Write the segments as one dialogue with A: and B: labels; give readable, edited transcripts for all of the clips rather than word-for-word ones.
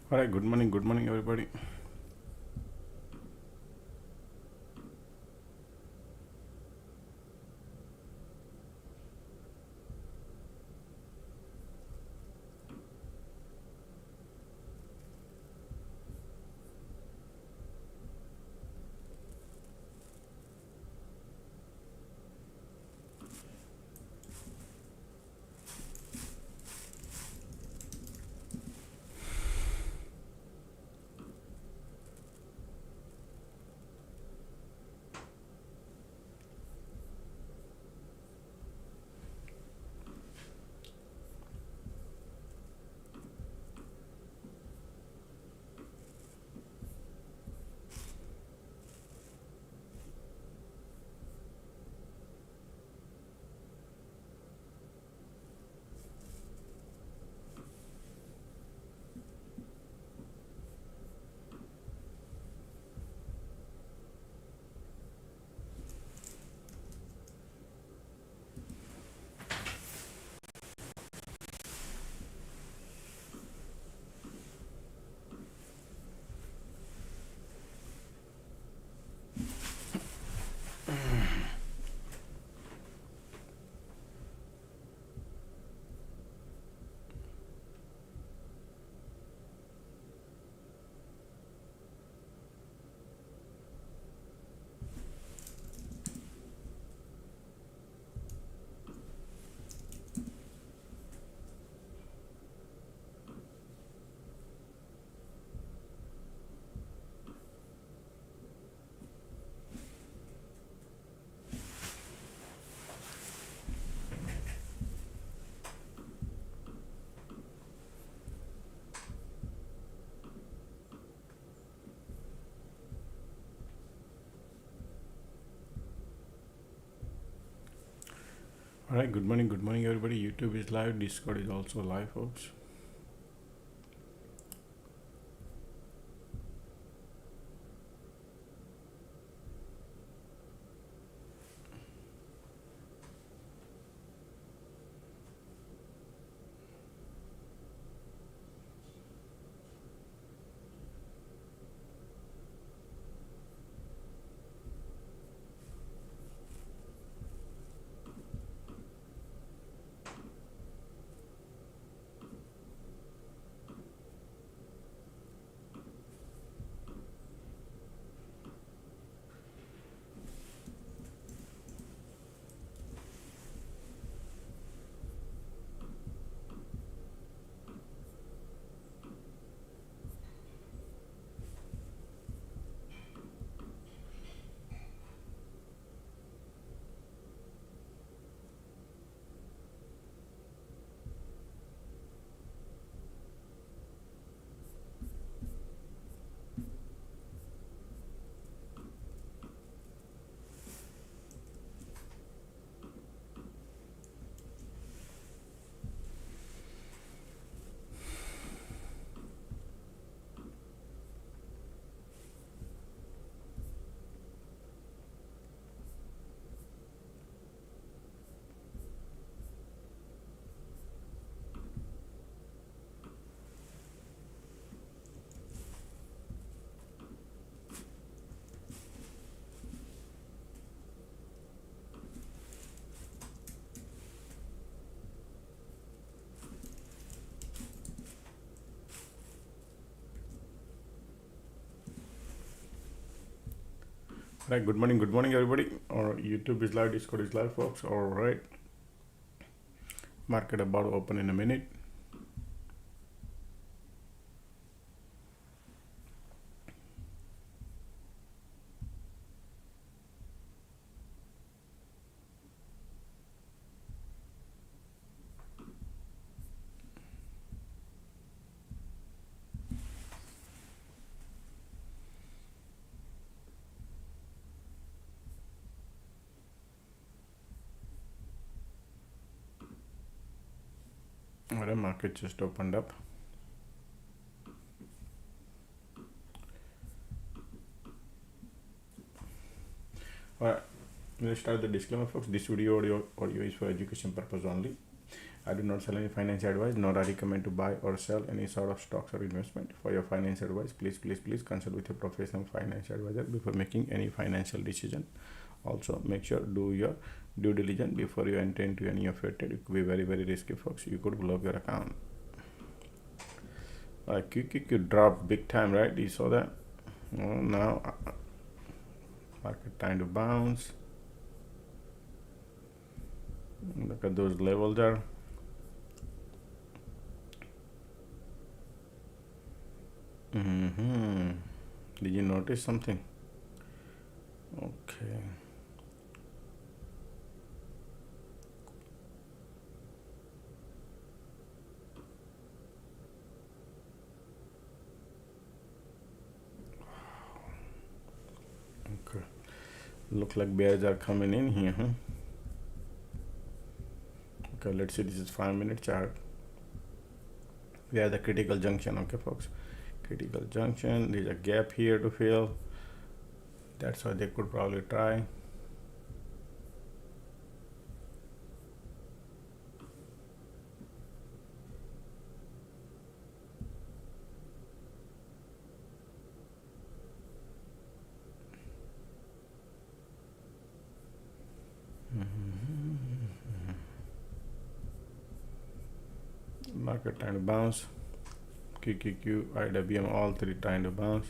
A: All right, good morning, everybody. All right, good morning, everybody. YouTube is live, Discord is also live, folks. All right, good morning, everybody. Or YouTube is live, Discord is live, folks. All right, market about to open in a minute. All right, market just opened up. All right, let's start the disclaimer, folks. This audio is for education purpose only. I do not sell any financial advice, nor I recommend to buy or sell any sort of stocks or investment. For your financial advice, please consult with your professional financial advisor before making any financial decision. Also, make sure do your due diligence before you enter into any of your trade. It could be very risky, folks. You could block your account. QQQ dropped big time, right? You saw that? Well, now market time to bounce. Look at those levels there. Did you notice something? Okay. Okay. Look like bears are coming in here, huh? Okay, let's see. This is 5-minute chart. We are the critical junction, okay, folks. Critical junction. There's a gap here to fill. That's why they could probably try. Market time to bounce. QQQ, IWM, all three trying to bounce.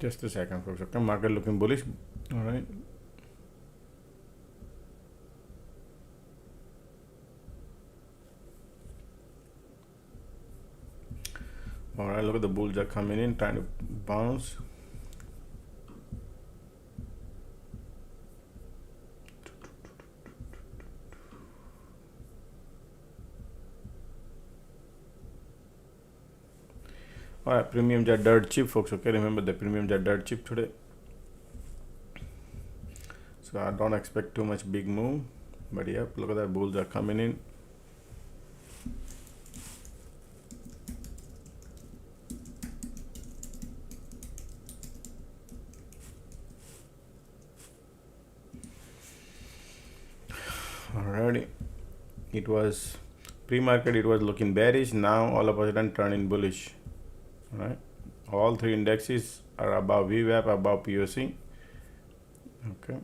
A: Just a second, folks. Okay, market looking bullish. All right. All right, look at the bulls are coming in, trying to bounce. All right, premiums are dirt cheap, folks. Okay, remember the premiums are dirt cheap today. So I don't expect too much big move, but yep, look at that, bulls are coming in. Alrighty, it was pre-market, it was looking bearish. Now all of a sudden turning bullish. All right, all three indexes are above VWAP, above POC. Okay,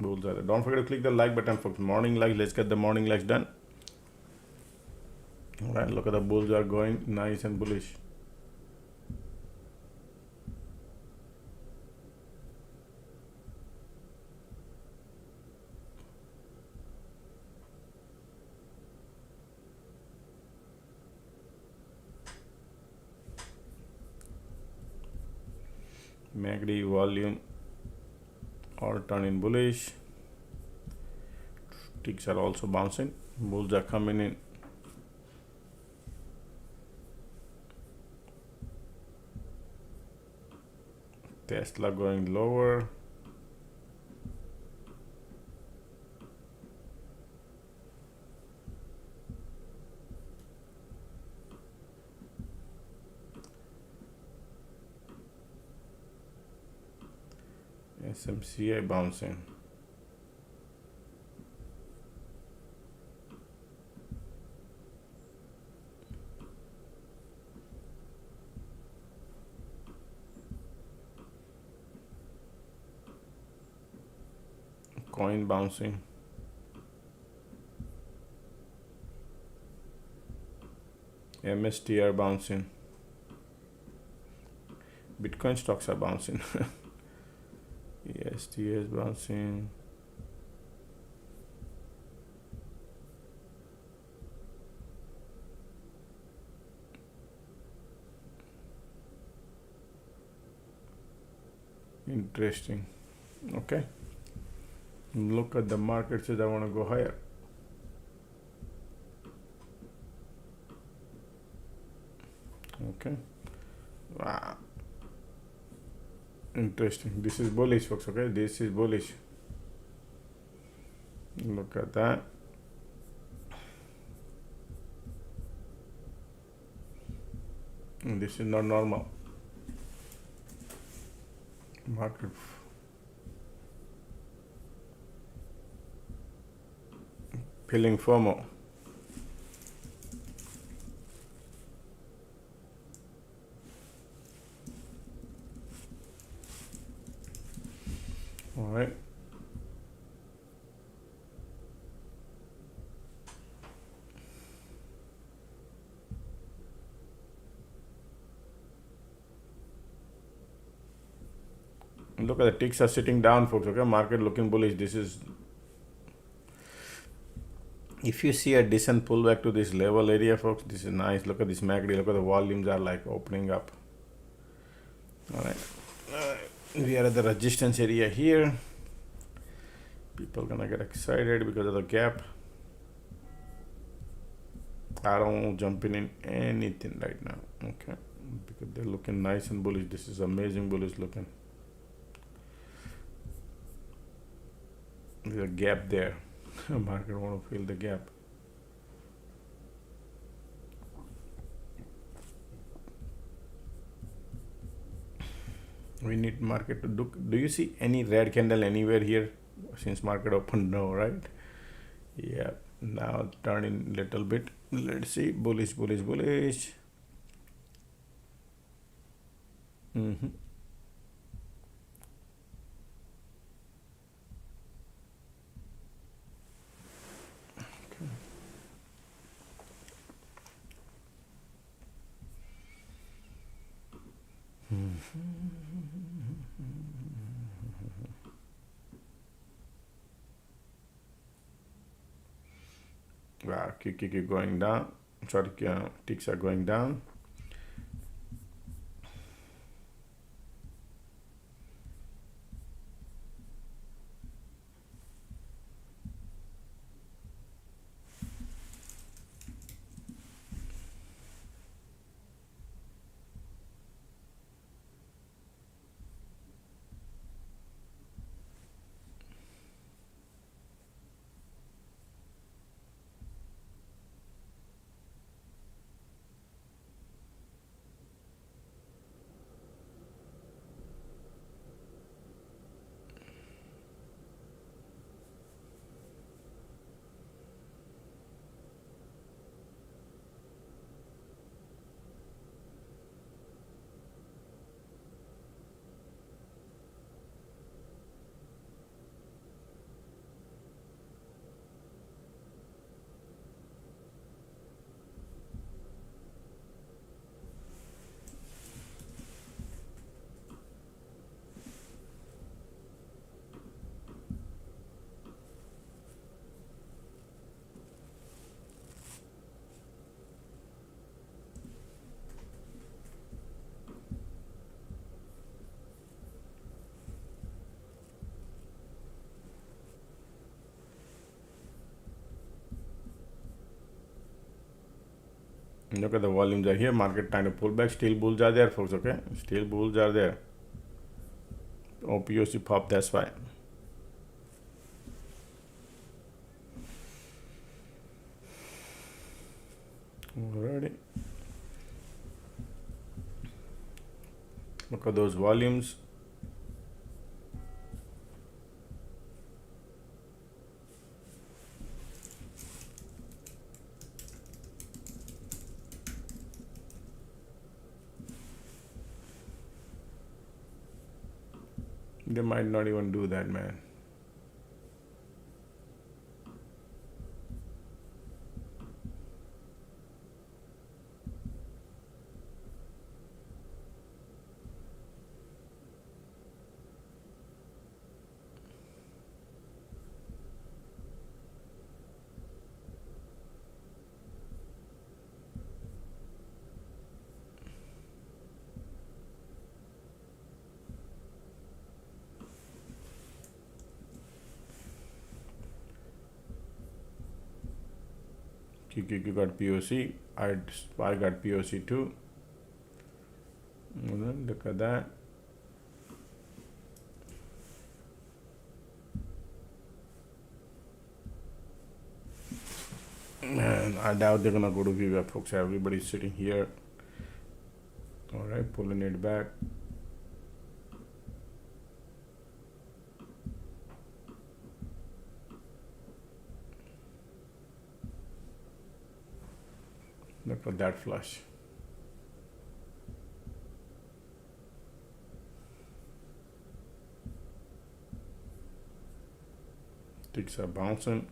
A: bulls are there. Don't forget to click the like button, folks. Morning likes. Let's get the morning likes done. All right, look at the bulls are going nice and bullish. MACD volume all turning bullish. Ticks are also bouncing. Bulls are coming in. Tesla going lower. SMCI bouncing. Coin bouncing. MSTR bouncing. Bitcoin stocks are bouncing. EST is bouncing. Interesting. Okay. Look at the market, says I want to go higher. Okay. Wow. Interesting. This is bullish, folks. Okay, this is bullish. Look at that. And this is not normal. Market feeling FOMO. All right. Look at the ticks are sitting down, folks. Okay, market looking bullish. This is, if you see a decent pullback to this level area, folks, this is nice. Look at this MACD. Look at the volumes are like opening up. All right. We are at the resistance area here. People gonna get excited because of the gap. I don't jump in anything right now. Okay, because they're looking nice and bullish. This is amazing bullish looking. There's a gap there. Market want to fill the gap. We need market to do. Do you see any red candle anywhere here since market opened? No, right? Yeah. Now turning little bit. Let's see. Bullish, bullish, bullish. Wow, keep going down. Sorry, ticks are going down. Look at the volumes are here. Market trying to pull back. Still bulls are there, folks. Okay, still bulls are there. OPOC pop. That's why. Alrighty. Look at those volumes. They might not even do that, man. QQQ got POC. I got POC too. And then look at that. And I doubt they're gonna go to VWAP, folks. Everybody's sitting here. All right, pulling it back. Look at that flush. Ticks are bouncing.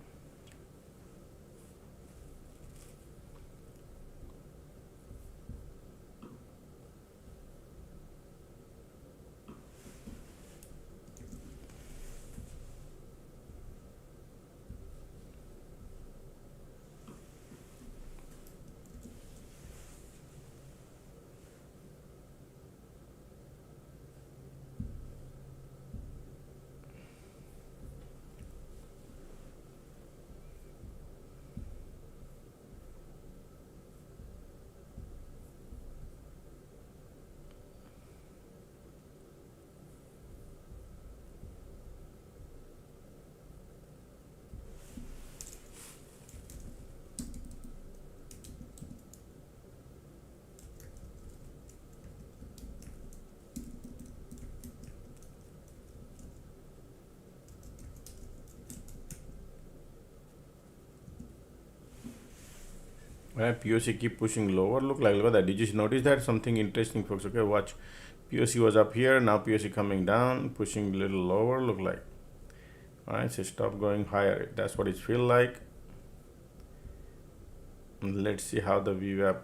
A: POC keep pushing lower. Look at that. Did you notice that? Something interesting, folks. Okay, watch. POC was up here. Now POC coming down, pushing a little lower. Look like. All right, so stop going higher. That's what it feel like. And let's see how the VWAP.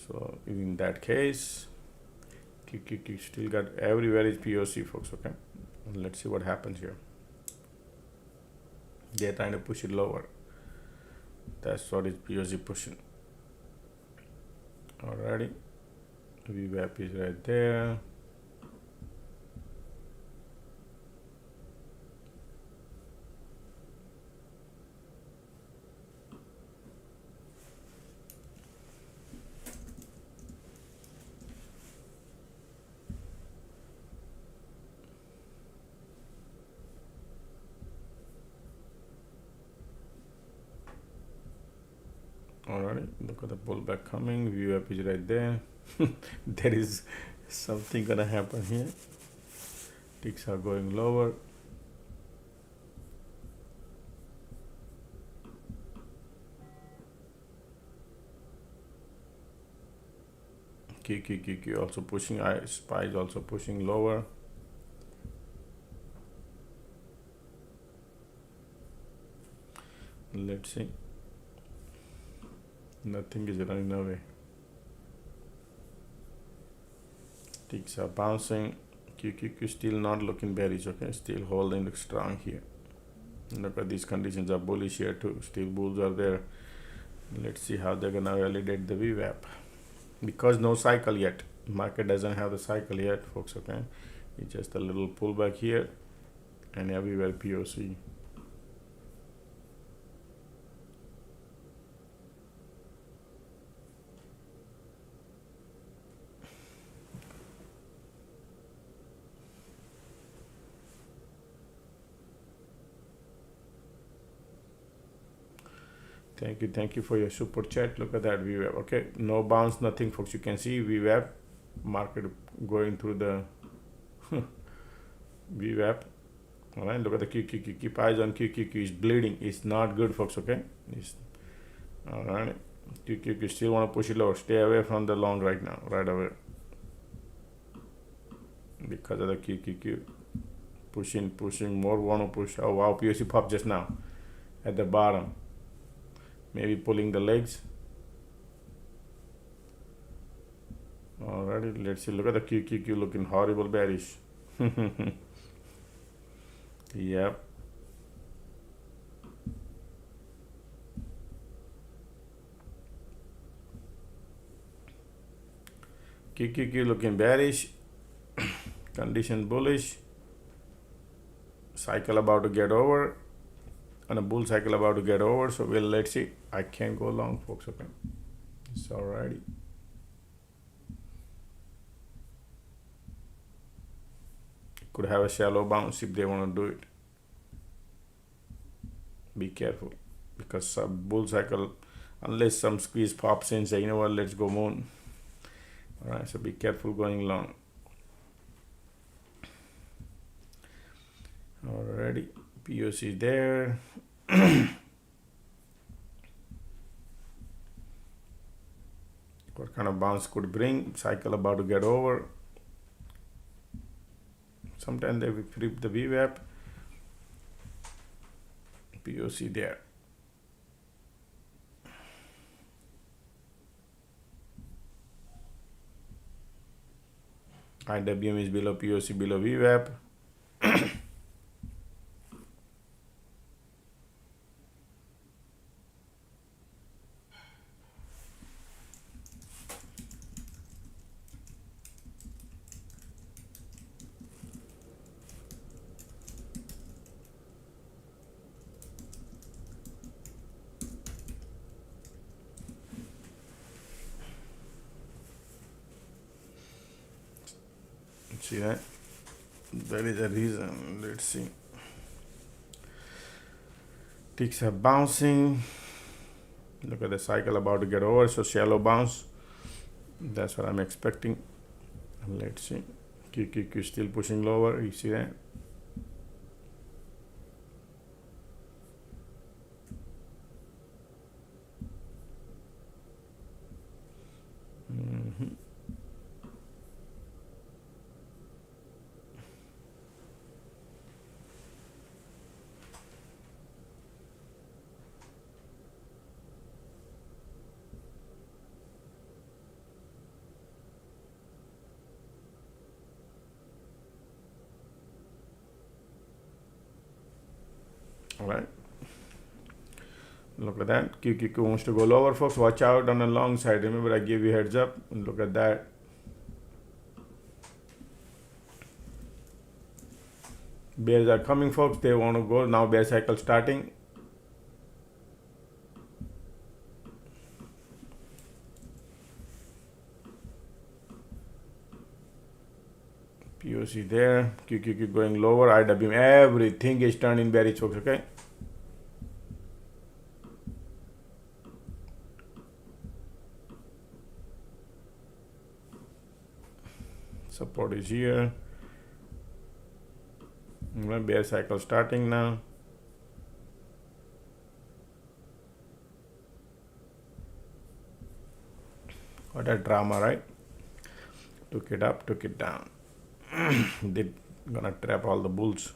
A: So in that case, QQQ still got everywhere is POC, folks. Okay, and let's see what happens here. They're trying to push it lower. That's what is POC pushing. Alrighty, VWAP is right there. Alright, look at the pullback coming. VWAP is right there. There is something gonna happen here. Ticks are going lower. QQQ also pushing. SPY is also pushing lower. Let's see. Nothing is running away. Ticks are bouncing. QQQ still not looking bearish. Okay, still holding strong here. Look at these conditions are bullish here too. Still bulls are there. Let's see how they're gonna validate the VWAP. Because no cycle yet. Market doesn't have the cycle yet, folks. Okay, it's just a little pullback here, and everywhere POC. Thank you for your super chat. Look at that VWAP. Okay, no bounce, nothing, folks. You can see VWAP market going through the VWAP. All right, look at the QQQ. Keep eyes on QQQ. Is bleeding. It's not good, folks. Okay. All right. QQQ still want to push it lower. Stay away from the long right now. Right away. Because of the QQQ pushing more. Want to push. Oh wow, POC pop just now at the bottom. Maybe pulling the legs. Alrighty, let's see. Look at the QQQ looking horrible bearish. Yep. QQQ looking bearish. Condition bullish. Cycle about to get over. and a bull cycle about to get over. So let's see. I can't go long, folks. Okay, it's alrighty. Could have a shallow bounce if they want to do it. Be careful, because a bull cycle, unless some squeeze pops in, say, you know what, let's go moon. All right, so be careful going long. Alrighty, POC there. What kind of bounce could bring? Cycle about to get over. Sometimes they flip the VWAP. POC there. IWM is below POC, below VWAP. See that? That is the reason. Let's see. Ticks are bouncing. Look at the cycle about to get over. So shallow bounce. That's what I'm expecting. Let's see. QQQ still pushing lower. You see that? All right. Look at that. QQQ wants to go lower, folks. Watch out on the long side. Remember, I gave you heads up. And look at that. Bears are coming, folks. They want to go. Now bear cycle starting. POC there. QQQ going lower. IWM. Everything is turning bearish, folks. Okay. Support is here. Bear cycle starting now. What a drama, right? Took it up, took it down. They're gonna trap all the bulls.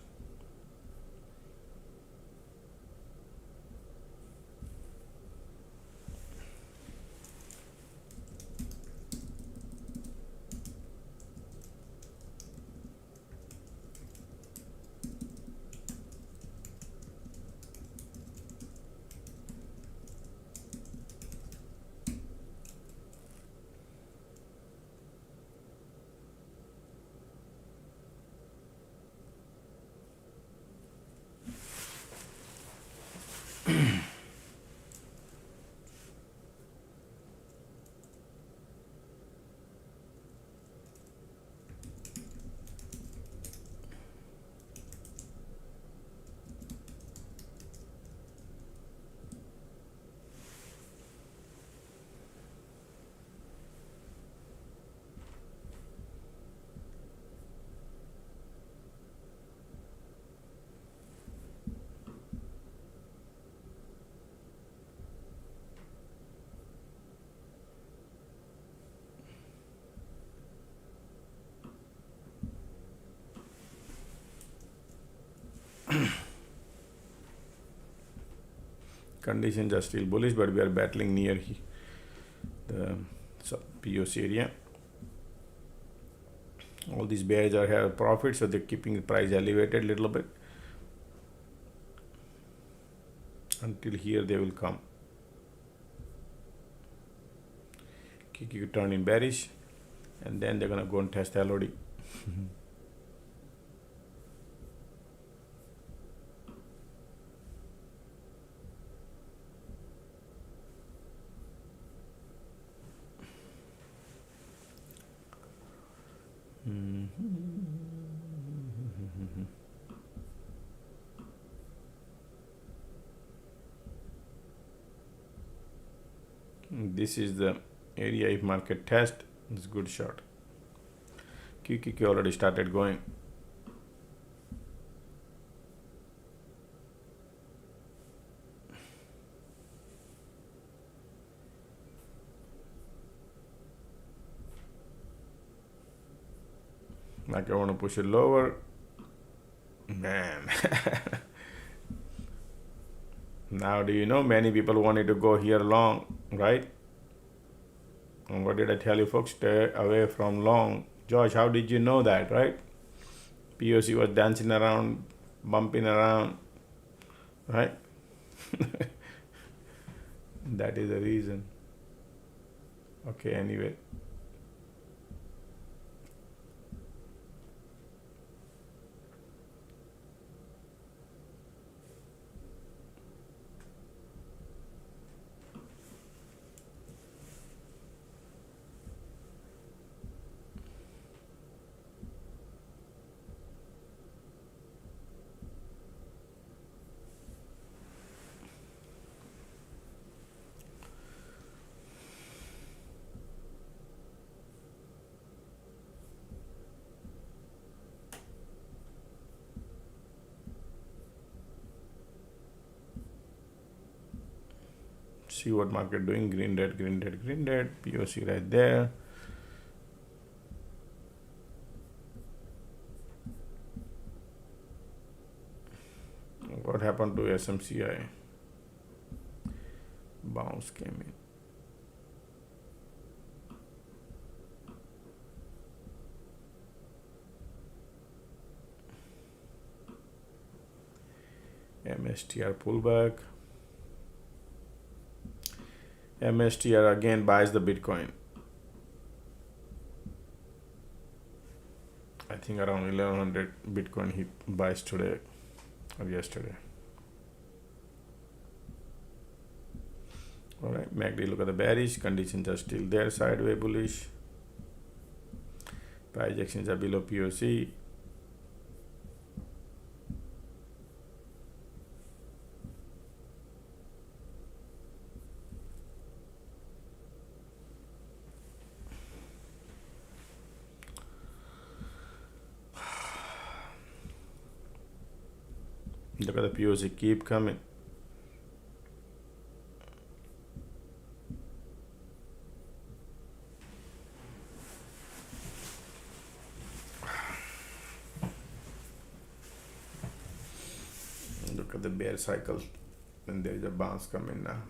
A: Conditions are still bullish, but we are battling near the POC area. All these bears are have profit, so they're keeping the price elevated a little bit. Until here they will come. QQ turn in bearish, and then they're gonna go and test LOD. This is the area if market test. It's good shot. QQQ already started going. Like I want to push it lower. Man. Now do you know many people wanted to go here long, right? And what did I tell you folks? Stay away from long. Josh, how did you know that, right? POC was dancing around, bumping around, right? That is the reason. Okay, anyway. See what market doing, green, red, green, red, green, red, POC right there. What happened to SMCI? Bounce came in. MSTR pullback. MSTR again buys the Bitcoin. I think around 1100 Bitcoin he buys today or yesterday. All right, MACD, look at the bearish conditions are still there, sideways bullish. Price actions are below POC. Look at the POC keep coming. Look at the bear cycle, and there is a bounce coming now.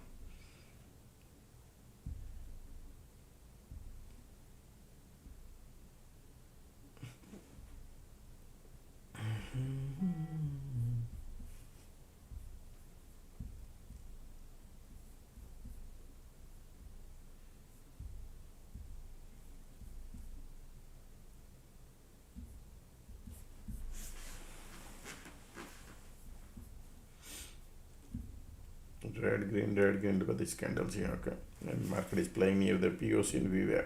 A: Red, green, red, green. Look at these candles here. Okay, and market is playing near the POC in VWAP.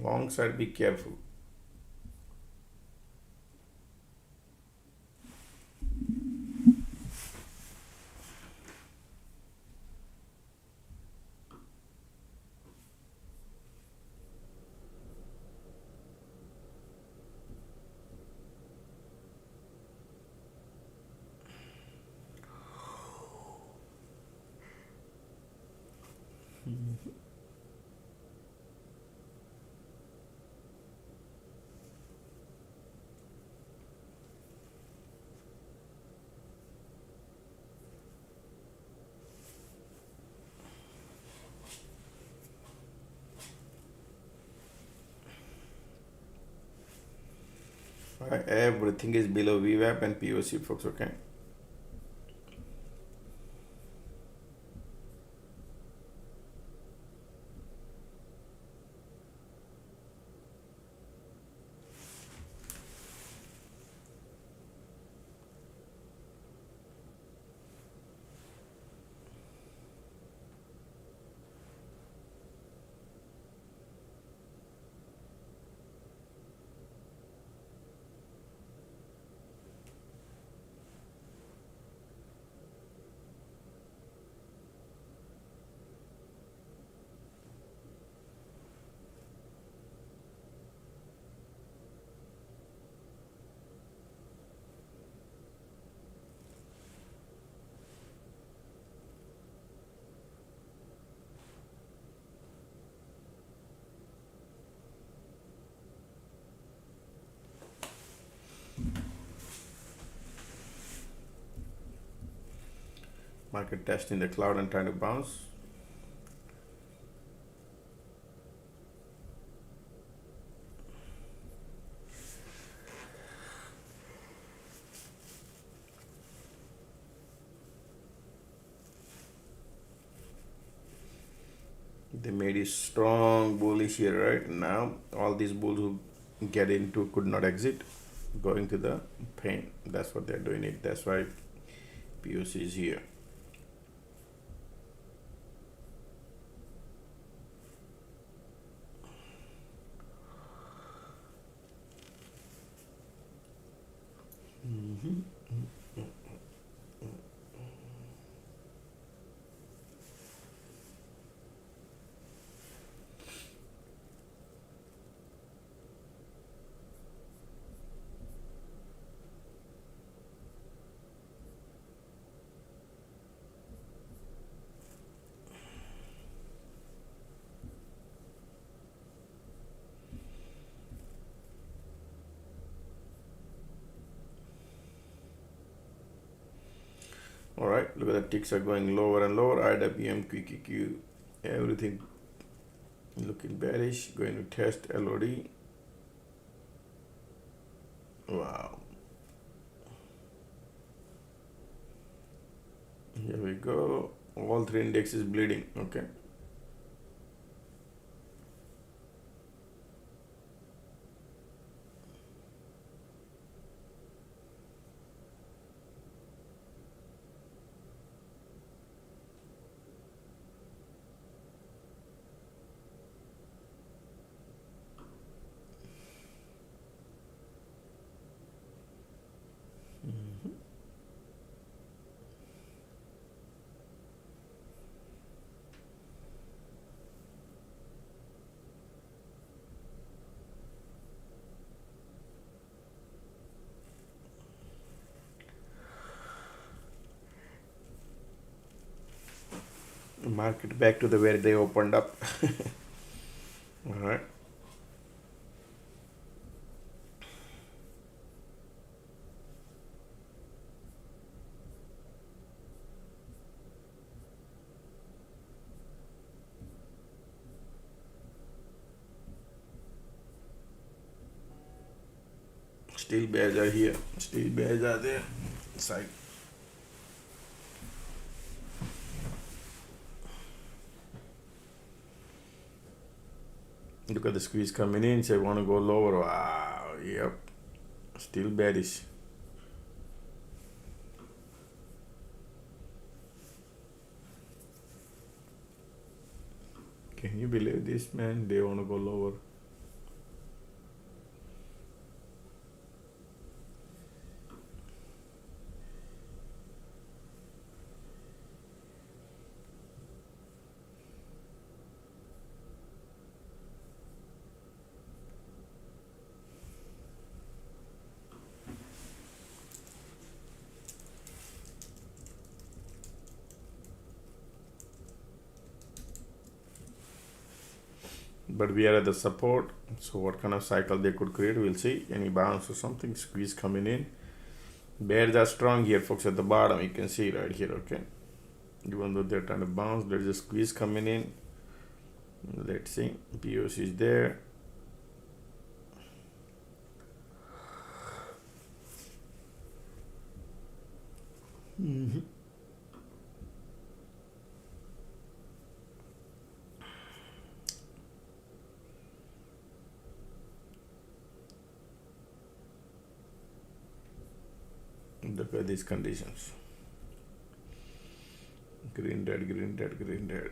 A: Long side, be careful. Everything is below VWAP and POC, folks. Okay. Market testing the cloud and trying to bounce. They made a strong bullish here, right? Now all these bulls who get into could not exit, going to the pain. That's what they're doing it. That's why POC is here. All right, look at the ticks are going lower and lower. IWM, QQQ, everything looking bearish. Going to test LOD. Wow. Here we go. All three indexes bleeding. Okay. Market back to the where they opened up. All right. Still bears are here. Still bears are there. Side. Look at the squeeze coming in. Say, want to go lower. Wow. Yep. Still bearish. Can you believe this, man? They want to go lower. But we are at the support, so what kind of cycle they could create, we'll see. Any bounce or something, squeeze coming in. Bears are strong here, folks, at the bottom. You can see right here, okay? Even though they're trying to bounce, there's a squeeze coming in. Let's see. POC is there. Look at these conditions. Green, red, green, red, green, red.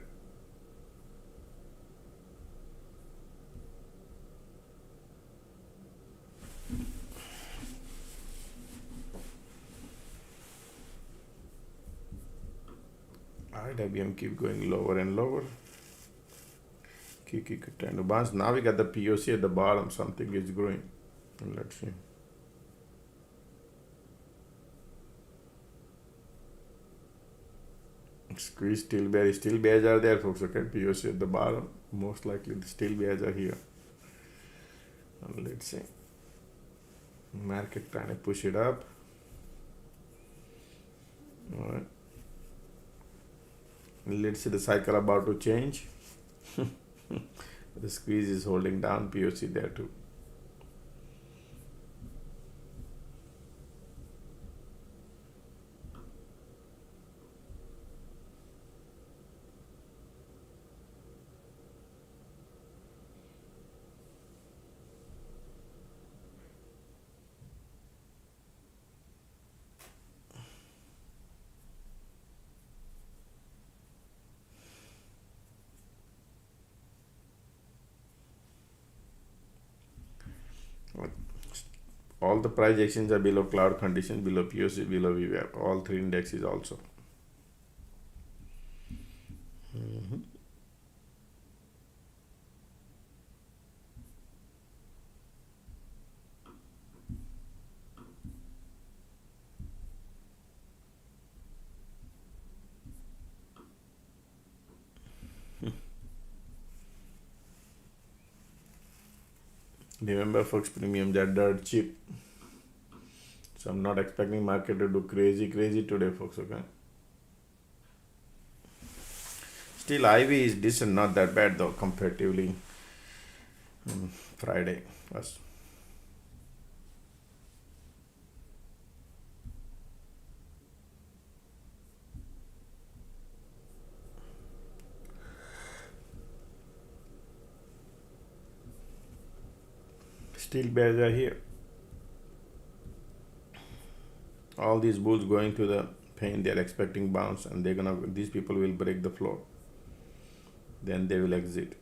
A: IWM keep going lower and lower. Keep trying to bounce. Now we got the POC at the bottom. Something is growing. Let's see. Squeeze, still bears are there, folks. Okay, POC at the bottom. Most likely the still bears are here. And let's see. Market trying to push it up. All right. Let's see the cycle about to change. The squeeze is holding down POC there too. All the price actions are below cloud condition, below POC, below VWAP. All three indexes also. Remember, folks, premiums are dirt cheap. So I'm not expecting market to do crazy today, folks. Okay. Still, IV is decent, not that bad though comparatively. Friday was. Still bears are here. All these bulls going to the pain, they're expecting bounce, and these people will break the floor. Then they will exit.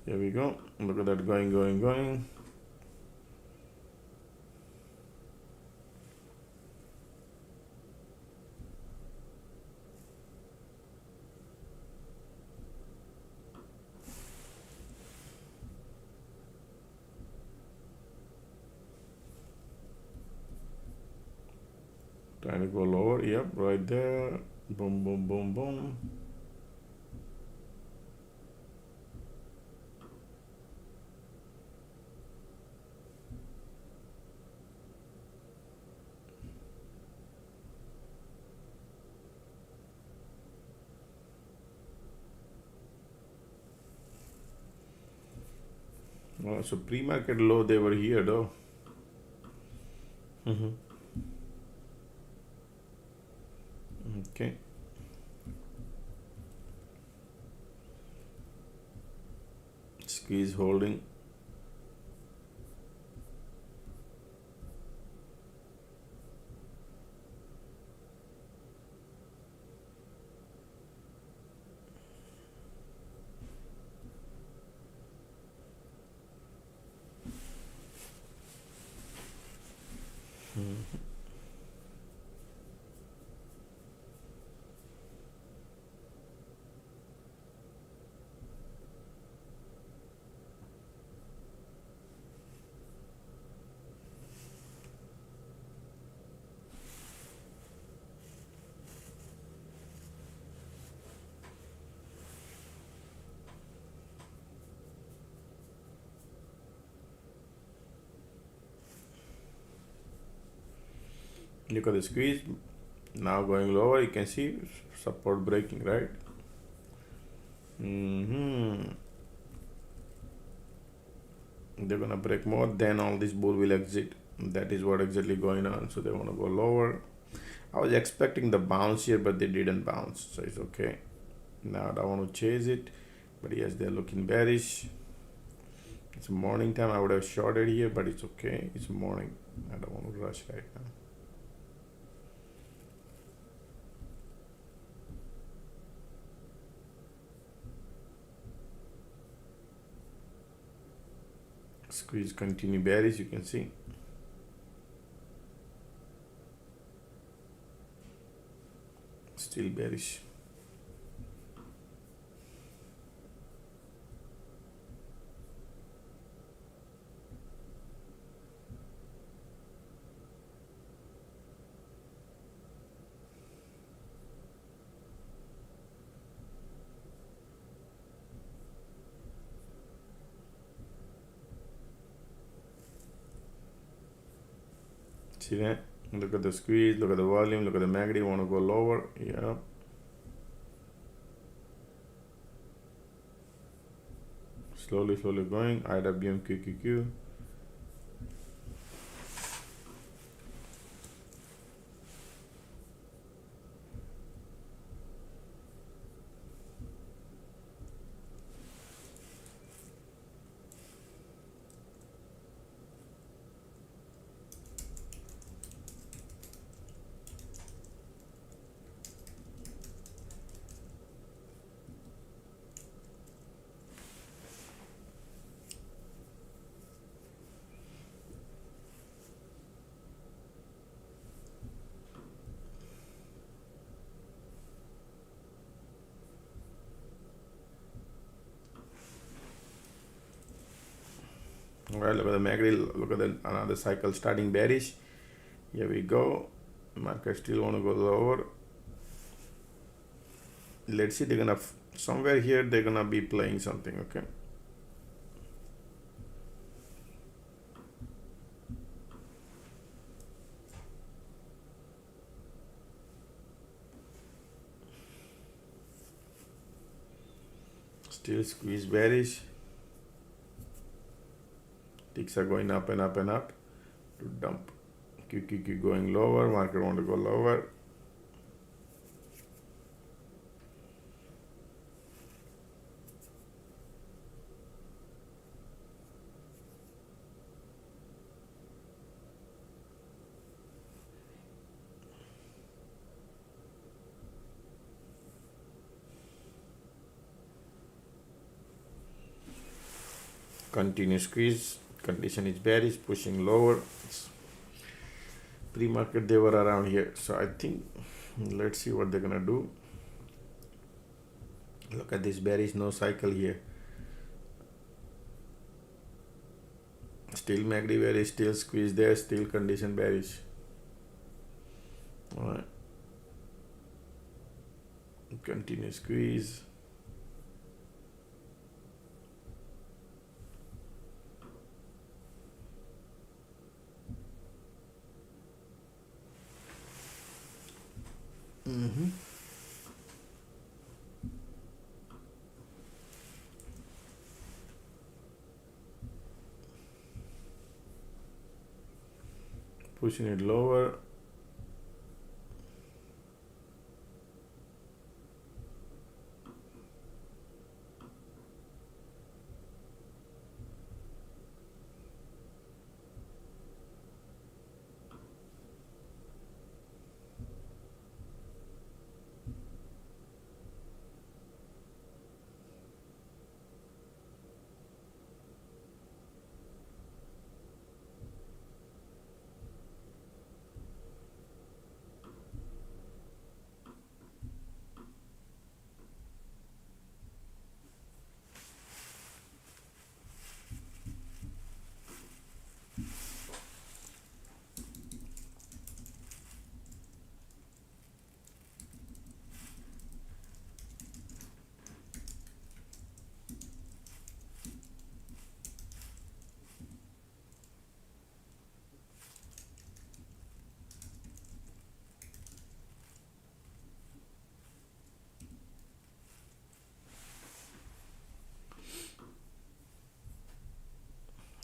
A: Here we go. Look at that going. Trying to go lower. Yep, right there. Boom. So pre-market low, they were here though. Okay. Squeeze holding. Look at the squeeze. Now going lower, you can see support breaking, right? They're gonna break more, then all this bull will exit. That is what exactly going on. So they want to go lower. I was expecting the bounce here, but they didn't bounce, so it's okay. Now I don't want to chase it, but yes, they're looking bearish. It's morning time. I would have shorted here, but it's okay. It's morning. I don't want to rush right now. Squeeze continue bearish, you can see. Still bearish. See that? Look at the squeeze, look at the volume, look at the MACD. Want to go lower? Yeah. Slowly going. IWM, QQQ. Alright, look at the MACD, look at the another cycle starting bearish. Here we go. Market still want to go lower. Let's see, they're gonna somewhere here they're gonna be playing something, okay? Still squeeze bearish. Ticks are going up and up and up to dump. QQQ going lower, market want to go lower. Continue squeeze, condition is bearish, pushing lower. Pre-market they were around here, so I think let's see what they're gonna do. Look at this bearish no cycle here. Still MACD bearish, still squeeze there, still condition bearish. All right, continue squeeze. Pushing it lower.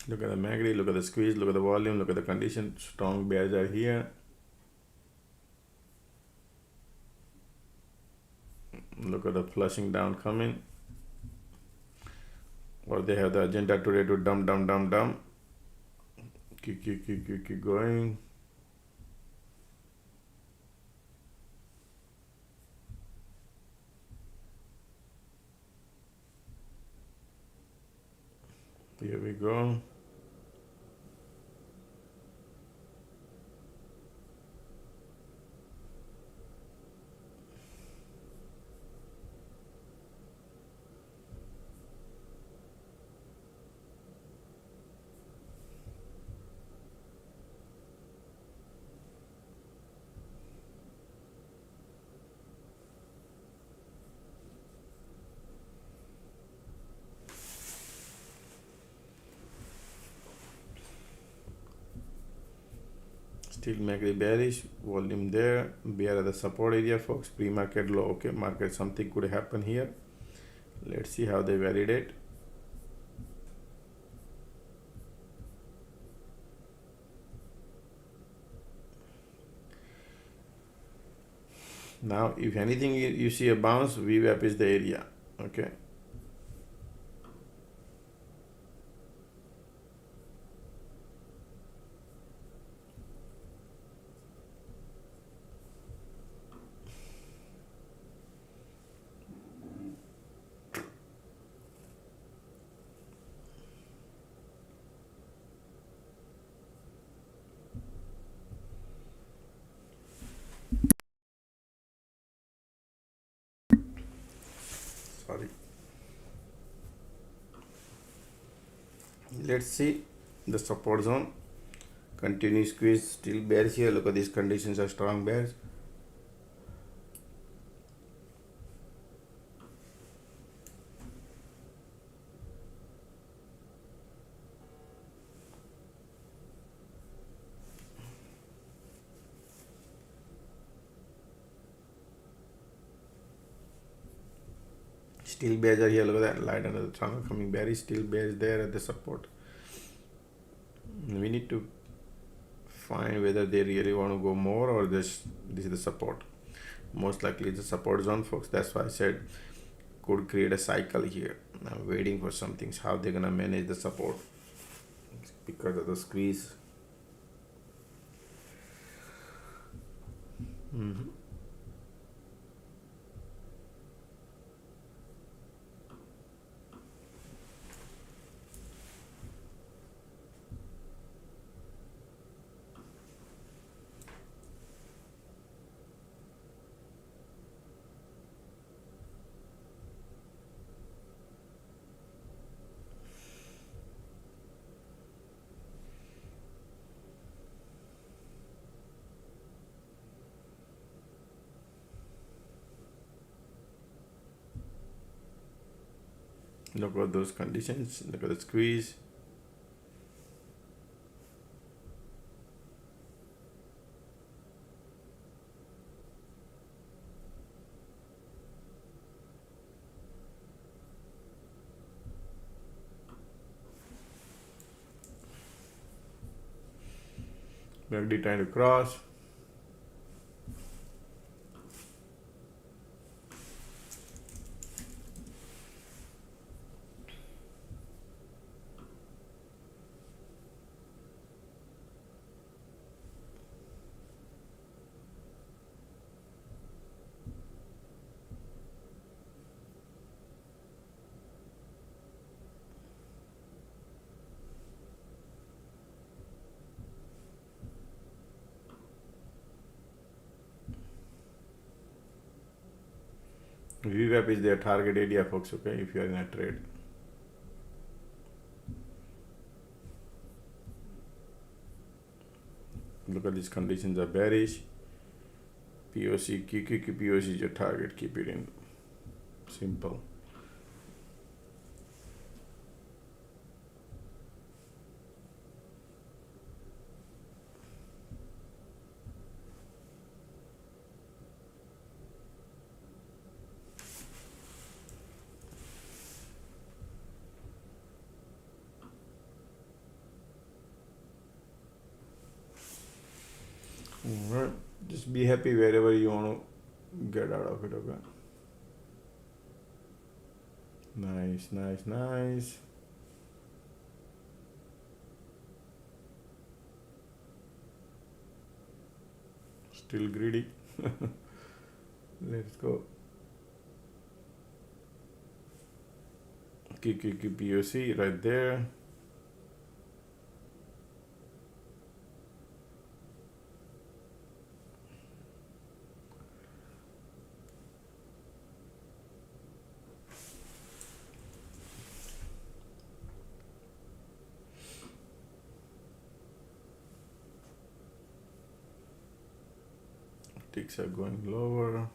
A: Look at the MACD, look at the squeeze, look at the volume, look at the condition. Strong bears are here. Look at the flushing down coming. Or they have the agenda today to dump. Keep going. Here we go. Still MACD bearish, volume there. We are at the support area, folks. Pre-market low. Okay, market something could happen here. Let's see how they validate. Now, if anything, you see a bounce, VWAP is the area. Okay. Sorry. Let's see the support zone. Continue squeeze, still bears here. Look at these conditions are strong bears. Still bears are here. Look at that light under the tunnel coming bearish. Still bears there at the support. We need to find whether they really want to go more or this is the support. Most likely it's a support zone, folks. That's why I said could create a cycle here. I'm waiting for some things, how they're gonna manage the support because of the squeeze. Look at those conditions. Look at the squeeze. MACD trying to cross. VWAP is their target area, folks. Okay, if you are in a trade. Look at these conditions are bearish. POC, QQQ POC is your target. Keep it in. Simple. Alright, just be happy wherever you want to get out of it, okay? Nice, nice, nice. Still greedy. Let's go. QQQ POC right there. Ticks are going lower.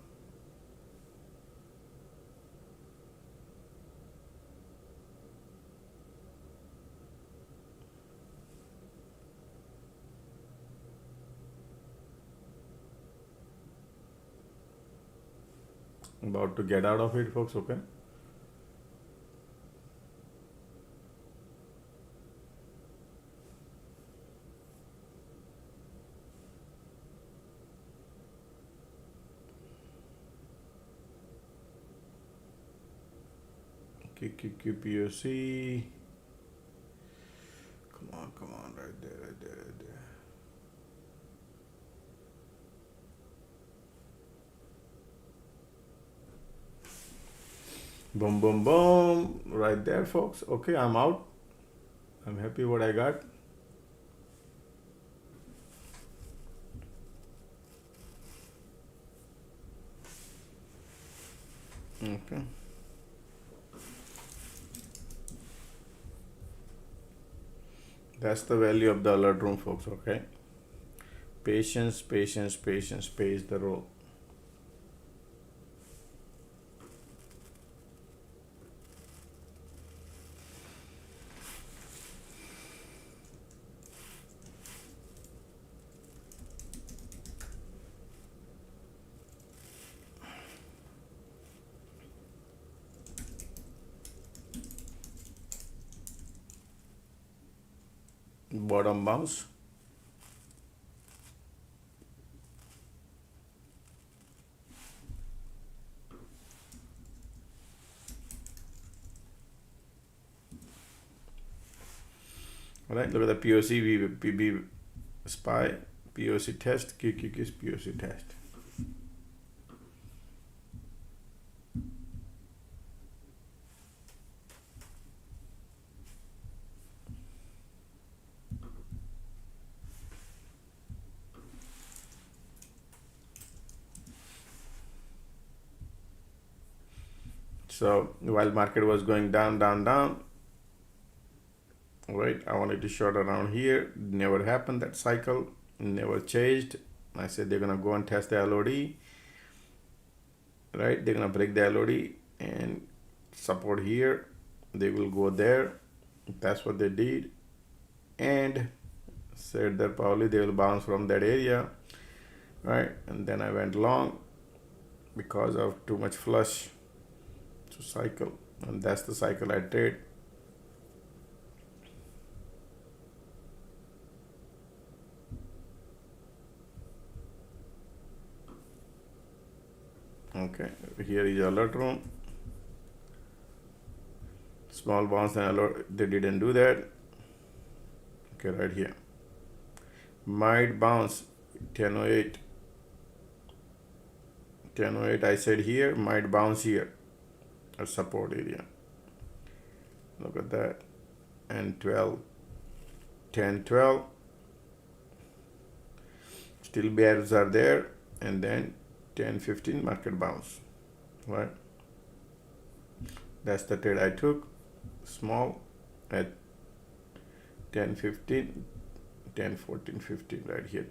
A: About to get out of it, folks. Okay. QQQPOC. Come on, right there, right there, right there. Boom, boom, boom, right there, folks. Okay, I'm out. I'm happy what I got. Okay. That's the value of the alert room, folks. Okay. Patience, patience, patience pays the role. Bottom bounce. All right, look at the POC, PB SPY, POC test, QQQ's POC test. So while market was going down, right, I wanted to short around here. Never happened. That cycle never changed. I said they're gonna go and test the LOD. Right, they're gonna break the LOD and support here. They will go there. That's what they did, and said that probably they will bounce from that area, right? And then I went long because of too much flush to cycle, and that's the cycle I trade. Okay, here is alert room. Small bounce and alert, they didn't do that. Okay, right here. Might bounce 1008. 1008 I said here, might bounce here. A support area. Look at that. And 12. 10, 12. Still bears are there. And then 10, 15 market bounce. Right? That's the trade I took. Small at 10, 15, 10, 14, 15 right here.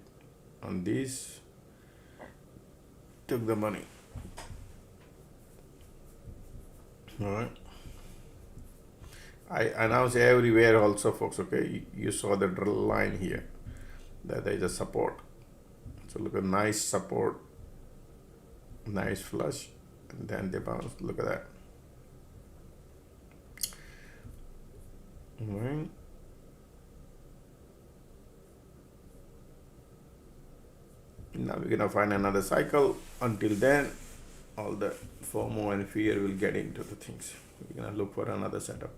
A: On these, took the money. All right. I announce everywhere also, folks. Okay, you saw the drill line here. That there is a support. So look at nice support, nice flush, and then they bounce. Look at that. All right. Now we're gonna find another cycle. Until then, all the FOMO and fear will get into the things. We're gonna look for another setup.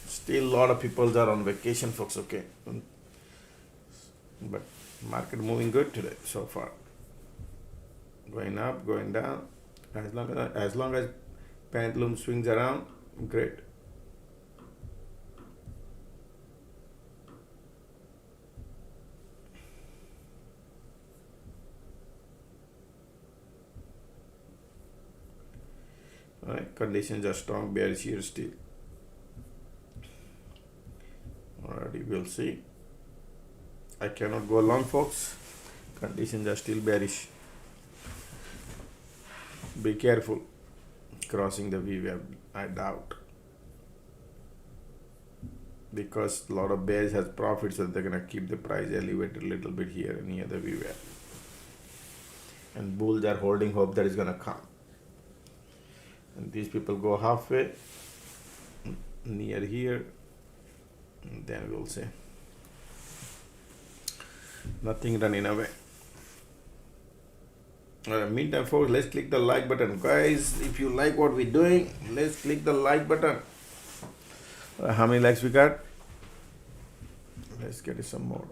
A: Still a lot of people are on vacation, folks. Okay, but market moving good today so far. Going up, going down. As long as pendulum swings around, great. All right, conditions are strong, bearish here still. Already we'll see. I cannot go long, folks. Conditions are still bearish. Be careful crossing the VWAP, I doubt. Because a lot of bears has profits, so they're gonna keep the price elevated a little bit here near the VWAP. and bulls are holding hope that is gonna come. And these people go halfway near here, and then we'll see. Nothing running away. Meantime, folks, let's click the like button. Guys, if you like what we're doing, let's click the like button. How many likes we got? Let's get it some more.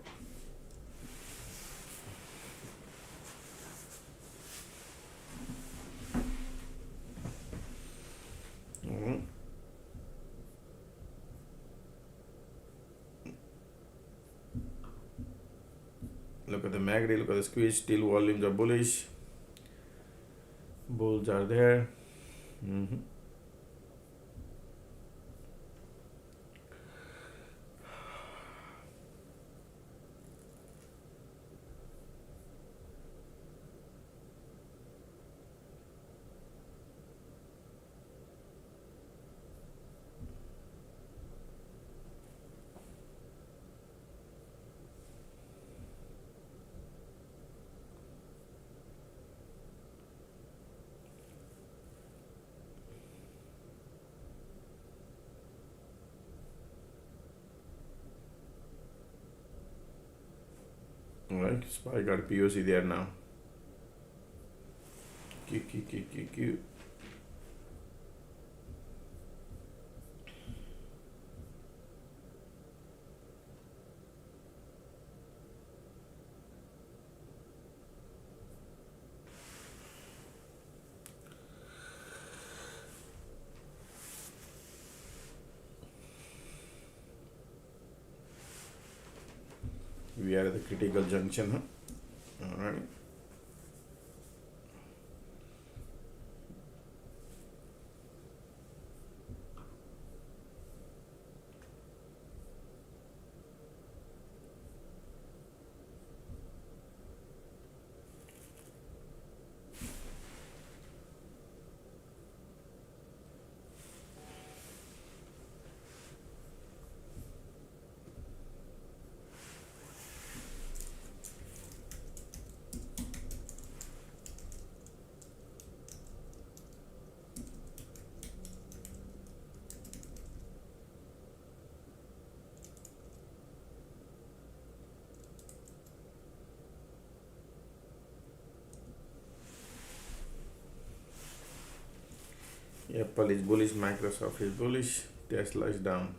A: Look at the MACD, look at the squeeze, still volumes are bullish. Bulls are there. Alright, SPY got POC there now. Q. We are at the critical junction, huh? Alright. Apple is bullish, Microsoft is bullish, Tesla is down.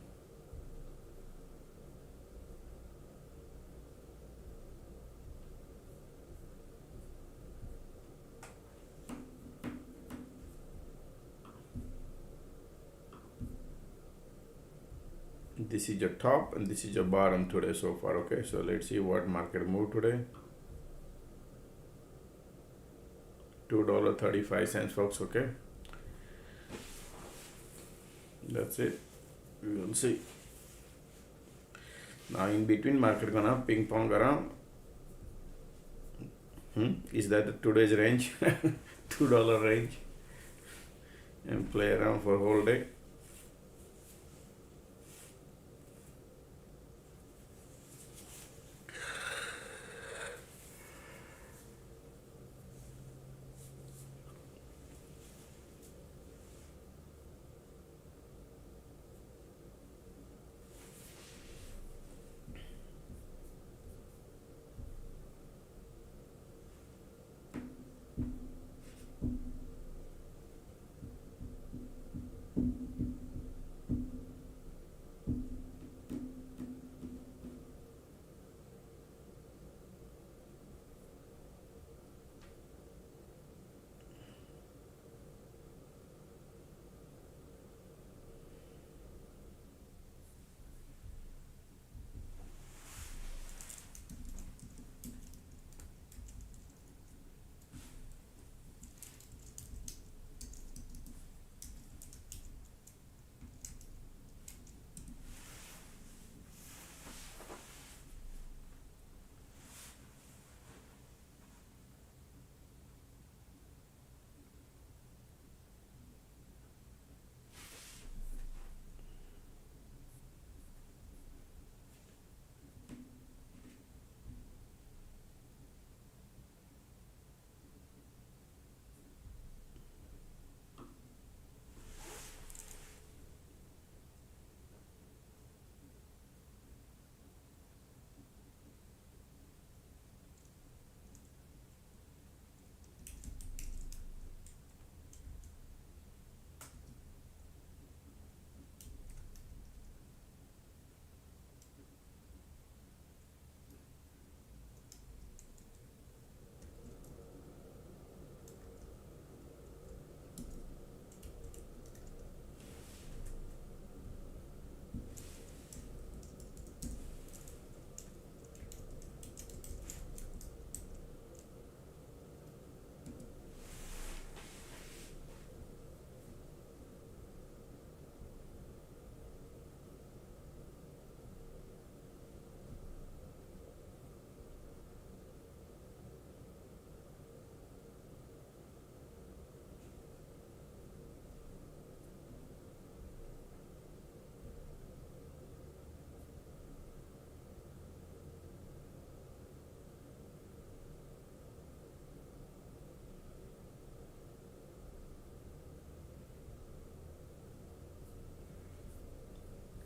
A: This is your top and this is your bottom today so far. Okay, so let's see what market moved today. $2.35, folks. Okay, that's it. We will see. Now in between, market gonna ping pong around. Is that today's range? $2 range, and play around for whole day.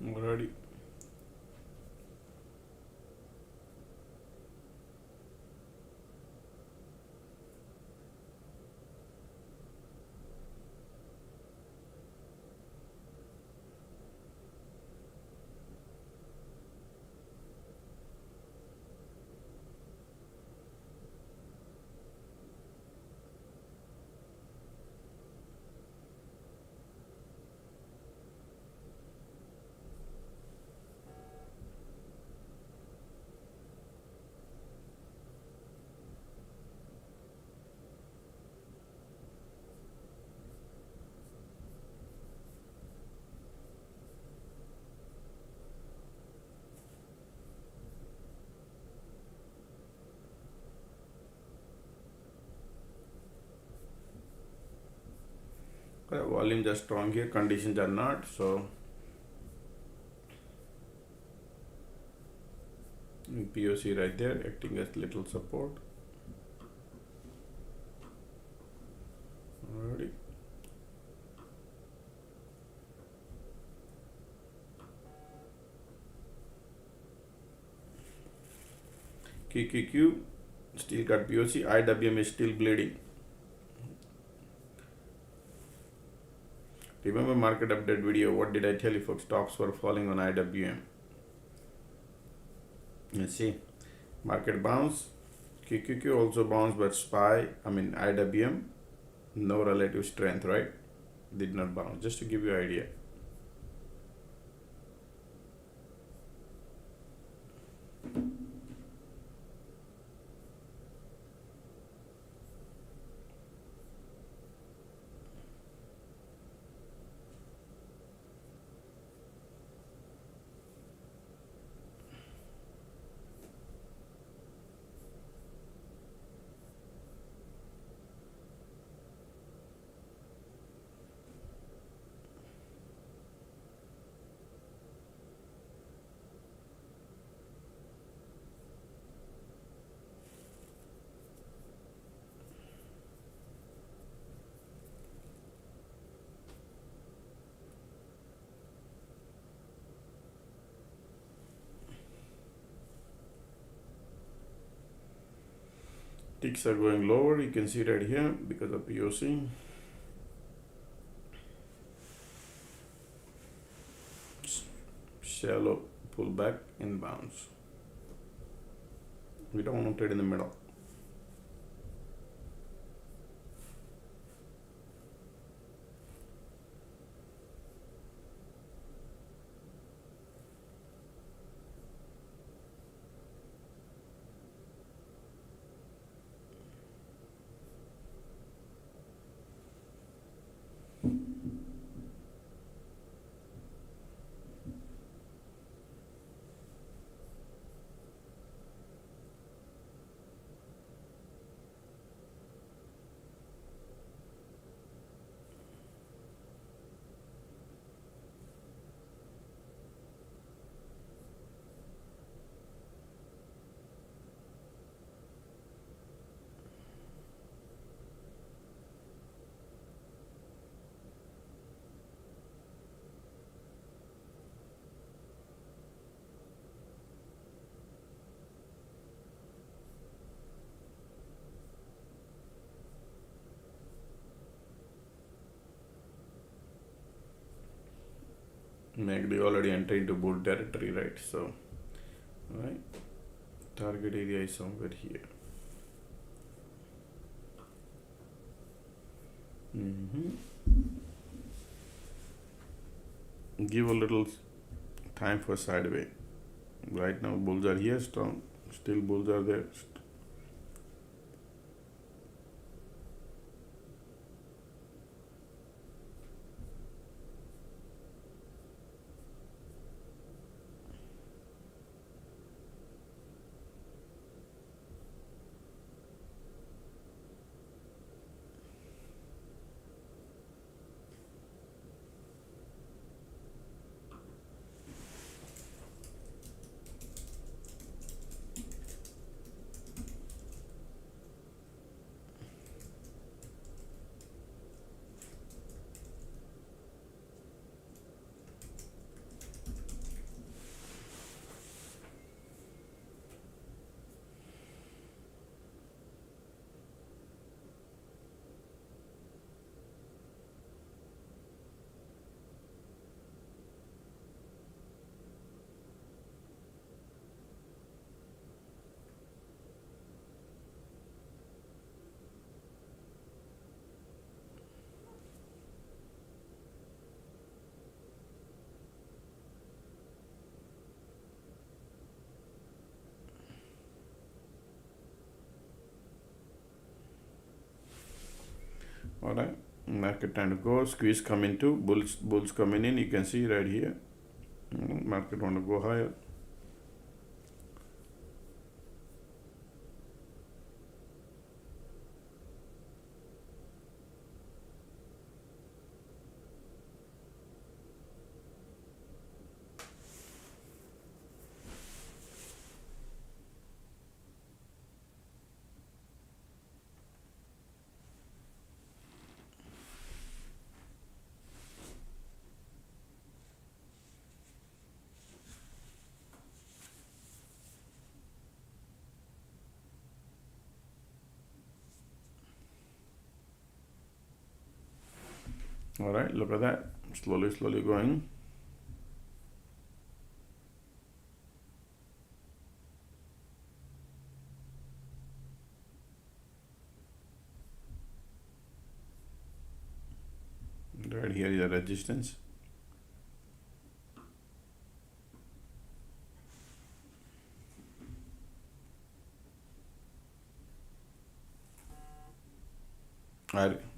A: already. Volumes are strong here, conditions are not. So POC right there acting as little support. Already. QQQ still got POC. IWM is still bleeding. Remember market update video, what did I tell you folks? Stocks were falling on IWM. You see, market bounce, QQQ also bounced, but IWM, no relative strength, right? Did not bounce, just to give you an idea. Ticks are going lower, you can see right here because of POC. Shallow pullback in bounce. We don't want to trade in the middle. MACD already entered into bull territory, right? So, right, target area is somewhere here. Give a little time for sideway. Right now, bulls are here, strong. Still, bulls are there. All right, market trying to go, squeeze coming to, bulls coming in, you can see right here. Market want to go higher. All right, look at that, slowly going. Right here is the resistance.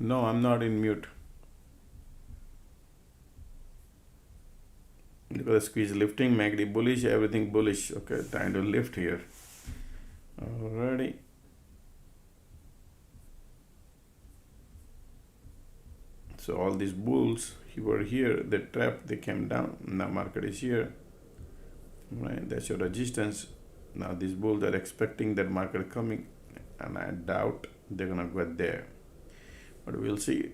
A: No, I'm not in mute. Because squeeze lifting, MACD bullish, everything bullish. Okay, time to lift here. Alrighty. So all these bulls were here, they trapped, they came down. Now market is here. Right, that's your resistance. Now these bulls are expecting that market coming, and I doubt they're gonna get there. But we'll see.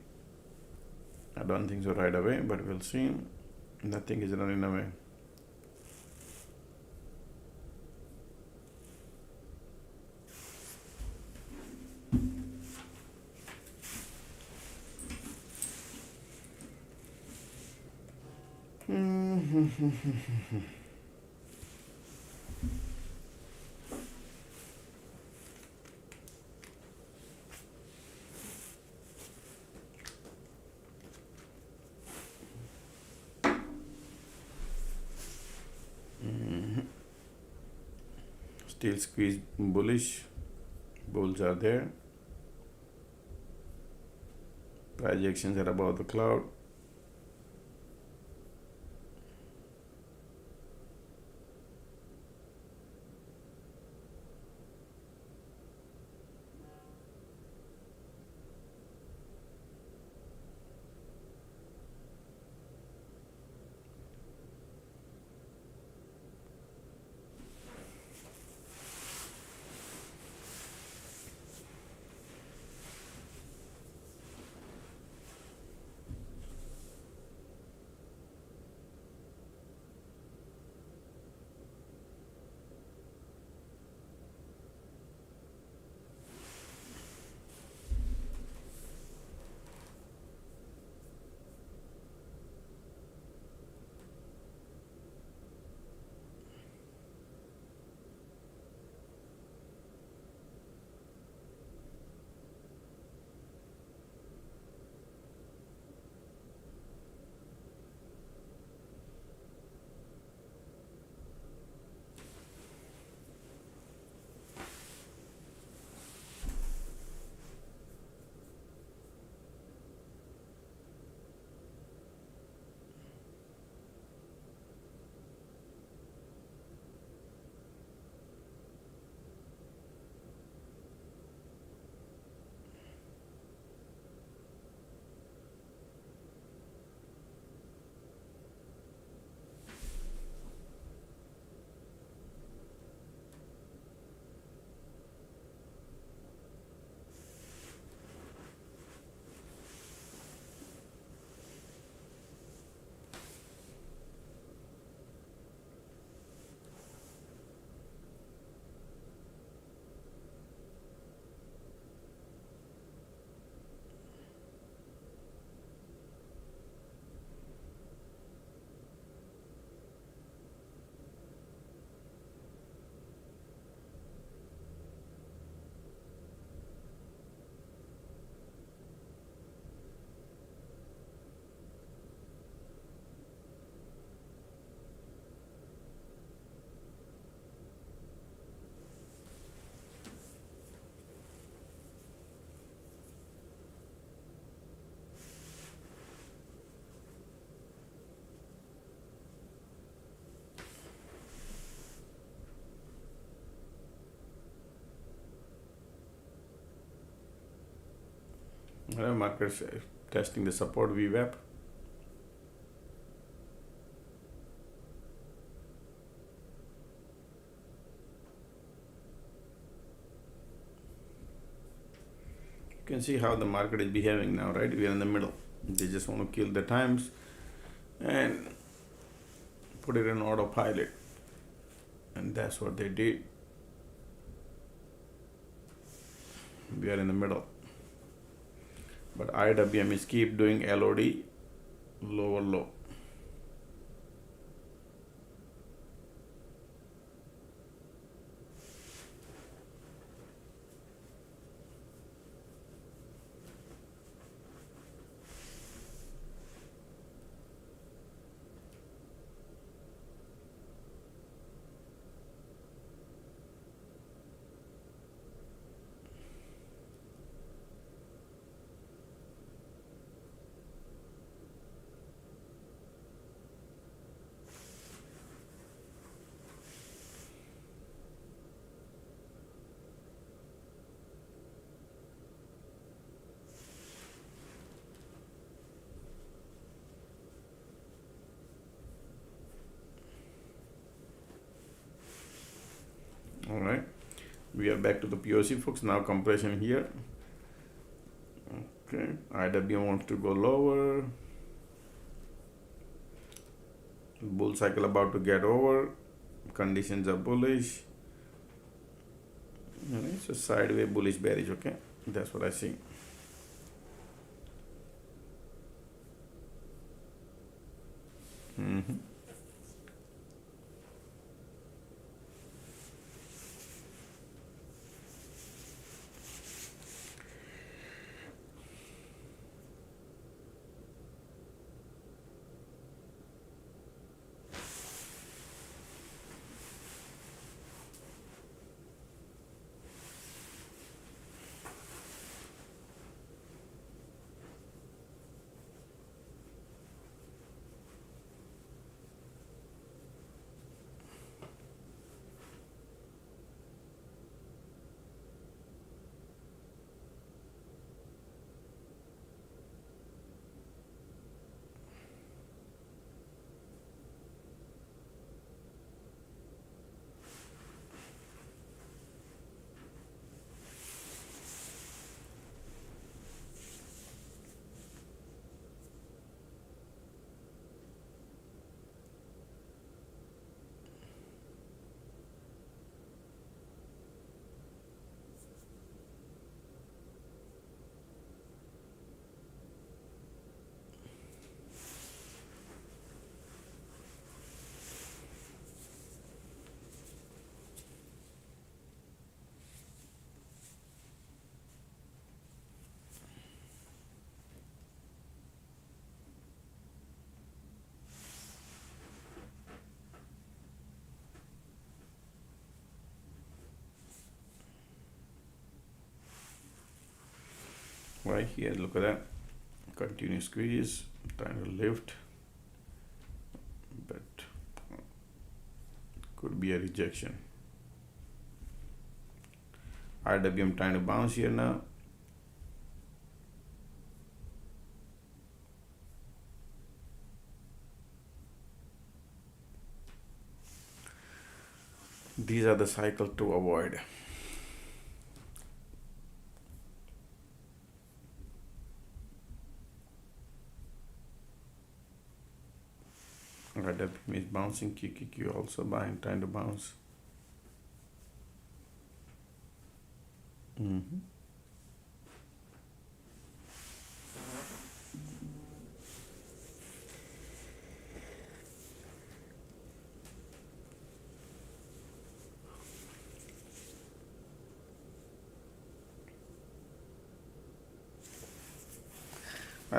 A: I don't think so right away, but we'll see. Nothing is running away. Still squeeze bullish. Bulls are there. Price actions are above the cloud. Markets testing the support VWAP. You can see how the market is behaving now, right? We are in the middle. They just want to kill the times and put it in autopilot, and that's what they did. We are in the middle, but IWM is keep doing LOD, lower low. All right, we are back to the POC, folks. Now compression here. Okay, IWM wants to go lower. Bull cycle about to get over. Conditions are bullish. It's a sideways bullish bearish. Okay, that's what I see. Right here, look at that. Continue squeeze, trying to lift, but could be a rejection. IWM trying to bounce here now. These are the cycles to avoid. IWM is bouncing, QQQ also buying, trying to bounce.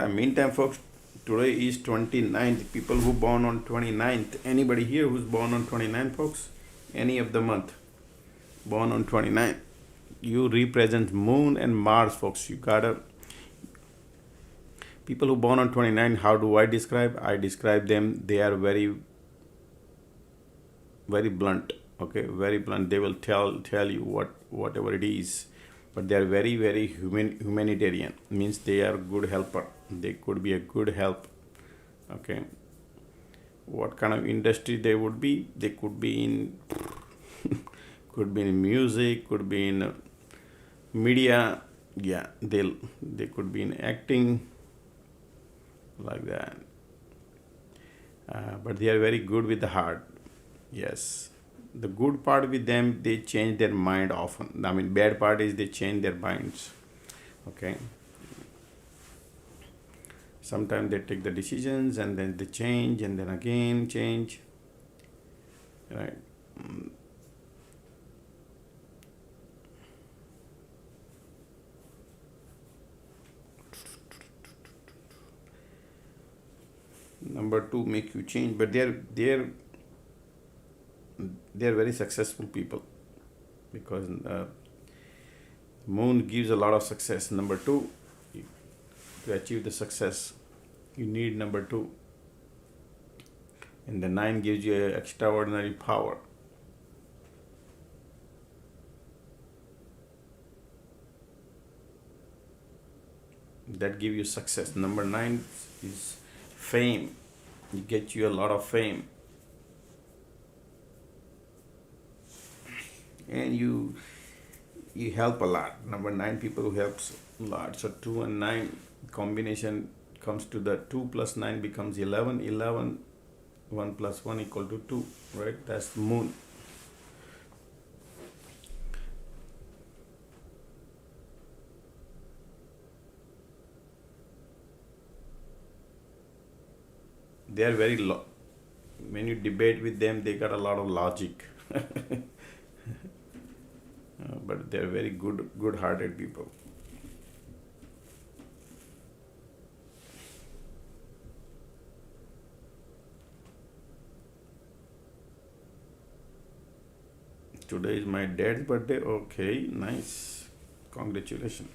A: Meantime, folks, today is 29th. People who born on 29th. Anybody here who's born on 29th, folks? Any of the month born on 29th. You represent Moon and Mars, folks. You gotta. People who born on 29, how do I describe? I describe them. They are very, very blunt. Okay, very blunt. They will tell you whatever it is. but they are very very humanitarian, means they are good helper, they could be a good help. Okay, what kind of industry they would be? They could be in could be in music, could be in media. Yeah, they could be in acting, like that. But they are very good with the heart. Yes, the good part with them, they change their mind often. I mean, bad part is they change their minds. Okay, sometimes they take the decisions and then they change and then again change, right? Number two make you change, but they're very successful people, because moon gives a lot of success. Number two, to achieve the success, you need number two, and the nine gives you extraordinary power. That give you success. Number nine is fame. It gets you a lot of fame, and you help a lot. Number nine people who helps a lot. So 2 and 9 combination comes to the 2 plus 9 becomes 11. 11, 1 plus 1 equal to 2, right? That's the moon. They are very when you debate with them, they got a lot of logic. But they are very good hearted people. Today is my dad's birthday. Okay, nice. Congratulations.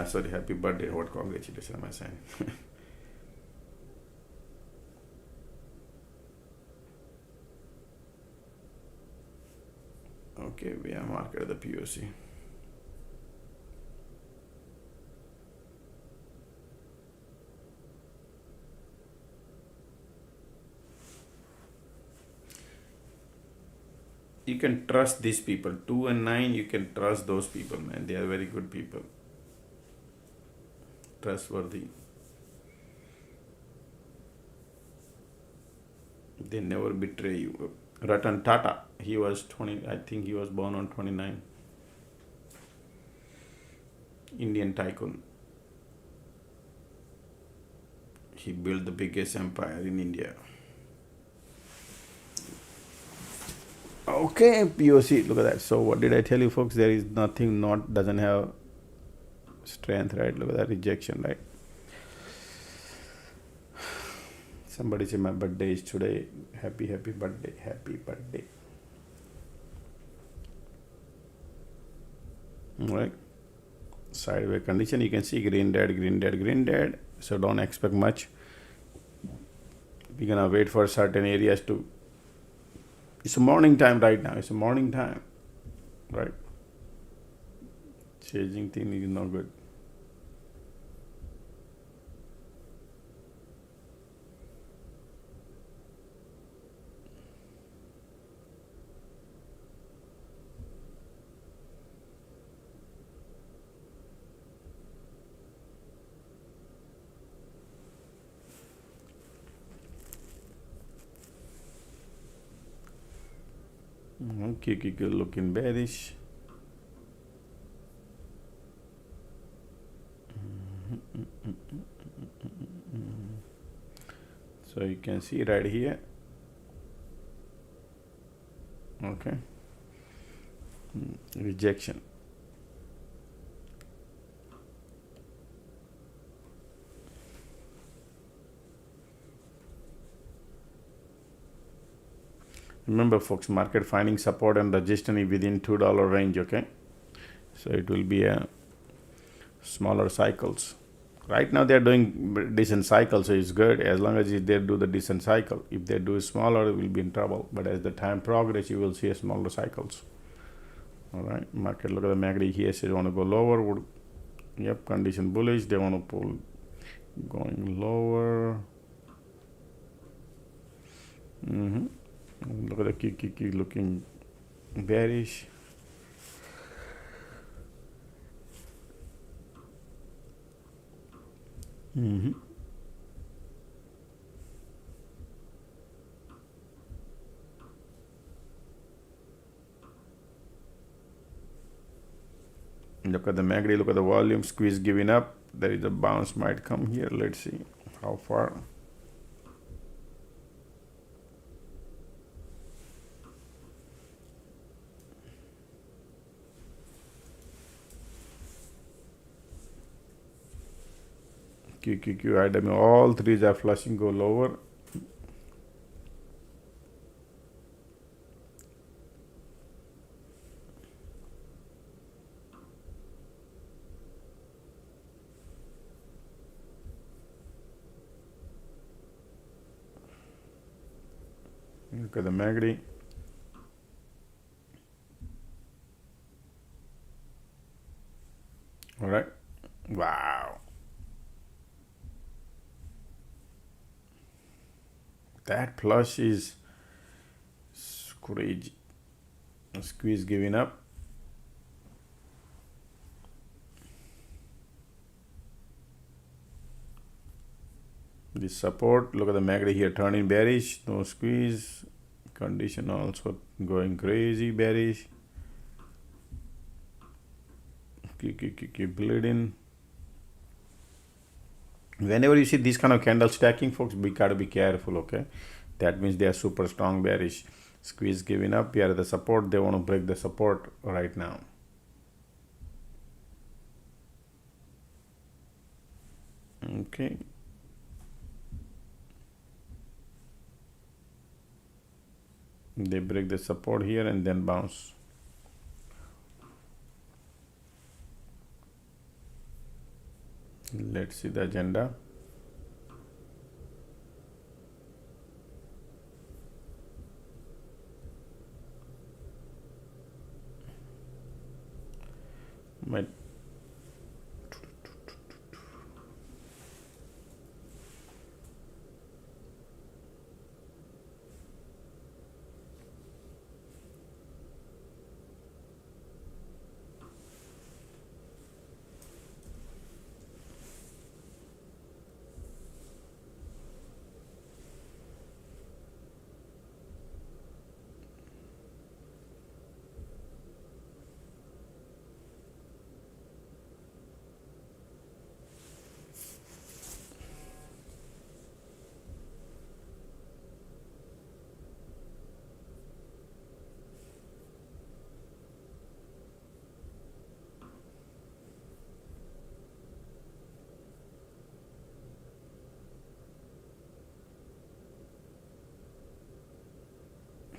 A: Sorry, happy birthday. What congratulations am I saying? Okay, we are market the POC. You can trust these people. 2 and 9, you can trust those people, man. They are very good people. Trustworthy. They never betray you. Ratan Tata, he was 20, I think he was born on 29. Indian tycoon. He built the biggest empire in India. Okay, POC, look at that. So what did I tell you, folks? There is nothing doesn't have strength, right? Look at that rejection, right? Somebody say my birthday is today. Happy birthday. Happy birthday. Alright. Sideways condition. You can see green dead. So don't expect much. We're gonna wait for certain areas to. It's a morning time right now. It's a morning time. Right? Changing thing is not good. Okay, looking bearish. So you can see right here. Okay. Rejection. Remember, folks, market finding support and resistance within $2 range. Okay, so it will be a smaller cycles. Right now they are doing decent cycle, so it's good as long as they do the decent cycle. If they do smaller, it will be in trouble. But as the time progresses, you will see a smaller cycles. All right, market, look at the MACD here, says want to go lower. Yep, condition bullish, they want to pull going lower. Look at the key looking bearish. Look at the MACD, look at the volume, squeeze giving up. There is a bounce might come here. Let's see how far. IW, all threes are flushing, go lower. Look at the MACD. All right. Wow. That flush is crazy. Squeeze giving up. This support, look at the MACD here turning bearish, no squeeze. Condition also going crazy bearish. Keep bleeding. Whenever you see this kind of candle stacking, folks, we gotta be careful, okay? That means they are super strong bearish. Squeeze giving up here at the support, they want to break the support right now. Okay. They break the support here and then bounce. Let's see the agenda. Might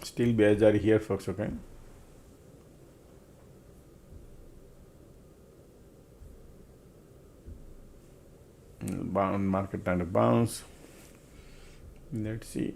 A: still bears are here, folks, okay? Market trying to bounce. Let's see.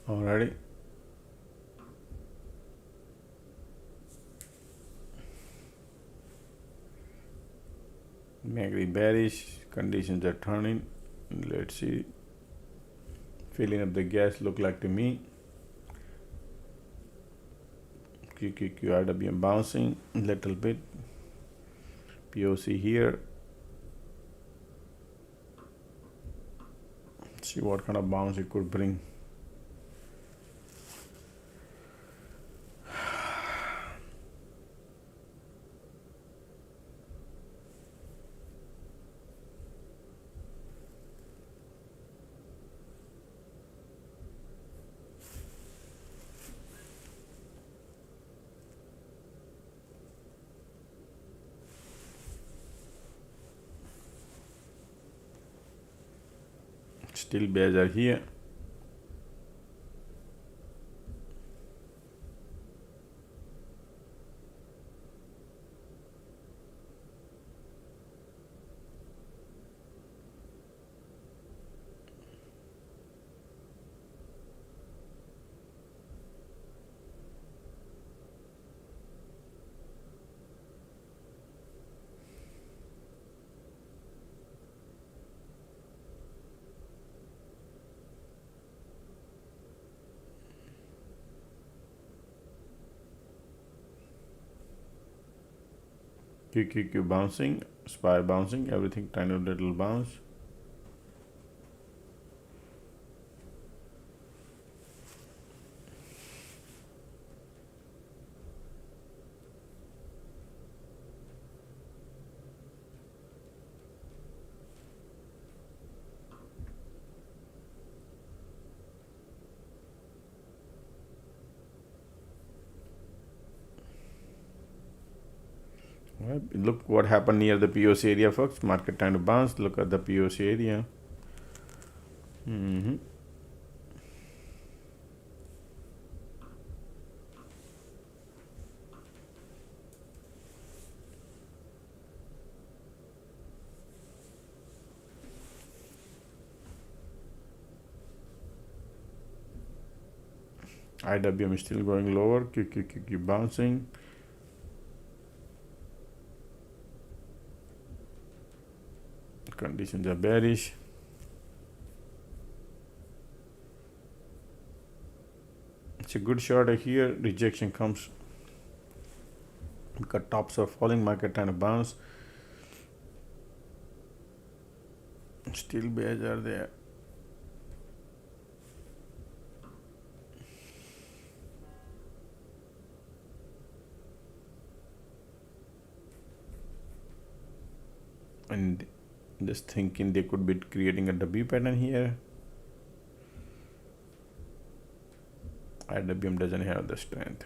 A: Alrighty. MACD bearish, conditions are turning. Let's see. Filling up the gas look like to me. QQQRWM bouncing a little bit. POC here. See what kind of bounce it could bring. still bears are here. QQQ bouncing, SPY bouncing, everything tiny little bounce. Right. Look what happened near the POC area, folks. Market trying to bounce. Look at the POC area. IWM is still going lower. QQQ bouncing. Conditions are bearish. It's a good short here. Rejection comes because tops are falling. Market trying to bounce. Still bears are there. And just thinking they could be creating a W pattern here. IWM doesn't have the strength.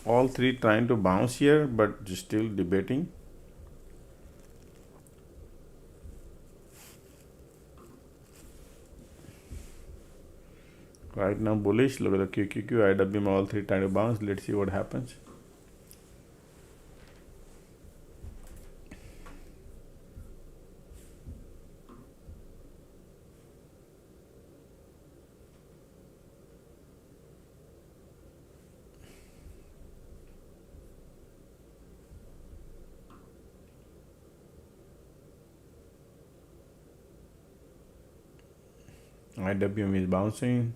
A: All three trying to bounce here, but still debating. Right now bullish. Look at the QQQ, IWM, all three trying to bounce. Let's see what happens. IWM is bouncing.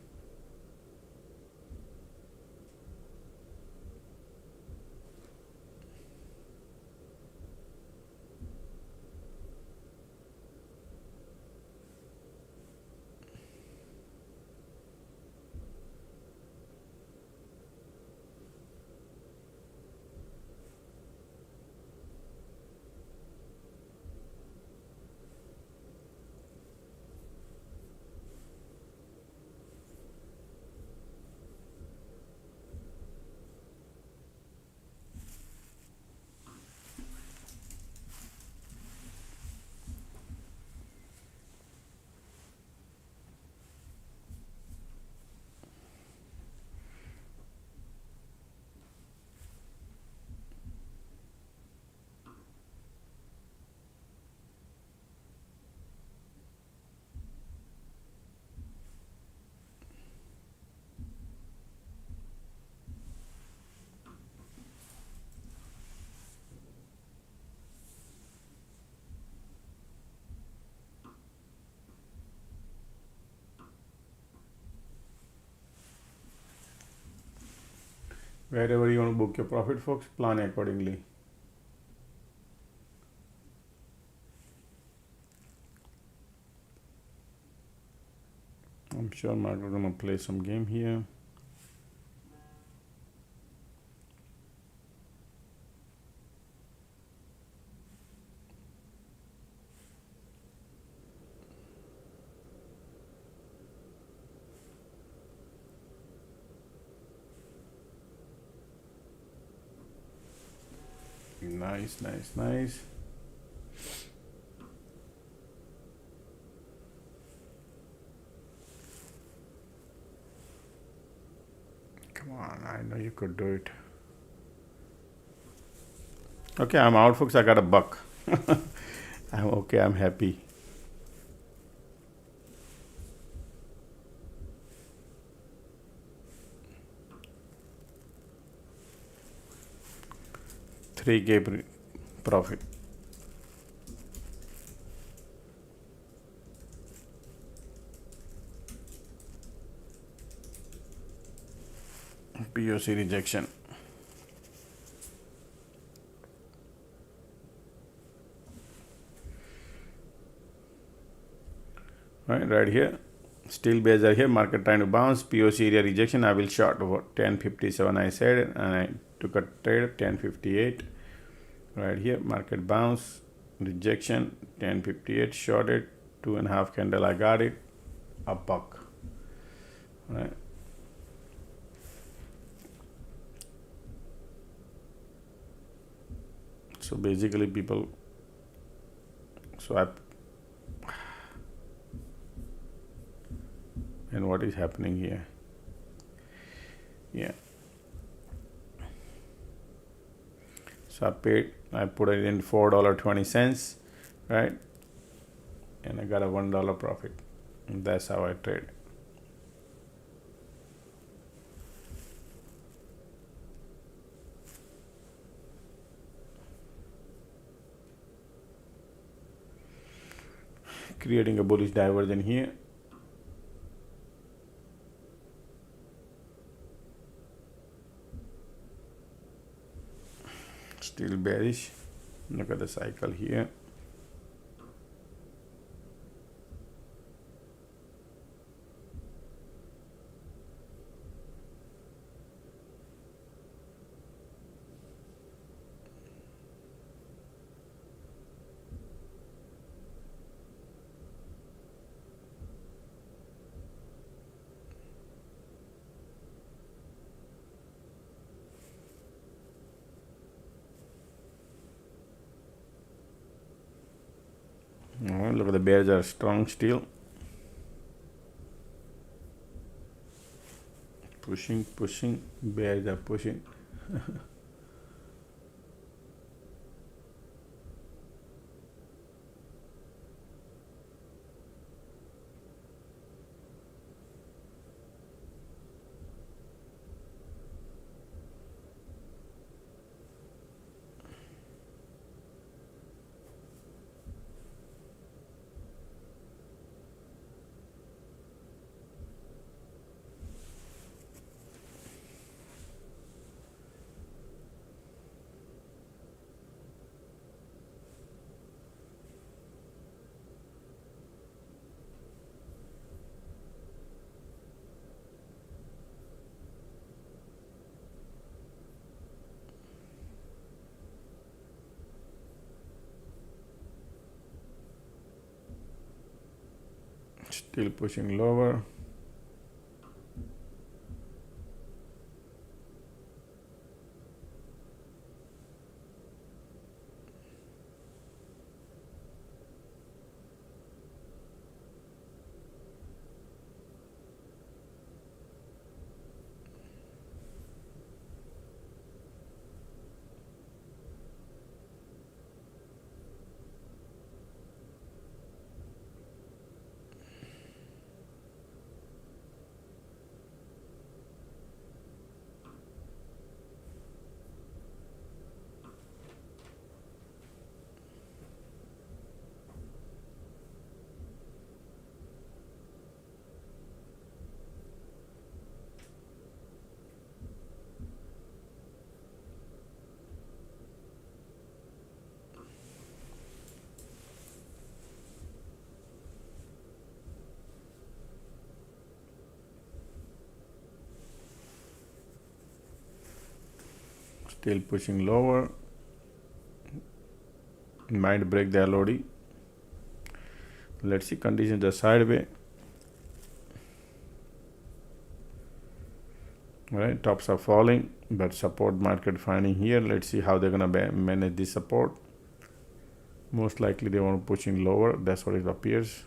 A: Wherever you want to book your profit, folks, plan accordingly. I'm sure market gonna play some game here. Nice, nice, nice. Come on, I know you could do it. Okay, I'm out, folks. I got a buck. I'm okay. I'm happy. $3K profit. POC rejection. Right here. Still bears are here. Market trying to bounce. POC area rejection. I will short over 1057. I said it, and I took a trade at 1058. Right here. Market bounce. Rejection. 1058. Shorted. 2.5 candle. I got it. A buck. Right. So basically, people. And what is happening here? Yeah. So I put it in $4.20, right? And I got a $1 profit. And that's how I trade. Creating a bullish divergence here. Still bearish. Look at the cycle here. Look at the bears are strong still. Pushing. Bears are pushing. Still pushing lower. Still pushing lower. Might break the LOD. Let's see, conditions are sideways. Right, tops are falling, but support market finding here. Let's see how they're gonna manage this support. Most likely they want to pushing lower. That's what it appears.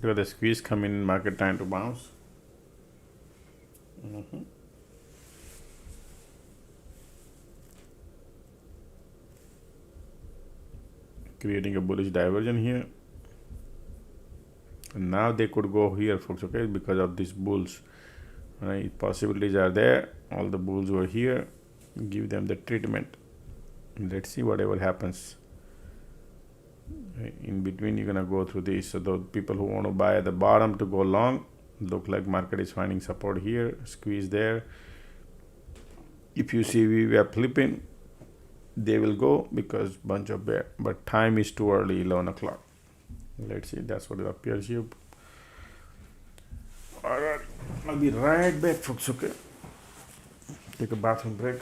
A: Look at the squeeze coming in, market trying to bounce. Creating a bullish diversion here. And now they could go here, folks, okay, because of these bulls. Right, possibilities are there. All the bulls were here. Give them the treatment. Let's see whatever happens. In between you're gonna go through this. So those people who want to buy at the bottom to go long, look like market is finding support here, squeeze there. If you see we are flipping, they will go because bunch of bear, but time is too early, 11 o'clock. Let's see, that's what it appears here. All right, I'll be right back, folks. Okay, take a bathroom break.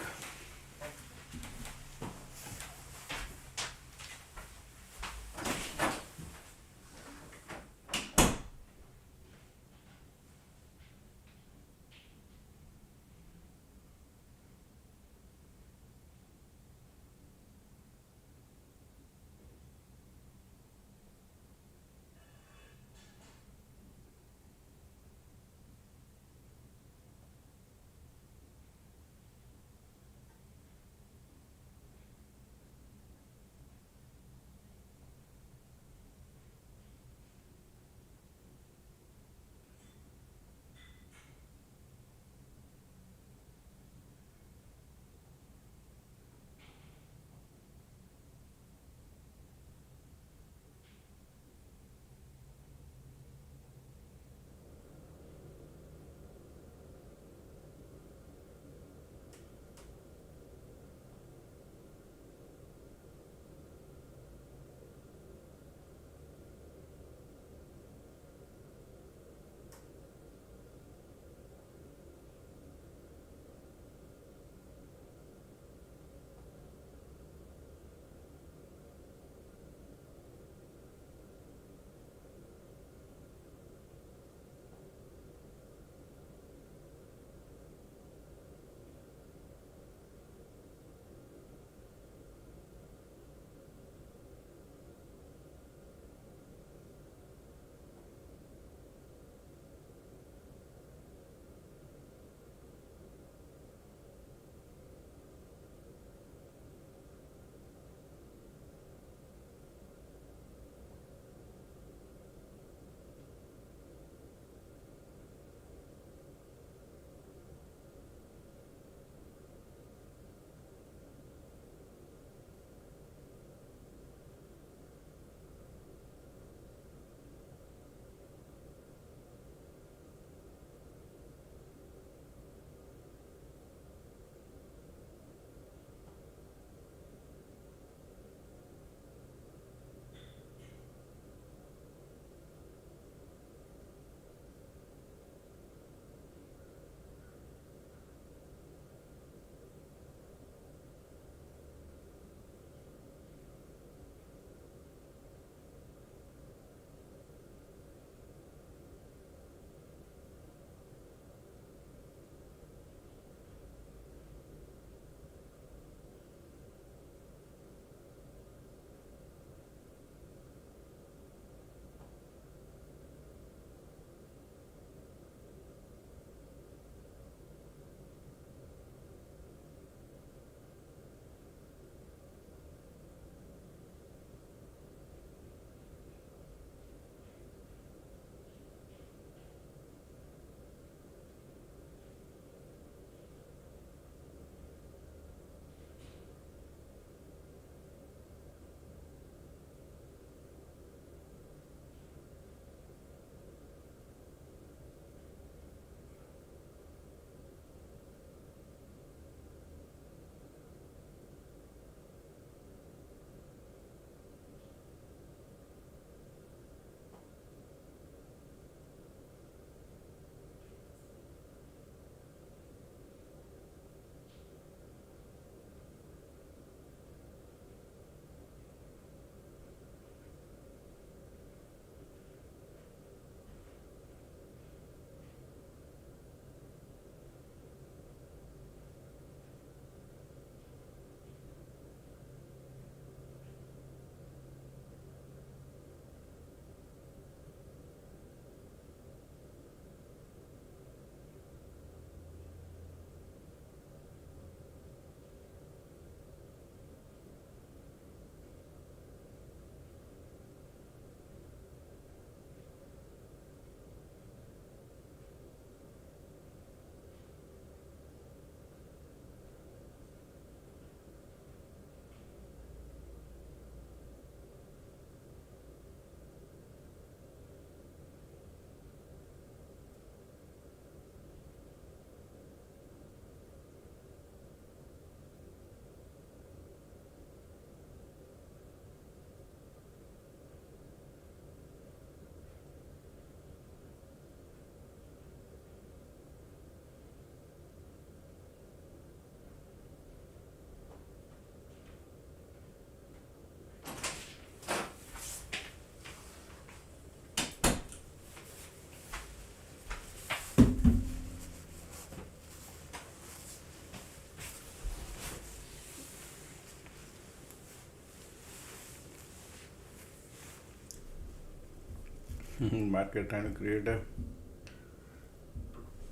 A: Market trying to create a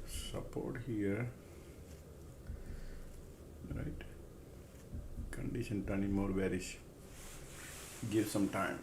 A: support here, right? Condition turning more bearish. Give some time.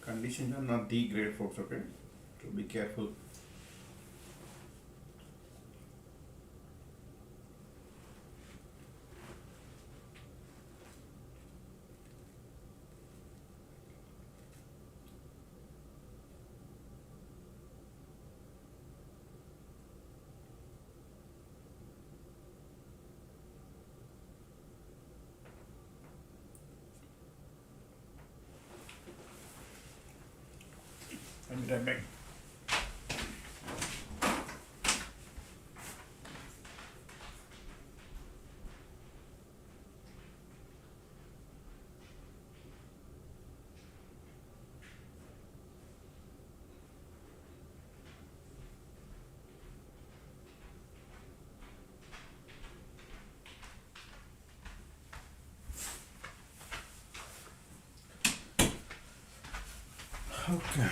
A: Conditions are not the great, folks, okay? So be careful. I'll be right back. Okay.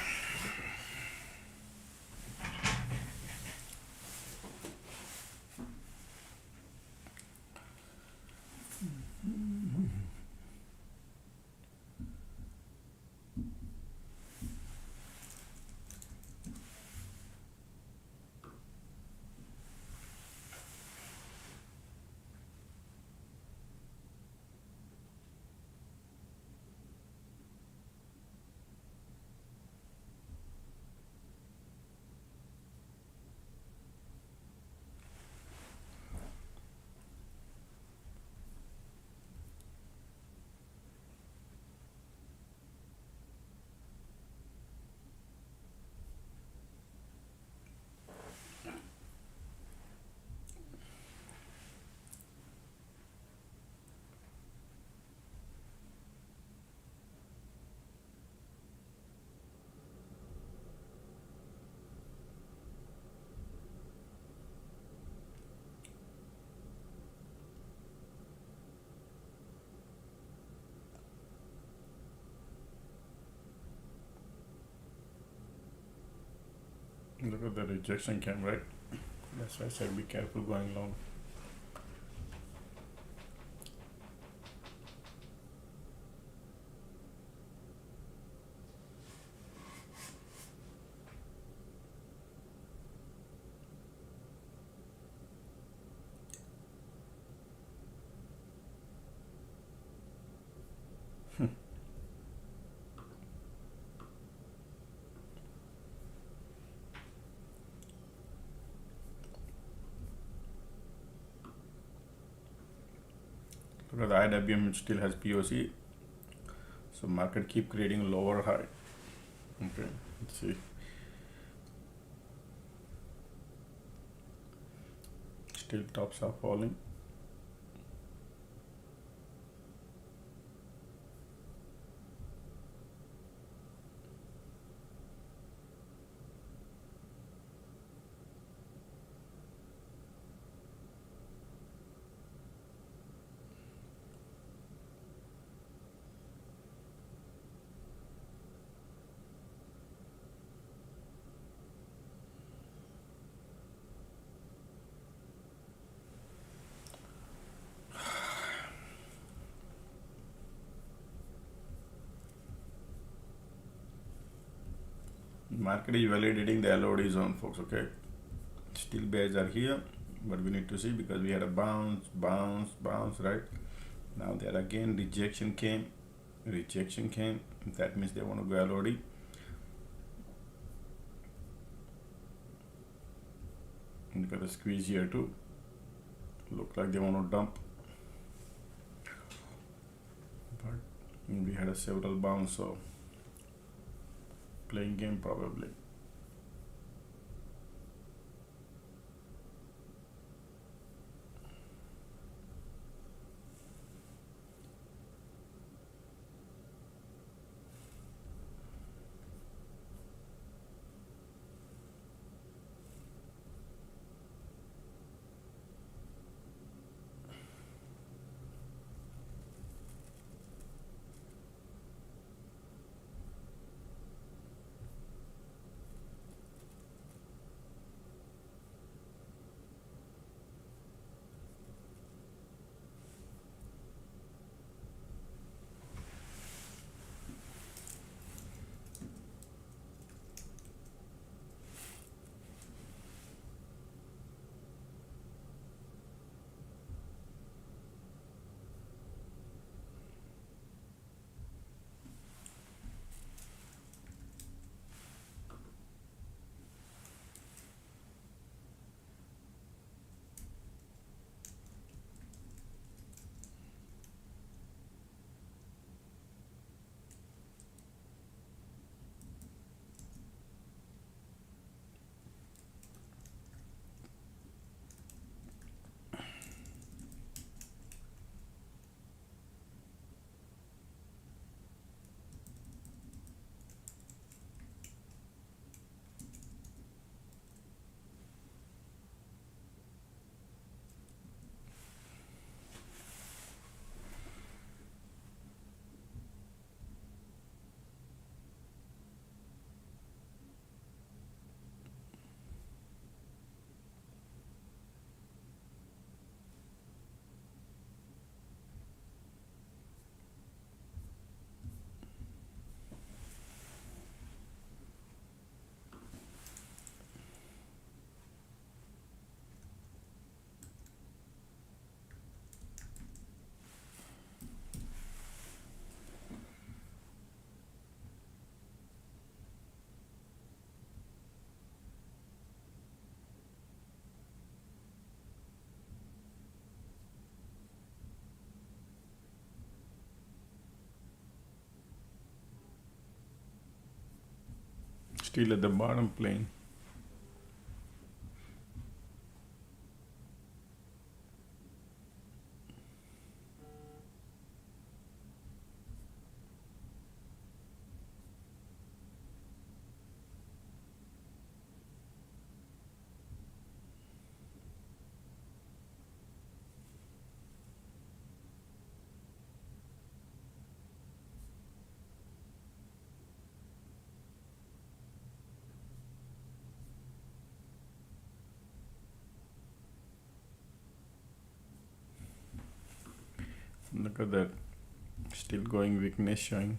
A: Look at the rejection cam, right? That's why I said be careful going long. Look at the IWM, it still has POC. So market keep creating lower high. Okay, let's see. Still tops are falling. Market is validating the LOD zone, folks. Okay, still bears are here, but we need to see because we had a bounce, right? Now there again rejection came. That means they want to go LOD. Look at the squeeze here too. Look like they want to dump, but we had a several bounce, so playing game probably. Still at the bottom plane. Look at that, still going weakness showing.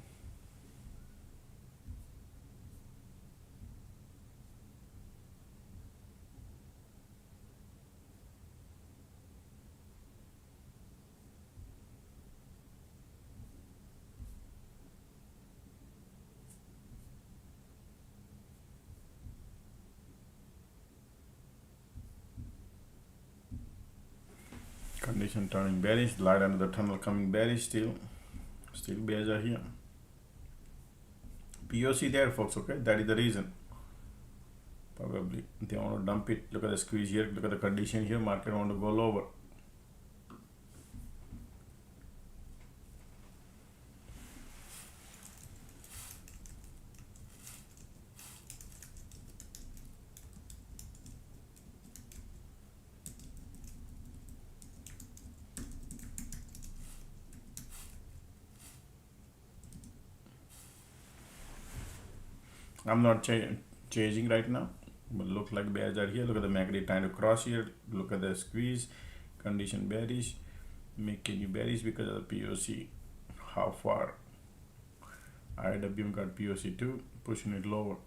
A: Condition turning bearish, light under the tunnel coming bearish, still bears are here. POC there, folks. Okay, that is the reason. Probably they want to dump it. Look at the squeeze here, look at the condition here. Market want to go lower. I'm not changing right now, but look like bears are here. Look at the MACD trying to cross here. Look at the squeeze, condition bearish, making you bearish because of the POC. How far? IWM got POC too, pushing it lower.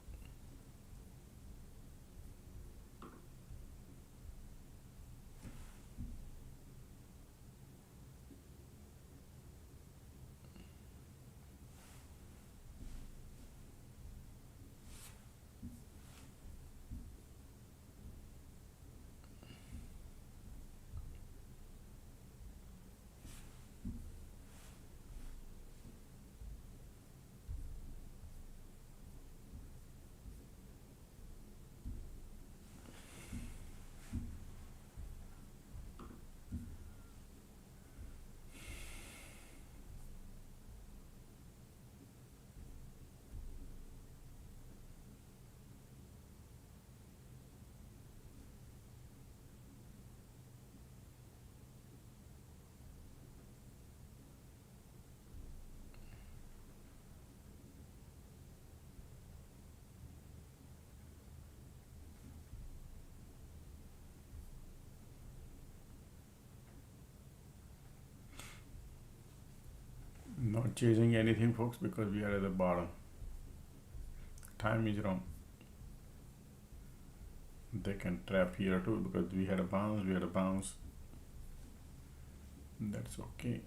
A: not chasing anything, folks, because we are at the bottom. Time is wrong. They can trap here too because we had a bounce. That's okay.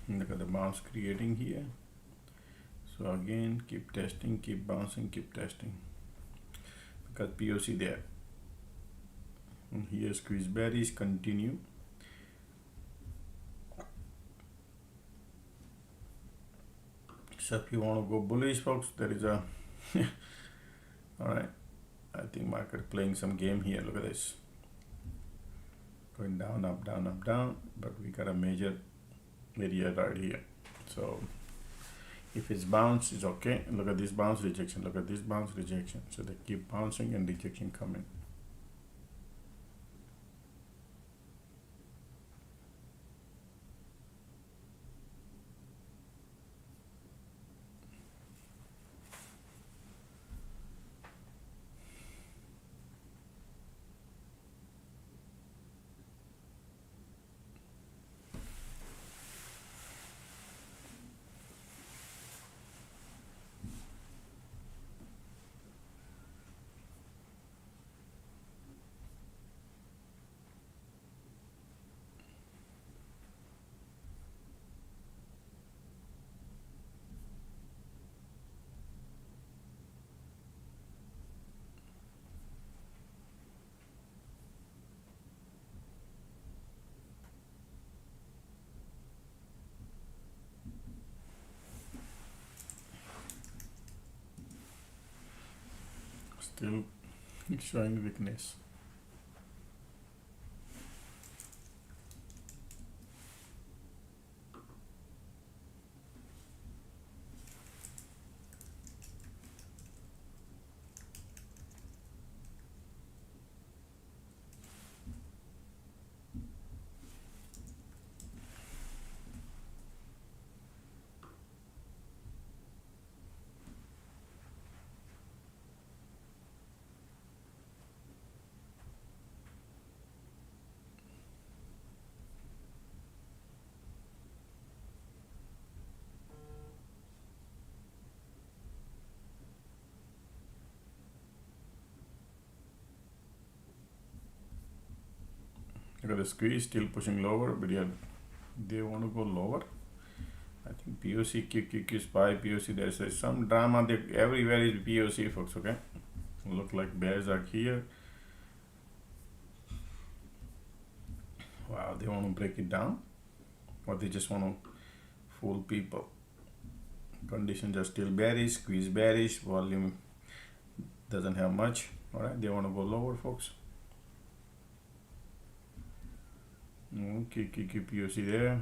A: Look at the bounce creating here. So again, keep testing, keep bouncing, keep testing. Because POC there. And here squeeze berries, continue. So if you want to go bullish, folks, there is a alright. I think market playing some game here. Look at this. Going down, up, down, up, down, but we got a major area right here. So if it's bounce, it's okay. Look at this bounce rejection. Look at this bounce rejection. So they keep bouncing and rejection coming. Still showing weakness. Look at the squeeze still pushing lower, but yeah, they want to go lower. I think POC, QQQ, SPY, POC, there's some drama there. Everywhere is POC, folks, okay? Look like bears are here. Wow, they want to break it down, or they just want to fool people. Conditions are still bearish, squeeze bearish, volume doesn't have much. All right, they want to go lower, folks. Okay, POC there.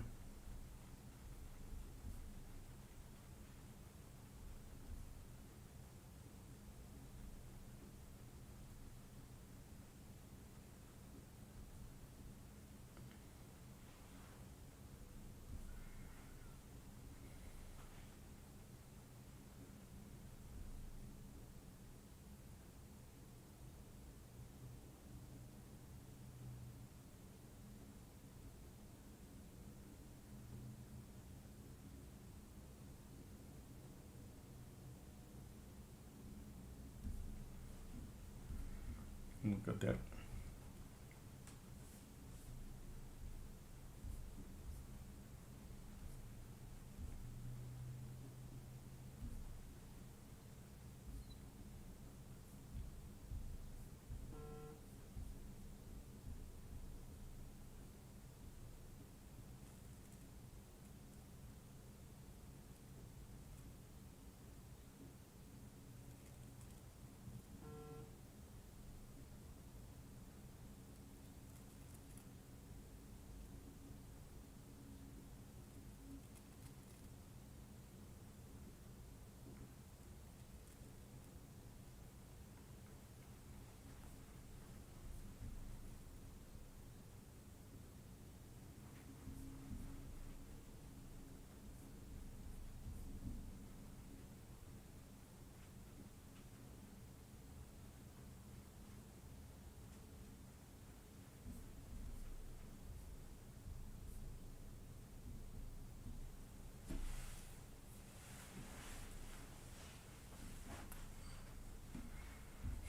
A: Look at that.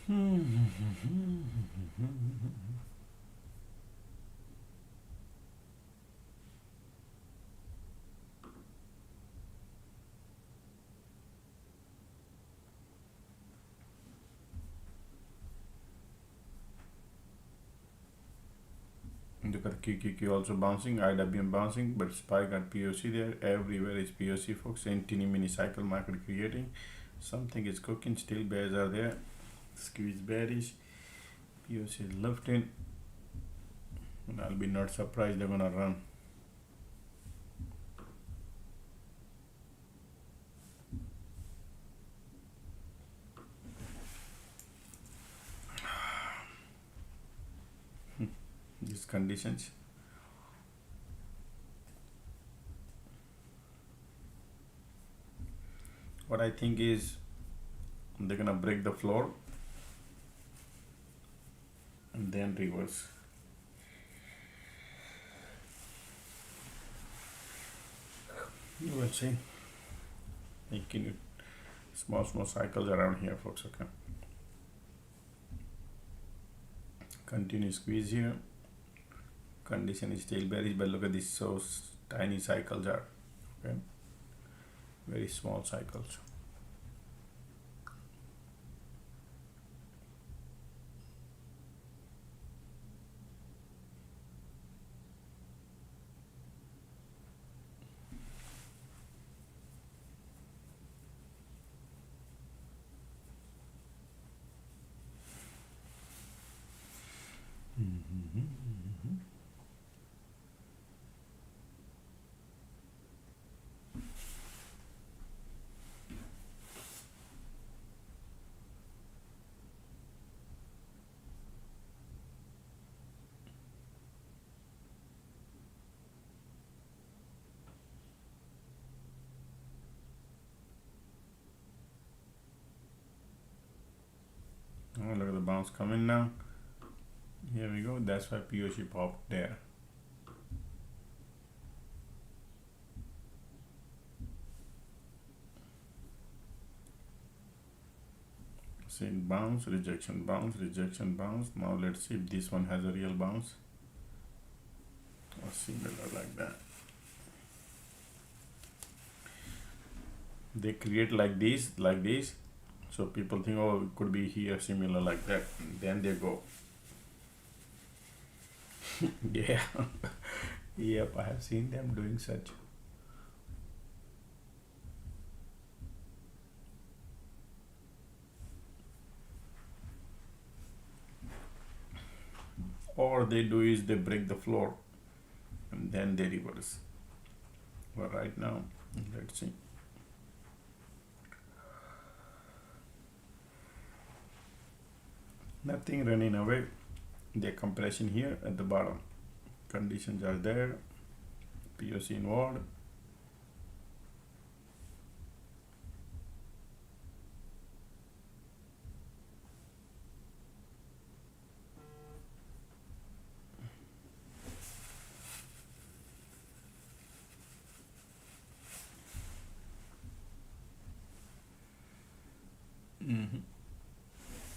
A: Look at QQQ also bouncing, IWM bouncing, but spike at POC there. Everywhere is POC, folks. And teeny mini cycle market creating. Something is cooking. Still bears are there. Squeeze bearish. POC is lifting. And I'll be not surprised they're gonna run. These conditions. What I think is they're gonna break the floor and then reverse. You will see. Making it small cycles around here, folks. Okay. Continue squeeze here. Condition is still bearish, but look at this, so tiny cycles are, okay, very small cycles. Oh, look at the bounce coming now. Here we go. That's why POC popped there. See, bounce, rejection, bounce, rejection, bounce. Now let's see if this one has a real bounce or similar like that. They create like this, so people think, oh, it could be here similar like that, and then they go. Yeah. Yep, I have seen them doing such. Or they do is they break the floor and then they reverse. But right now, let's see. Nothing running away. The compression here at the bottom. Conditions are there. POC inward.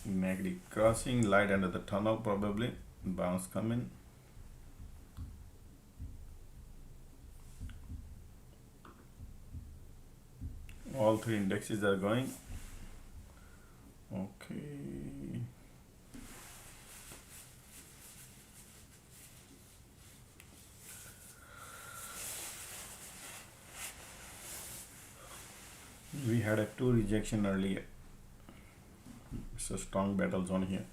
A: Magnetic crossing, light under the tunnel probably. Bounce coming. All three indexes are going. Okay. We had a 2 rejection earlier. It's a strong battle zone here.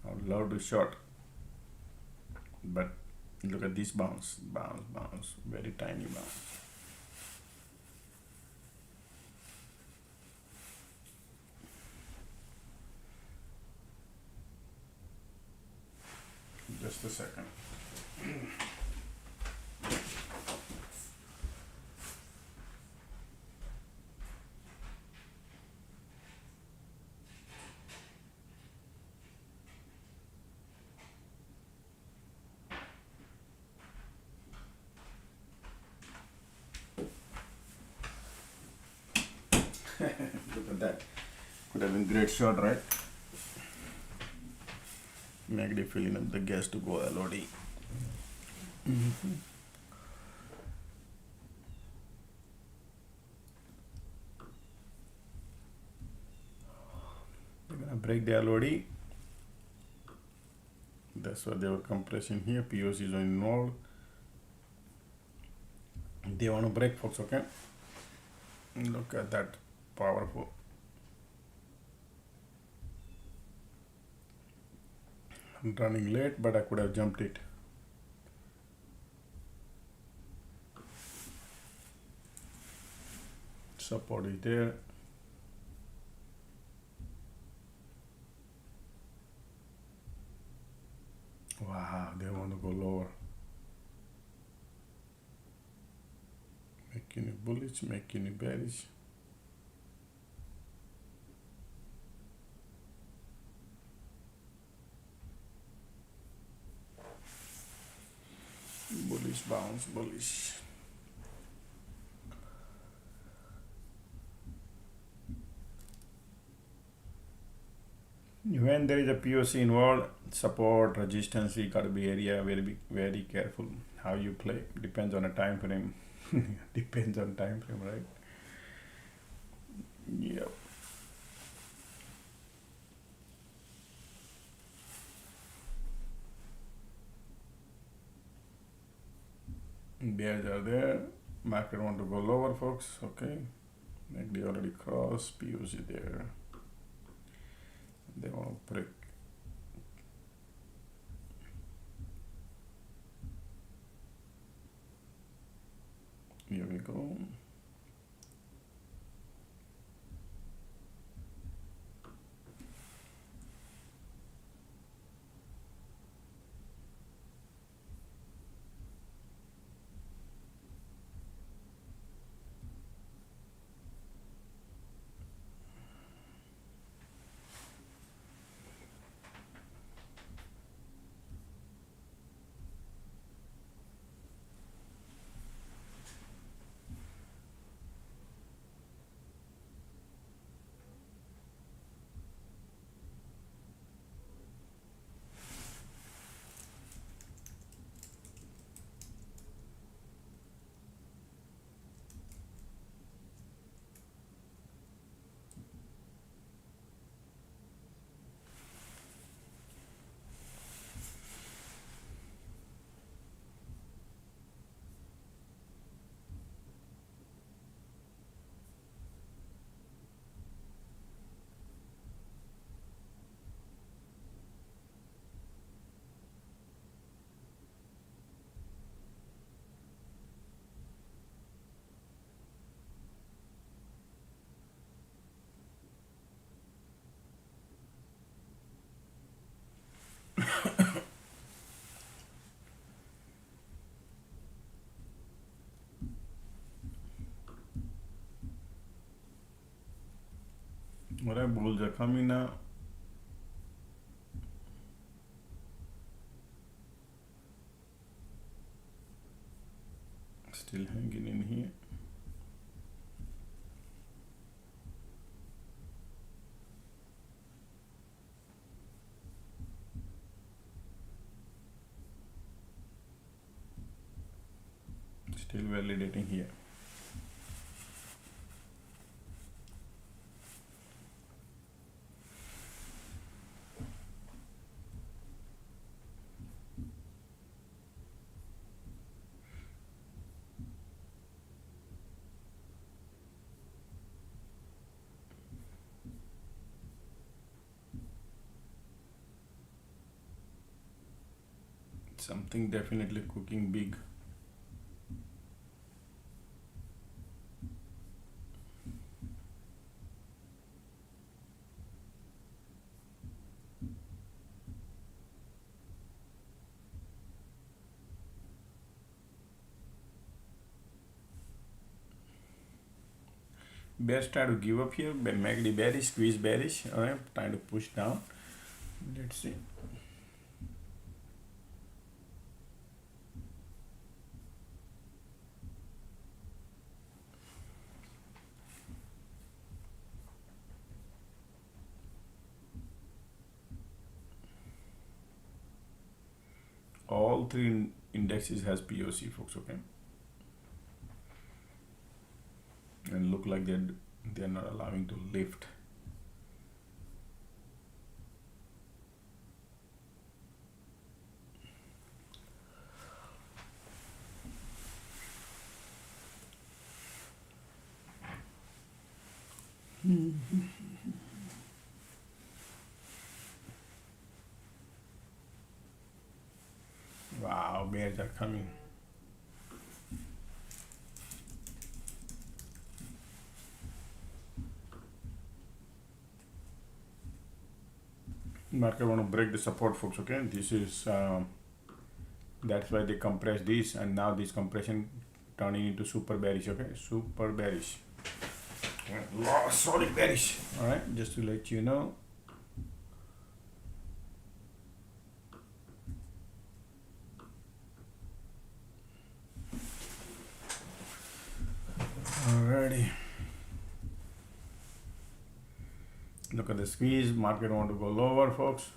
A: I would love to short, but look at this bounce, very tiny bounce. Just a second. Look at that. Could have been great shot, right? MACD filling up the gas to go LOD. They're gonna break the LOD. That's what they were compressing here. POC is involved. They want to break, folks. Okay, look at that, powerful. I'm running late, but I could have jumped it. Support is there. Wow, they want to go lower. Making it bullish, making it bearish. Bullish bounce, bullish. When there is a POC involved, support, resistance, you got to be very careful how you play. Depends on a time frame. Depends on time frame, right? Yep. Bears are there. Market want to go lower, folks. Okay. They already crossed. POC there. They want to break. Here we go. Alright, bulls are coming now. Still hanging in here. Still validating here. Something definitely cooking big. Bears try to give up here, but MACD bearish, squeeze bearish. Alright, trying to push down. Let's see. all three indexes has POC, folks. Okay, and look like they're not allowing to lift. Wow, bears are coming. Market want to break the support, folks. Okay, this is that's why they compress this, and now this compression turning into super bearish. Okay, super bearish. Solid bearish. All right, just to let you know. Alrighty. Look at the squeeze. Market want to go lower, folks.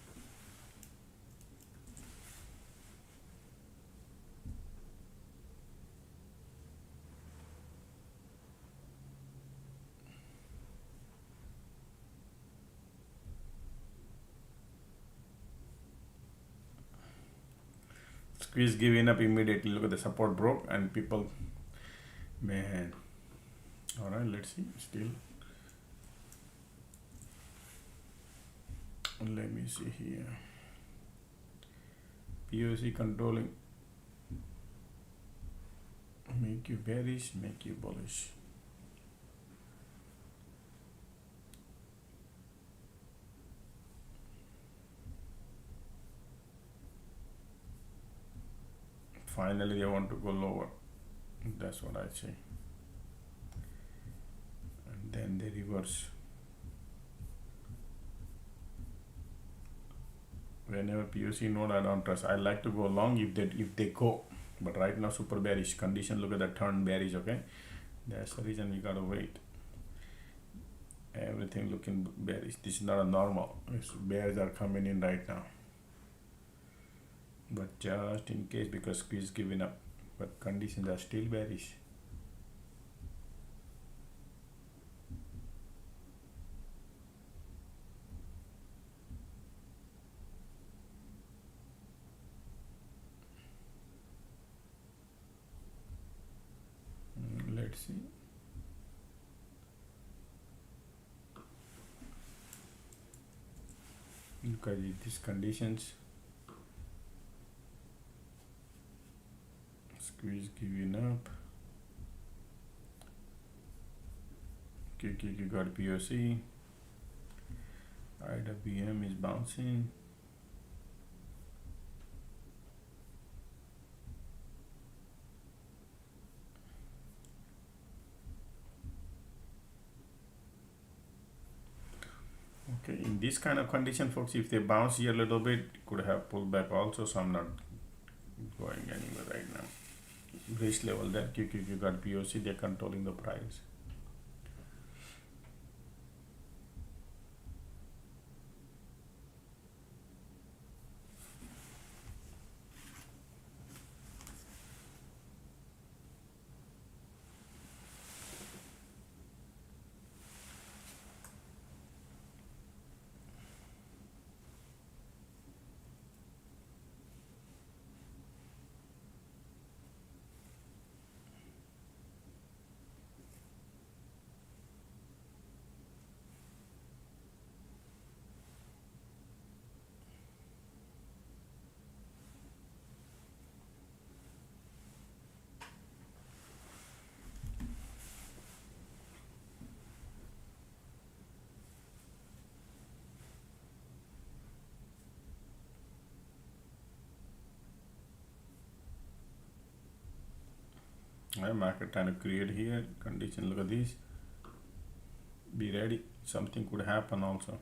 A: Squeeze giving up immediately. Look at the support broke and people, man. All right, let's see. Still, let me see here. POC controlling. Make you bearish, make you bullish. Finally, they want to go lower. That's what I say. And then they reverse. Whenever POC node, I don't trust. I like to go long if they go, but right now super bearish condition. Look at that turn bearish. Okay, that's the reason we gotta wait. Everything looking bearish. This is not a normal. Bears are coming in right now. But just in case, because squeeze giving up, but conditions are still bearish. Let's see. Look at these conditions. Squeeze giving up. QQQ got POC. IWM is bouncing. Okay, in this kind of condition, folks, if they bounce here a little bit, could have pulled back also, so I'm not going anywhere right now. Risk level there, QQQ got POC, they're controlling the price. Market trying to create here condition. Look at this. Be ready. Something could happen also.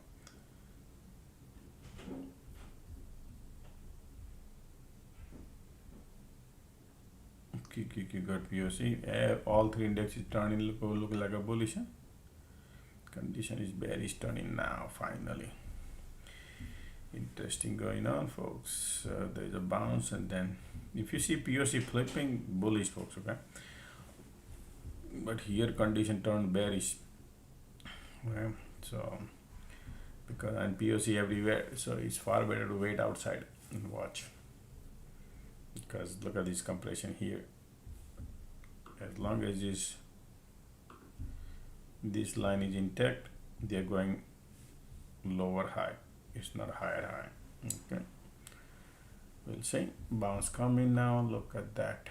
A: QQQ got POC. All three indexes turning look like a bullish. Huh? Condition is bearish turning now. Finally. Interesting going on, folks. There's a bounce, and then if you see POC flipping, bullish, folks. Okay, but here condition turned bearish. Okay, so because and POC everywhere, so it's far better to wait outside and watch. Because look at this compression here. As long as this line is intact, they are going lower high. It's not a higher high. Okay, we'll see. Bounce coming now. Look at that.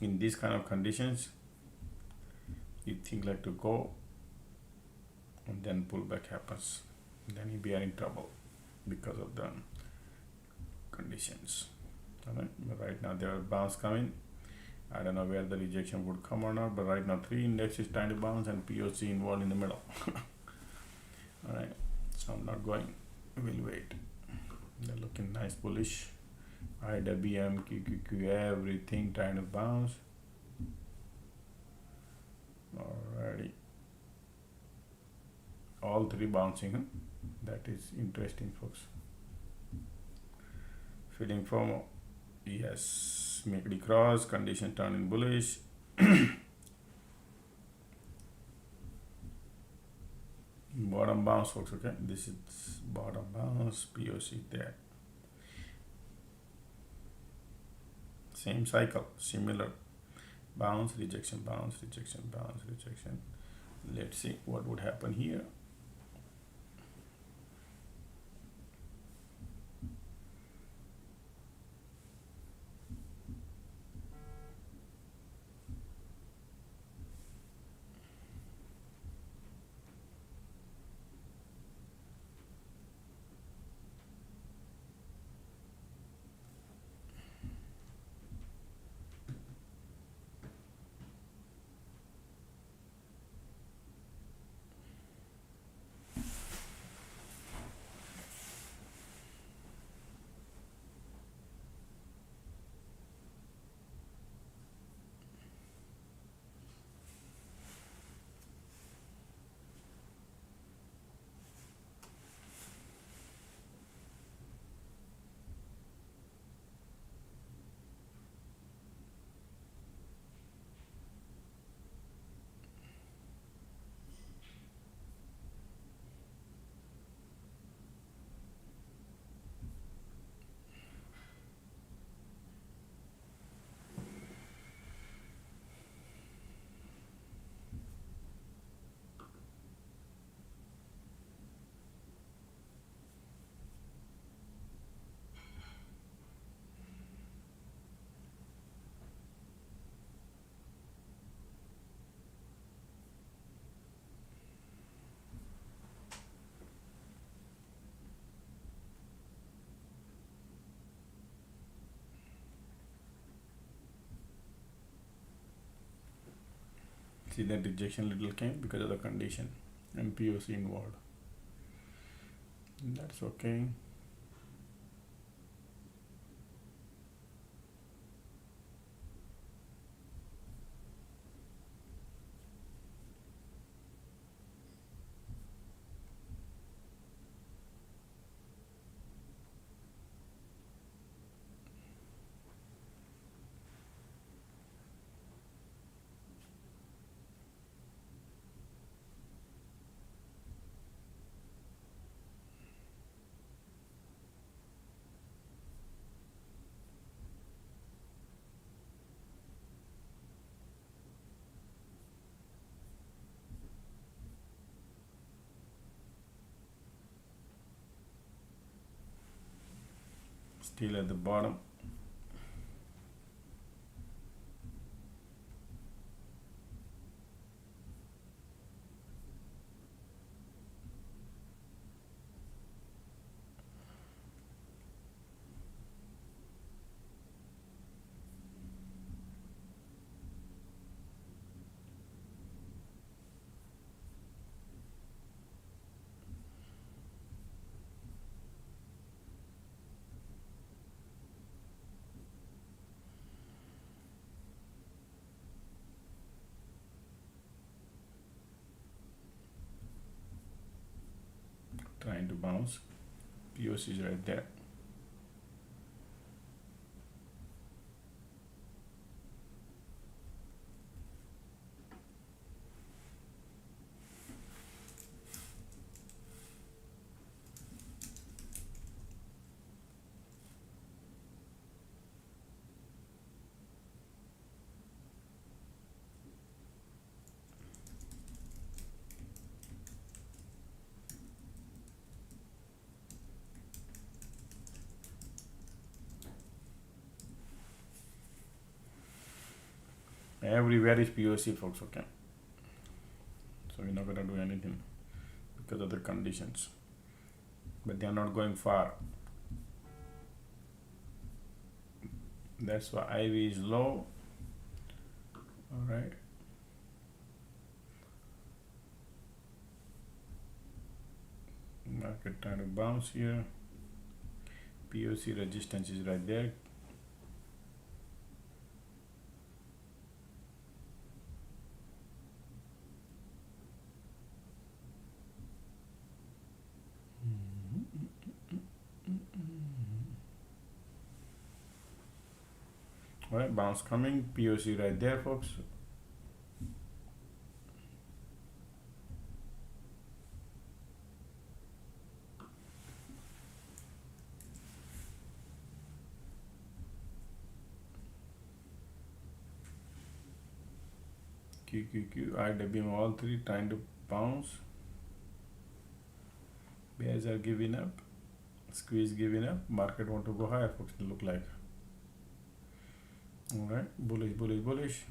A: In these kind of conditions, you think like to go, and then pullback happens. Then you be in trouble because of the conditions. All right, but right now there are bounce coming. I don't know where the rejection would come or not, but right now 3 indexes trying to bounce and POC involved in the middle. All right, so I'm not going. We'll wait. They're looking nice, bullish. IWM, QQQ, everything trying to bounce. Alrighty, all 3 bouncing. Huh? That is interesting, folks. Feeling FOMO. Yes, make the cross, condition turning bullish. Bottom bounce, folks. Okay, this is bottom bounce, POC there. Same cycle, similar bounce, rejection, bounce, rejection, bounce, rejection. Let's see what would happen here. See that rejection little came because of the condition and POC involved. That's okay. Still at the bottom. trying to bounce. POC is right there. Everywhere is POC, folks. Okay, so we're not gonna do anything because of the conditions, but they are not going far. That's why IV is low. All right. Market trying to bounce here. POC resistance is right there. All right, bounce coming. POC right there, folks. QQQ, IWM, all three trying to bounce. Bears are giving up. Squeeze giving up. Market want to go higher, folks. It look like. All right, bullish, bullish, bullish.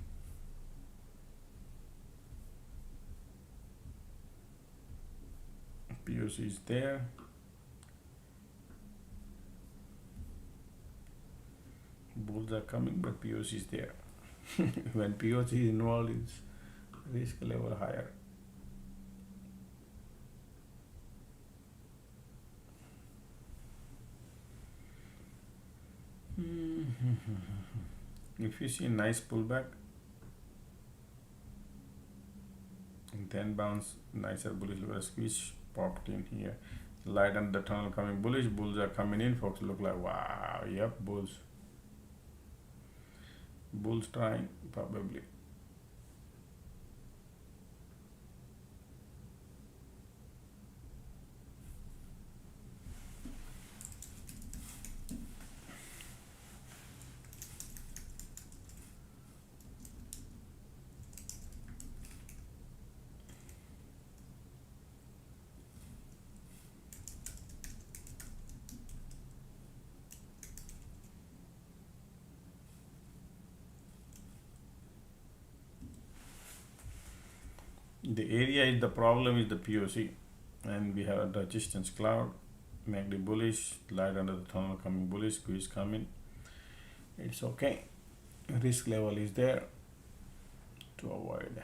A: POC is there. Bulls are coming, but POC is there. When POC is involved, it's risk level higher. If you see a nice pullback and then bounce, nicer bullish level squeeze popped in here. Light under the tunnel coming bullish. Bulls are coming in, folks. Look like wow. Yep, bulls. Bulls trying probably. The area is the problem is the POC, and we have a resistance cloud. MACD bullish, light under the tunnel coming bullish, squeeze coming. It's okay. Risk level is there to avoid.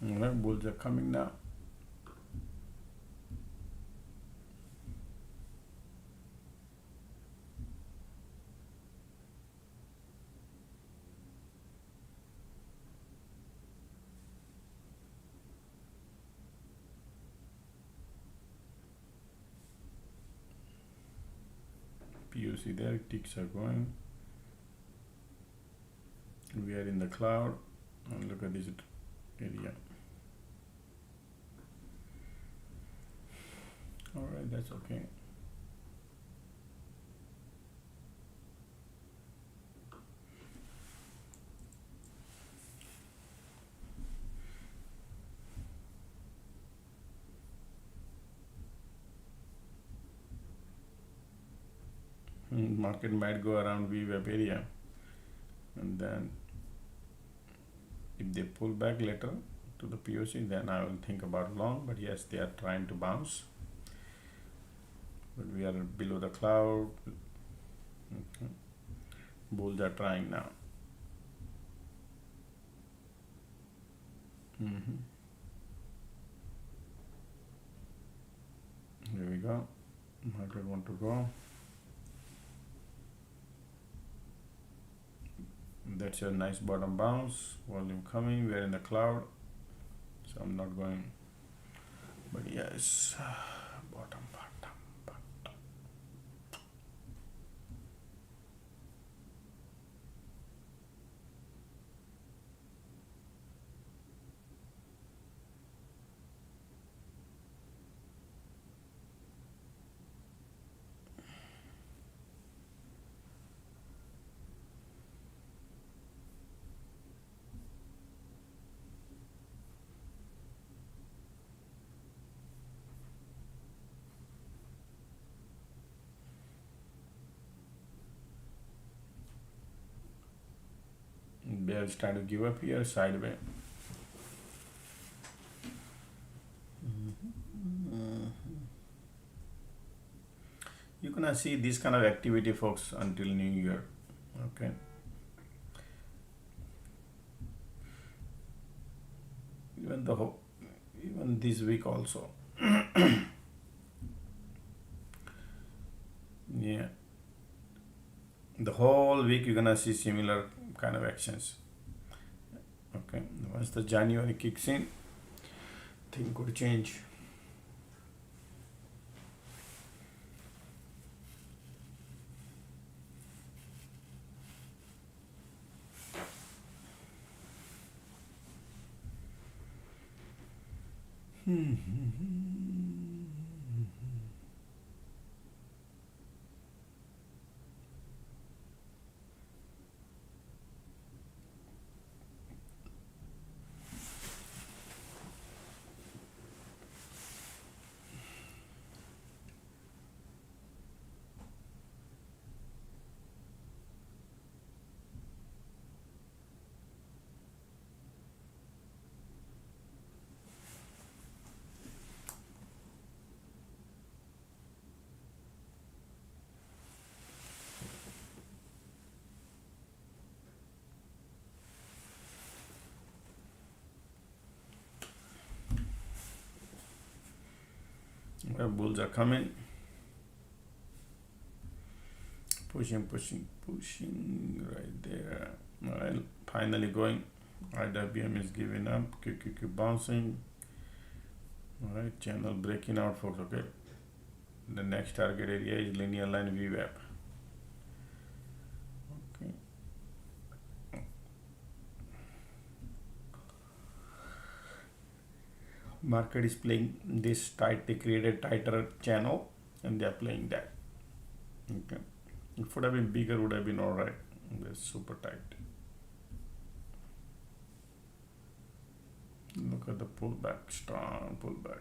A: Alright, bulls are coming now. POC there, ticks are going. We are in the cloud, and look at this area. Alright, that's okay. Market might go around VWAP area, and then if they pull back later to the POC, then I will think about long. But yes, they are trying to bounce, but we are below the cloud. Okay. Bulls are trying now. Here we go. Market want to go. That's a nice bottom bounce. Volume coming. We are in the cloud, so I'm not going. But yes, bottom. Bear is trying to give up here, sideways. You're gonna see this kind of activity, folks, until New Year. Okay. Even this week also. Yeah. The whole week you're gonna see similar kind of actions. Okay. Once the January kicks in, thing could change. Bulls are coming. Pushing right there. Alright, finally going. IWM is giving up. QQQ bouncing. Alright, channel breaking out, folks. Okay. The next target area is linear line VWAP. Okay. Market is playing this tight. They created tighter channel and they are playing that. Okay. If it would have been bigger, would have been alright. They're super tight. Look at the pullback, strong pullback.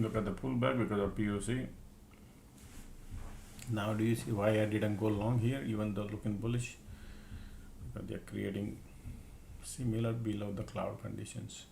A: Look at the pullback because of POC. Now do you see why I didn't go long here even though looking bullish? Because they're creating similar below the cloud conditions.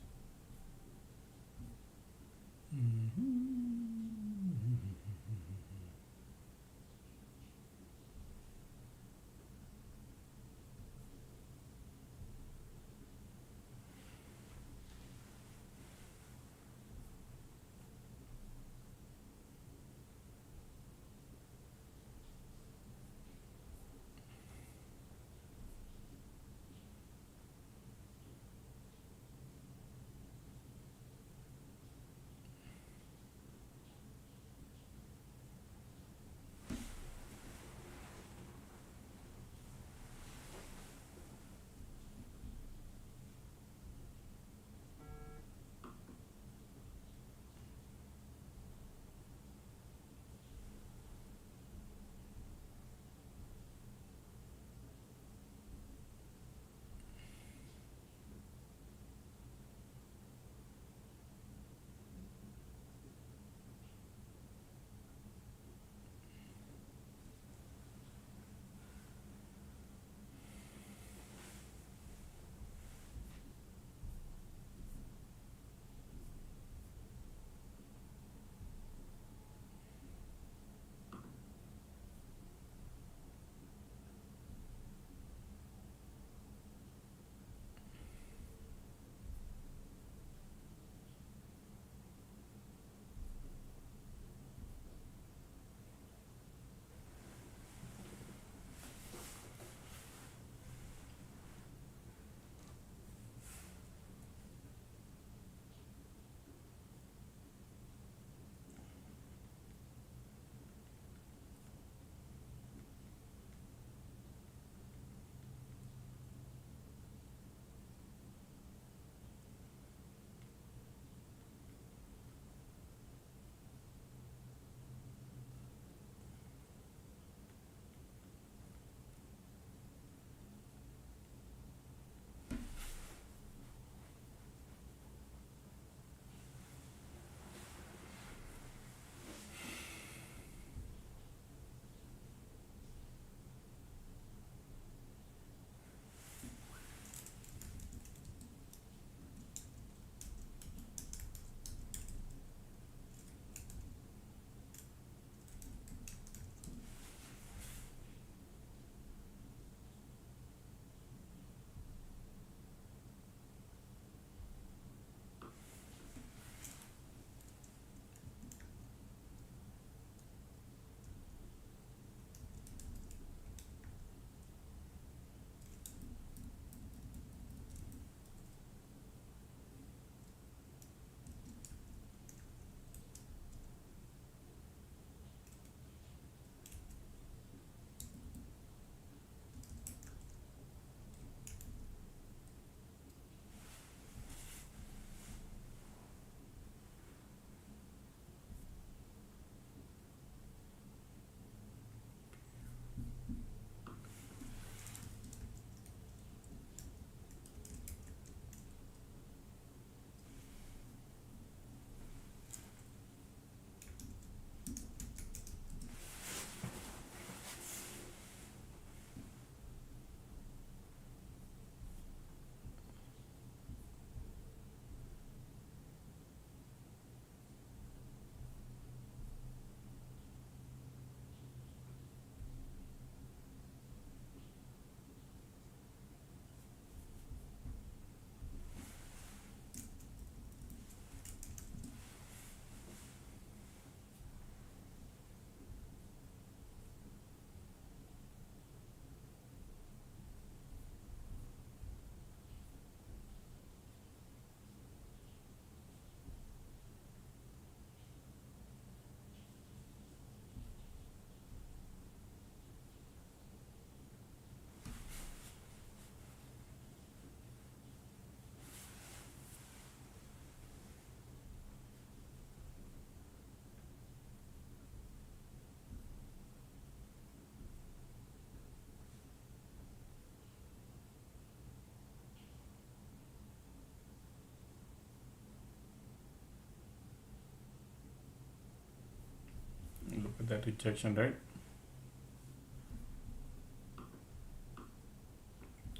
A: at that rejection, right?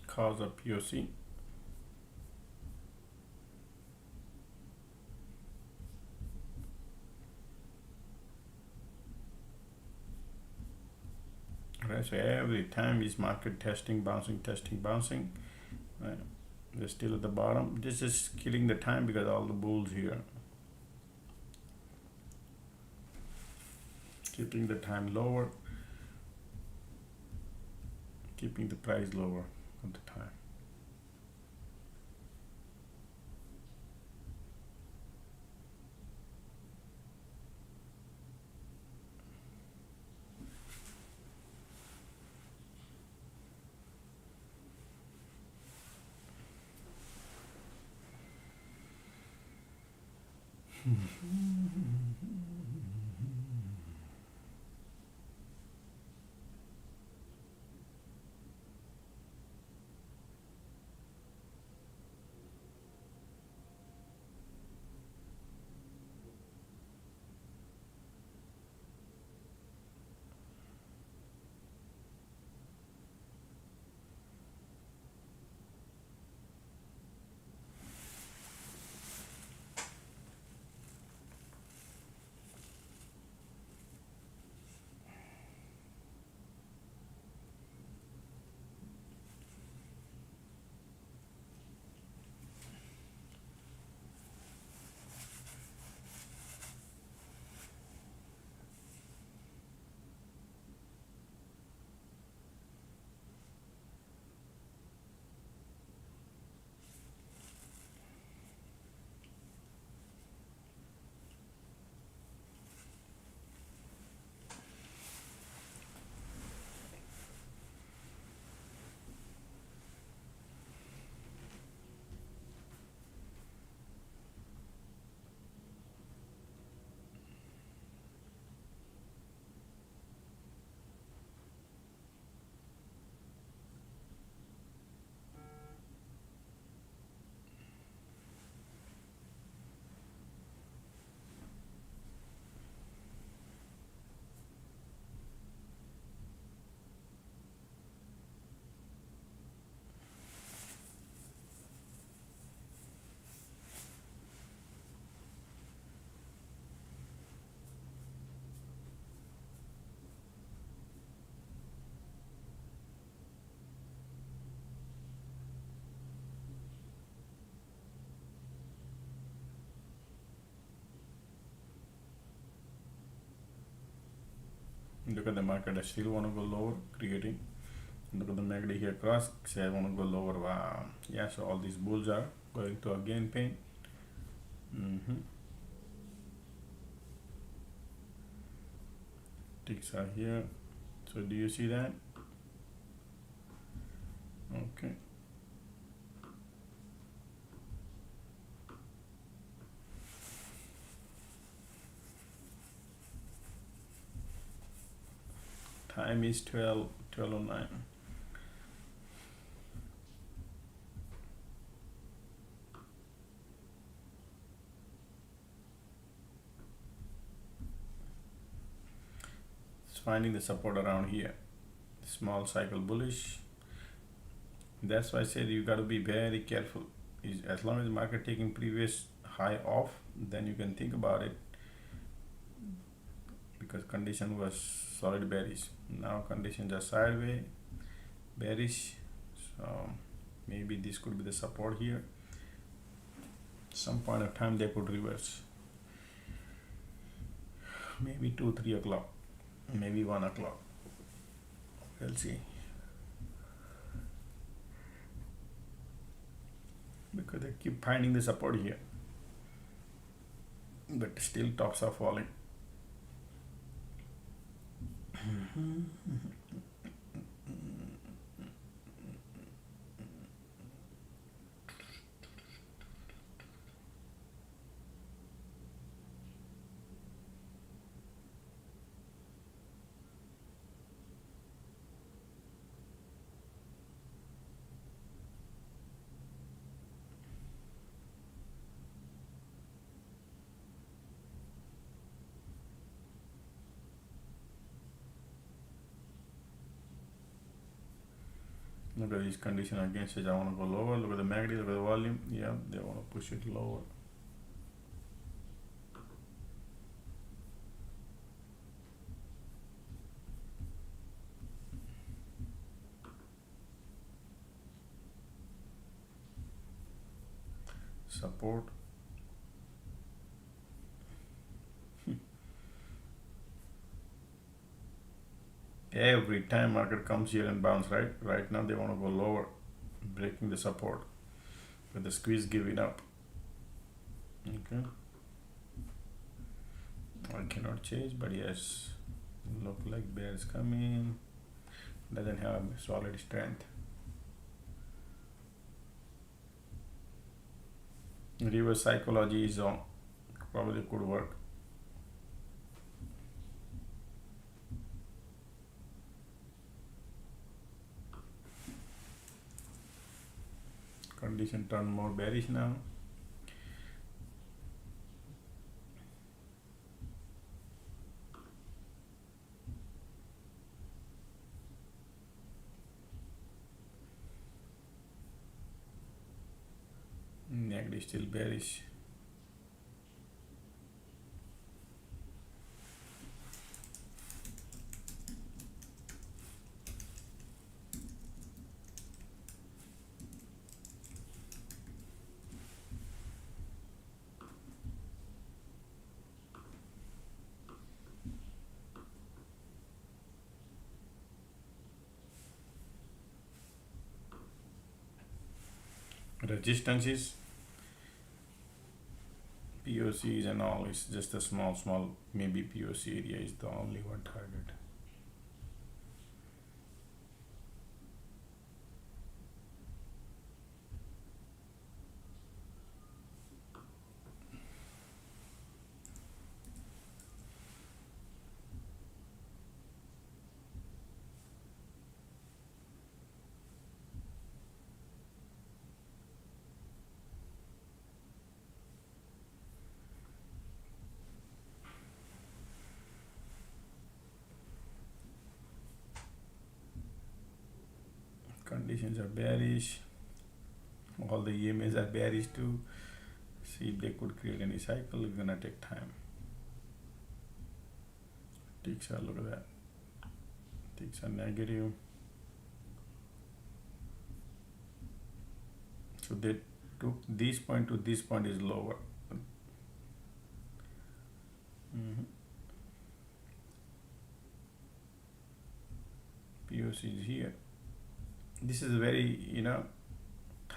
A: Cause a POC. Right, so every time is market testing, bouncing, testing, bouncing. Right, they're still at the bottom. This is killing the time because all the bulls here, keeping the time lower, keeping the price lower at the time. Look at the market, I still want to go lower, creating. Look at the MACD here cross, say I want to go lower. Wow, yeah, so all these bulls are going to again pain. Ticks are here, so do you see that? Okay, time is 12:09. It's finding the support around here, small cycle bullish. That's why I said you got to be very careful. As long as the market taking previous high off, then you can think about it, because condition was solid bearish. Now conditions are sideways bearish, so maybe this could be the support here. Some point of time they could reverse, maybe 2-3 o'clock, maybe 1 o'clock. We'll see, because they keep finding the support here, but still tops are falling. Look at this condition again, says I want to go lower. Look at the MACD, look at the volume. Yeah, they want to push it lower. Support. Every time market comes here and bounce, right? Right now they want to go lower, breaking the support, with the squeeze giving up. Okay. I cannot change, but yes, look like bears coming. Doesn't have solid strength. Reverse psychology is on. Probably could work. Condition turn more bearish now. Next is still bearish. Resistances, POCs and all is just a small, maybe POC area is the only one target. Conditions are bearish. All the EMAs are bearish too. See if they could create any cycle. It's gonna take time. Ticks are, look at that. Ticks are negative. So they took this point to this point is lower. POC is here. This is very,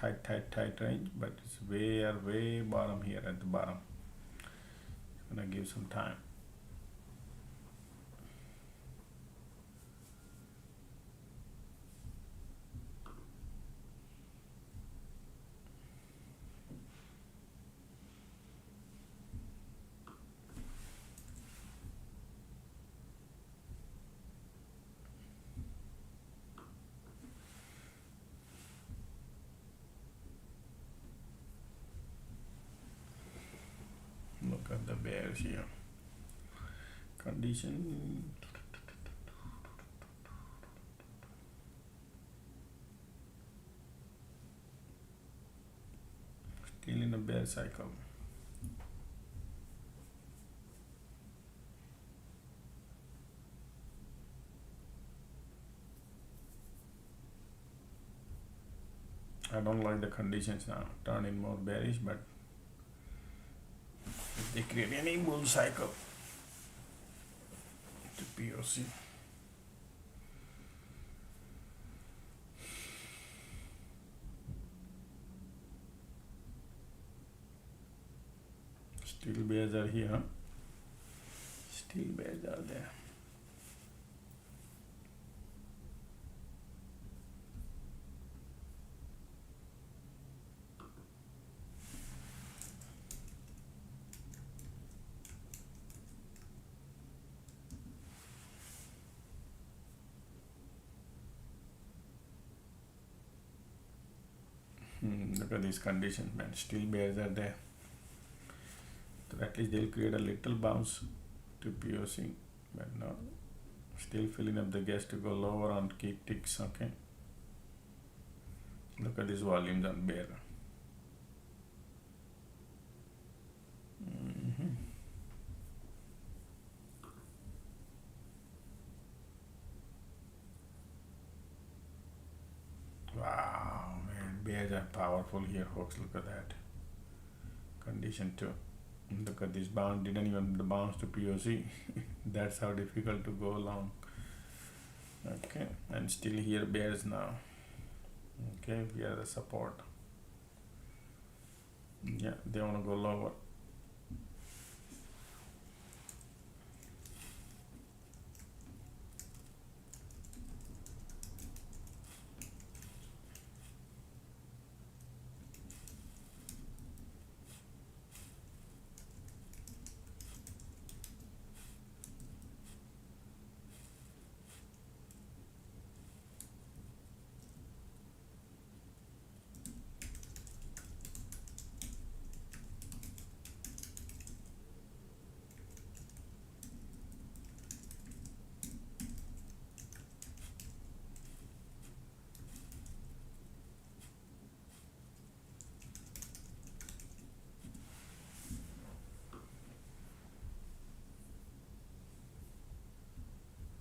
A: tight range, but it's way bottom here at the bottom. It's gonna give some time. Look at the bears here. Condition. Still in a bear cycle. I don't like the conditions now. Turning more bearish, but if they create any bull cycle to POC. Still bears are here. Still bears are there. Look at these conditions, man. Still bears are there. So at least they'll create a little bounce to POC, but no. Still filling up the gas to go lower on key ticks. Okay. Look at these volumes on bear. Wow, man, bears are powerful here, folks. Look at that condition too. Look at this bounce, didn't even bounce to POC. That's how difficult to go long. Okay, and still here bears now. Okay, we are the support. Yeah, they want to go lower.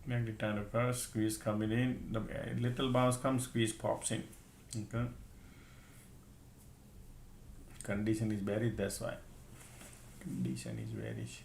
A: Make the time across, squeeze coming in. The little bounce comes, squeeze pops in. Okay. Condition is bearish, that's why. Condition is bearish.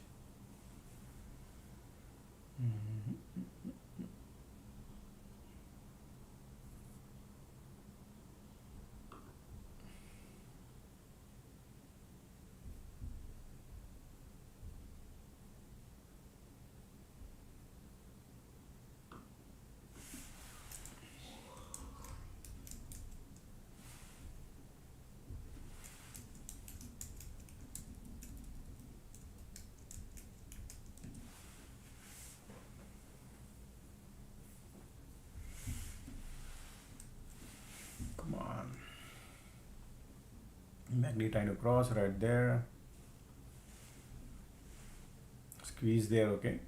A: Come on. Magnet trying to cross right there. Squeeze there, okay?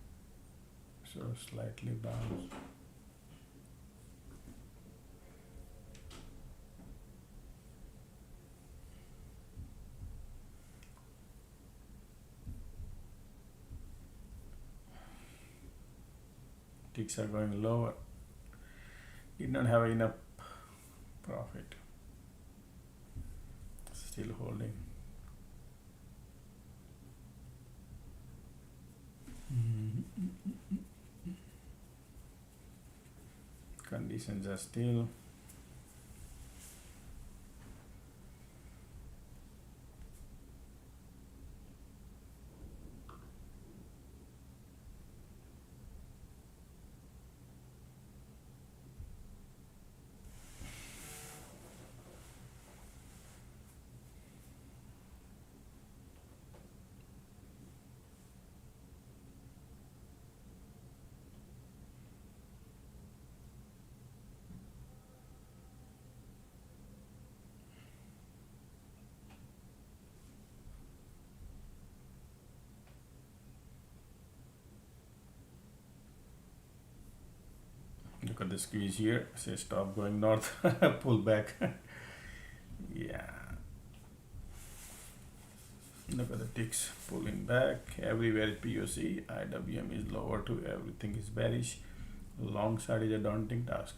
A: So slightly bounce. Ticks are going lower. Did not have enough profit. Still holding. Conditions are still. Look at the squeeze here. Say stop going north. Pull back. Yeah. Look at the ticks pulling back. Everywhere is POC. IWM is lower too. Everything is bearish. Long side is a daunting task.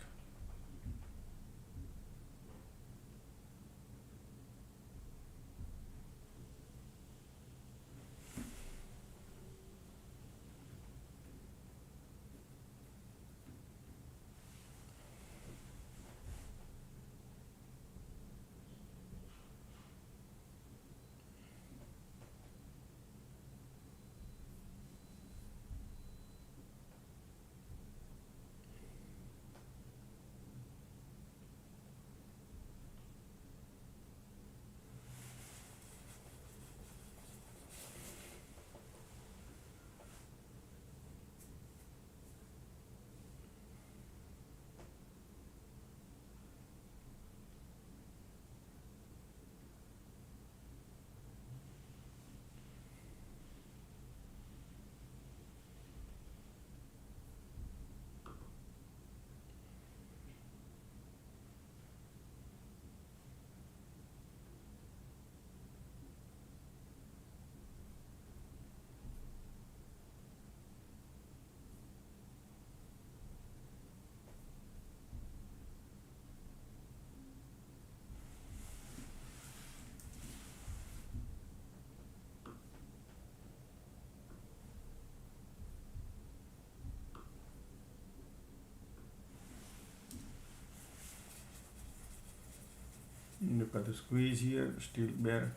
A: Look at the squeeze here, still bear.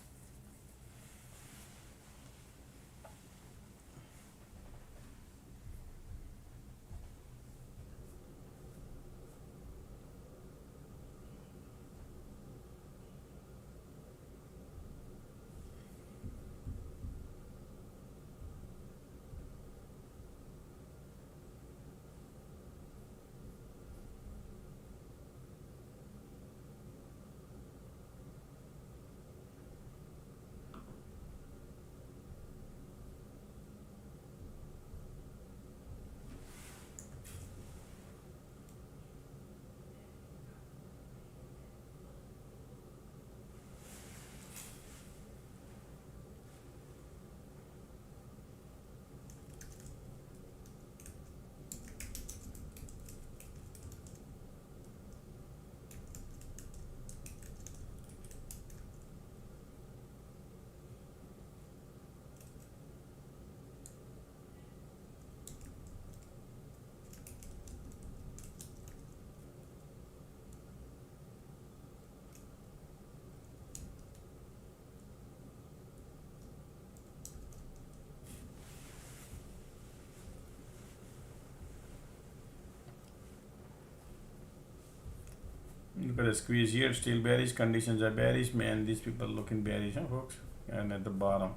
A: Look at the squeeze here, still bearish, conditions are bearish. Man, these people looking bearish, huh, folks? And at the bottom,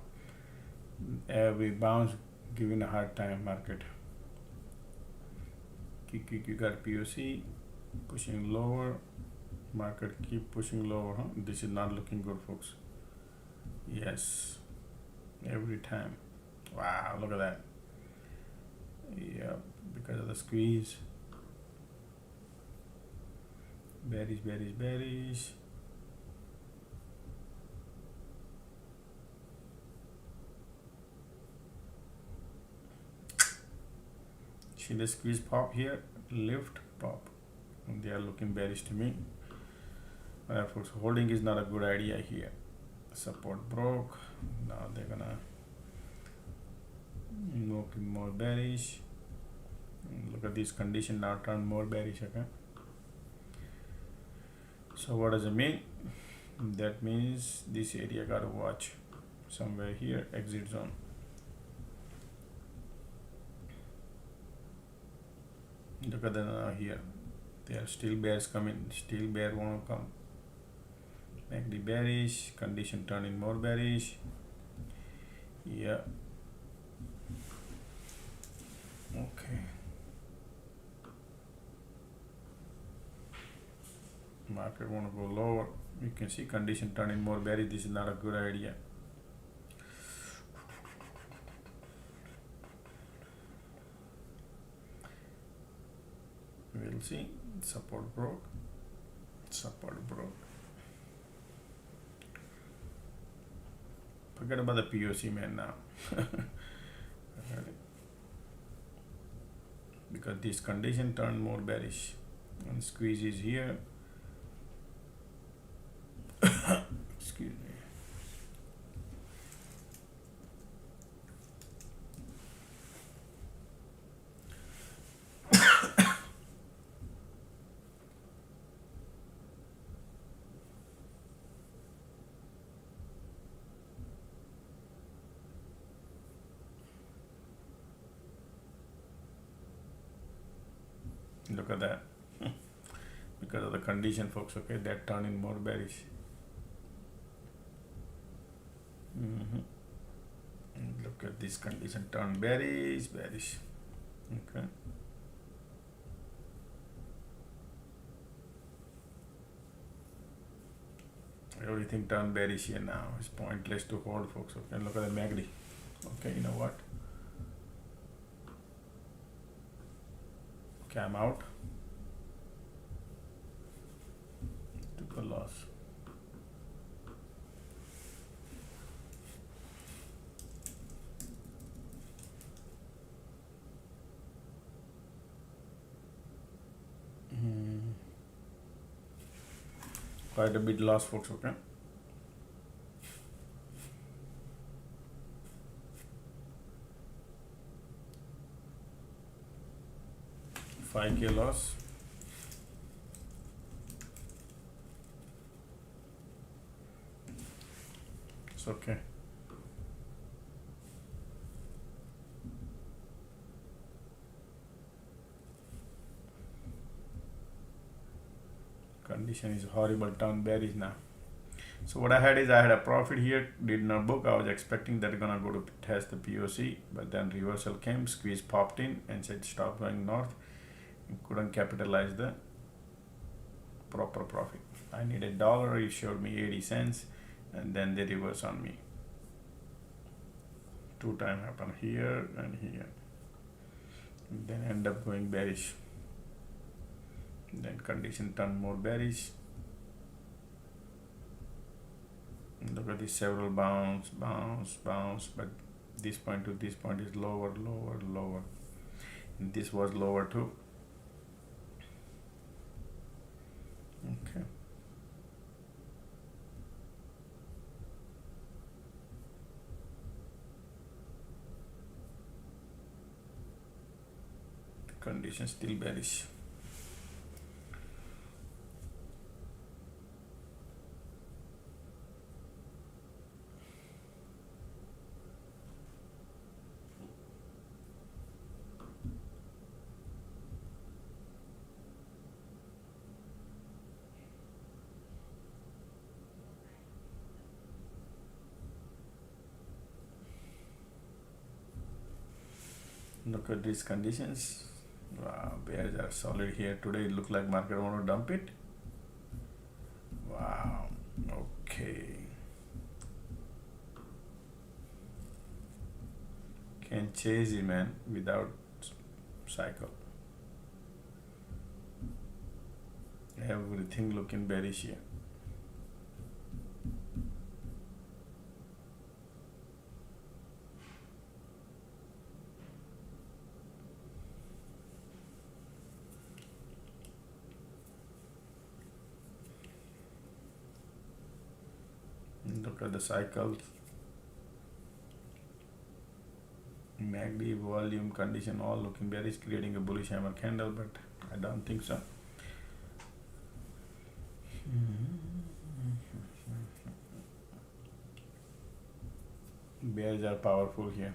A: every bounce giving a hard time market. You got POC pushing lower, market keep pushing lower, huh? This is not looking good, folks. Yes, every time. Wow, look at that. Yeah, because of the squeeze. Bearish, bearish, bearish. See the squeeze pop here, lift, pop. And they are looking bearish to me. Folks, holding is not a good idea here. Support broke. Now they're gonna look more bearish. Look at this condition now turn more bearish. Okay. So what does it mean? That means this area gotta watch somewhere here, exit zone. Look at the here. There are still bears coming. Still bear wanna come. Make the bearish condition turning more bearish. Yeah. Okay. Market want to go lower. You can see condition turning more bearish. This is not a good idea. We'll see. Support broke. Support broke. Forget about the POC, man, now. Because this condition turned more bearish. And squeeze is here. Excuse me. Look at that. Because of the condition, folks, okay, that turning more bearish. Look at this condition turn bearish, bearish. Okay. Everything turned bearish here now. It's pointless to hold, folks. Okay, look at the MACD. Okay, you know what? Okay, I'm out. Took a loss. Quite a bit loss, folks. Okay. $5K loss. It's okay. Condition is horrible, turn bearish now. So what I had is I had a profit here, did not book. I was expecting that gonna go to test the POC, but then reversal came, squeeze popped in and said stop going north. Couldn't capitalize the proper profit. I need $1, it showed me 80 cents, and then they reverse on me. 2 times happened here and here. And then end up going bearish. Then condition turned more bearish. Look at these several bounce, but this point to this point is lower. And this was lower too. Okay. Condition still bearish. Look at these conditions. Wow, bears are solid here today. It looks like market want to dump it. Wow. Okay. Can chase it, man, without cycle. Everything looking bearish here. Look at the cycles. MACD, volume, condition all looking bearish, creating a bullish hammer candle, but I don't think so. Bears are powerful here.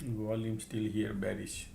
A: Volume still here bearish.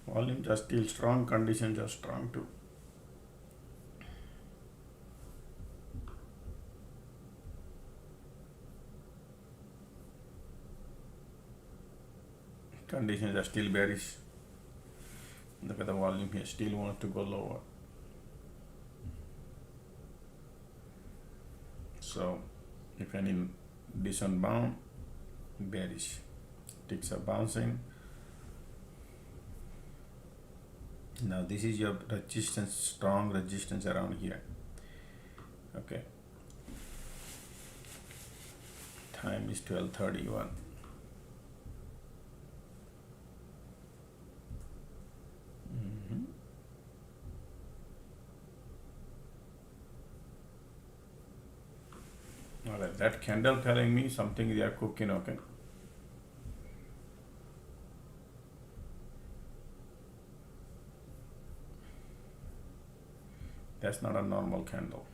A: Volumes are still strong, conditions are strong too. Conditions are still bearish. Look at the volume here, still wants to go lower. So if any decent bound, bearish. Ticks are bouncing. Now this is your resistance, strong resistance around here. Okay, time is 12:31. All right, that candle telling me something they are cooking. Okay, that's not a normal candle.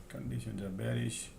A: Conditions are bearish.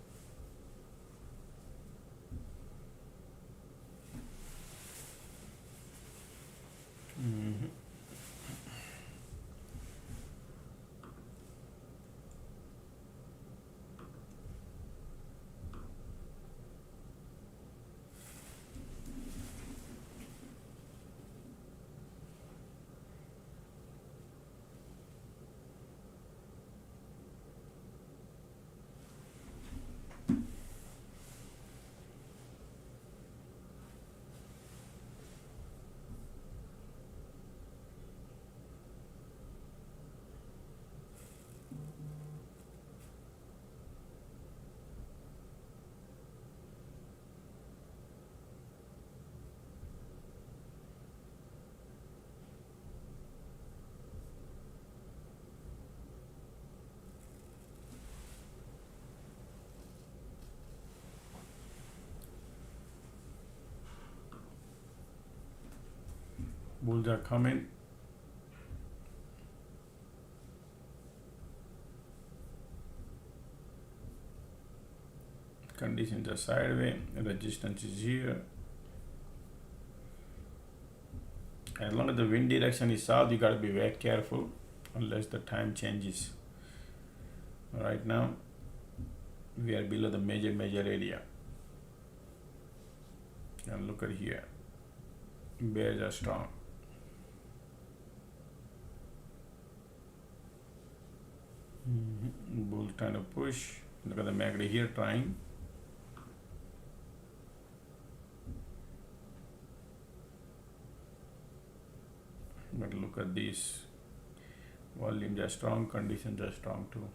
A: Bulls are coming. Conditions are sideways. Resistance is here. As long as the wind direction is south, you gotta be very careful unless the time changes. Right now, we are below the major area. And look at here. Bears are strong. Bull trying to push. Look at the MACD here trying. But look at this. Volumes are strong, conditions are strong too.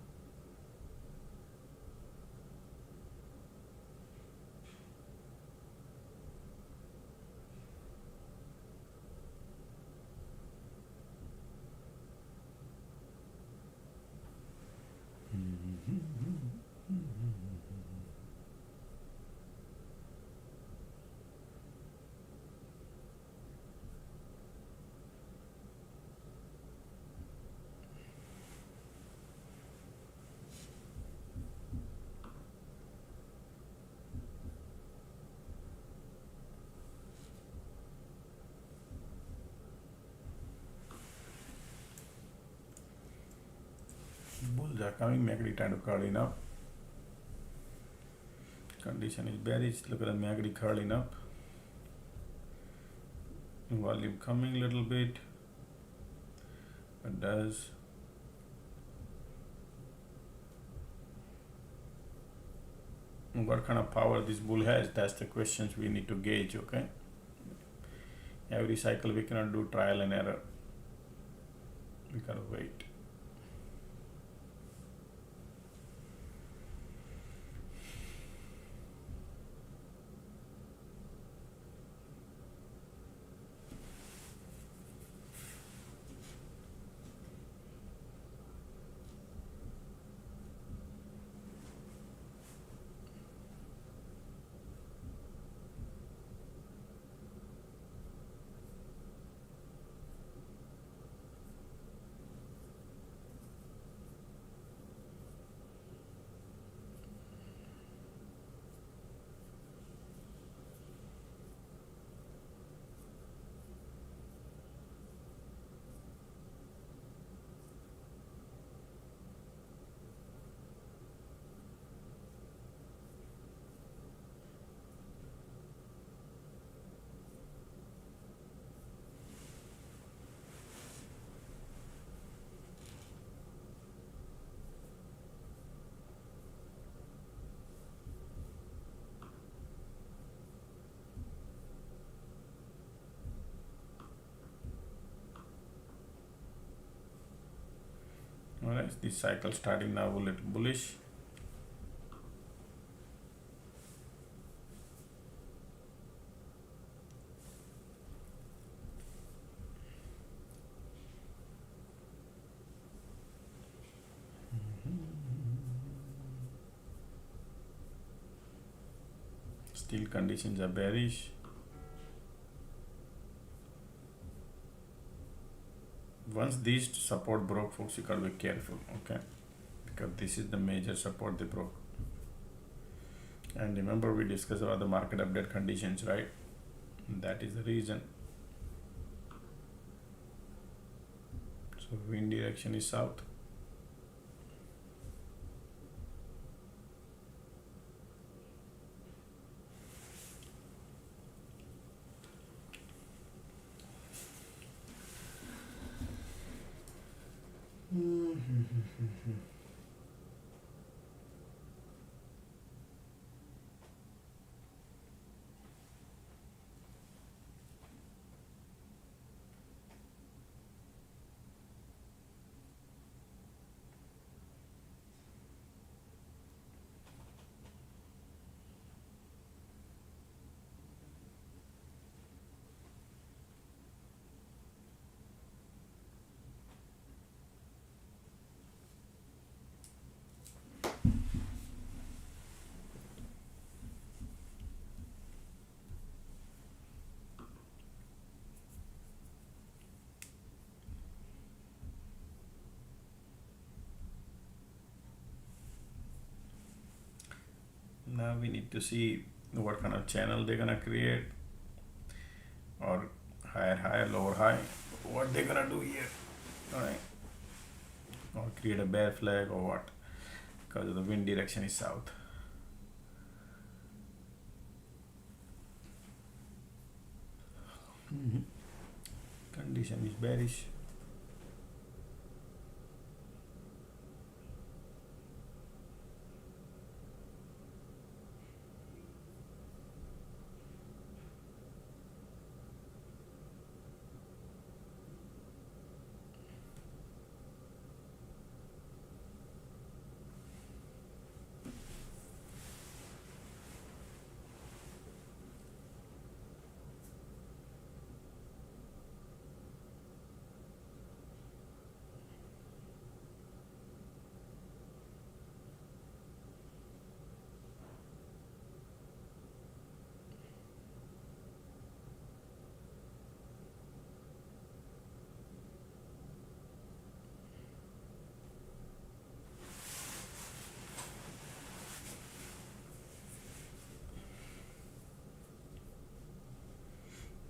A: Bulls are coming, MACD trying to curling up. Condition is bearish. Look at the MACD curling up. Volume coming a little bit. It does. What kind of power this bull has? That's the questions we need to gauge. Okay. Every cycle we cannot do trial and error. We gotta wait. is this cycle starting now a little bullish. Still conditions are bearish. Once these support broke, folks, you gotta be careful, okay? Because this is the major support they broke. And remember, we discussed about the market update conditions, right? That is the reason. So wind direction is south. Now we need to see what kind of channel they're gonna create, or higher high, lower high, what they're gonna do here, alright? Or create a bear flag or what, because the wind direction is south. Condition is bearish.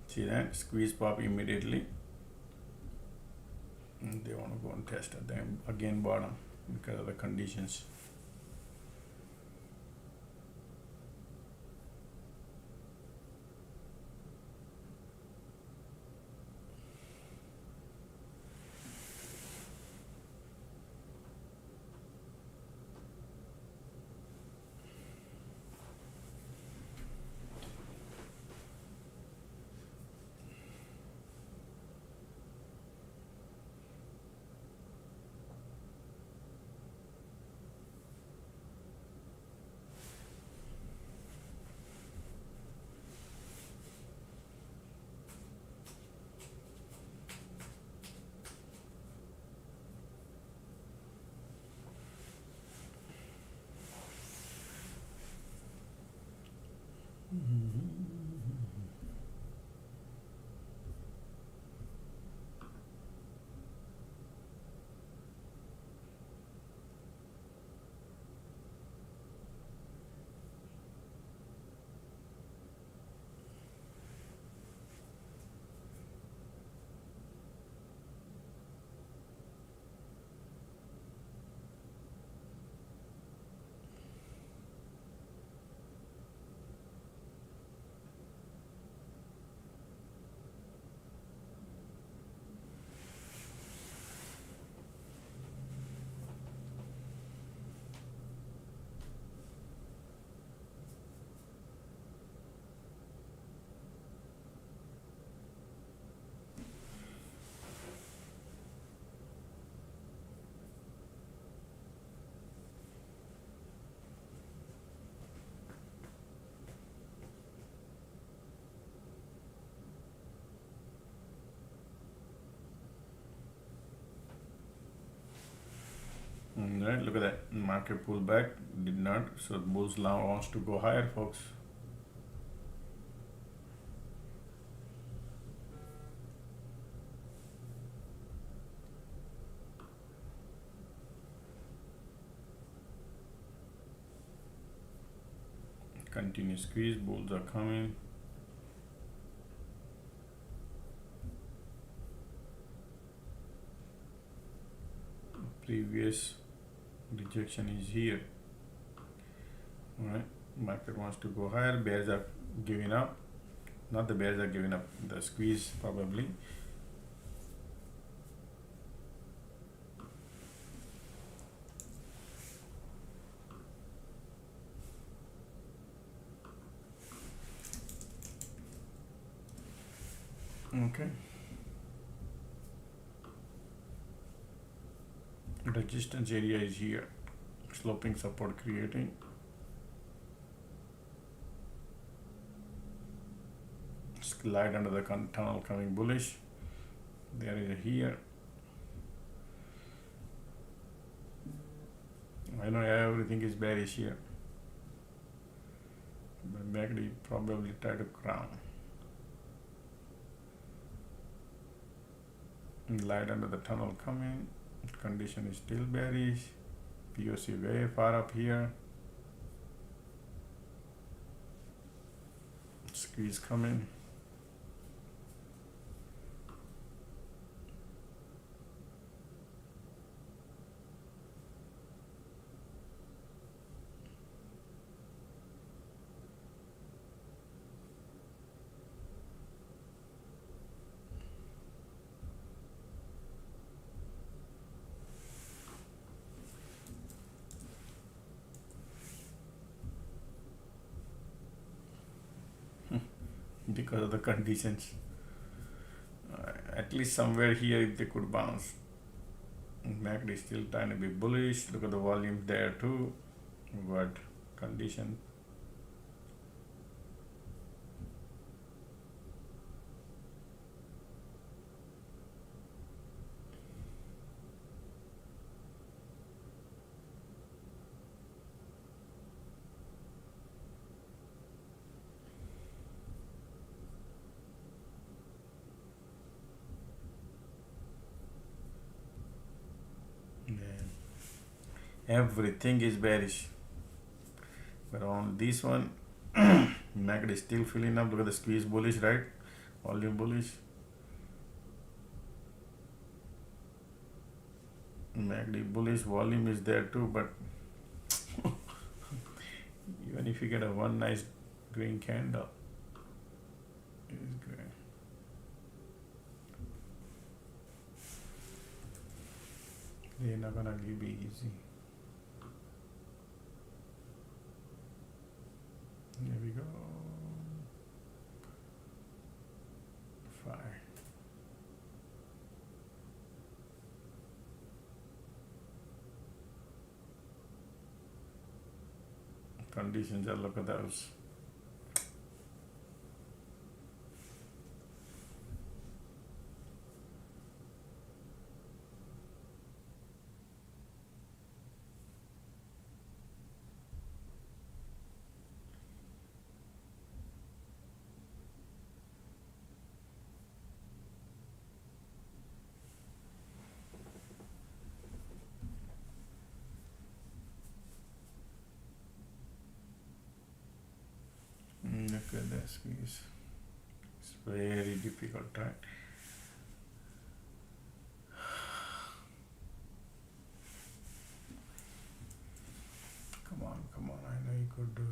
A: See that squeeze pop immediately, and they want to go and test at them again bottom because of the conditions. right, look at that. Market pullback, did not. So bulls now wants to go higher, folks. Continue squeeze, bulls are coming. Previous rejection is here. Alright, market wants to go higher, bears are giving up. Not the bears are giving up, the squeeze probably. Okay. Resistance area is here. Sloping support creating. Slide under the tunnel coming bullish. There is a here. I know everything is bearish here. But MACD probably try to crown. Light under the tunnel coming. Condition is still bearish. POC very far up here. Squeeze coming. Because of the conditions. At least somewhere here if they could bounce. MACD is still trying to be bullish. Look at the volume there too. But condition. Everything is bearish, but on this one MACD is still filling up. Look at the squeeze bullish, right? Volume bullish. MACD bullish, volume is there too, but even if you get a one nice green candle, it is great. They're not gonna be easy. There we go. 5. Conditions are, look at those. Look at that squeeze. It's very difficult, right? Come on, I know you could do it.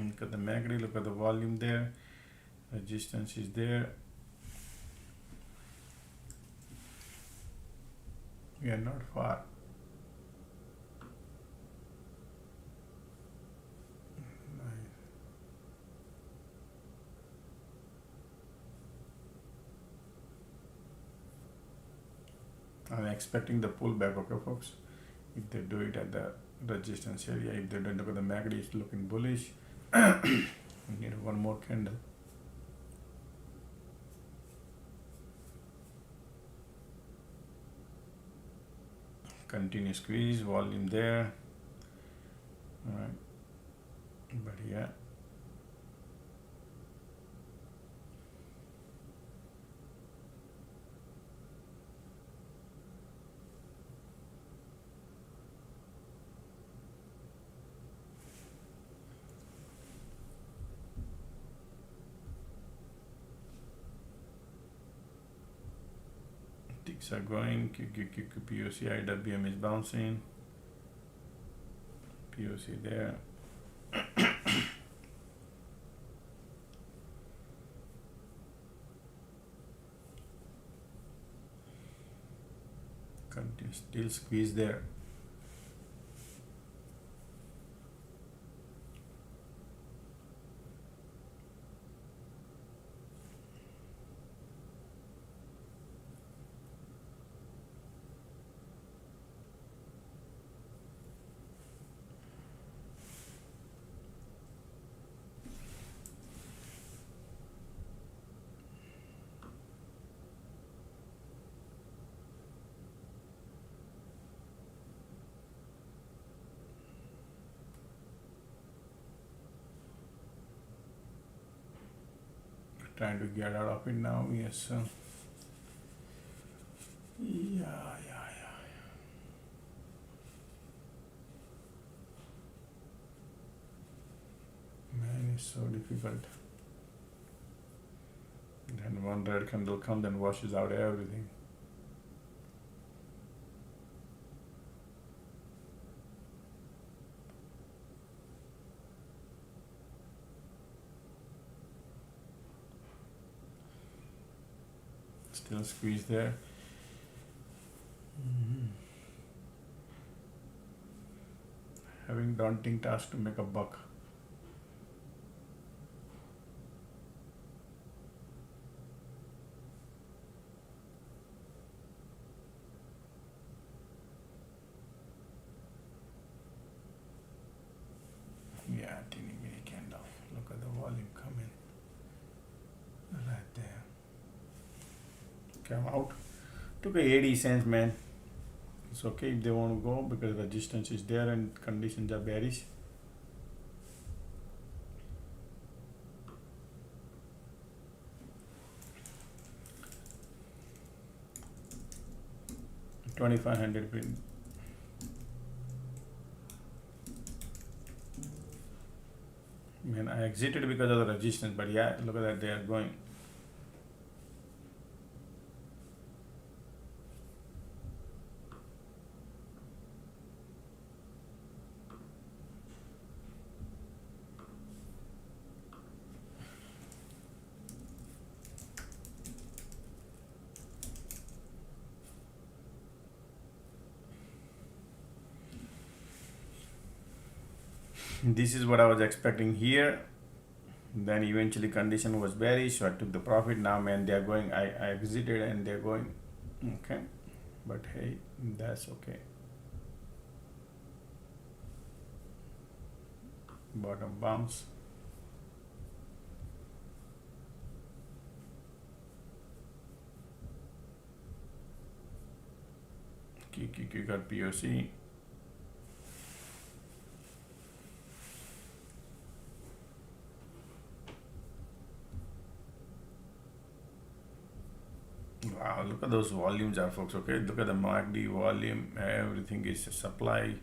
A: Look at the MACD, look at the volume there. Resistance is there. We are not far. Nice. I'm expecting the pullback, okay, folks. If they do it at the resistance area, if they don't, look at the MACD is looking bullish. We need one more candle. Continue squeeze, volume there. All right, but yeah. Ticks are going, POC, IWM is bouncing, POC there. Continue, still squeeze there. Trying to get out of it now, yes. Yeah. Man, it's so difficult. Then one red candle comes and washes out everything. Still squeeze there. Having daunting task to make a buck. Yeah, teeny mini candle. Look at the volume coming. Right there. Come out. Took a 80 cents, man. It's okay if they want to go because resistance is there and conditions are bearish. $2,500 print. Man, I exited because of the resistance, but yeah, look at that, they are going. This is what I was expecting here. Then eventually condition was bearish, so I took the profit. Now, man, they are going. I exited and they're going. Okay, but hey, that's okay. Bottom bounce. QQQ got POC. Wow, look at those volumes are, folks. Okay, look at the MACD volume. Everything is supply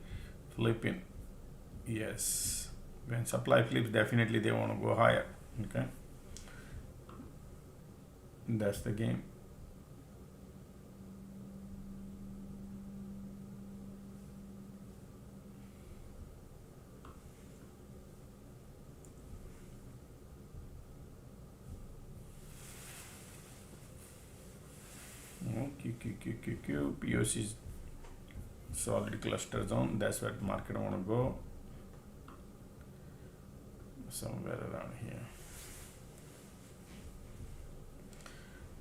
A: flipping. Yes, when supply flips, definitely they want to go higher. Okay, that's the game. QQQQQ POC is solid cluster zone. That's where the market want to go. Somewhere around here.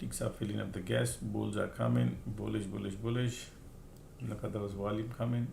A: Ticks are filling up the gas. Bulls are coming. Bullish, bullish, bullish. Look at those volume coming.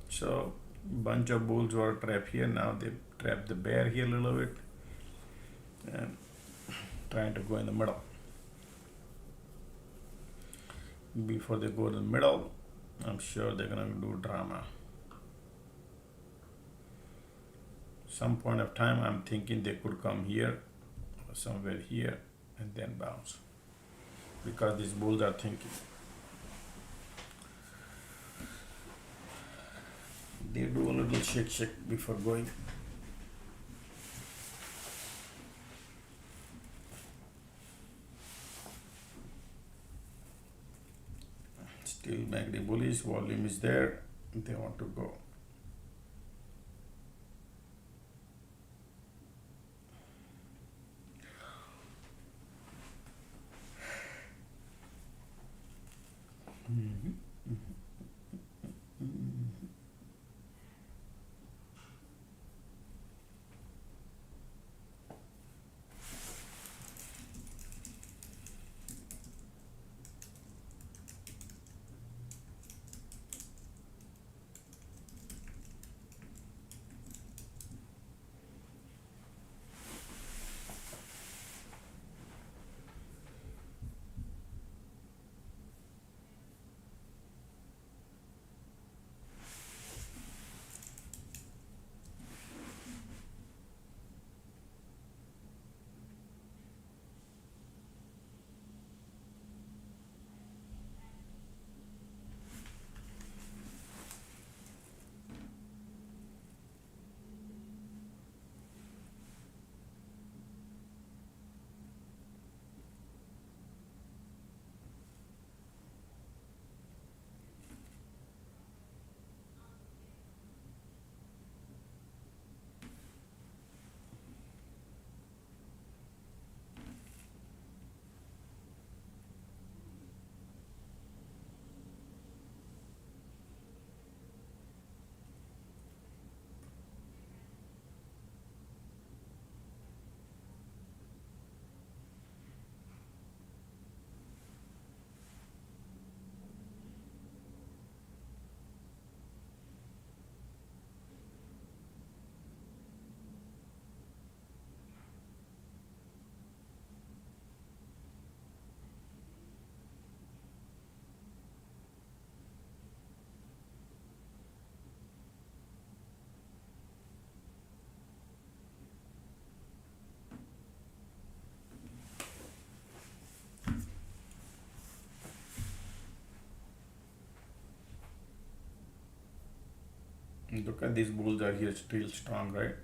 A: So bunch of bulls were trapped here. Now they trapped the bear here a little bit and trying to go in the middle. Before they go to the middle, I'm sure they're gonna do drama. Some point of time, I'm thinking they could come here or somewhere here and then bounce, because these bulls are thinking. They do a little shake before going. Still MACD bullish, volume is there, they want to go. Look at these bulls are here still strong, right?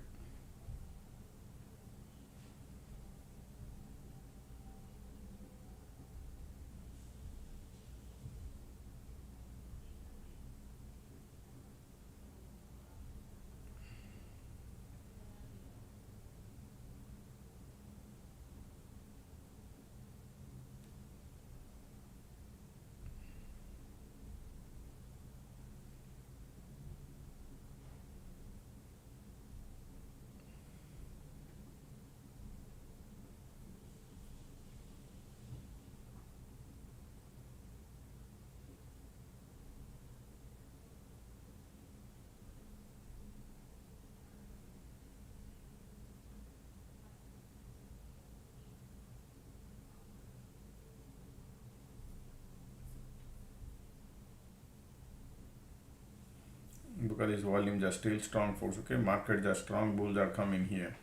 A: look at these volumes are still strong, folks. Okay, markets are strong, bulls are coming here,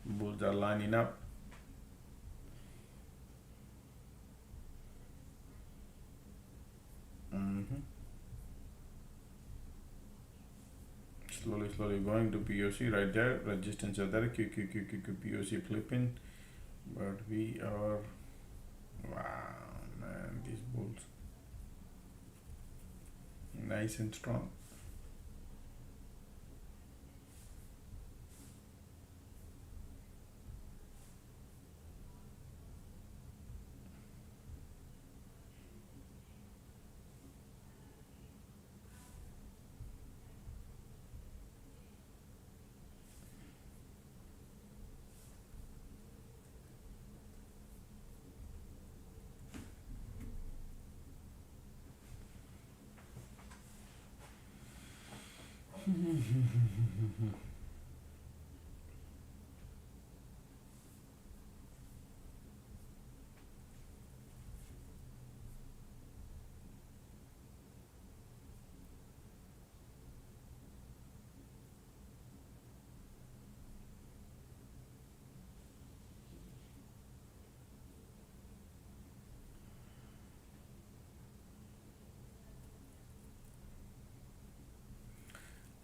A: bulls are lining up. Slowly going to POC right there, resistance are there, POC flipping, but we are, wow man, these bulls nice and strong.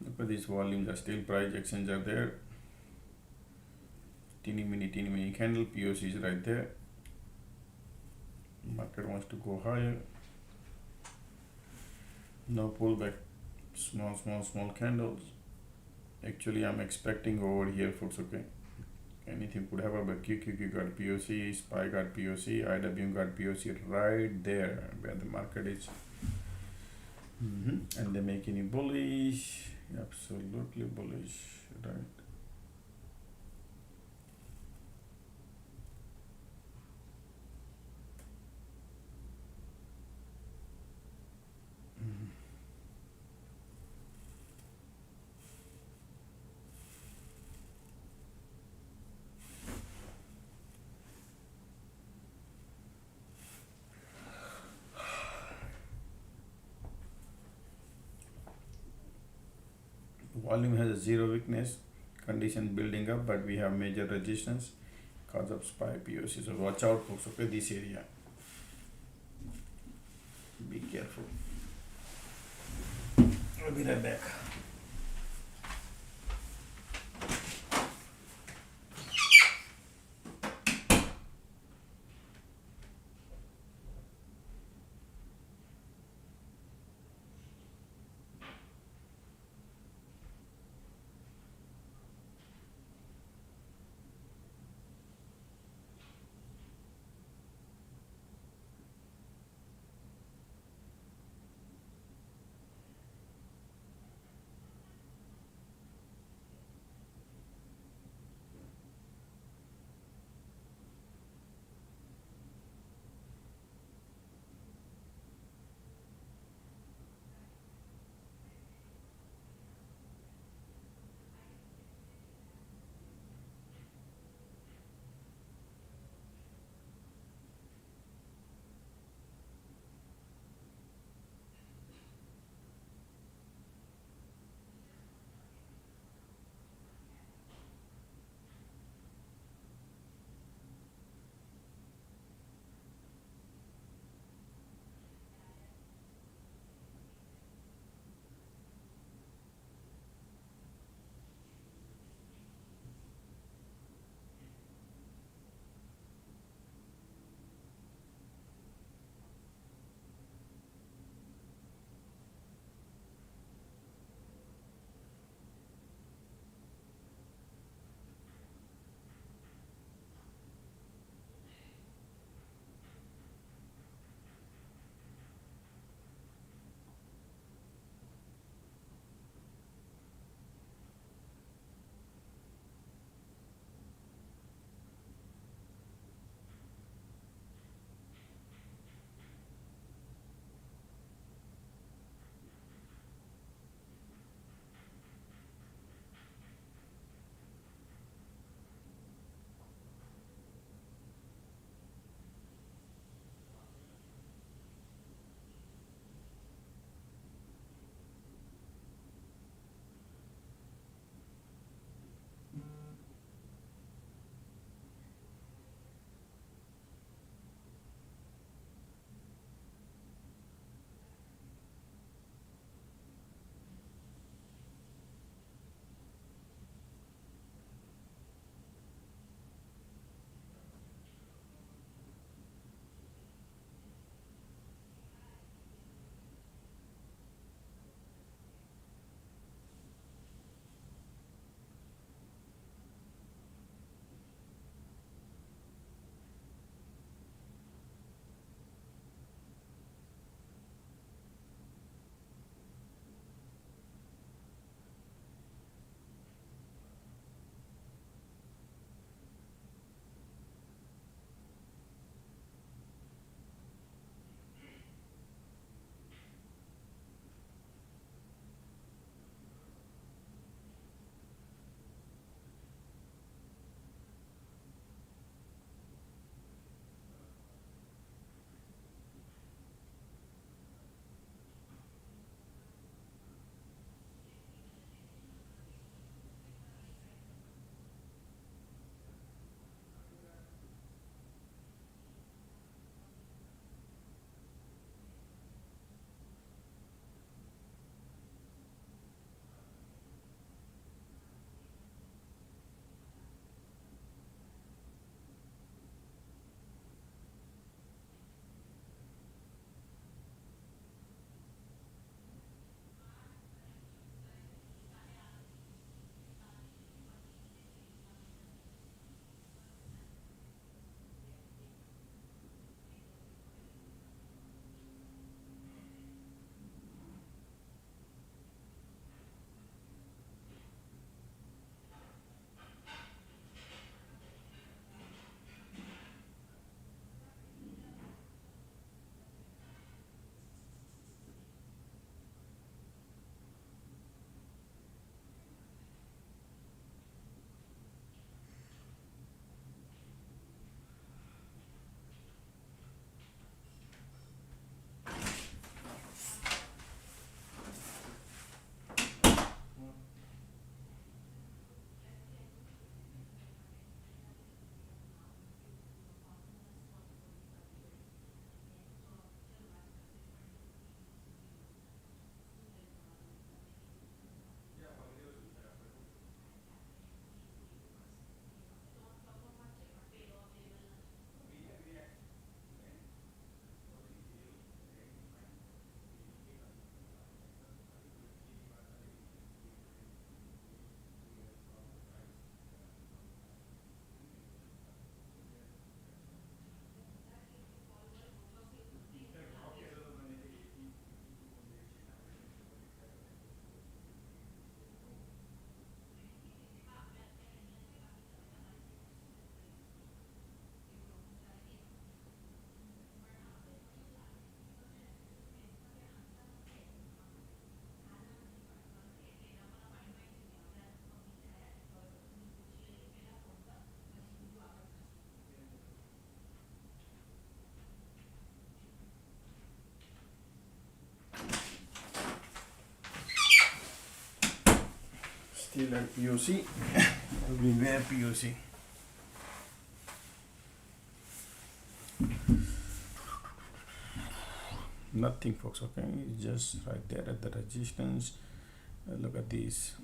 A: Look at these volumes are still, price actions are there, teeny mini candle, POC is right there. Market wants to go higher, no pullback, small candles. Actually I'm expecting over here, folks. Okay, anything could happen, but QQQ got POC, SPY got POC, IWM got POC right there where the market is. And they make any bullish, absolutely bullish, right? Volume has a zero weakness, condition building up, but we have major resistance cause of SPY POC. So watch out, folks. Okay, this area. Be careful. I'll be right back. Still at POC. Everywhere POC. Nothing, folks. Okay, it's just right there at the resistance. Look at these.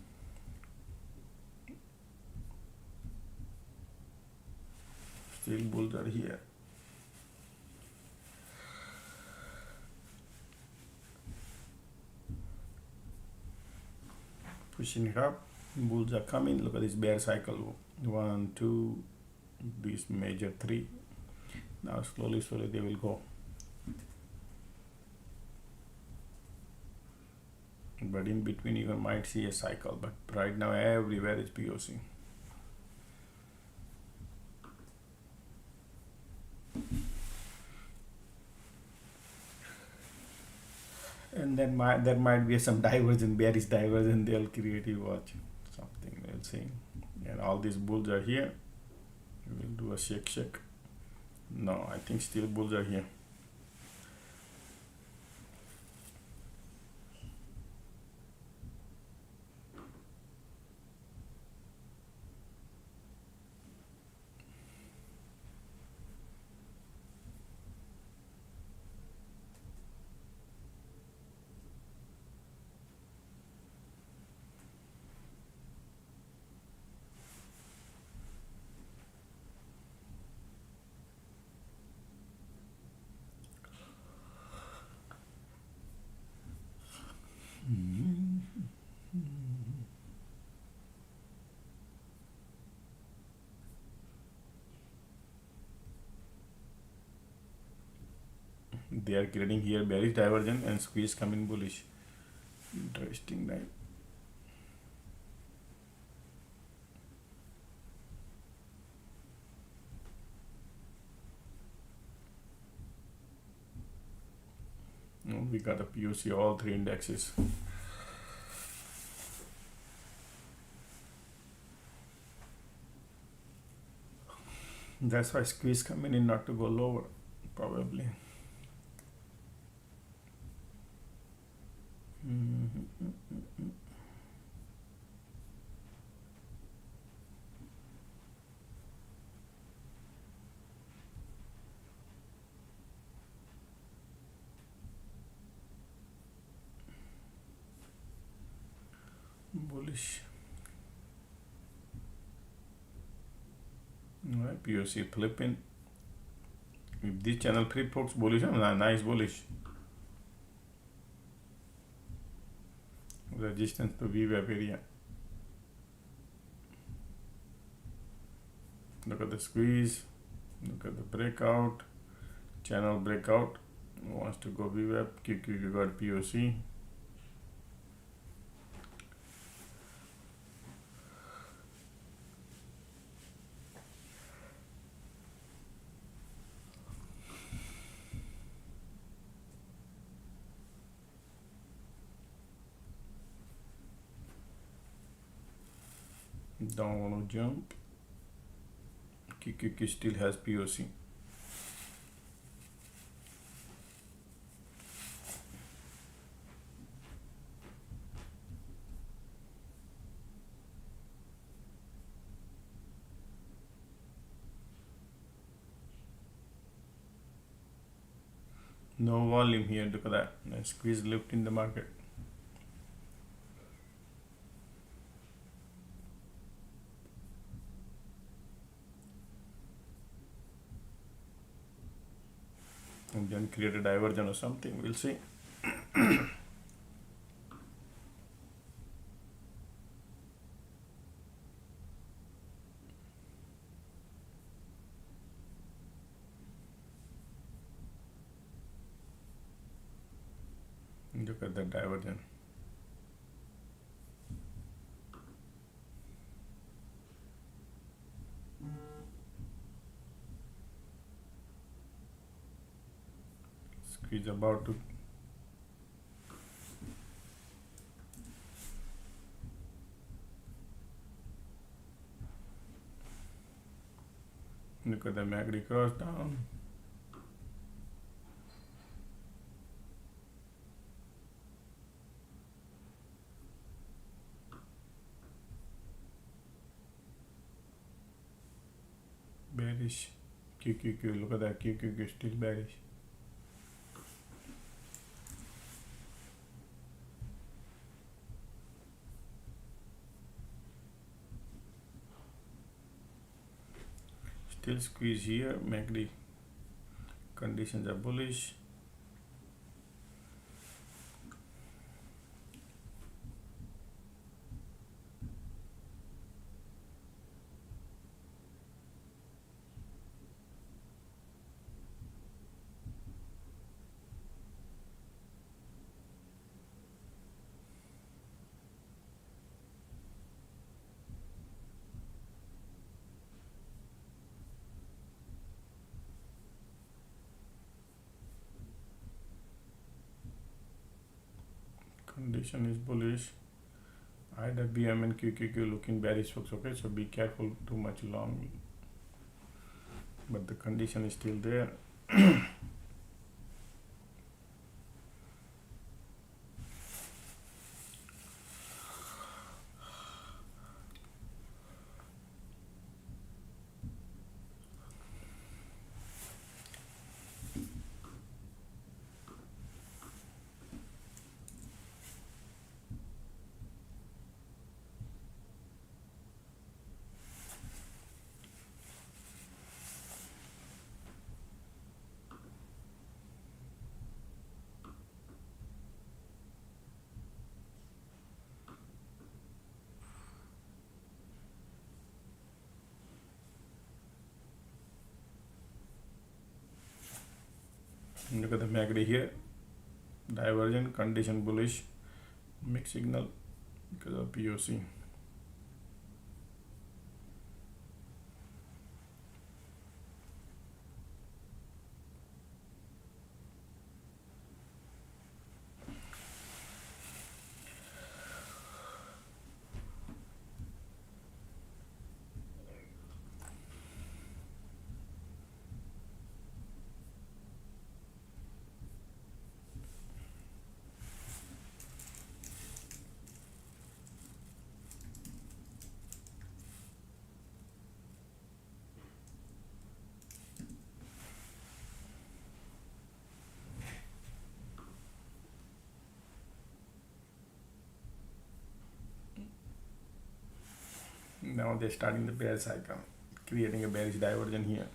A: Still bulls are here. Pushing it up. Bulls are coming. Look at this bear cycle. 1, 2, these major 3. Now slowly they will go. But in between you might see a cycle. But right now everywhere is POC. And then there might be some divergence, bearish divergence. They'll create, you watch something. We'll see. And all these bulls are here. We'll do a shake. No, I think still bulls are here. They are creating here bearish divergence and squeeze coming bullish. Interesting, right? We got a POC all 3 indexes. That's why squeeze coming in not to go lower, probably. Bullish. Alright, POC flipping. If this channel reports bullish, nice bullish. Resistance to VWAP area. Look at the squeeze. Look at the breakout. Channel breakout. Wants to go VWAP. QQ got POC. Don't want to jump. QQQ still has POC. No volume here. Look at that. Nice squeeze lift in the market. And then create a divergence or something. We'll see. Look at the divergence. Squeeze about to look at the MACD cross down. bearish. QQQ, look at that, QQQ still bearish. Still squeeze here, MACD conditions are bullish. Condition is bullish. Either BM and QQQ looking bearish, folks. Okay, so be careful too much long. But the condition is still there. Look at the MACD here, divergent, condition bullish, mixed signal because of POC. Now they're starting the bear cycle, creating a bearish divergence here.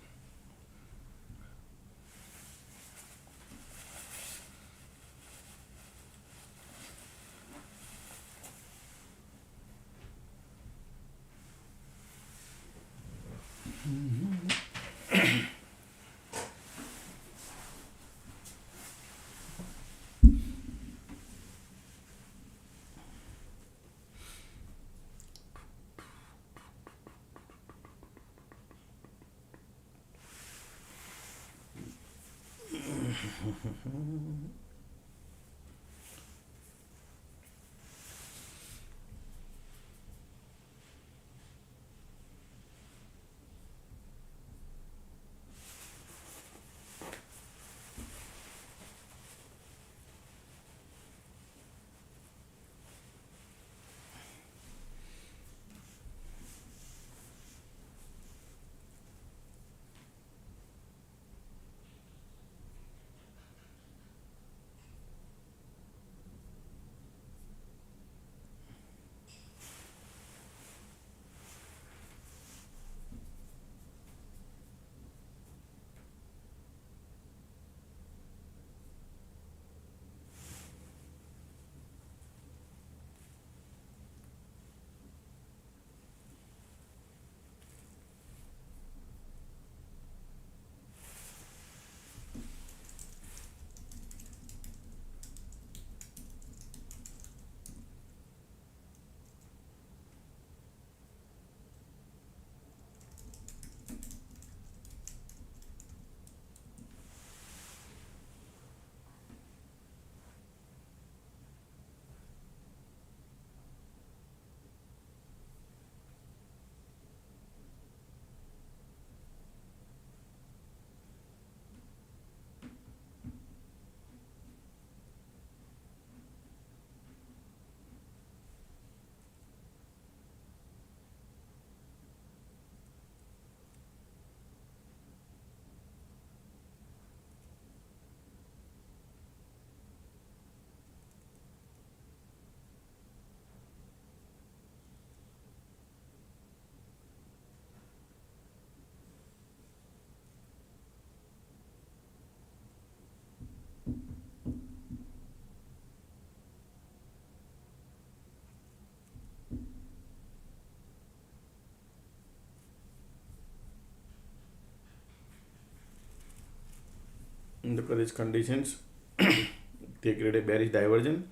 A: Look at these conditions. They create a bearish divergence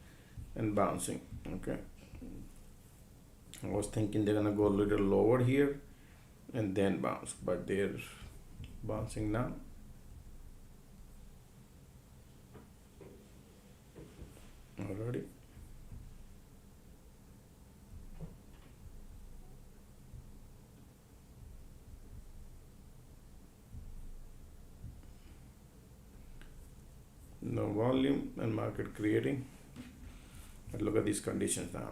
A: and bouncing. Okay, I was thinking they're gonna go a little lower here and then bounce, but they're bouncing now. Already. No volume and market creating. But look at these conditions now.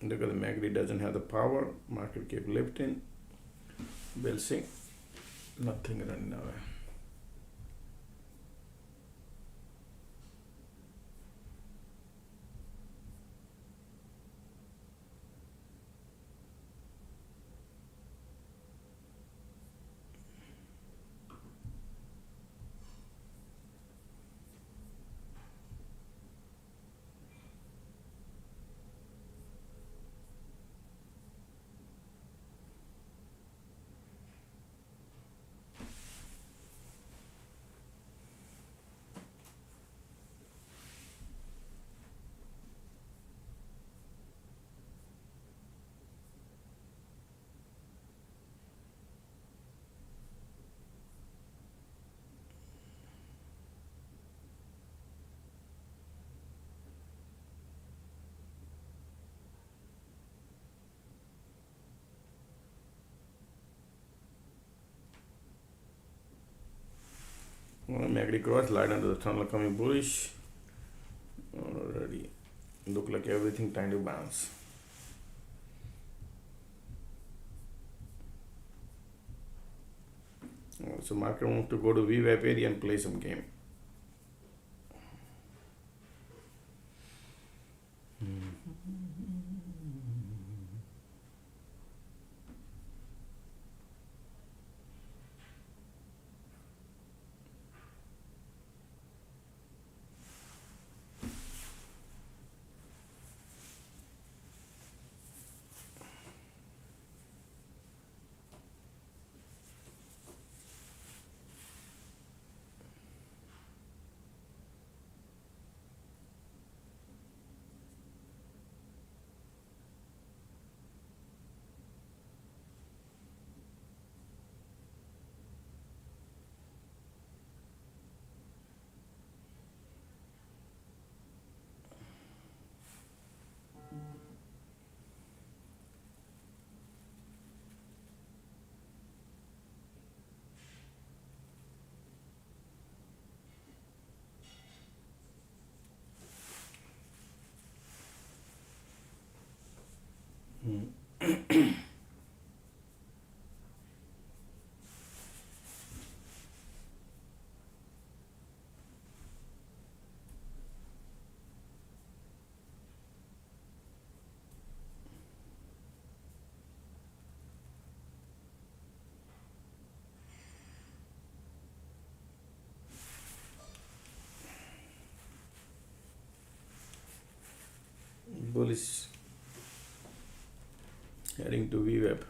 A: Look at the MACD doesn't have the power. Market keep lifting. We'll see. Nothing running away. MACD cross, light under the tunnel coming bullish. Already look like everything trying to bounce. So market wants to go to VWAP area and play some game. Bullish heading to VWAP.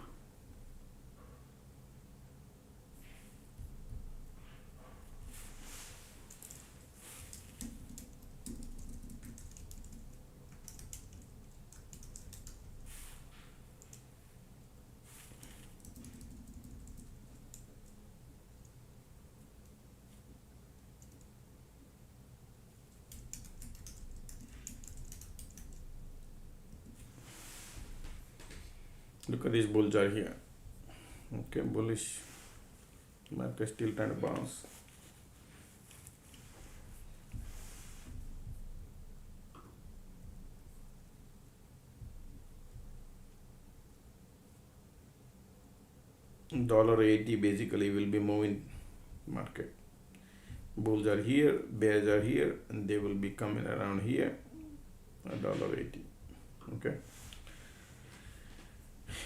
A: Look at these bulls are here. Okay, bullish. Market still trying to bounce. $80 basically will be moving market. Bulls are here, bears are here, and they will be coming around here. $80. Okay.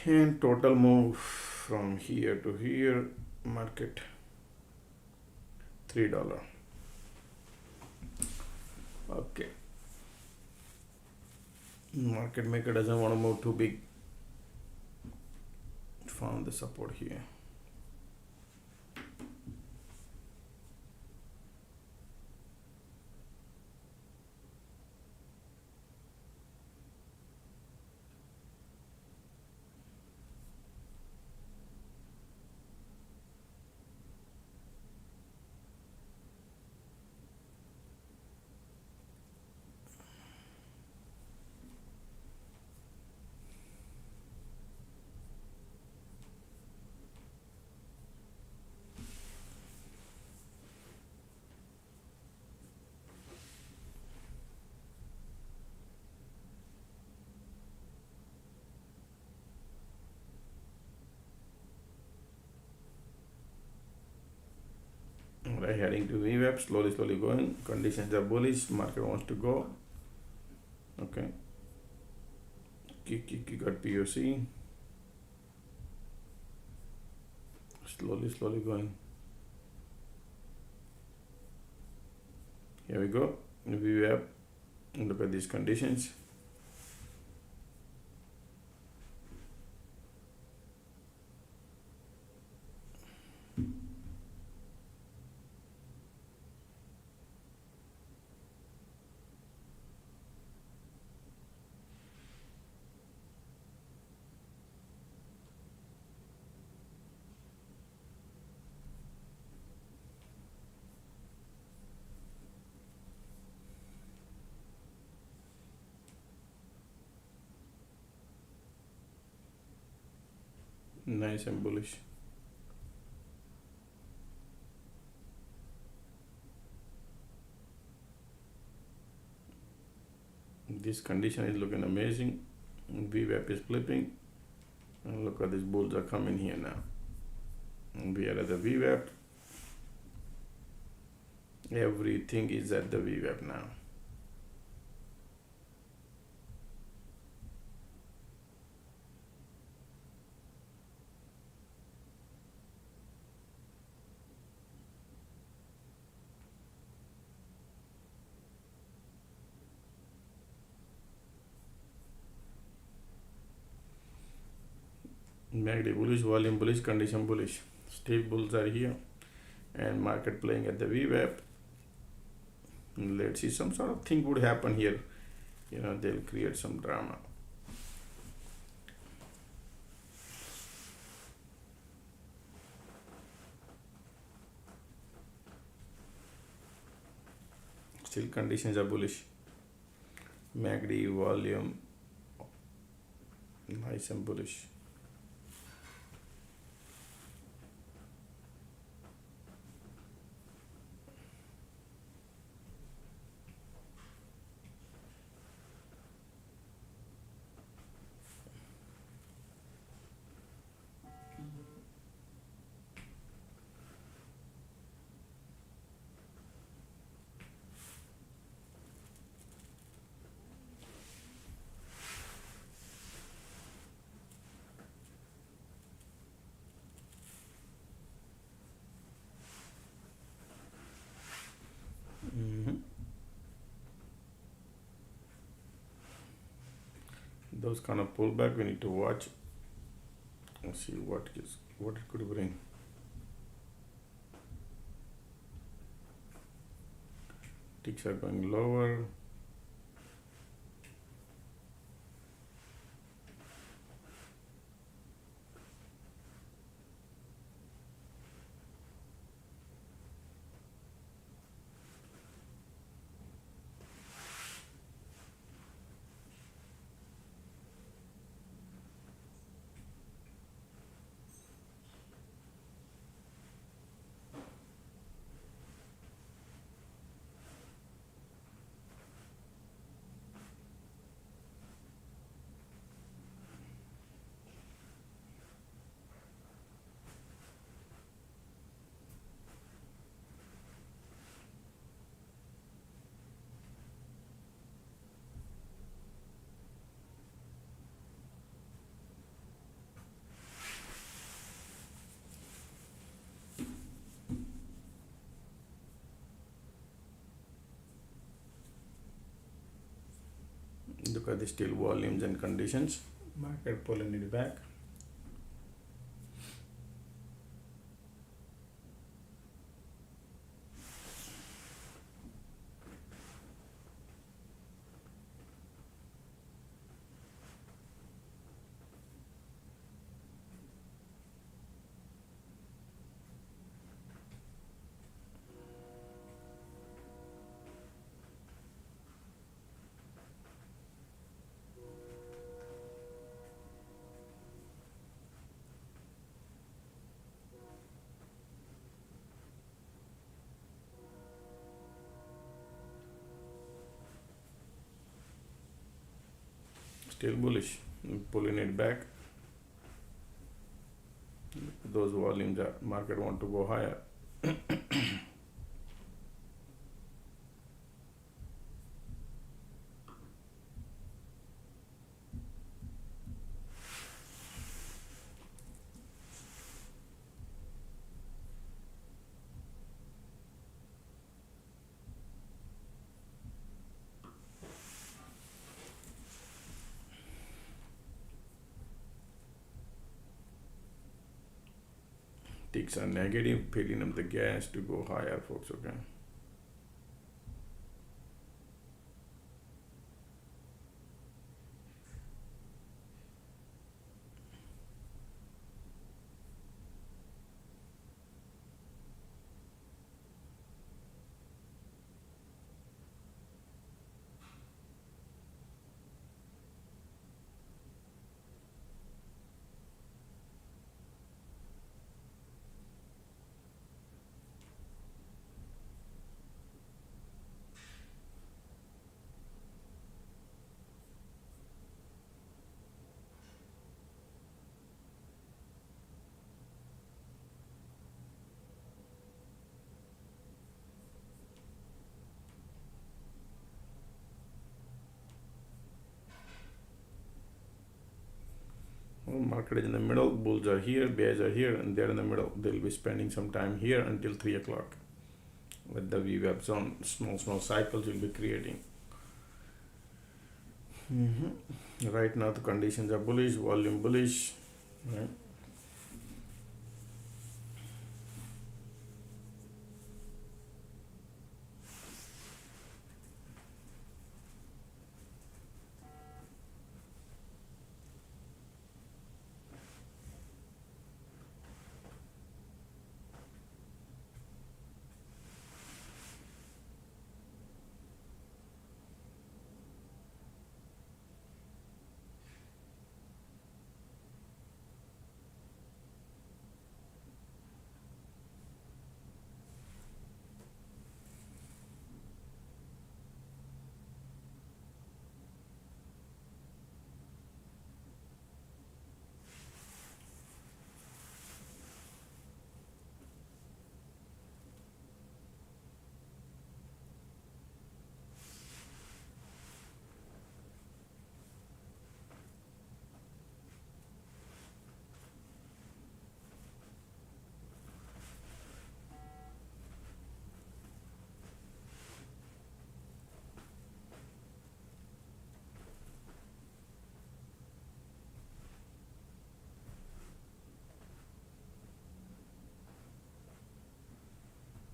A: And total move from here to here, market $3. Okay. Market maker doesn't want to move too big found the support here. Alright, heading to VWAP, slowly going. Conditions are bullish. Market wants to go. Okay. Got POC. Slowly going. Here we go. VWAP. Look at these conditions. Nice and bullish. This condition is looking amazing. VWAP is flipping. And look at these bulls are coming here now. And we are at the VWAP. Everything is at the VWAP now. MACD bullish, volume bullish, condition bullish. Still bulls are here and market playing at the VWAP. Let's see, some sort of thing would happen here. They'll create some drama. Still conditions are bullish. MACD volume nice and bullish. Those kind of pullback we need to watch and see what it could bring. Ticks are going lower. Look at the still volumes and conditions. Market pulling it back. Still bullish. Pulling it back. Those volumes are market want to go higher. Ticks are negative, feeding them the gas to go higher, folks. Okay. Well, market is in the middle, bulls are here, bears are here, and they're in the middle. They'll be spending some time here until 3 o'clock. With the VWAP zone, small cycles will be creating. Right now the conditions are bullish, volume bullish, right?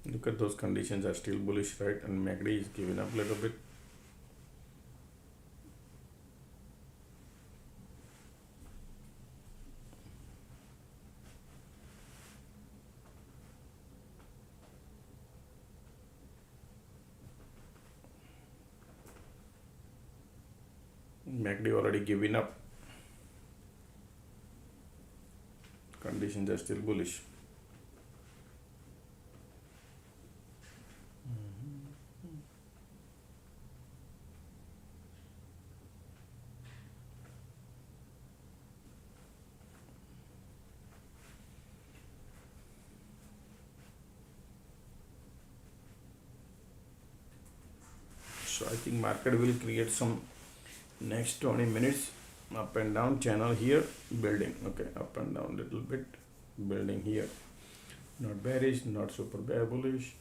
A: Look at those conditions are still bullish, right? And MACD is giving up a little bit. MACD already giving up. Conditions are still bullish. So I think market will create some next 20 minutes up and down channel here, building. Okay, up and down little bit, building here. Not bearish, not super bear bullish.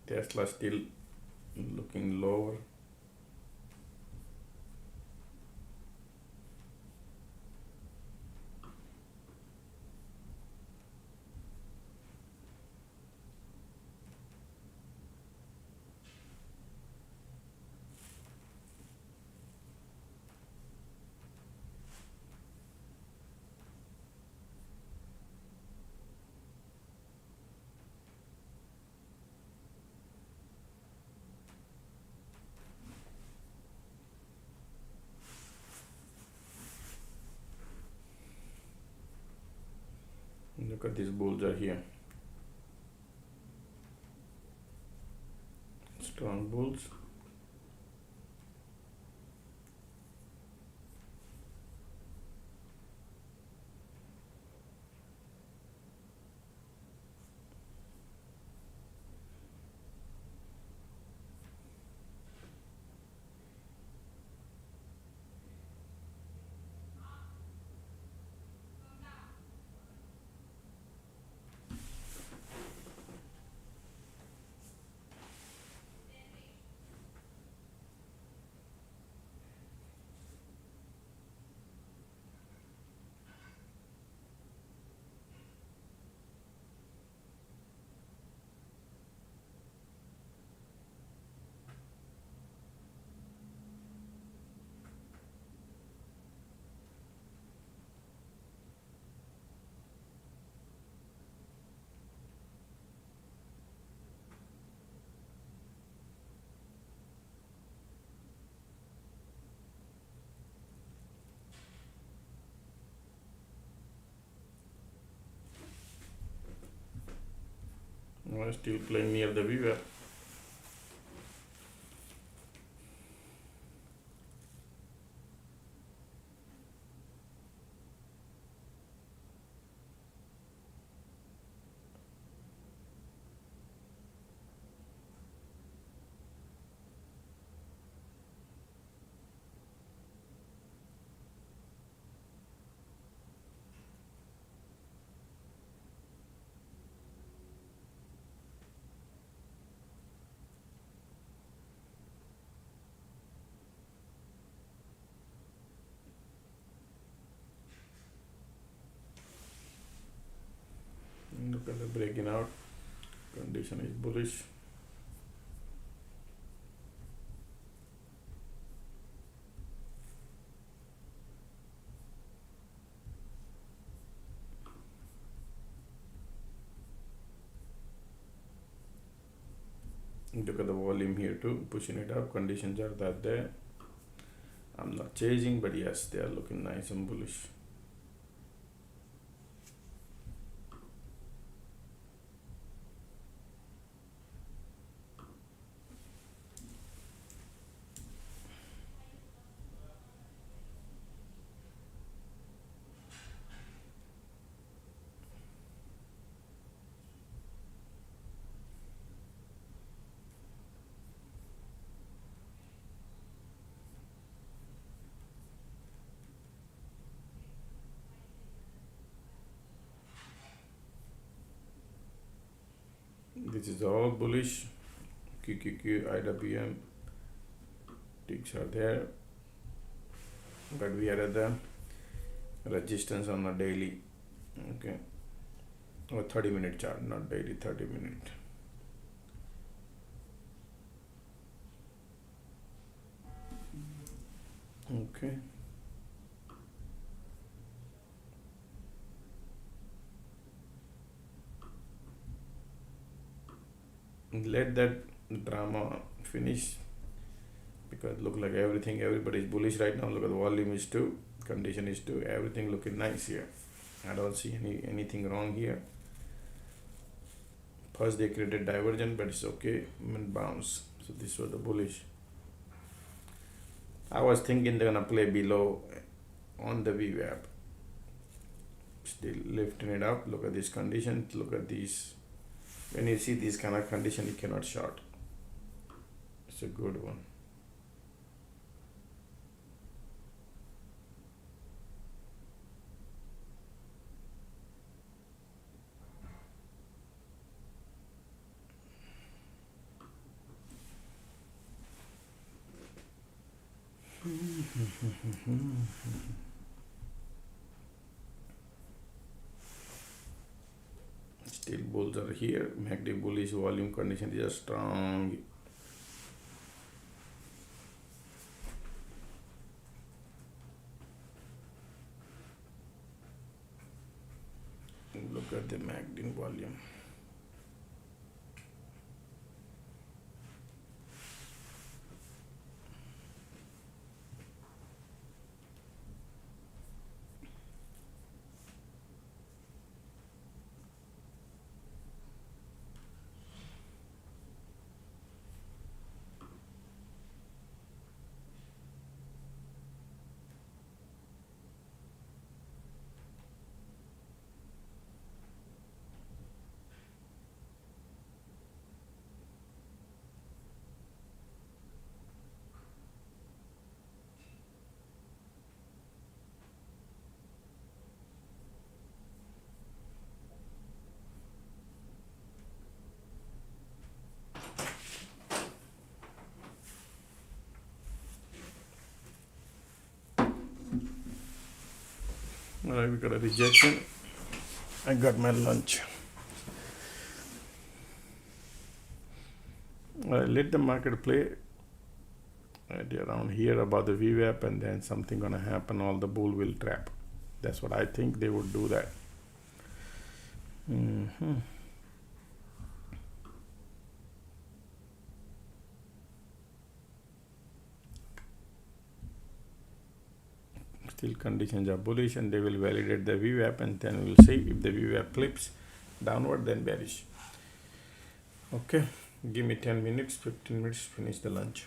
A: Tesla still looking lower. Look at these bulls are here. Strong bulls. We're still playing near the viewer. Look at the breaking out. Condition is bullish. Look at the volume here too, pushing it up. Conditions are that there. I'm not chasing, but yes, they are looking nice and bullish. This is all bullish. QQQ, IWM ticks are there, but we are at the resistance on a daily, okay, or 30-minute chart, not daily, 30-minute. Okay. Let that drama finish, because look like everybody is bullish right now. Look at the volume is 2, condition is 2, everything looking nice here. I don't see anything wrong here. First they created divergence, but it's okay, bounce. So this was the bullish. I was thinking they're gonna play below on the VWAP. Still lifting it up. Look at this condition, look at these. When you see this kind of condition, you cannot short. It's a good one. Still bulls are here. MACD bullish volume condition is strong. Look at the MACD volume. Alright, we got a rejection. I got my lunch. Let the market play right around here about the VWAP, and then something gonna happen. All the bull will trap. That's what I think they would do that. Still conditions are bullish, and they will validate the VWAP, and then we'll see if the VWAP flips downward, then bearish. Okay, give me 10 minutes, 15 minutes, finish the lunch.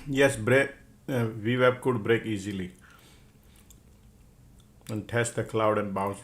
A: Yes, VWAP could break easily and test the cloud and bounce.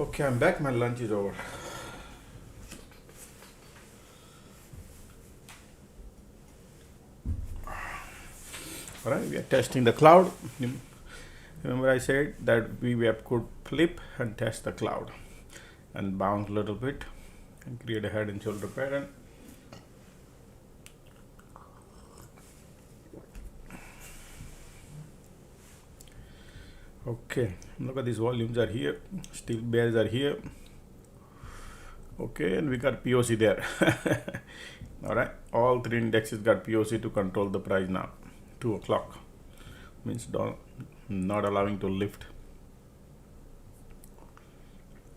A: Okay, I'm back. My lunch is over. All right, we are testing the cloud. Remember I said that VWAP could flip and test the cloud and bounce a little bit and create a head and shoulder pattern. Okay, look at these volumes are here. Still bears are here. Okay, and we got POC there. All right, all three indexes got POC to control the price now. 2 o'clock means not allowing to lift.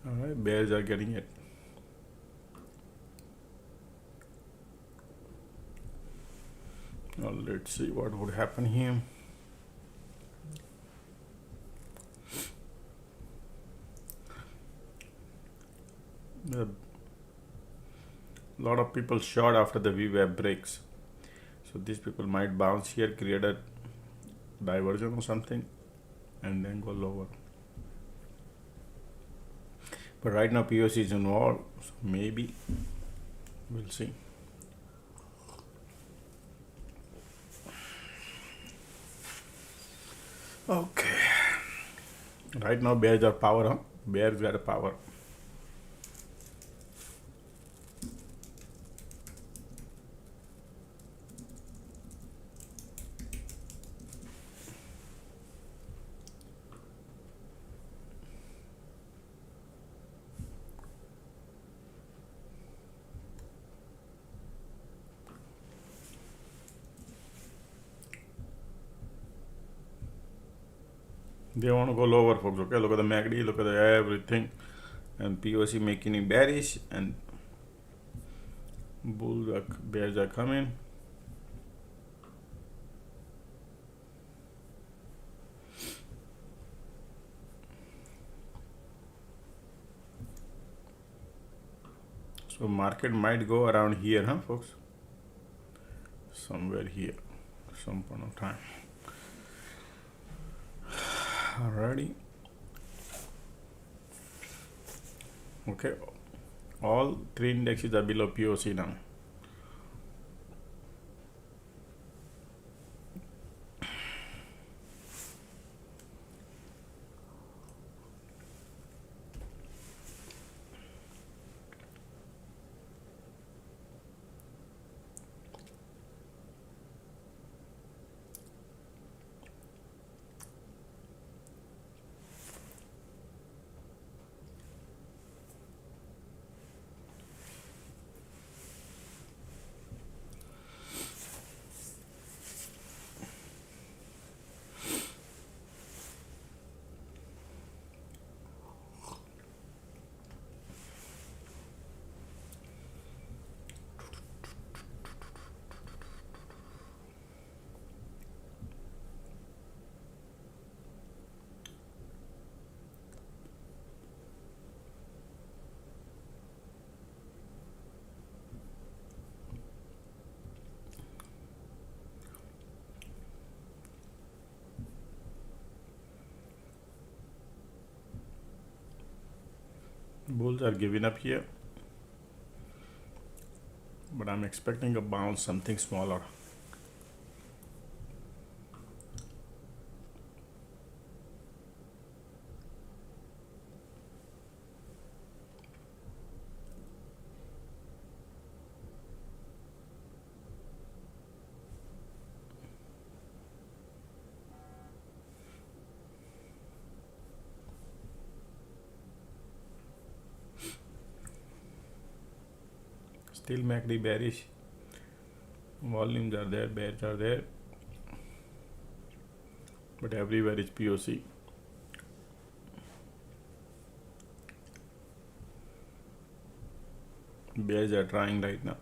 A: All right, bears are getting it. Now let's see what would happen here. A lot of people short after the VWAP breaks, so these people might bounce here, create a diversion or something, and then go lower. But right now POC is involved, so maybe we'll see. Okay, right now bears are power, huh? Bears got a power. They want to go lower, folks. Okay, look at the MACD, look at the everything, and POC making it bearish, and bears are coming. So market might go around here, huh, folks? Somewhere here, some point of time. Alrighty. Okay, all three indexes are below POC now. Bulls are giving up here, but I'm expecting a bounce, something smaller. Still MACD bearish. Volumes are there, bears are there, but everywhere is POC. Bears are trying right now.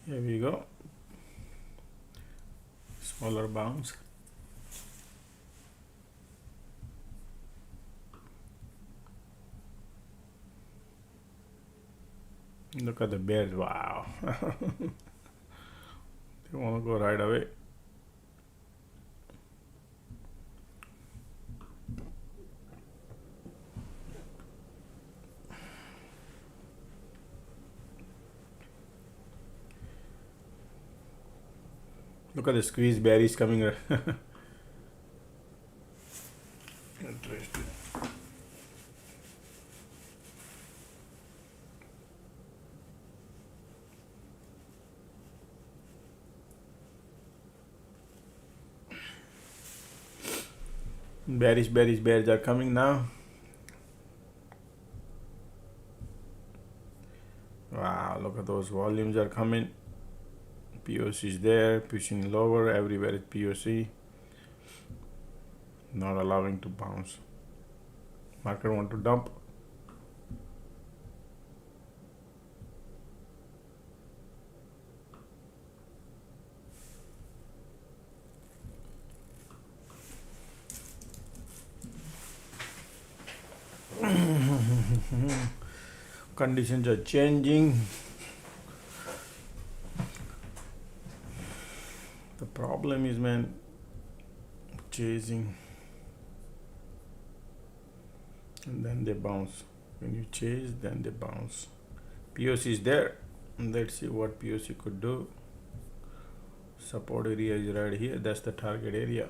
A: Here we go. Smaller bounce. Look at the bears. Wow. They want to go right away. Look at the squeeze, berries coming. Interesting. Bears are coming now. Wow, look at those volumes are coming. POC is there, pushing lower, everywhere is POC. Not allowing to bounce. Market want to dump. Conditions are changing. The problem is, man, chasing and then they bounce. When you chase, then they bounce. POC is there. Let's see what POC could do. Support area is right here. That's the target area.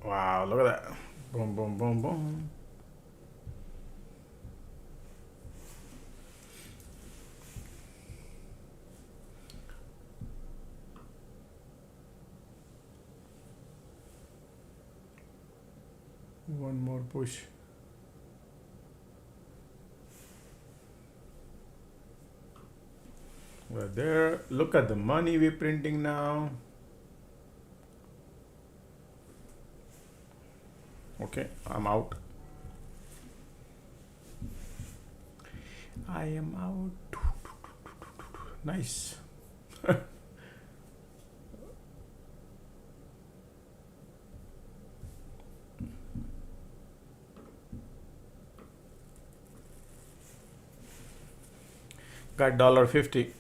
A: Wow, look at that. Boom, boom, boom, boom. One more push. We're there. Look at the money we're printing now. Okay, I'm out. I am out. Nice. Got $1.50.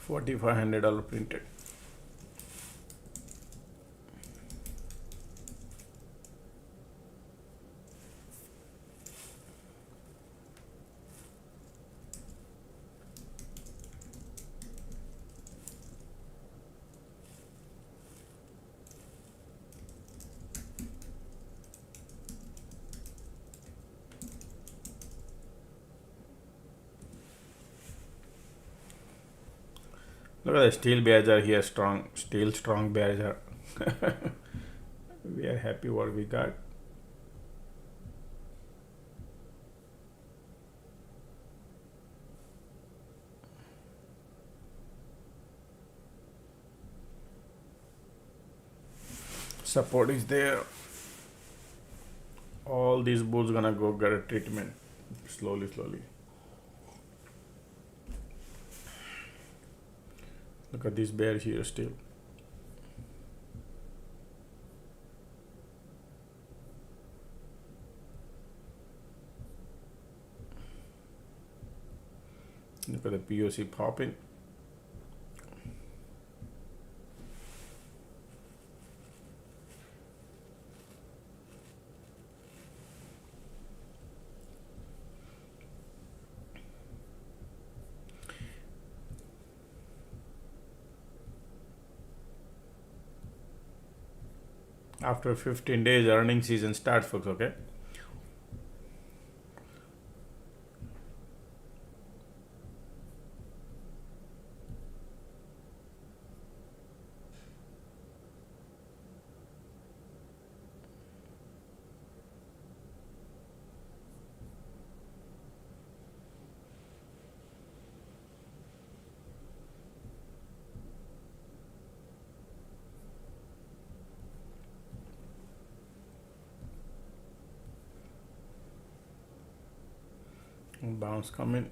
A: $4,500 printed. Look at the steel bears are here strong. Steel strong bears are. We are happy what we got. Support is there. All these bulls gonna go get a treatment slowly. Look at these bears here still. Look at the POC popping. After 15 days, earning season starts, folks, okay? Bounce coming.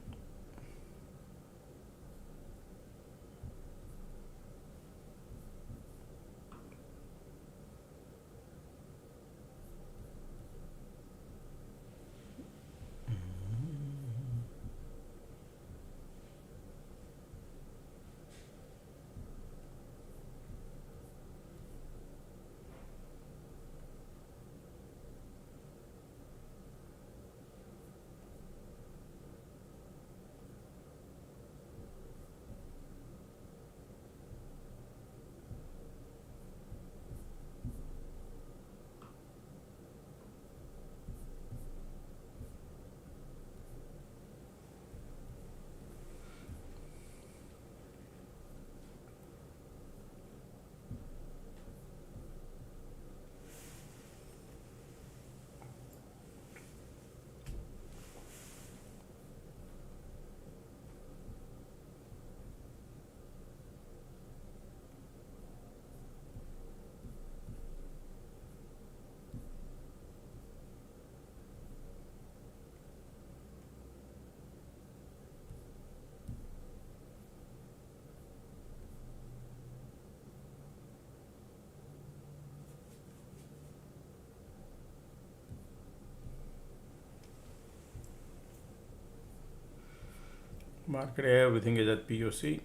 A: Market, everything is at POC.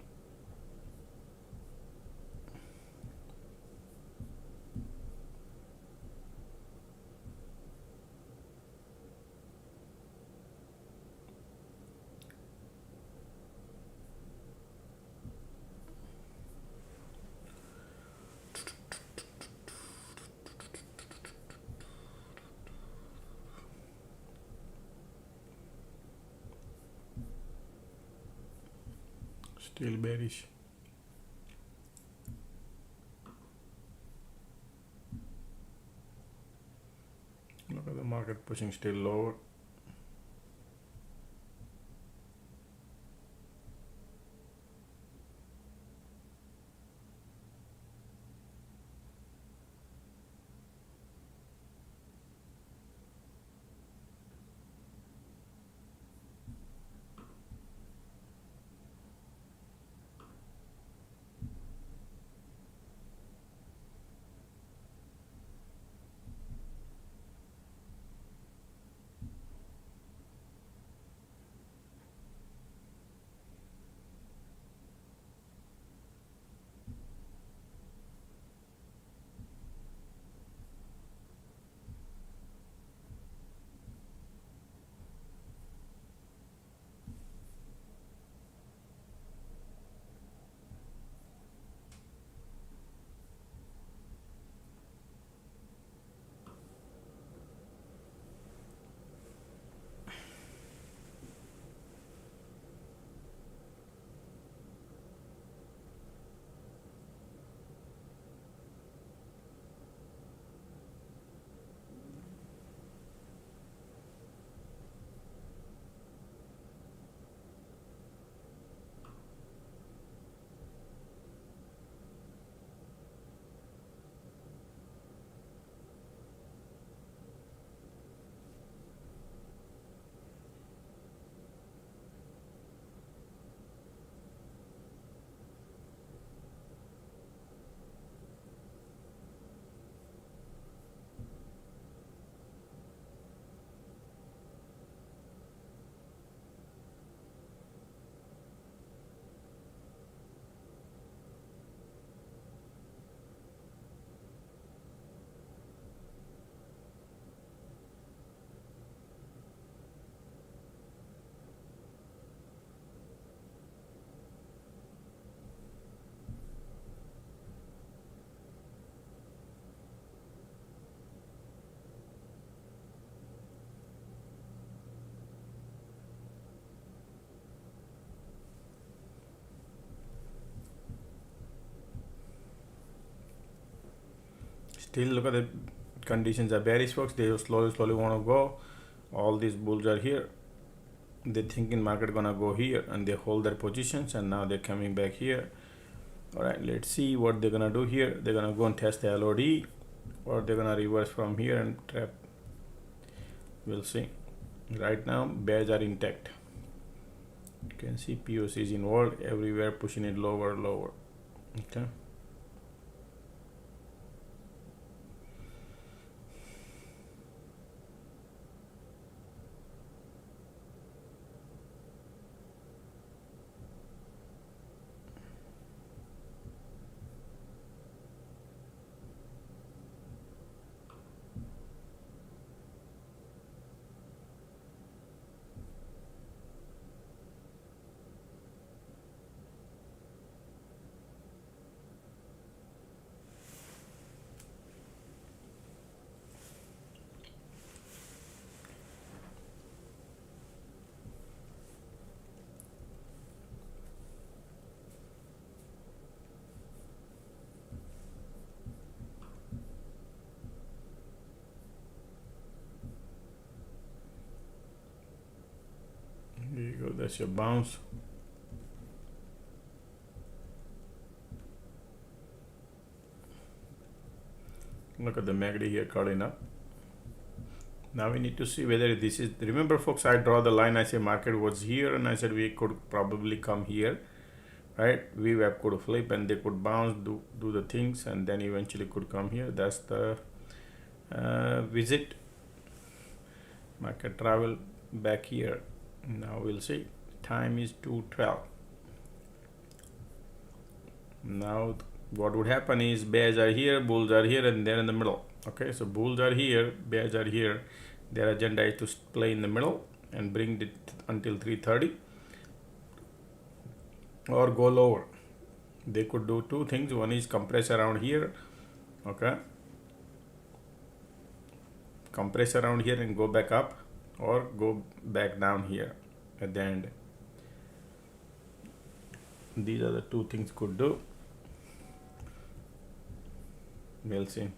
A: Still bearish. Look at the market pushing still lower. Still look at the conditions are bearish, folks. They slowly want to go. All these bulls are here. They thinking market gonna go here, and they hold their positions, and now they're coming back here. All right, let's see what they're gonna do here. They're gonna go and test the LOD, or they're gonna reverse from here and trap. We'll see. Right now bears are intact. You can see POC is involved everywhere, pushing it lower. Okay. There you go, that's your bounce. Look at the MACD here curling up. Now we need to see whether this is, remember folks, I draw the line, I say market was here and I said we could probably come here, right? VWAP could flip and they could bounce, do the things, and then eventually could come here. That's the visit. Market travel back here. Now we'll see. Time is 2:12. Now what would happen is bears are here, bulls are here, and they're in the middle. Okay, so bulls are here, bears are here. Their agenda is to play in the middle and bring it until 3:30 or go lower. They could do two things. One is compress around here, okay, compress around here and go back up, or go back down here at the end. These are the two things could do. We'll see.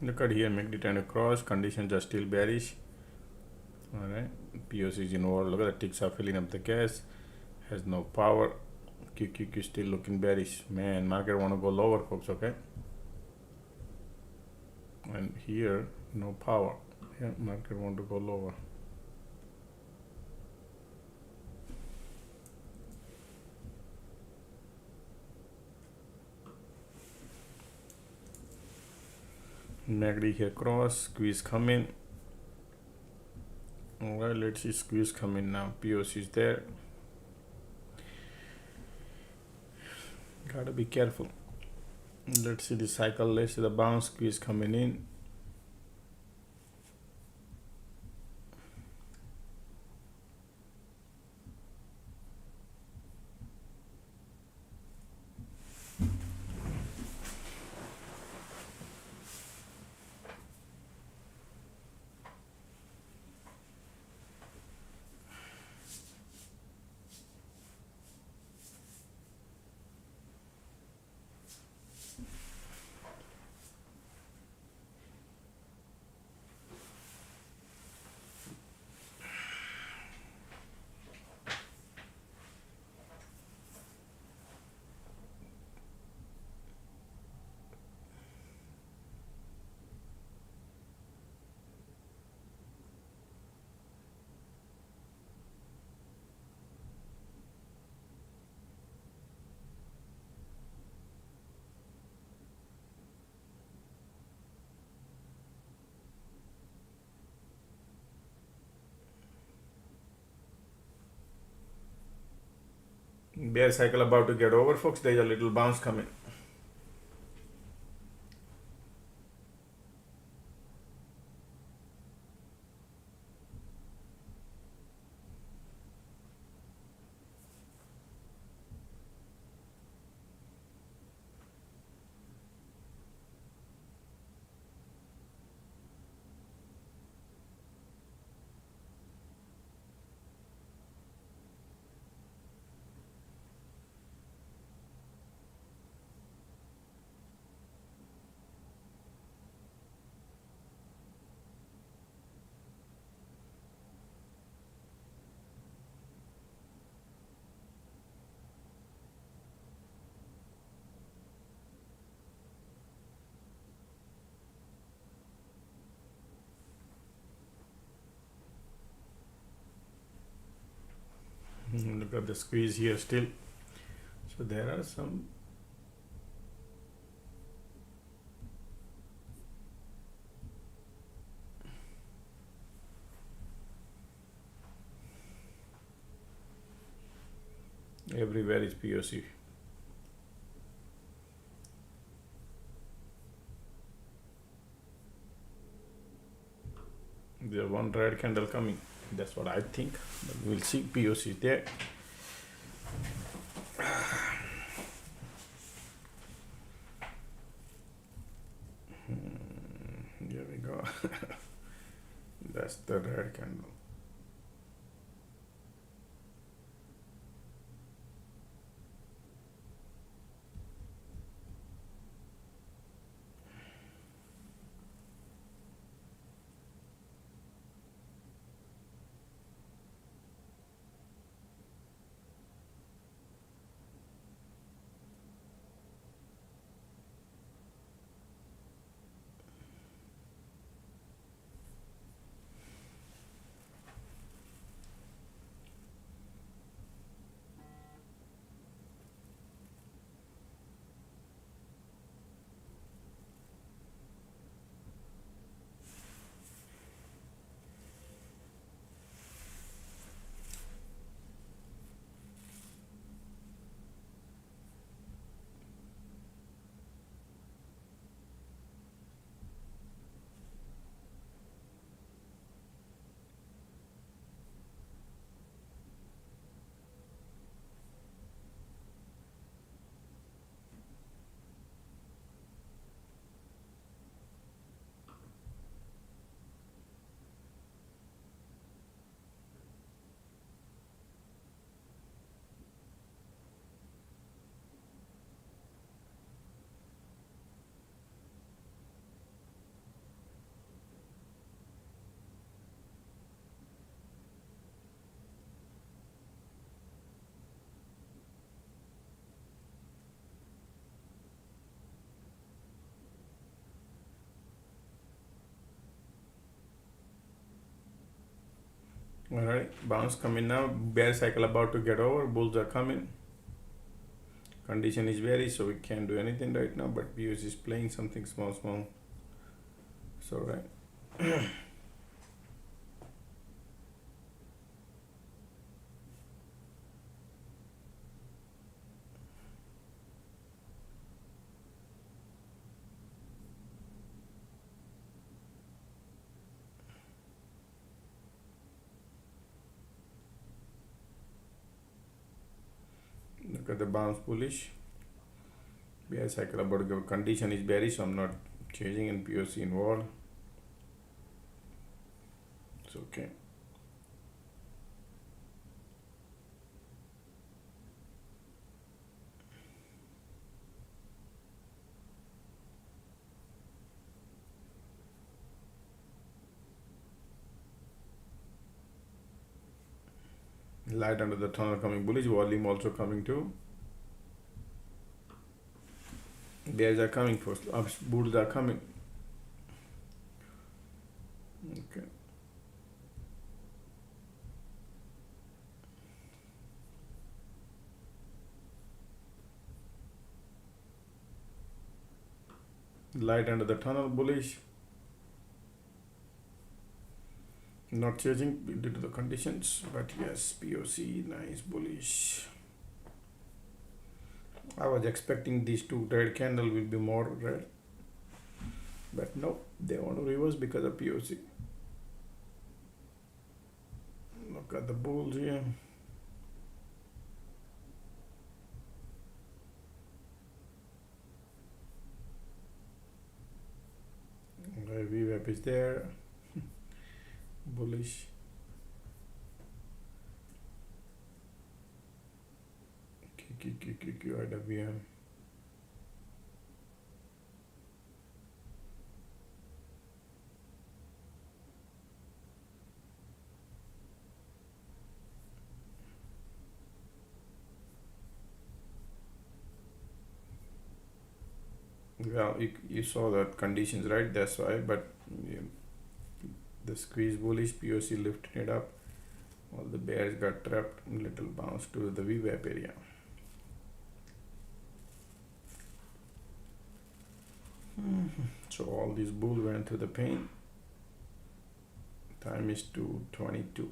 A: Look at here, MACD trying to cross, conditions are still bearish. Alright, POC is involved. Look at the ticks are filling up the gas, has no power. QQQ still looking bearish. Man, market want to go lower, folks, okay? And here, no power. Yeah, market want to go lower. MACD here cross, squeeze coming. Alright, let's see squeeze coming now. POC is there. Gotta be careful. Let's see the cycle. Let's see the bounce, squeeze coming in. Bear cycle about to get over, folks. There's a little bounce coming. Look at the squeeze here still. So there are some everywhere is POC. There's one red candle coming. That's what I think. But we'll see POC there. Here we go. That's the red candle. Alright, bounce coming now. Bear cycle about to get over. Bulls are coming. Condition is bearish, so we can't do anything right now. But POC is playing something small. So right. Look at the bounce bullish. Bear cycle about to go. Condition is bearish, so I'm not changing in POC involved. It's okay. Light under the tunnel coming bullish, volume also coming too. Bears are coming first, bulls are coming. Okay. Light under the tunnel bullish. Not changing due to the conditions, but yes, POC nice bullish. I was expecting these two red candle will be more red, but no, they want to reverse because of POC. Look at the bulls here. The VWAP is there, bullish. QQQQQIWM. Well, you saw that conditions, right? That's why, but the squeeze bullish, POC lifted it up. All the bears got trapped, little bounce to the VWAP area. So all these bulls went through the pain. Time is 2:22.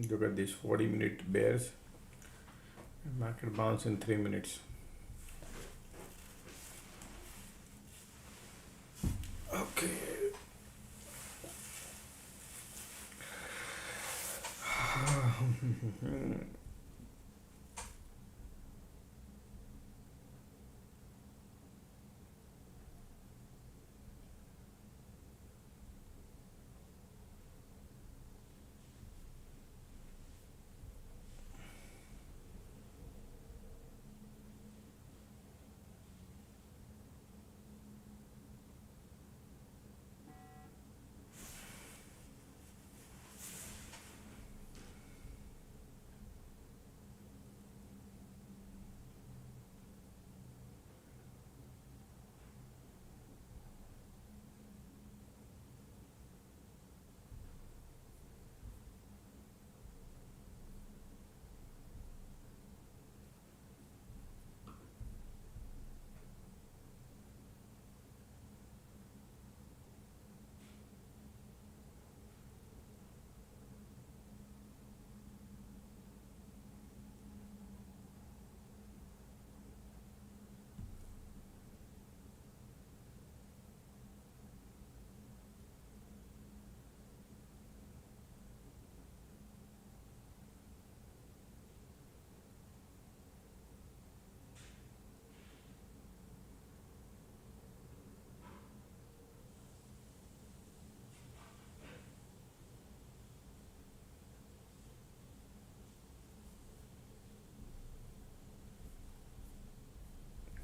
A: Look at these 40-minute bears. Market bounce in 3 minutes. Okay.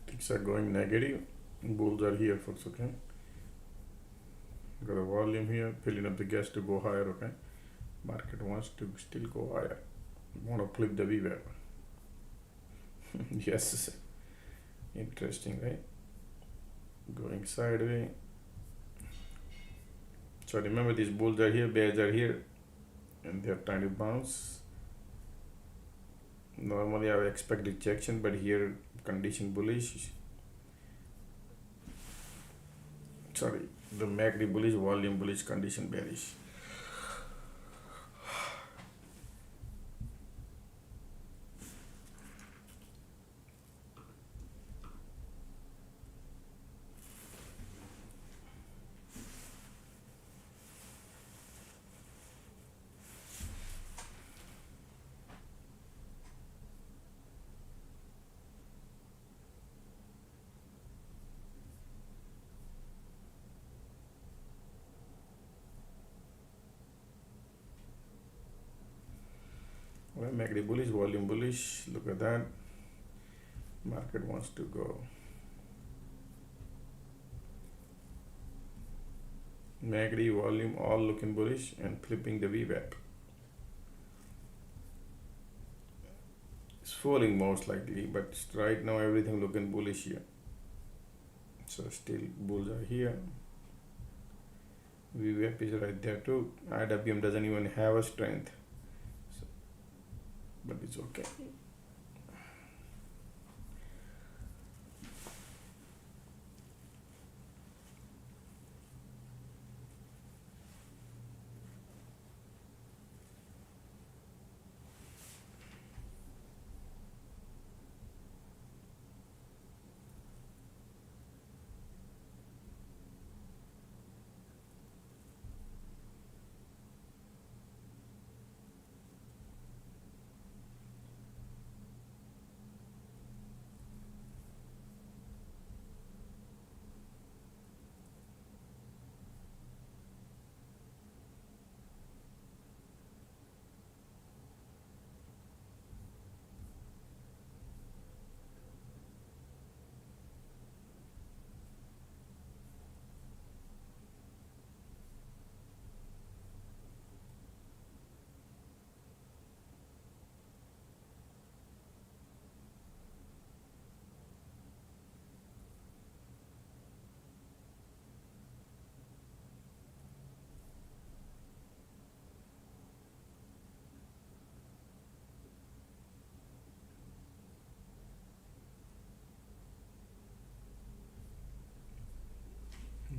A: Things are going negative. Bulls are here, folks. Okay. Got a volume here, filling up the gas to go higher. Okay. Market wants to still go higher. Want to flip the VWAP. Yes. Interesting, right? Going sideways. So remember, these bulls are here, bears are here, and they are trying to bounce. Normally I would expect rejection, but here condition bullish. Sorry, the MACD bullish, volume bullish, condition bearish. Well, MACD bullish, volume bullish. Look at that. Market wants to go. MACD volume all looking bullish and flipping the VWAP. It's falling most likely, but right now everything looking bullish here. So still bulls are here. VWAP is right there too. IWM doesn't even have a strength, so, but it's okay.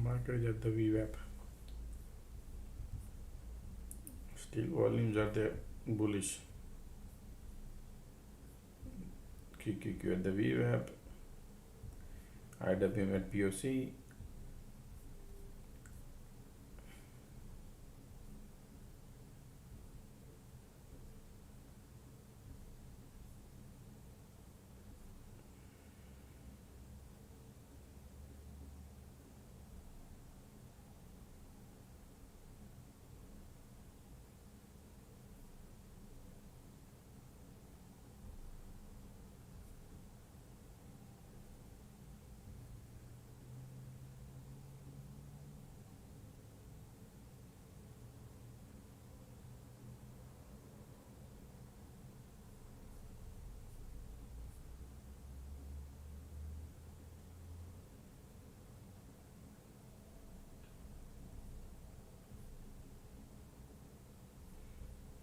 A: Market is at the VWAP. Still volumes are there bullish. QQQ at the VWAP. IWM at POC.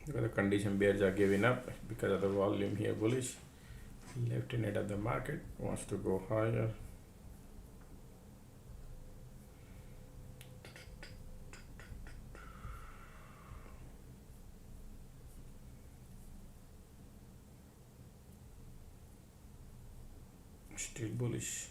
A: The condition bears are giving up because of the volume here bullish. Left in it of the market wants to go higher. Still bullish.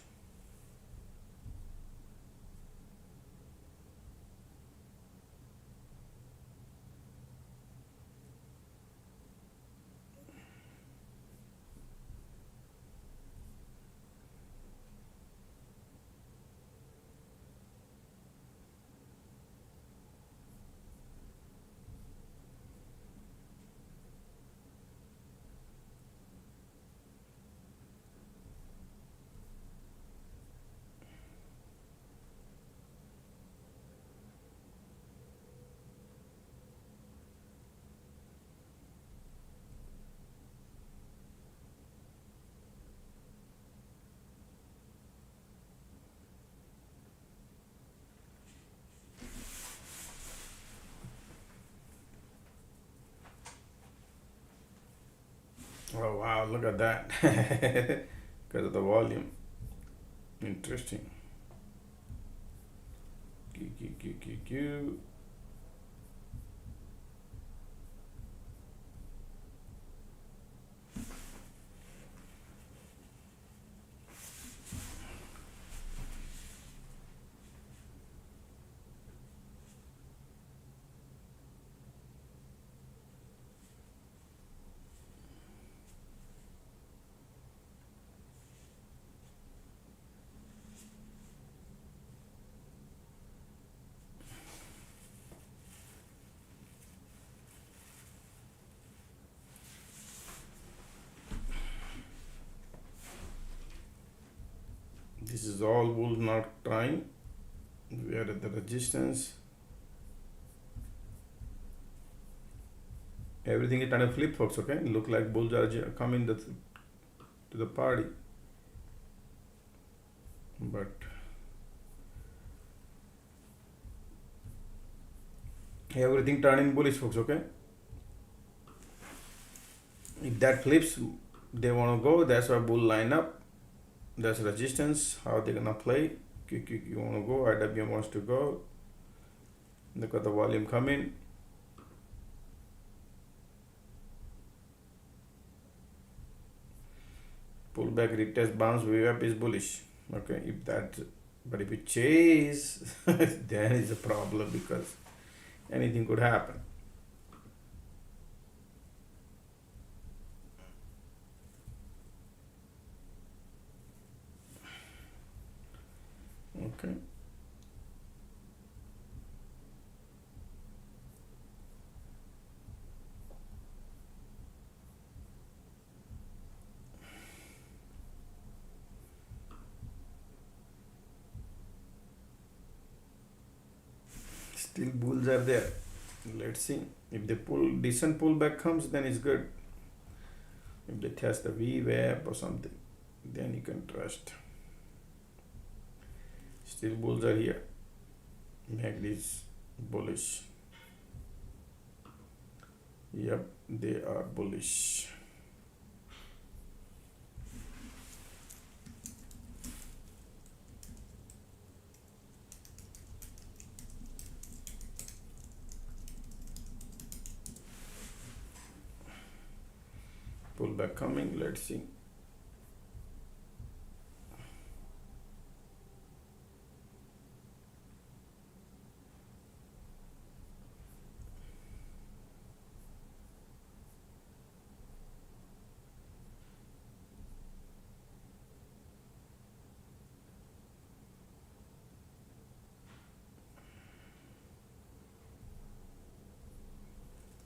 A: Oh wow, look at that. Because of the volume. Interesting. Q. This is all bulls not trying. We are at the resistance. Everything is trying to flip, folks. Okay, look like bulls are coming to the party, but everything turning bullish, folks. Okay, if that flips, they want to go. That's why bull line up. That's resistance. How they gonna play? You want to go. IWM wants to go. Look at the volume coming. Pullback, retest, bounce, wave up is bullish. Okay, if that, but if you chase, then it's a problem because anything could happen. Okay. Still bulls are there. Let's see. If the decent pullback comes, then it's good. If they test the VWAP or something, then you can trust. Still bulls are here. Make this bullish. Yep, they are bullish. Pullback coming, let's see.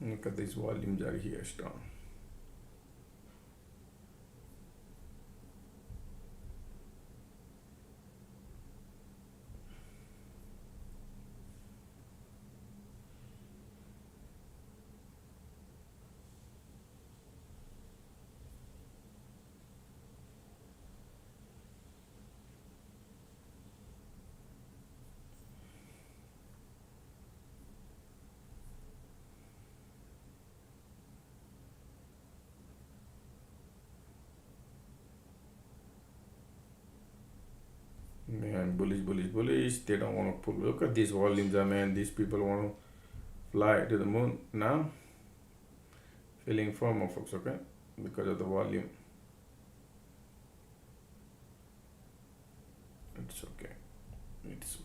A: Look at these volumes are here strong. Man, bullish. They don't want to pull. Look at these volumes, man. These people want to fly to the moon now. Feeling FOMO, folks, okay? Because of the volume. It's okay. It's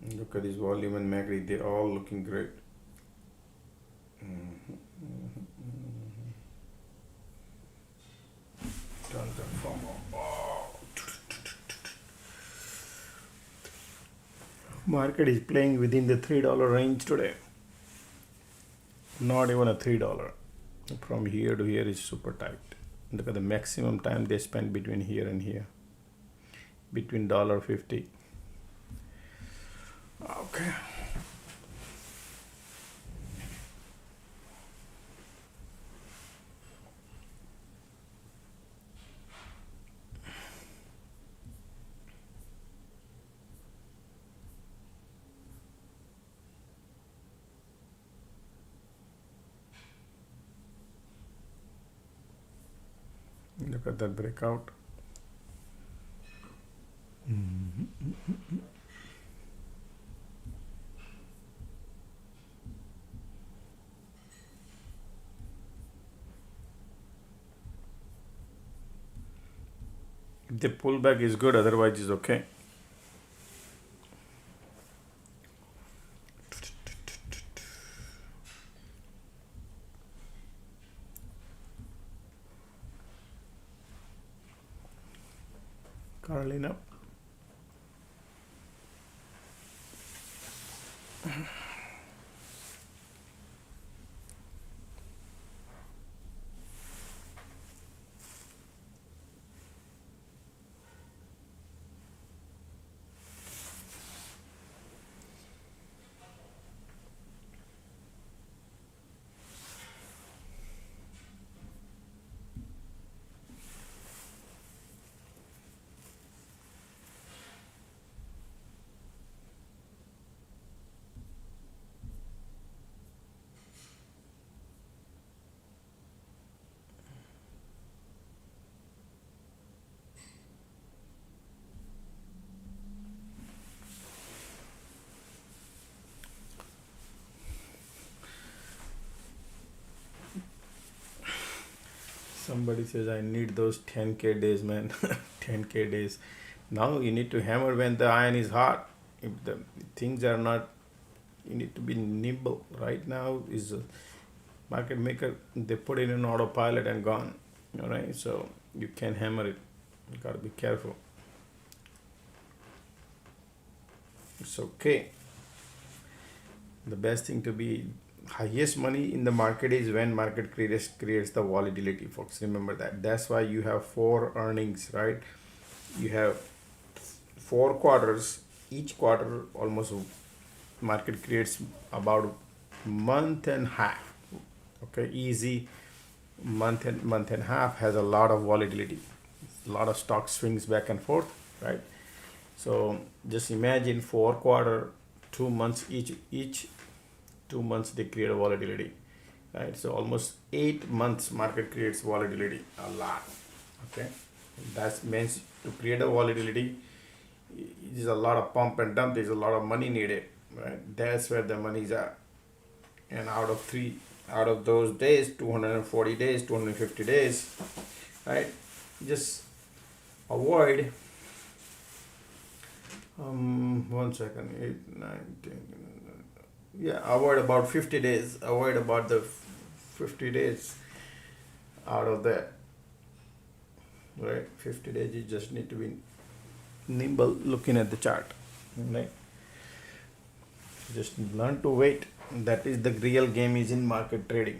A: okay. Look at this volume and MACD. They're all looking great. Tons of FOMO. Oh. Market is playing within the $3 range today. Not even a $3. From here to here is super tight. Look at the maximum time they spend between here and here. Between $1.50. Okay. Look at that breakout. If the pullback is good, otherwise it's okay. Carolina. Somebody says I need those 10K days, man. 10K days. Now you need to hammer when the iron is hot. If the things are not, you need to be nimble. Right now is a market maker, they put it in autopilot and gone. All right, so you can hammer it. You gotta be careful. It's okay. The best thing to be highest money in the market is when market creates the volatility, folks. Remember that. That's why you have 4 earnings, right? You have 4 quarters. Each quarter almost market creates about month and half. Okay, easy month and half has a lot of volatility. A lot of stock swings back and forth, right? So just imagine 4 quarter, 2 months each 2 months they create a volatility, right? So almost 8 months market creates volatility, a lot. Okay, that means to create a volatility, there's a lot of pump and dump. There's a lot of money needed, right? That's where the money's at. And out of those days, 240 days, 250 days, right? Just avoid. 1 second, 8, 9, 10. Yeah, avoid about 50 days. Avoid about the 50 days out of that. Right? 50 days, you just need to be nimble looking at the chart. Right? Just learn to wait. That is the real game is in market trading.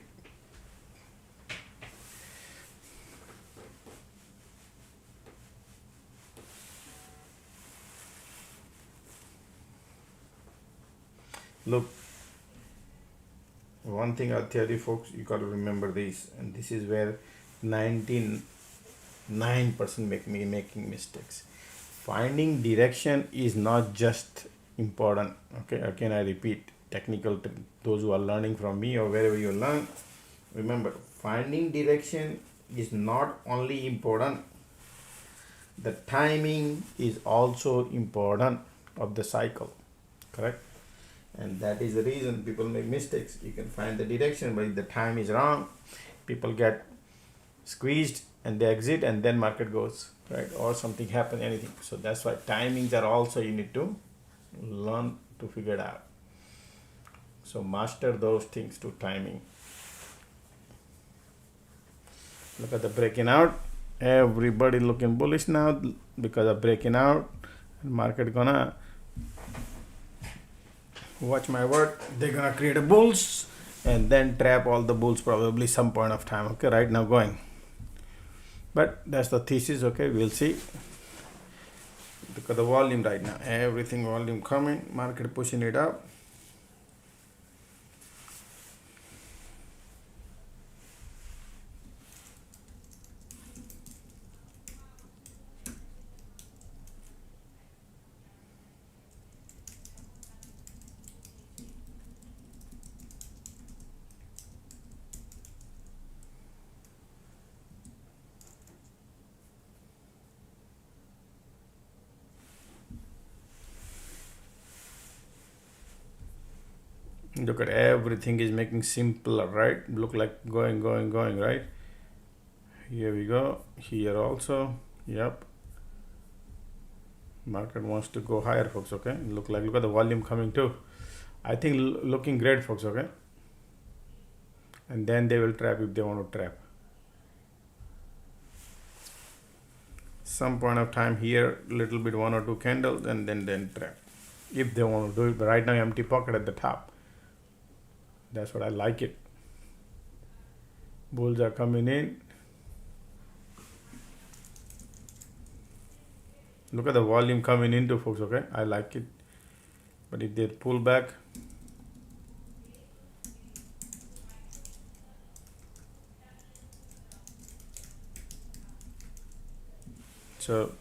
A: Look, one thing I'll tell you folks, you got to remember this, and this is where 99% making mistakes. Finding direction is not just important. Okay, again I repeat, those who are learning from me or wherever you learn, remember, finding direction is not only important, the timing is also important of the cycle, correct? And that is the reason people make mistakes. You can find the direction, but if the time is wrong, people get squeezed and they exit, and then market goes, right? Or something happen, anything. So that's why timings are also, you need to learn to figure it out. So master those things to timing. Look at the breaking out. Everybody looking bullish now because of breaking out. Market gonna, watch my word, they're gonna create a bulls and then trap all the bulls probably some point of time. Okay, right now going, but that's the thesis. Okay, we'll see. Look at the volume right now, everything volume coming, market pushing it up. Look at everything is making simpler, right? Look like going, right? Here we go, here also, yep. Market wants to go higher, folks. Okay, look at the volume coming too. I think looking great, folks. Okay, and then they will trap if they want to trap. Some point of time here, little bit 1 or 2 candles, and then trap if they want to do it. But right now, empty pocket at the top. That's what I like it. Bulls are coming in. Look at the volume coming into, folks. Okay, I like it. But if they pull back, so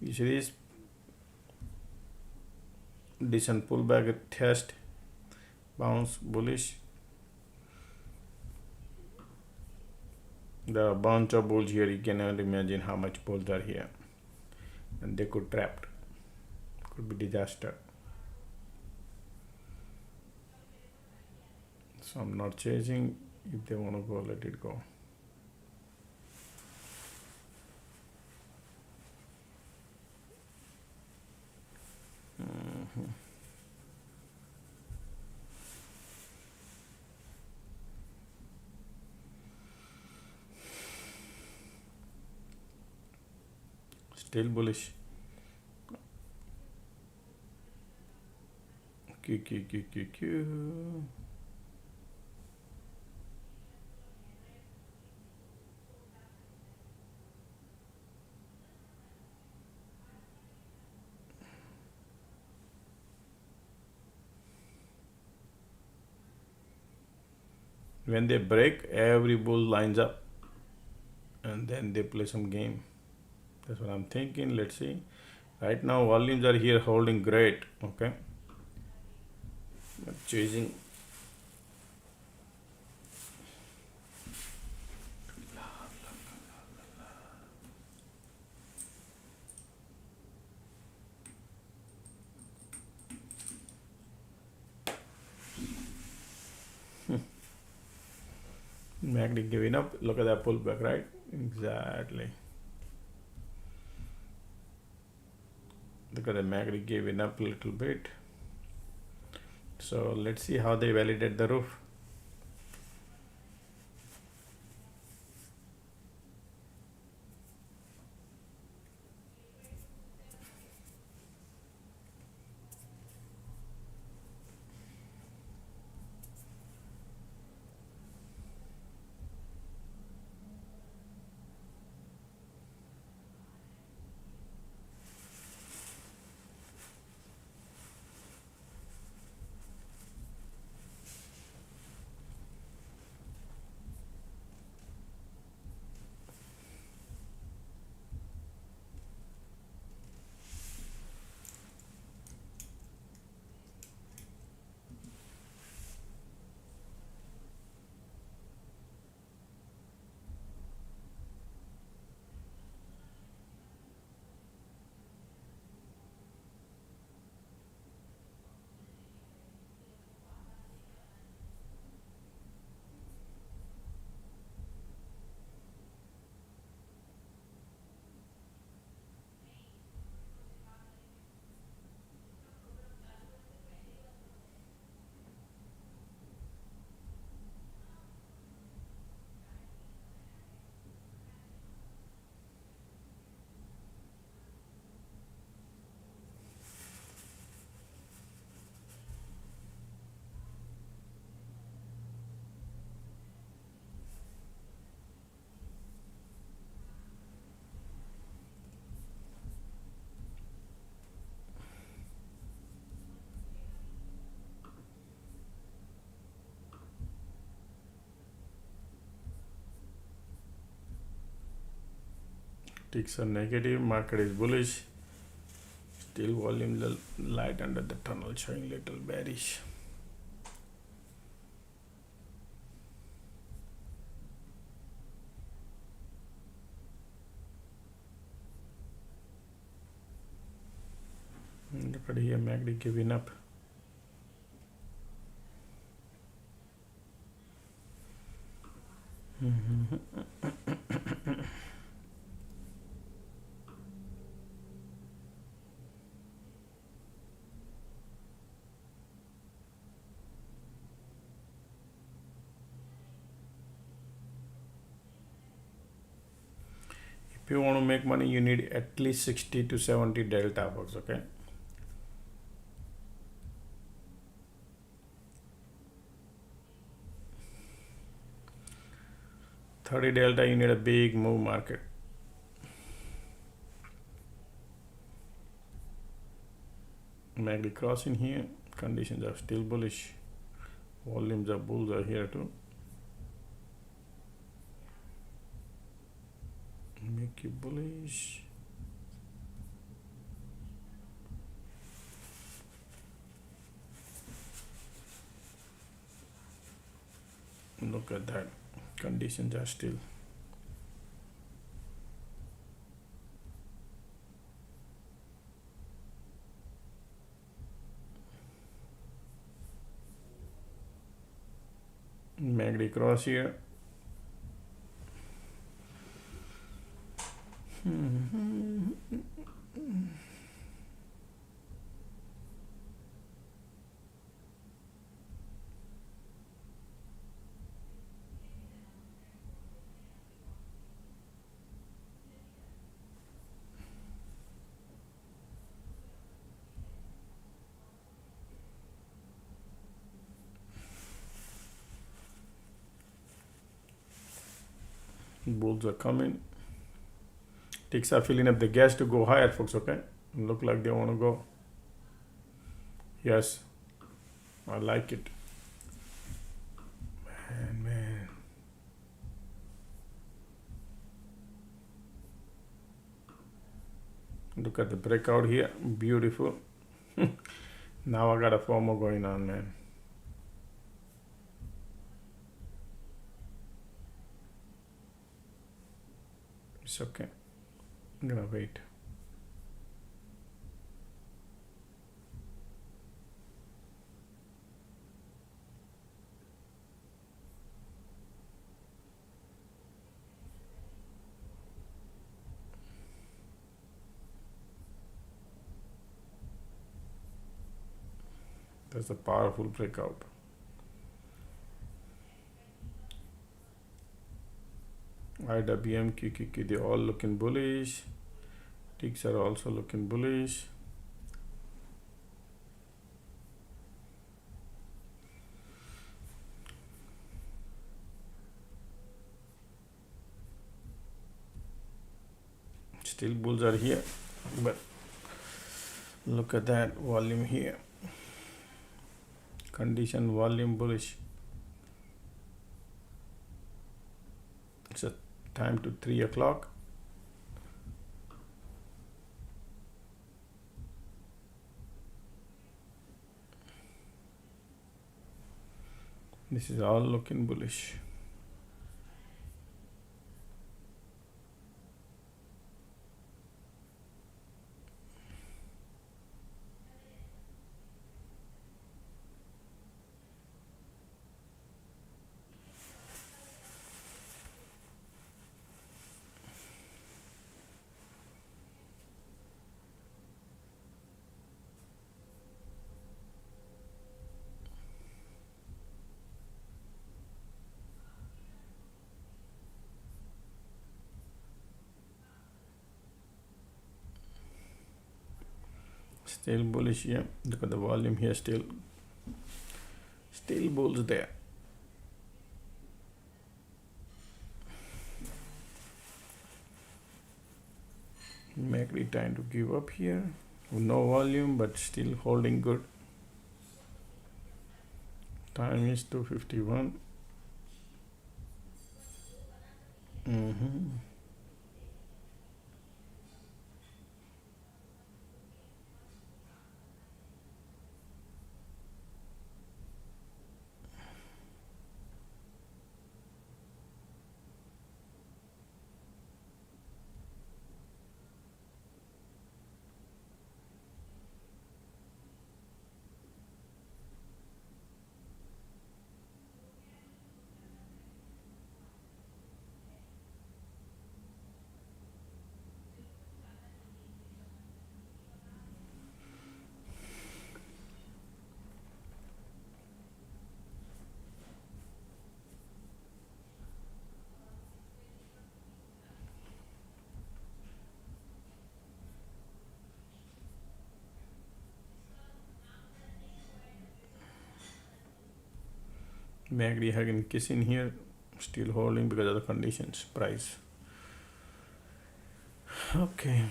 A: you see this decent pullback, test, bounce, bullish. There are a bunch of bulls here. You cannot imagine how much bulls are here, and they could trap. Could be disaster. So I'm not chasing. If they want to go, let it go. Still bullish. Q. When they break, every bull lines up and then they play some game. That's what I'm thinking. Let's see. Right now volumes are here holding great. Okay, but chasing. MACD giving up. Look at that pullback, right? Exactly. Look at the MACD giving up a little bit. So let's see how they validate the roof. Ticks are negative, market is bullish. Still volume light under the tunnel, showing little bearish. Look at here, MACD giving up. If you want to make money, you need at least 60 to 70 delta bucks, okay? $30 delta, you need a big move market. MACD crossing here, conditions are still bullish. Volumes of bulls are here too. Make you bullish. Look at that. Conditions are still. MACD cross here. Bulls are coming. Ticks are filling up the gas to go higher, folks. Okay, look like they want to go. Yes, I like it. Man. Look at the breakout here. Beautiful. Now I got a FOMO going on, man. It's okay. I'm gonna wait. That's a powerful breakout. IWM, QQQ, they all looking bullish. Ticks are also looking bullish. Still bulls are here, but look at that volume here. Condition volume bullish. It's a time to 3 o'clock. This is all looking bullish. Still bullish here. Look at the volume here. Still bulls there. MACD trying to give up here. No volume, but still holding good. Time is 2:51. MACD again kissing here, still holding because of the conditions, price. Okay.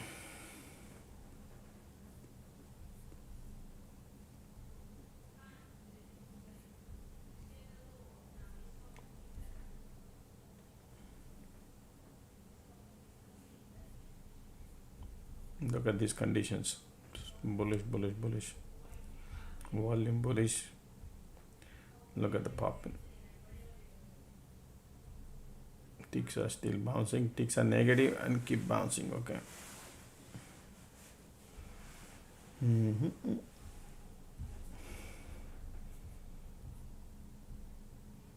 A: Look at these conditions. Bullish. Volume bullish. Look at the popping. Ticks are still bouncing. Ticks are negative and keep bouncing. Okay.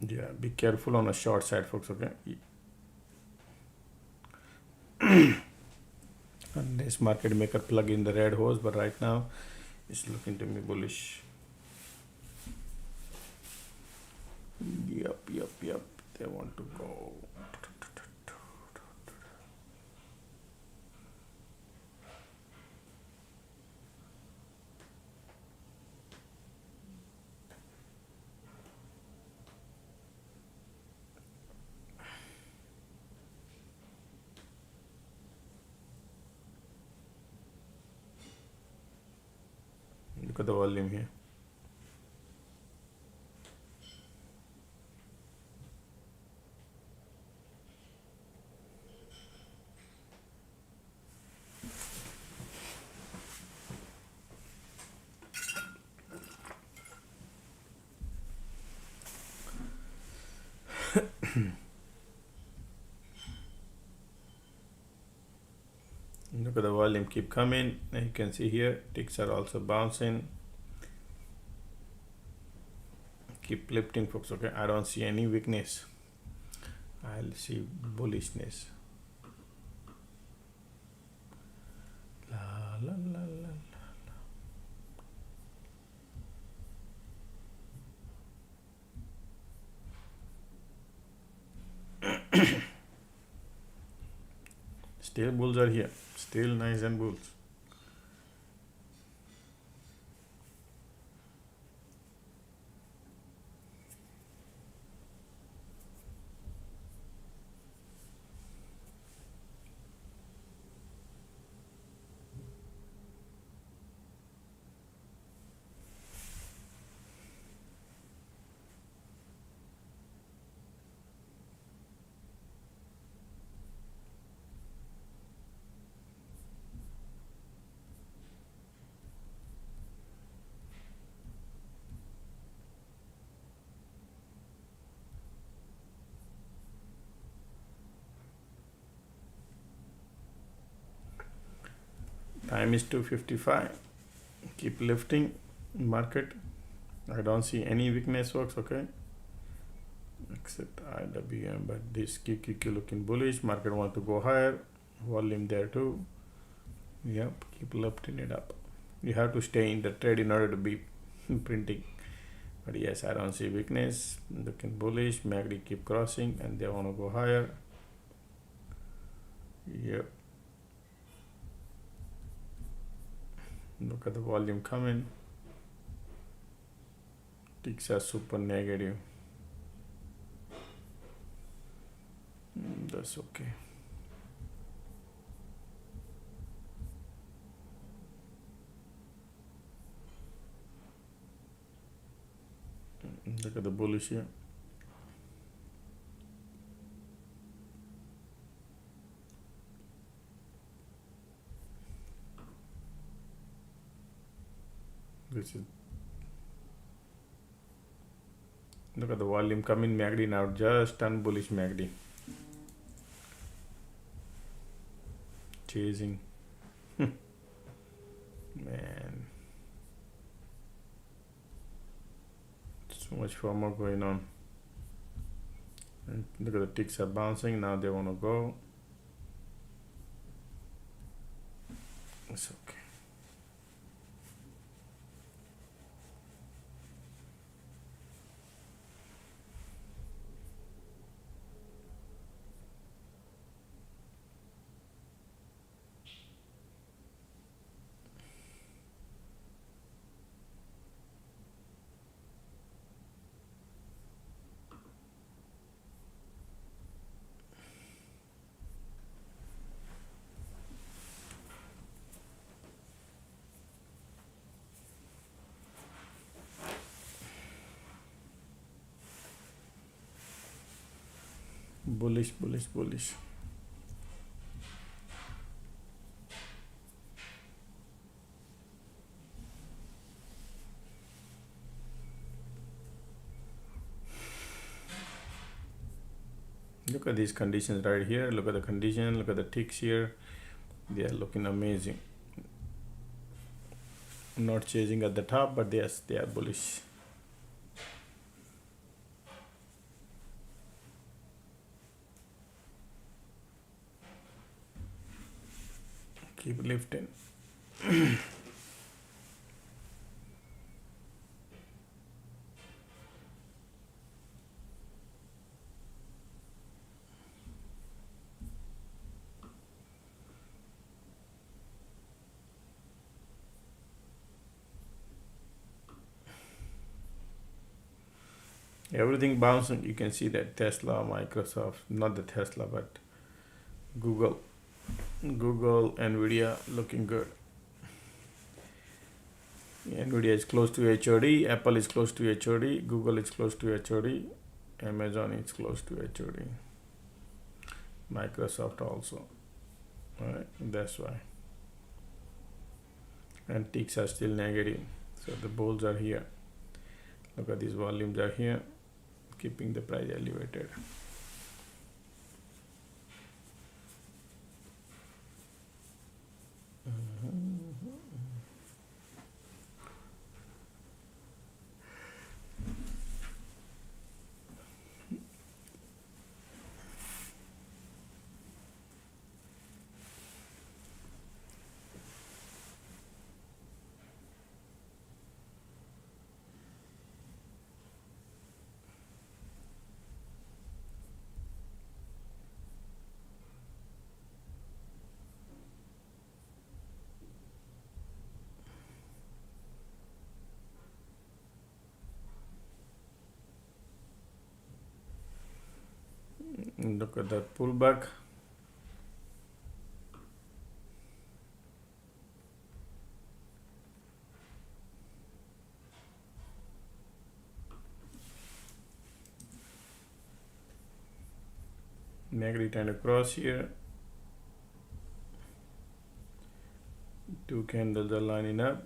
A: Yeah, be careful on the short side, folks. Okay. And this market maker plug in the red hose, but right now it's looking to me bullish. Yep. They want to go. Look at the volume here. Look at the volume keep coming. And you can see here ticks are also bouncing. Keep lifting, folks. Okay, I don't see any weakness. I'll see bullishness. La, la, la, la. Still bulls are here. Still nice and bulls. Time is 2:55. Keep lifting market. I don't see any weakness, folks. Okay, except IWM, but this QQQ looking bullish. Market want to go higher. Volume there too. Yep, keep lifting it up. You have to stay in the trade in order to be printing. But yes, I don't see weakness. Looking bullish. MACD keep crossing and they want to go higher. Yep. Look at the volume coming. Ticks are super negative. That's okay. Look at the bullish here. This is, look at the volume coming. MACD now just turned bullish. MACD chasing. Man, so much FOMO going on. And look at the ticks are bouncing. Now they want to go. It's okay. Bullish, bullish, bullish. Look at these conditions right here. Look at the condition. Look at the ticks here. They are looking amazing. Not chasing at the top, but yes, they are bullish. Keep lifting. Everything bouncing. You can see that Tesla, Microsoft, not the Tesla, but Google, Nvidia looking good. Nvidia is close to HOD, Apple is close to HOD, Google is close to HOD, Amazon is close to HOD, Microsoft also. Alright, that's why. And ticks are still negative, so the bulls are here. Look at these volumes are here, keeping the price elevated. Look at that pullback. Negative and across here. Two candles are lining up.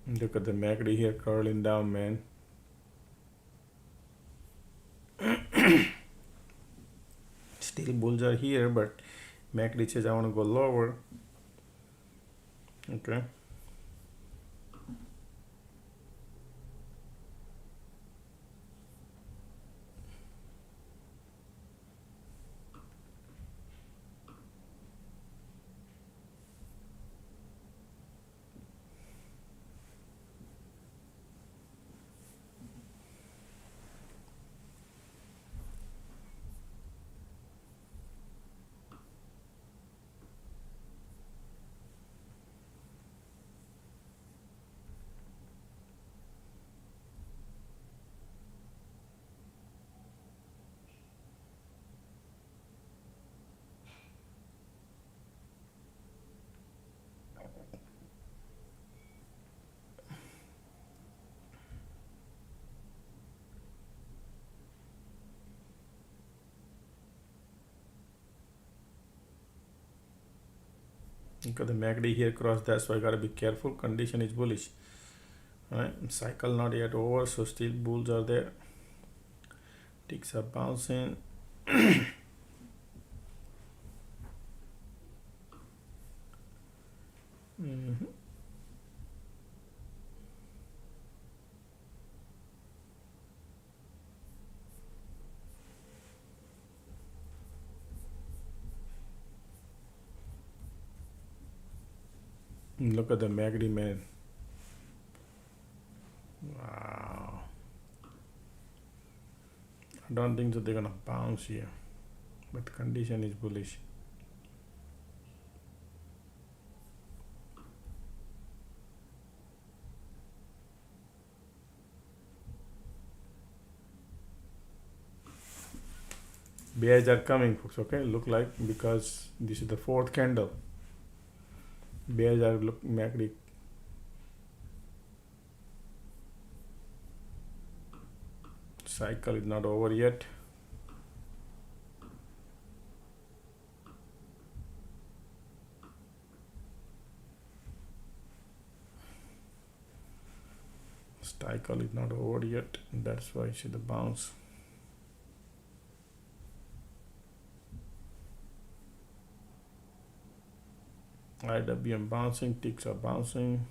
A: Look at the MACD here curling down, man. Still bulls are here, but MACD says I want to go lower. Okay. Because the MACD here crossed, that's why I gotta be careful. Condition is bullish. Alright, cycle not yet over, so still bulls are there. Ticks are bouncing. Look at the MACD, man. Wow. I don't think that they're gonna bounce here, but the condition is bullish. Bears are coming, folks. Okay, look like, because this is the fourth candle. Bears are MACD. Cycle is not over yet. Cycle is not over yet. That's why you see the bounce. IWM bouncing, ticks are bouncing.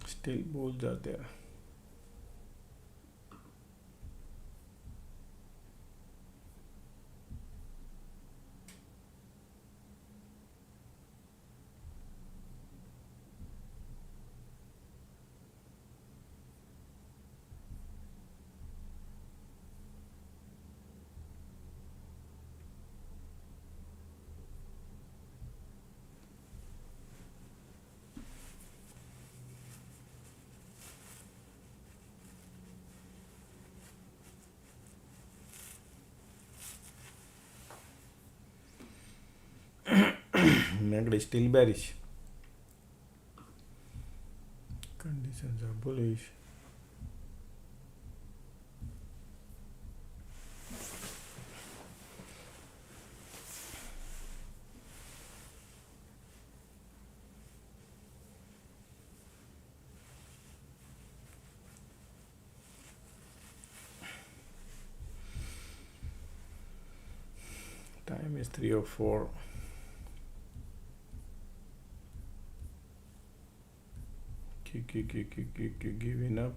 A: Still bulls are there. MACD is still bearish. Conditions are bullish. Time is 3:04. Giving up.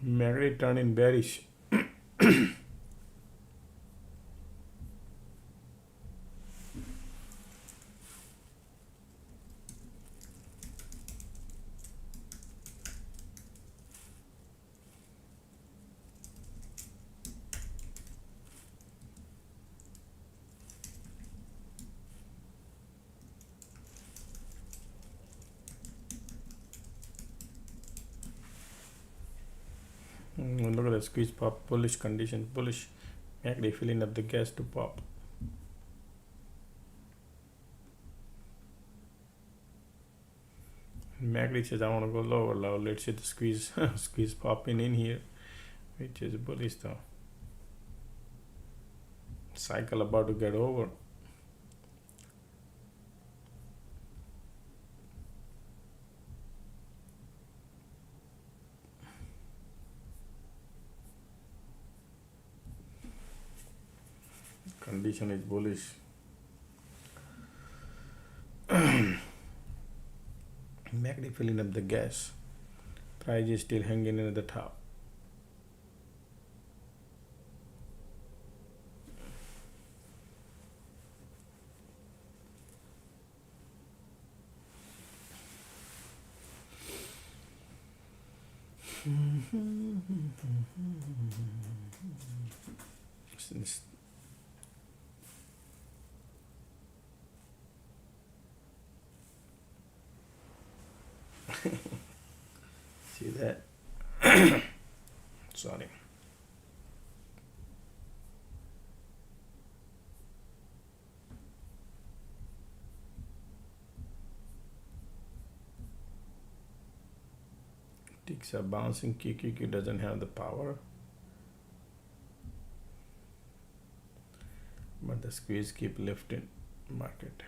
A: MACD turned in bearish. Look at the squeeze pop, bullish condition, bullish. MACD filling up the gas to pop. MACD says I want to go lower. Now let's see the squeeze squeeze popping in here, which is bullish though. Cycle about to get over. Condition is bullish. MACD filling up the gas. Price is still hanging in at the top. See that? Sorry. Ticks are bouncing. QQQ doesn't have the power, but the squeeze keep lifting market.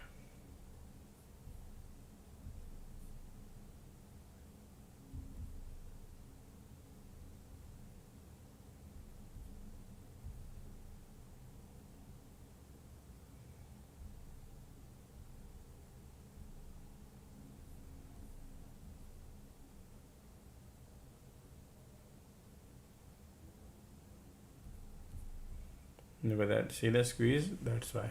A: Look at that. See the squeeze? That's why.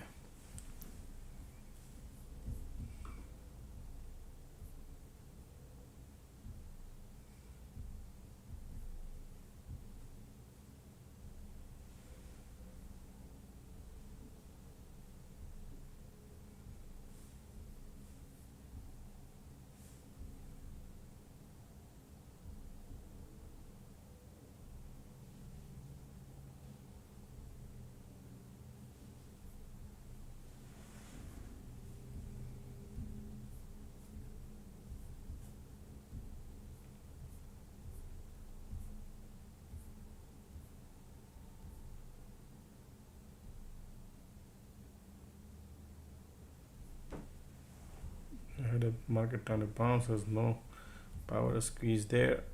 A: I had a market trying to bounce. There's no Power squeeze there.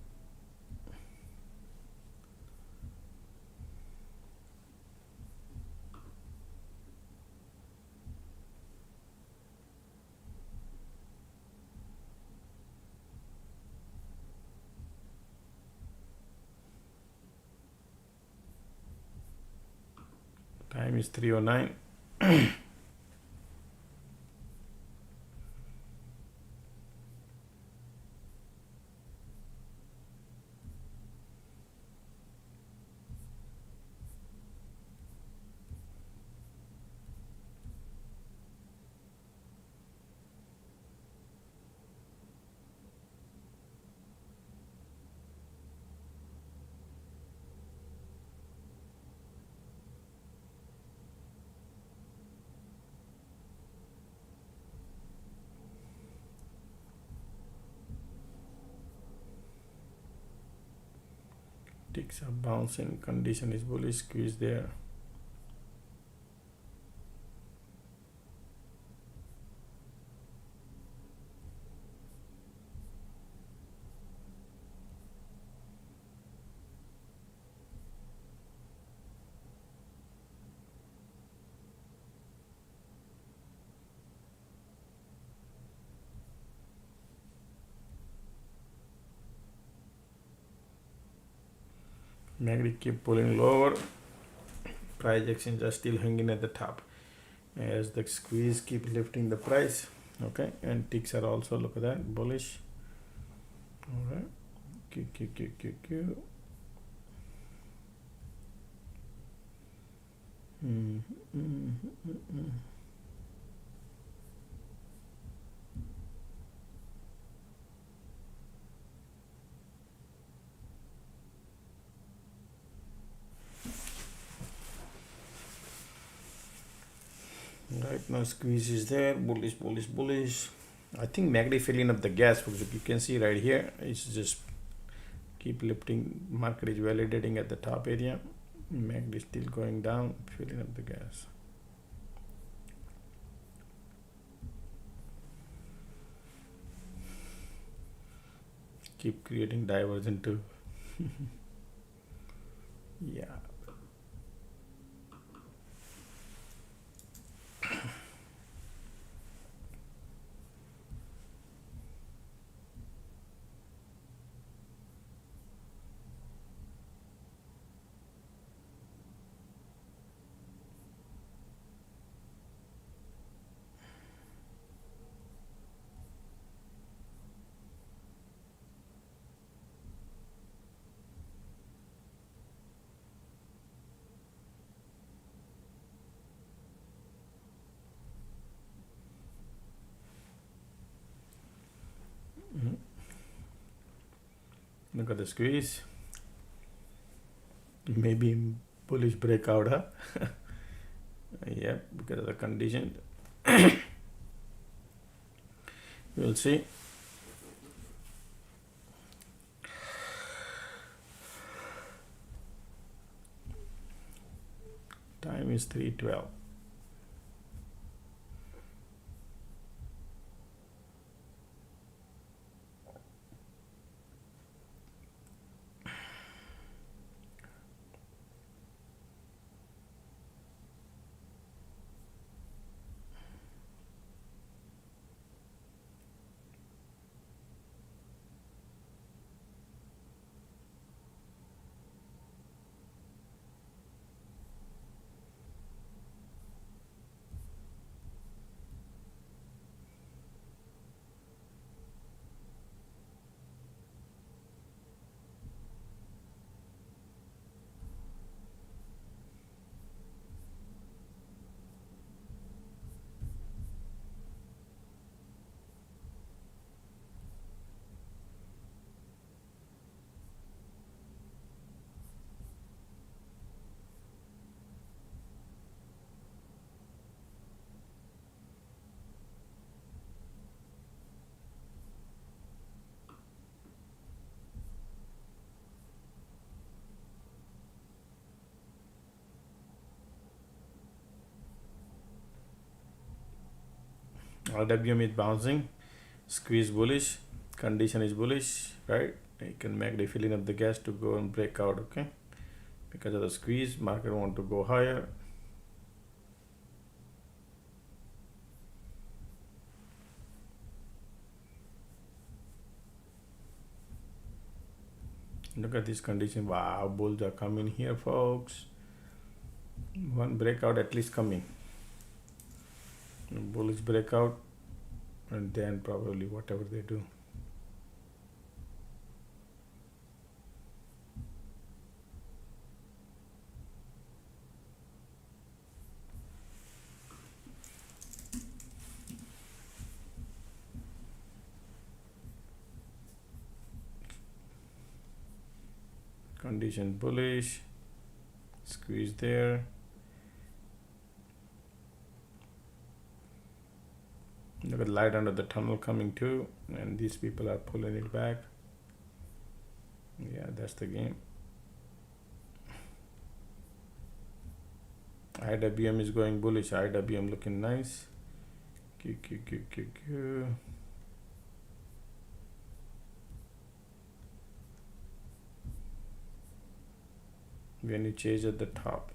A: Time is 3:09. Ticks are bouncing, condition is bullish, squeeze there. Magnet keep pulling lower. Price actions are still hanging at the top as the squeeze keep lifting the price. Okay, and ticks are also, look at that, bullish. All right, Q. Right now squeeze is there, bullish. I think MACD filling up the gas, because if you can see right here, it's just keep lifting. Market is validating at the top area. MACD is still going down, filling up the gas. Keep creating divergent too. Yeah. Look at the squeeze. Maybe bullish breakout, huh? Yeah, because of the condition. We'll see. Time is 3:12. RWM is bouncing, squeeze bullish. condition is bullish, right? You can make the filling up the gas to go and break out. Okay, because of the squeeze, market want to go higher. Look at this condition. Wow, bulls are coming here, folks. One breakout at least coming. Bullish breakout, and then probably whatever they do. Condition bullish, squeeze there. Look at the light under the tunnel coming too, and these people are pulling it back. Yeah, that's the game. IWM is going bullish. IWM looking nice. Q. When you chase at the top,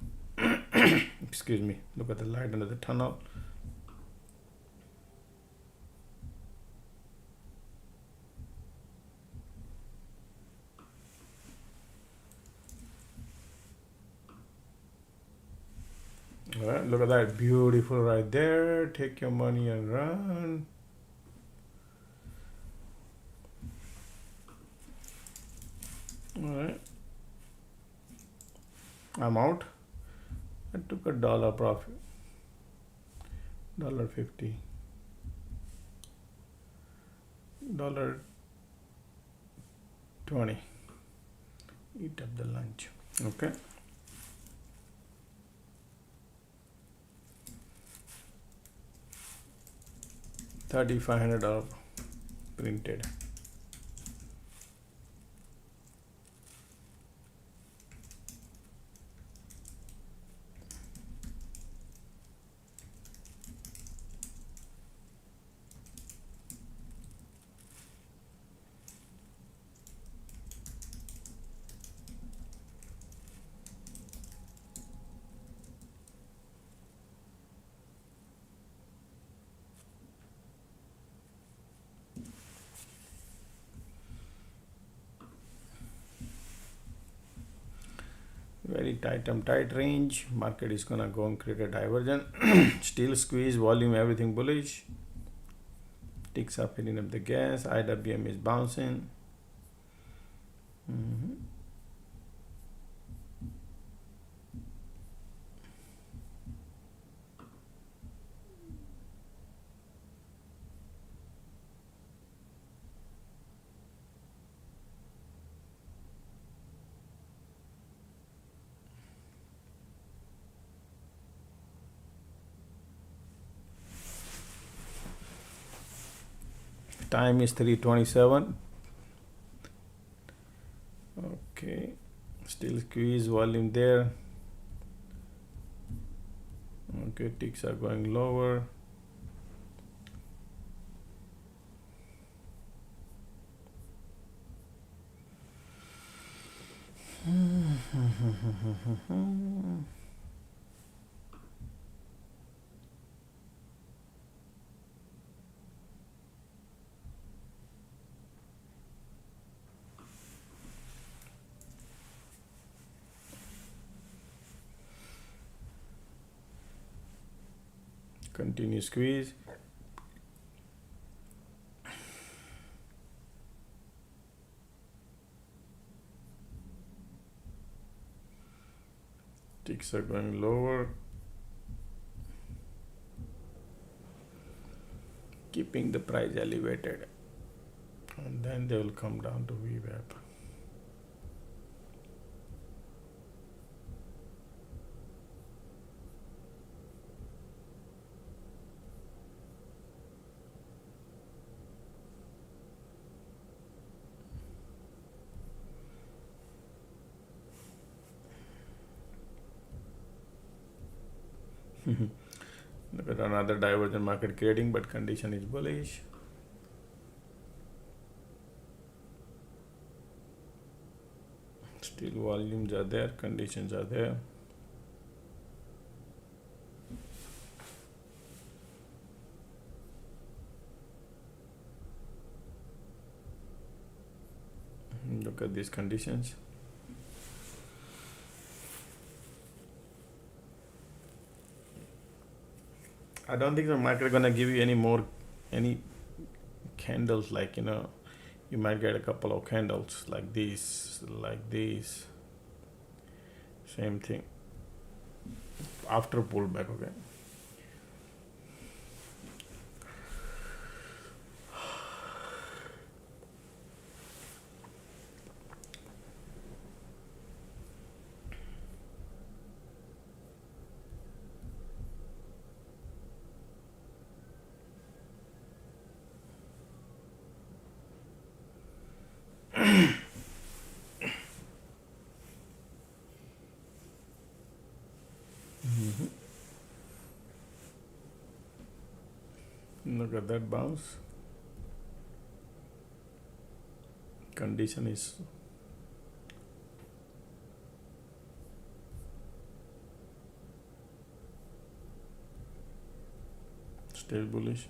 A: excuse me, look at the light under the tunnel. All right, look at that, beautiful right there. Take your money and run. All right, I'm out. I took $1 profit, $1.50, $1.20. Eat up the lunch. Okay. $3,500 printed. Very tight range. Market is gonna go and create a divergence. Still squeeze, volume, everything bullish. Ticks are filling up the gas. IWM is bouncing. Time is 3:27. Okay, still squeeze, volume there. Okay, ticks are going lower. Continue squeeze. Ticks are going lower. Keeping the price elevated. And then they will come down to VWAP. Look at another divergent market creating, but condition is bullish. Still volumes are there, conditions are there. Look at these conditions. I don't think the market is gonna give you any candles, like, you might get a couple of candles like these, same thing after pullback. Okay, look at that bounce. Condition is still bullish.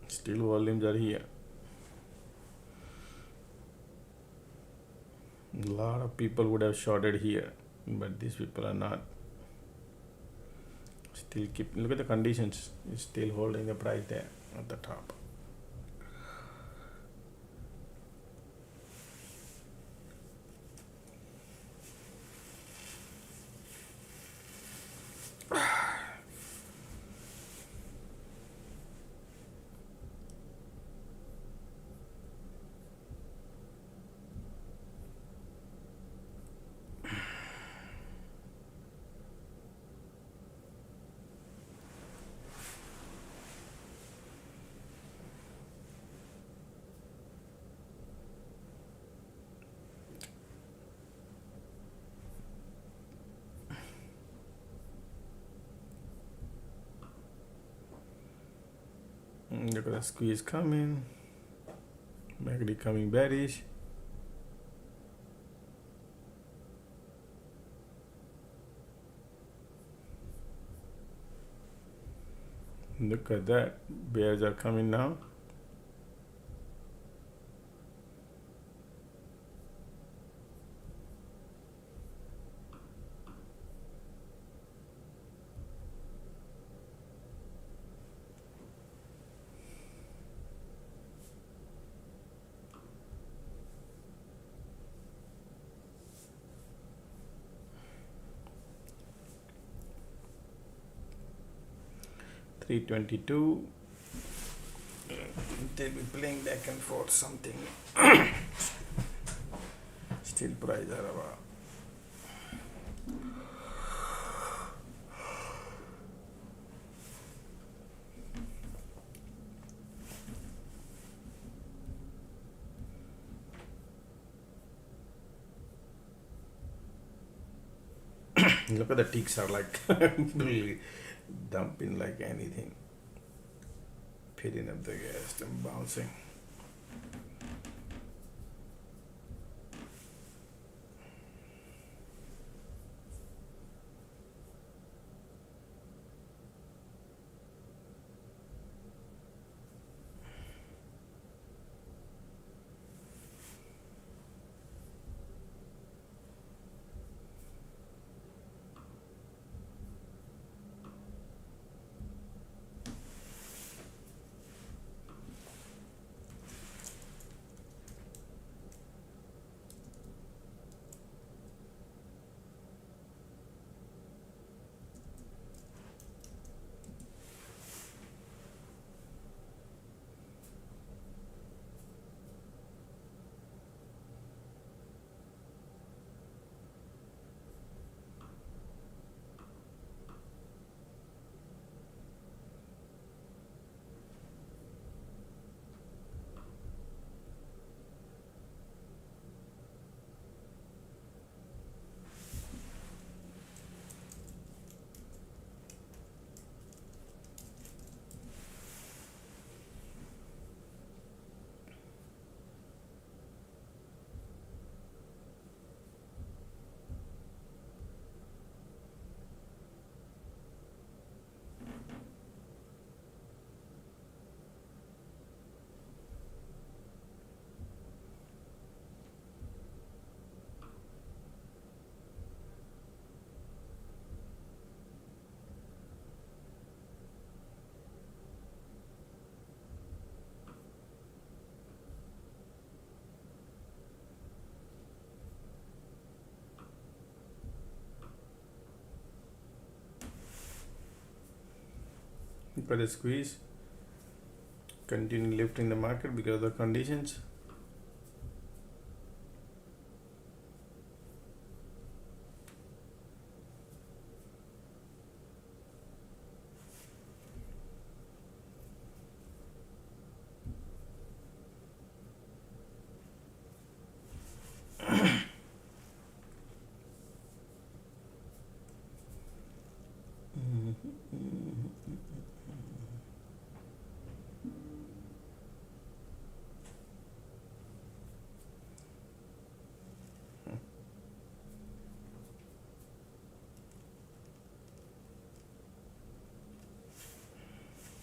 A: Still volumes are here. A lot of people would have shorted here, but these people are not. Still look at the conditions. It's still holding the price there at the top. Look at the squeeze coming. Magdy coming bearish. Look at that. Bears are coming now. $322. They'll be playing back and forth something. Still price are about. Look at the ticks are like really dumping like anything. Pitting up the gas and bouncing. Look at the squeeze. Continue lifting the market because of the conditions.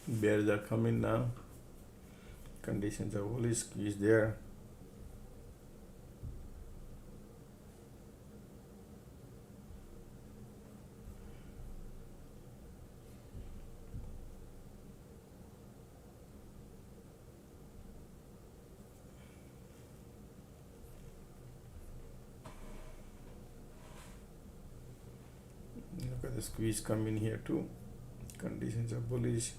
A: Bears are coming now. Conditions are bullish. Squeeze there. Look at the squeeze coming here too. Conditions are bullish.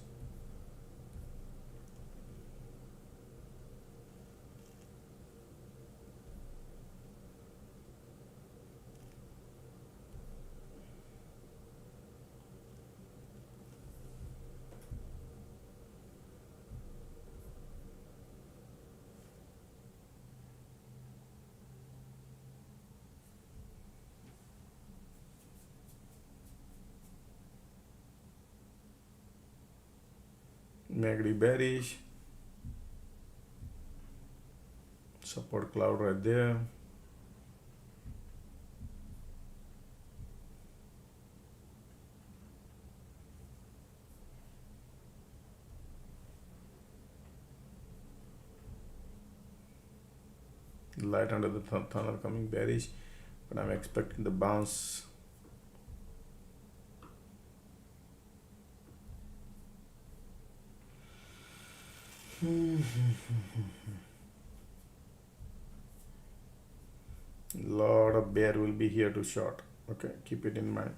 A: MACD bearish. Support cloud right there. Light under the tunnel coming bearish, but I'm expecting the bounce. Lot of bear will be here to short. Okay, keep it in mind.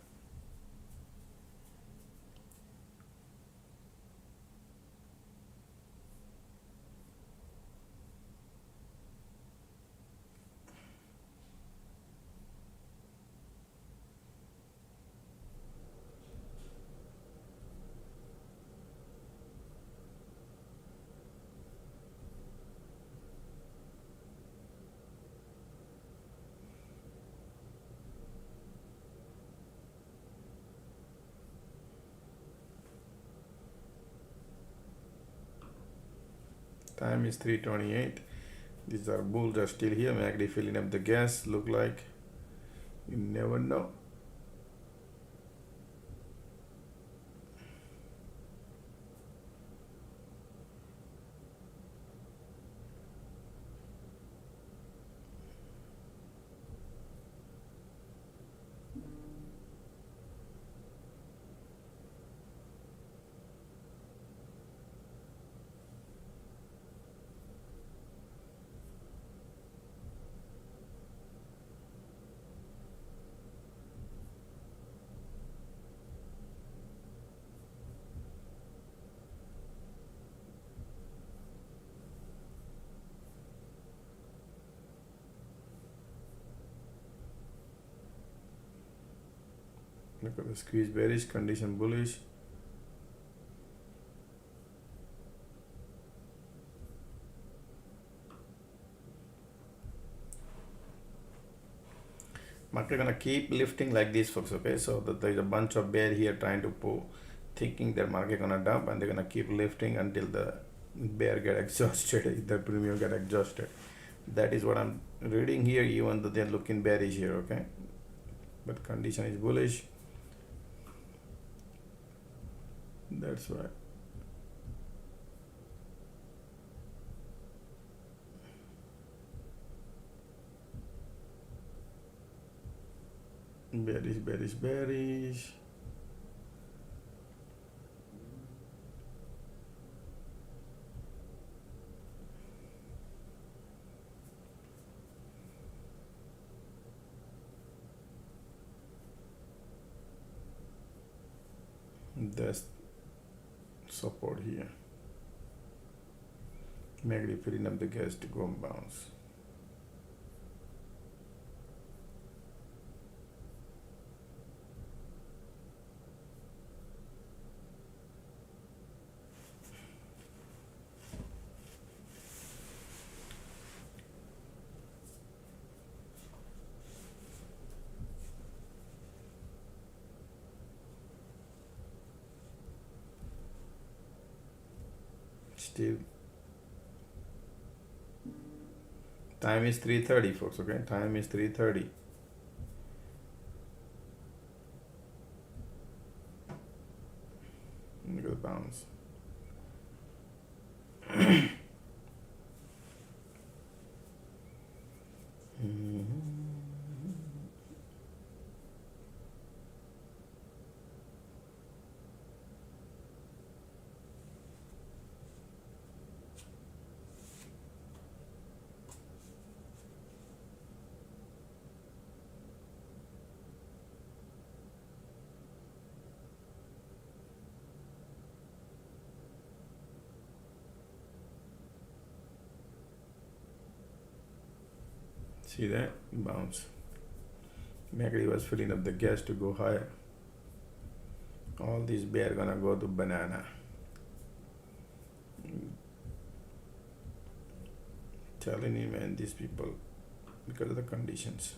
A: Time is 3:28. These are bulls are still here. MACD filling up the gas. Look like you never know. Look at the squeeze bearish, condition bullish. Market gonna keep lifting like this, folks. Okay, so that there is a bunch of bear here trying to pull, thinking that market gonna dump, and they're gonna keep lifting until the bear get exhausted, the premium get exhausted. That is what I'm reading here, even though they're looking bearish here. Okay, but condition is bullish. That's right. Bearish, bearish, bearish. That's support here. MACD filling up the gas to go and bounce. Still, time is 3:30, folks. Okay, time is 3:30. Look at the bounce. See that? Bounce. MACD was filling up the gas to go higher. All these bear gonna go to banana. Telling you, man, these people, because of the conditions.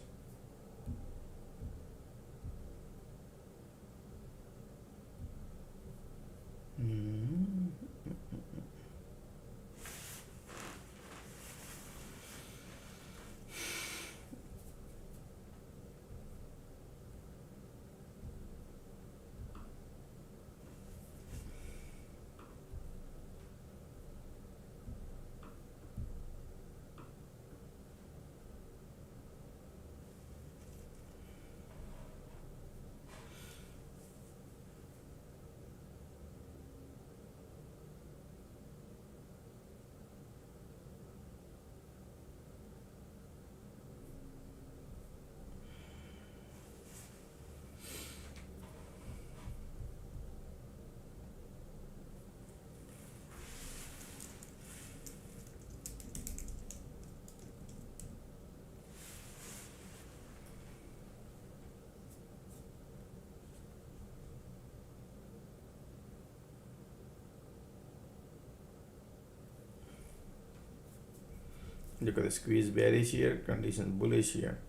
A: Look at the squeeze bearish here, condition bullish here.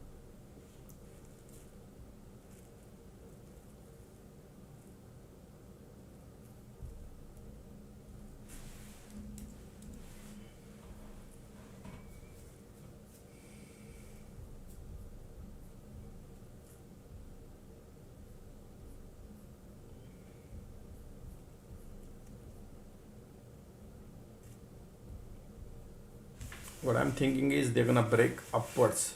A: What I'm thinking is they're gonna break upwards.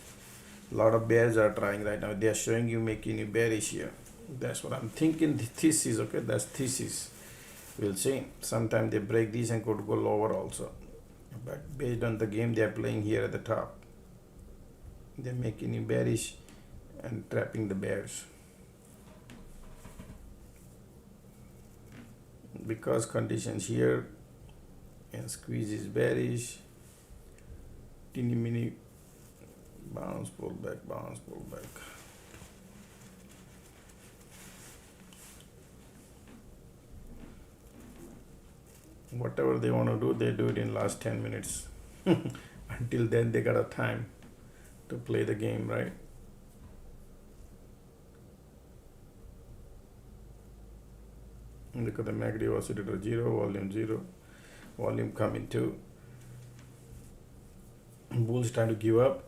A: A lot of bears are trying right now. They are showing you making you bearish here. That's what I'm thinking. The thesis, okay, that's thesis. We'll see. Sometimes they break these and could go lower also. But based on the game they are playing here at the top, they're making you bearish and trapping the bears. Because conditions here and squeeze is bearish. Teeny mini bounce, pull back, bounce, pull back. Whatever they want to do, they do it in last 10 minutes. Until then, they got a time to play the game, right? And look at the MACD oscillator 0, volume coming 2. Bulls trying to give up.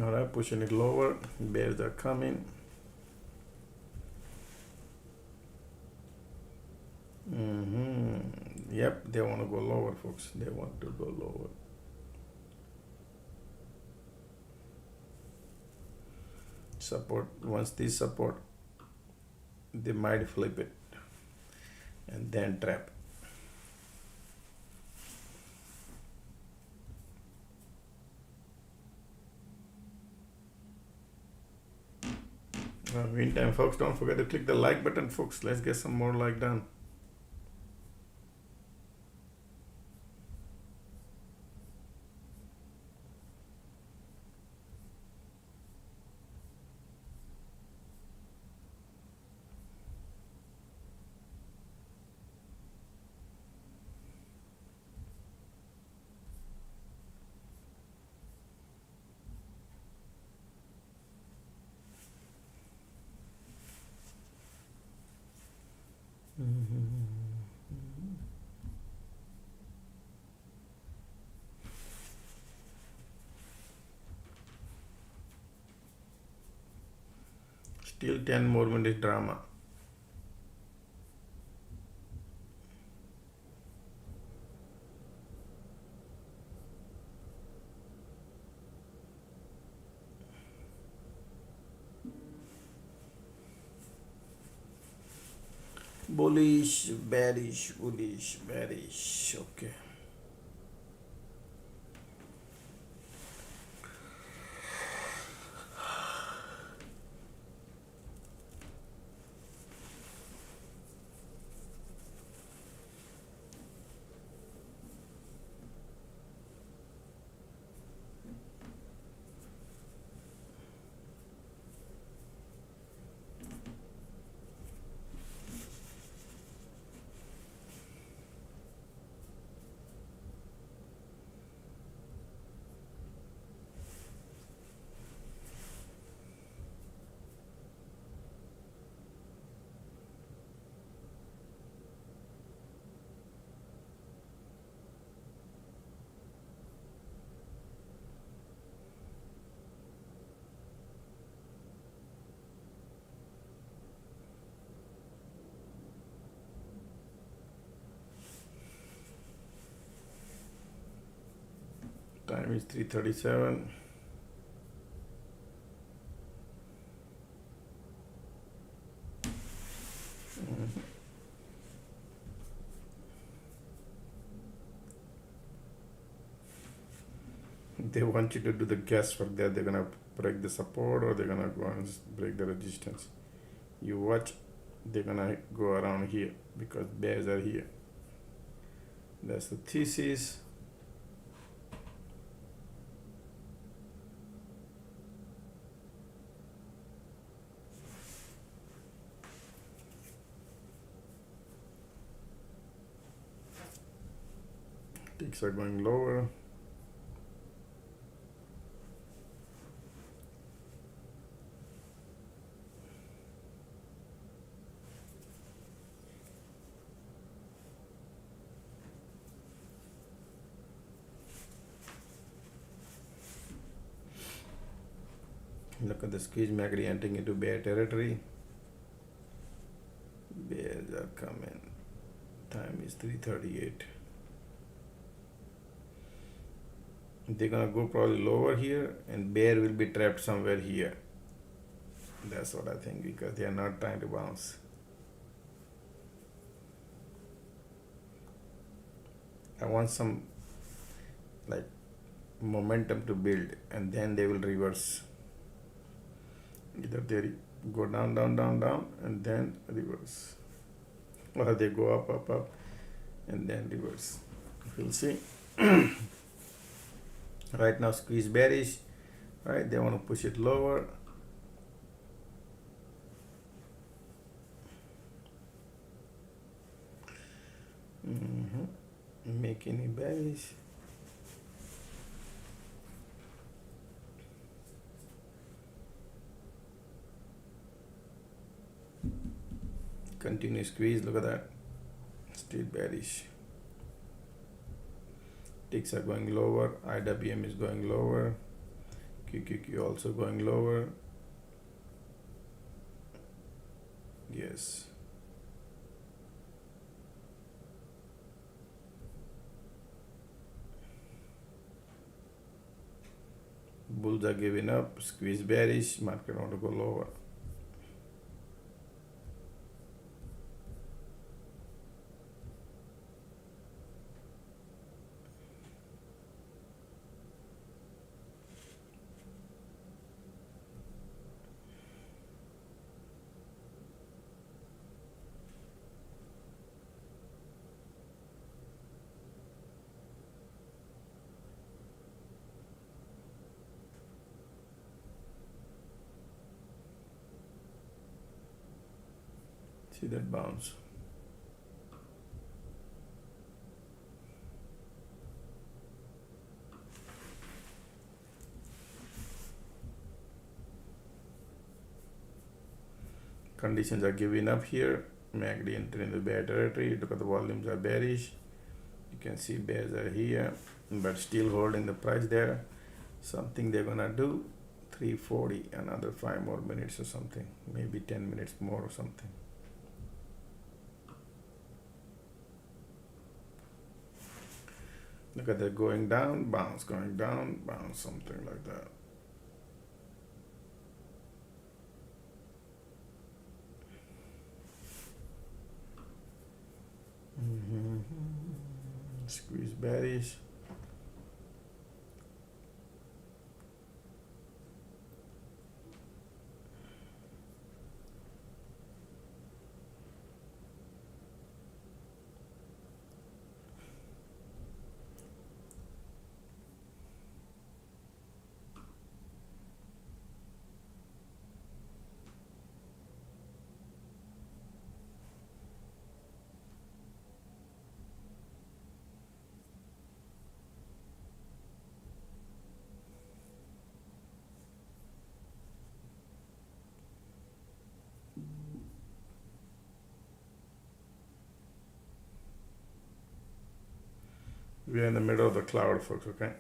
A: All right, pushing it lower. Bears are coming. Yep, they want to go lower, folks. They want to go lower. Support. Once this support, they might flip it and then trap. Meantime, folks, don't forget to click the like button, folks. Let's get some more like done. Still 10 more minutes drama. Bullish, bearish, bullish, bearish. Okay. Time is 3:37. They want you to do the guesswork that they're gonna break the support or they're gonna go and break the resistance. You watch, they're gonna go around here because bears are here. That's the thesis. Ticks are going lower. Look at the squeeze MACD entering into bear territory. Bears are coming. Time is 3:38. They're gonna go probably lower here and bear will be trapped somewhere here. That's what I think because they are not trying to bounce. I want some like momentum to build and then they will reverse. Either they go down, down, down, down and then reverse. Or they go up, up, up and then reverse. We'll see. Right now squeeze bearish, right? They want to push it lower. Make any bearish. Continue squeeze, look at that. Still bearish. Ticks are going lower, IWM is going lower, QQQ also going lower. Yes. Bulls are giving up, squeeze bearish, market want to go lower. See that bounce. Conditions are giving up here. MACD entering the bear territory. Look at the volumes are bearish. You can see bears are here, but still holding the price there. Something they're gonna do. 340, another 5 more minutes or something, maybe 10 minutes more or something. Look at that, going down, bounce, going down, bounce, something like that. Squeeze bearish. We're in the middle of the cloud, folks, okay?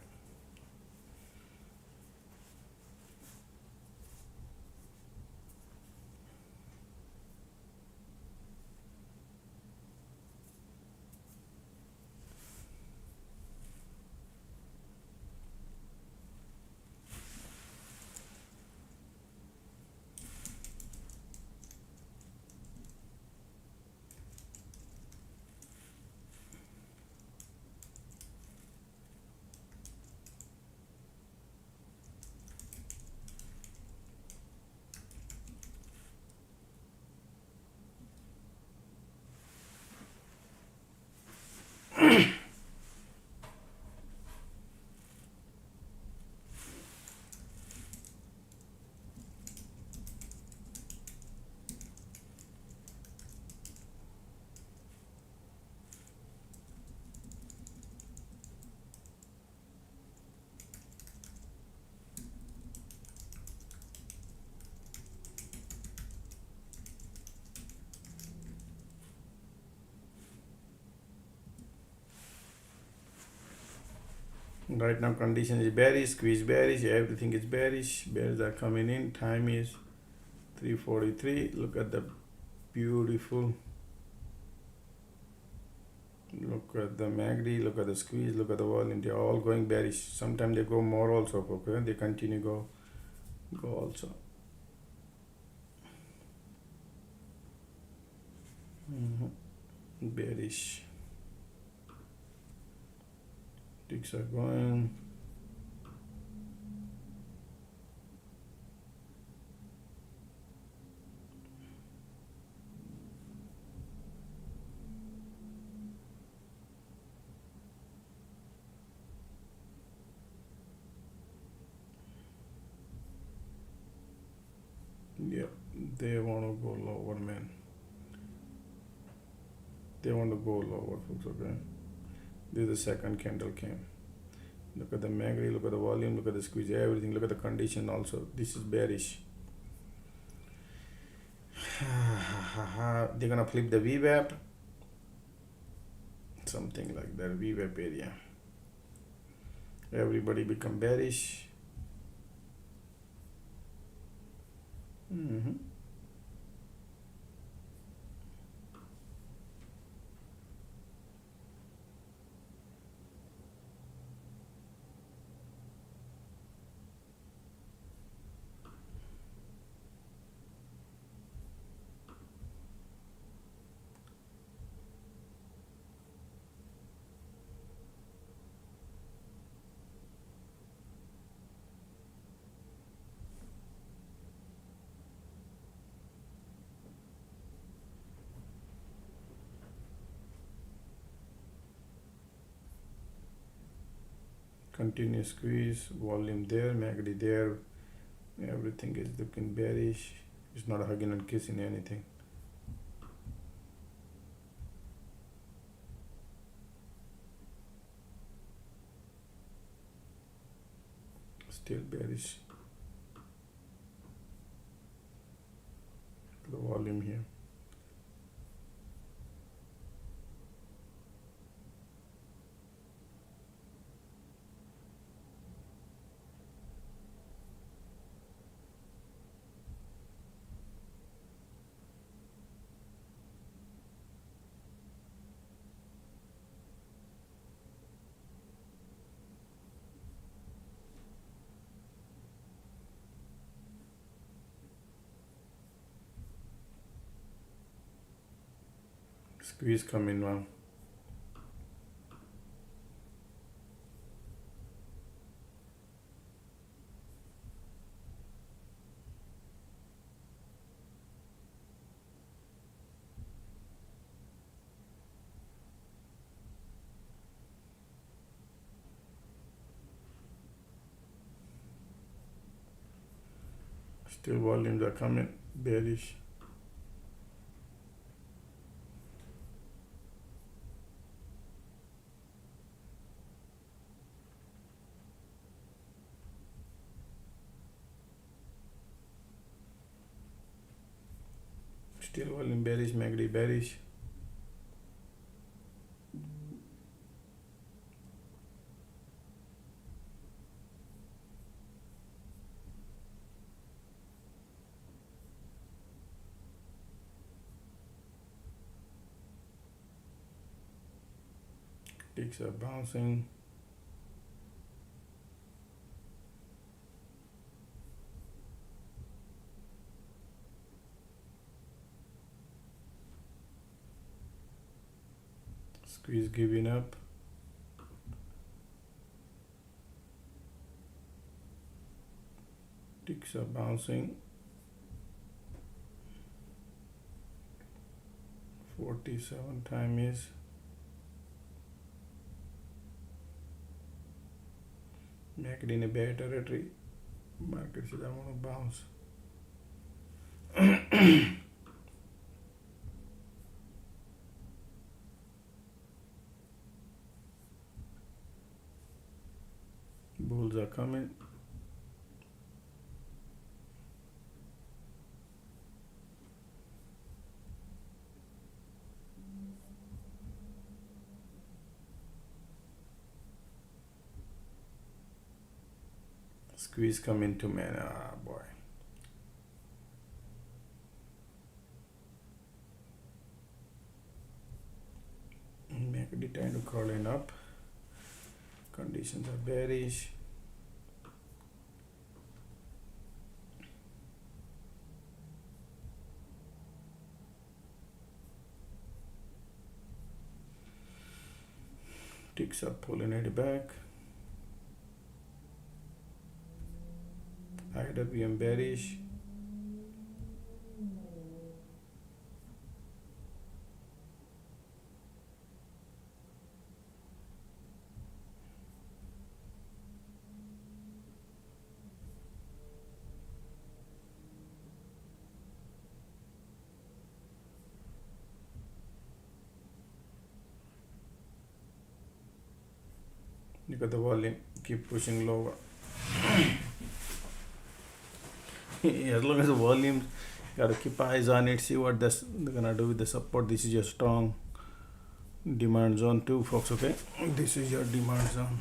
A: Right now condition is bearish, squeeze bearish, everything is bearish. Bears are coming in. Time is 3:43. Look at the beautiful. Look at the MACD, look at the squeeze, look at the volume. They're all going bearish. Sometimes they go more also, okay? They continue go also. Bearish. Ticks are going. Yeah, they want to go lower, man. They want to go lower, folks, okay? This is the second candle came. Look at the MACD, look at the volume, look at the squeeze, everything. Look at the condition also. This is bearish. They're gonna flip the VWAP. Something like that, VWAP area. Everybody become bearish. Continuous squeeze, volume there, MACD there, everything is looking bearish. It's not hugging and kissing anything. Still bearish. The volume here. Squeeze coming now. Still volumes are coming bearish. Still volume bearish, MACD bearish. Ticks are bouncing. Squeeze giving up. Ticks are bouncing. 47 time is. MACD in a bear territory. Market says I want to bounce. Bulls are coming. Squeeze coming to man. Ah, boy. MACD trying to crawling up. Conditions are bearish. Ticks are pulling it back. IWM bearish. Look at the volume, keep pushing lower. As long as the volume, you gotta keep eyes on it, see what they're gonna do with the support. This is your strong demand zone too, folks. Okay, this is your demand zone.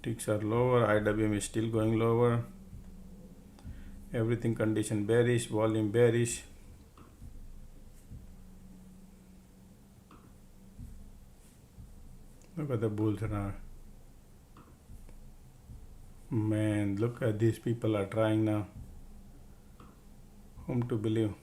A: Ticks are lower, IWM is still going lower. Everything condition bearish, volume bearish. Look at the bulls now. Man, look at these people are trying now. Whom to believe?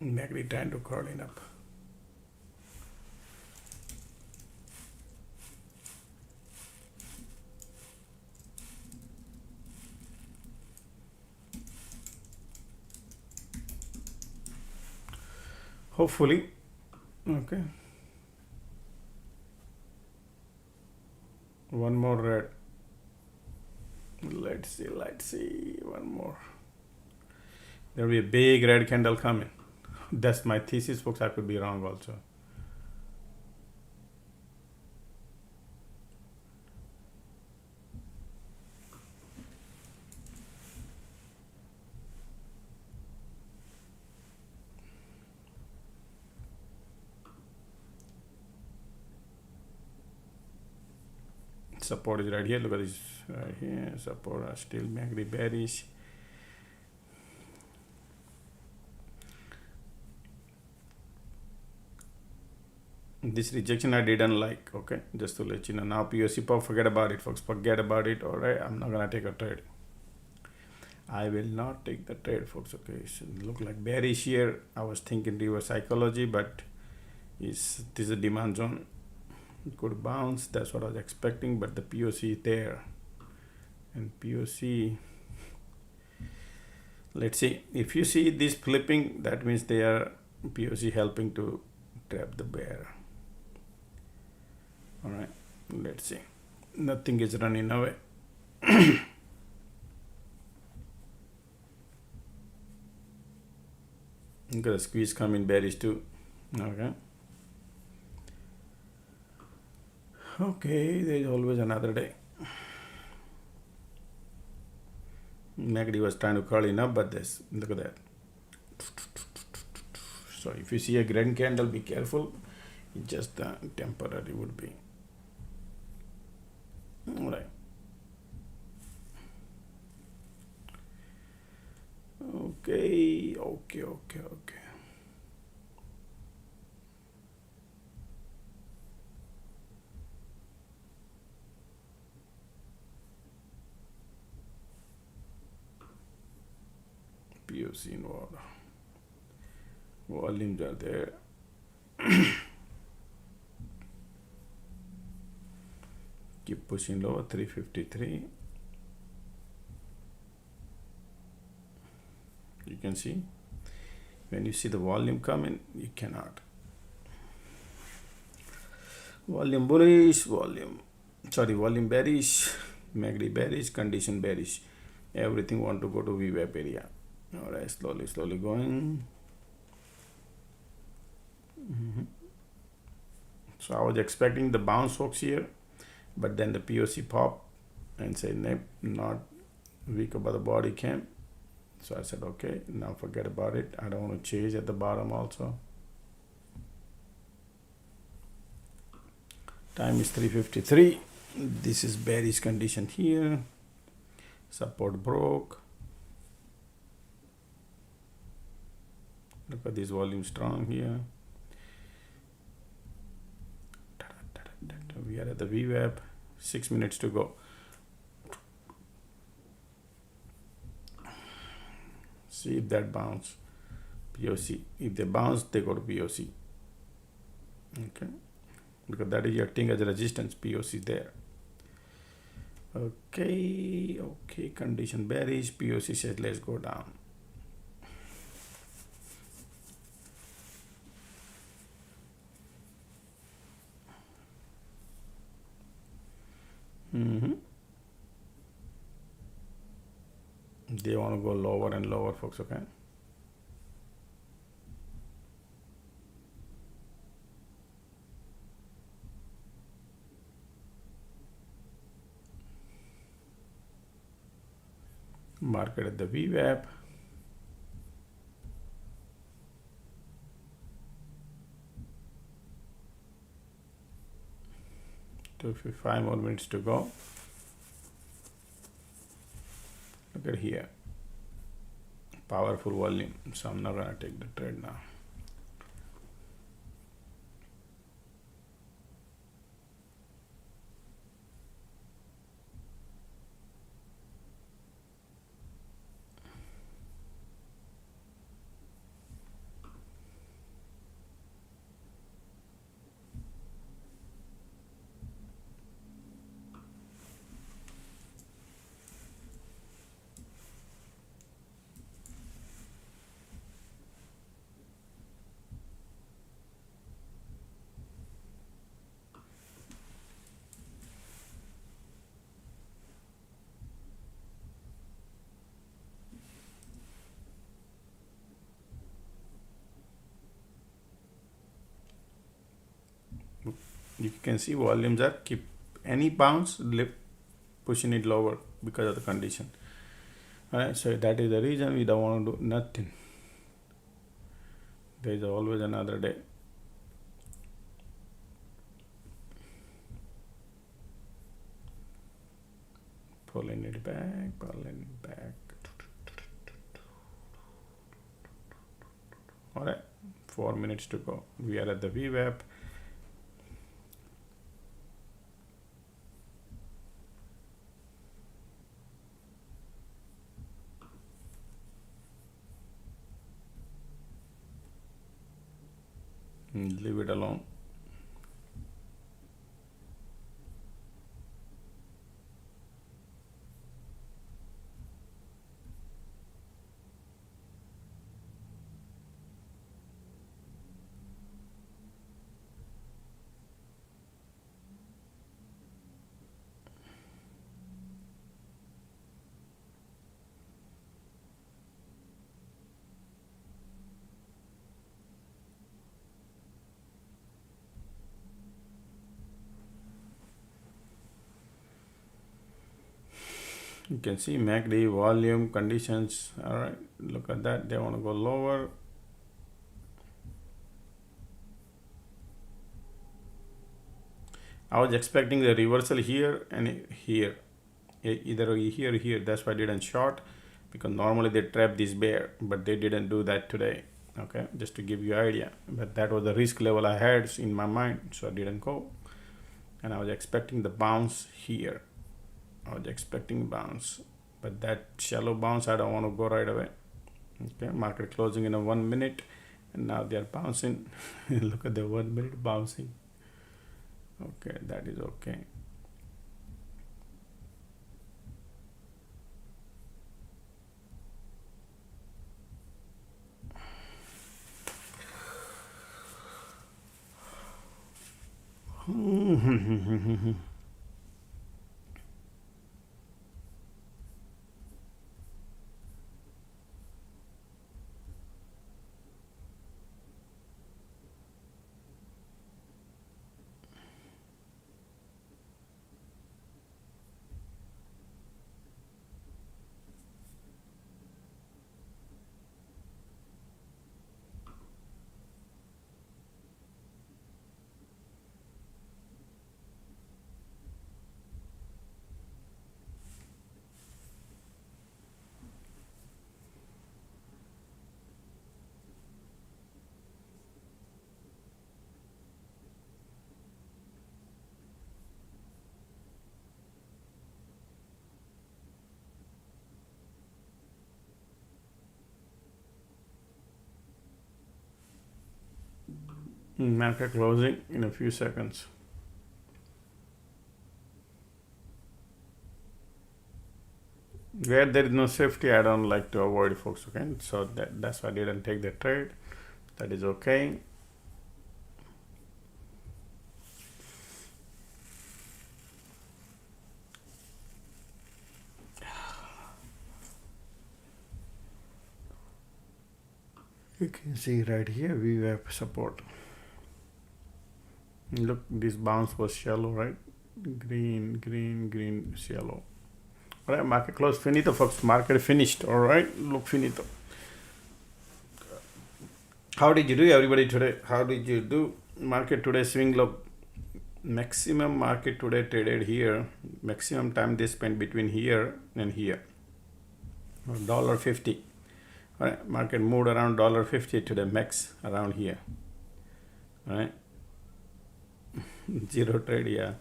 A: MACD trying to crawling up. Hopefully, okay. One more red. Let's see, one more. There will be a big red candle coming. That's my thesis, folks. I could be wrong also. support is right here. Look at this right here. Support are still MACD bearish. This rejection I didn't like. Okay, just to let you know. Now POC pop, forget about it, folks. Forget about it. All right, I'm not gonna take a trade. I will not take the trade, folks. Okay, so look like bearish here. I was thinking reverse psychology, but this is a demand zone. It could bounce. That's what I was expecting, but the POC is there, and POC. Let's see. If you see this flipping, that means they are POC helping to trap the bear. All right, let's see. Nothing is running away. Look at the squeeze coming bearish too. Okay. Okay, there is always another day. MACD was trying to curl in up, but this, look at that. So if you see a green candle, be careful. It's just temporary would be. All right. Okay. POC involved. Volumes are there. Keep pushing lower, 353. You can see when you see the volume coming, you cannot. Volume bullish, volume bearish, MACD bearish, condition bearish. Everything want to go to VWAP area. All right, slowly going. So I was expecting the bounce, folks, here, but then the POC pop and say nope, not weak above the body came. So I said, okay, now forget about it. I don't want to chase at the bottom also. Time is 3:53. This is bearish condition here. Support broke. Look at this volume strong here. We are at the VWAP. 6 minutes to go. See if that bounce. POC. If they bounce, they go to POC. Okay. Because that is acting as a resistance. POC there. Okay. Condition bearish. POC says let's go down. They want to go lower and lower, folks. Okay. Market at the VWAP. So 5 more minutes to go. Look at here. Powerful volume. So I'm not gonna take the trade now. You can see volumes are keep any bounce pushing it lower because of the condition. All right, so that is the reason we don't want to do nothing. There is always another day. Pulling it back. All right, 4 minutes to go. We are at the VWAP. Leave it alone. You can see MACD volume conditions. All right, look at that. They want to go lower. I was expecting the reversal here and here, either here or here. That's why I didn't short, because normally they trap this bear, but they didn't do that today. Okay, just to give you an idea. But that was the risk level I had in my mind, so I didn't go. And I was expecting the bounce here. I was expecting bounce, but that shallow bounce, I don't want to go right away. Okay, market closing in a 1 minute, and now they are bouncing. Look at the 1 minute bouncing. Okay, that is okay. Market closing in a few seconds. Where there is no safety, I don't like to avoid, folks. Okay, so that's why I didn't take the trade. That is okay. You can see right here we have support. Look, this bounce was shallow, right? Green, shallow. All right, market close, finito, folks. Market finished. All right, look, finito. How did you do, everybody, today? How did you do? Market today swing low. Maximum market today traded here. Maximum time they spent between here and here. $1.50. All right, market moved around $1.50 today, max around here. All right. Zero trade, yeah.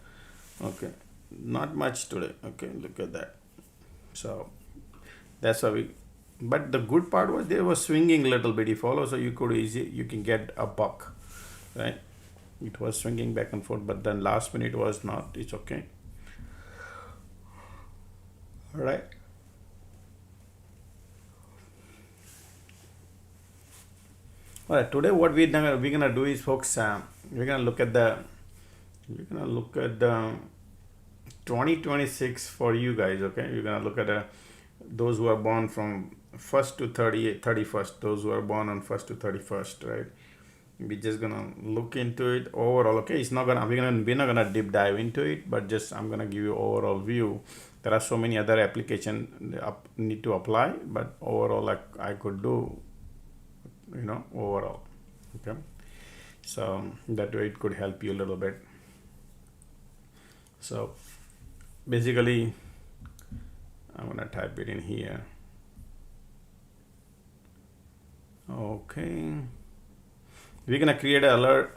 A: Okay, not much today. Okay, look at that. So that's how we, but the good part was they were swinging a little bit. You follow, so you can get a buck, right? It was swinging back and forth, but then last minute was not. It's okay. All right. All right, today what we're gonna do is, folks, we're gonna look at the 2026 for you guys. Okay, we're gonna look at those who are born from 1st to 31st, those who are born on 1st to 31st, right? We're just gonna look into it overall. Okay, it's not gonna we're not gonna deep dive into it, but just I'm gonna give you overall view. There are so many other applications need to apply, but overall, like I could do, overall. Okay, so that way it could help you a little bit. So basically I'm gonna type it in here. Okay, we're gonna create an alert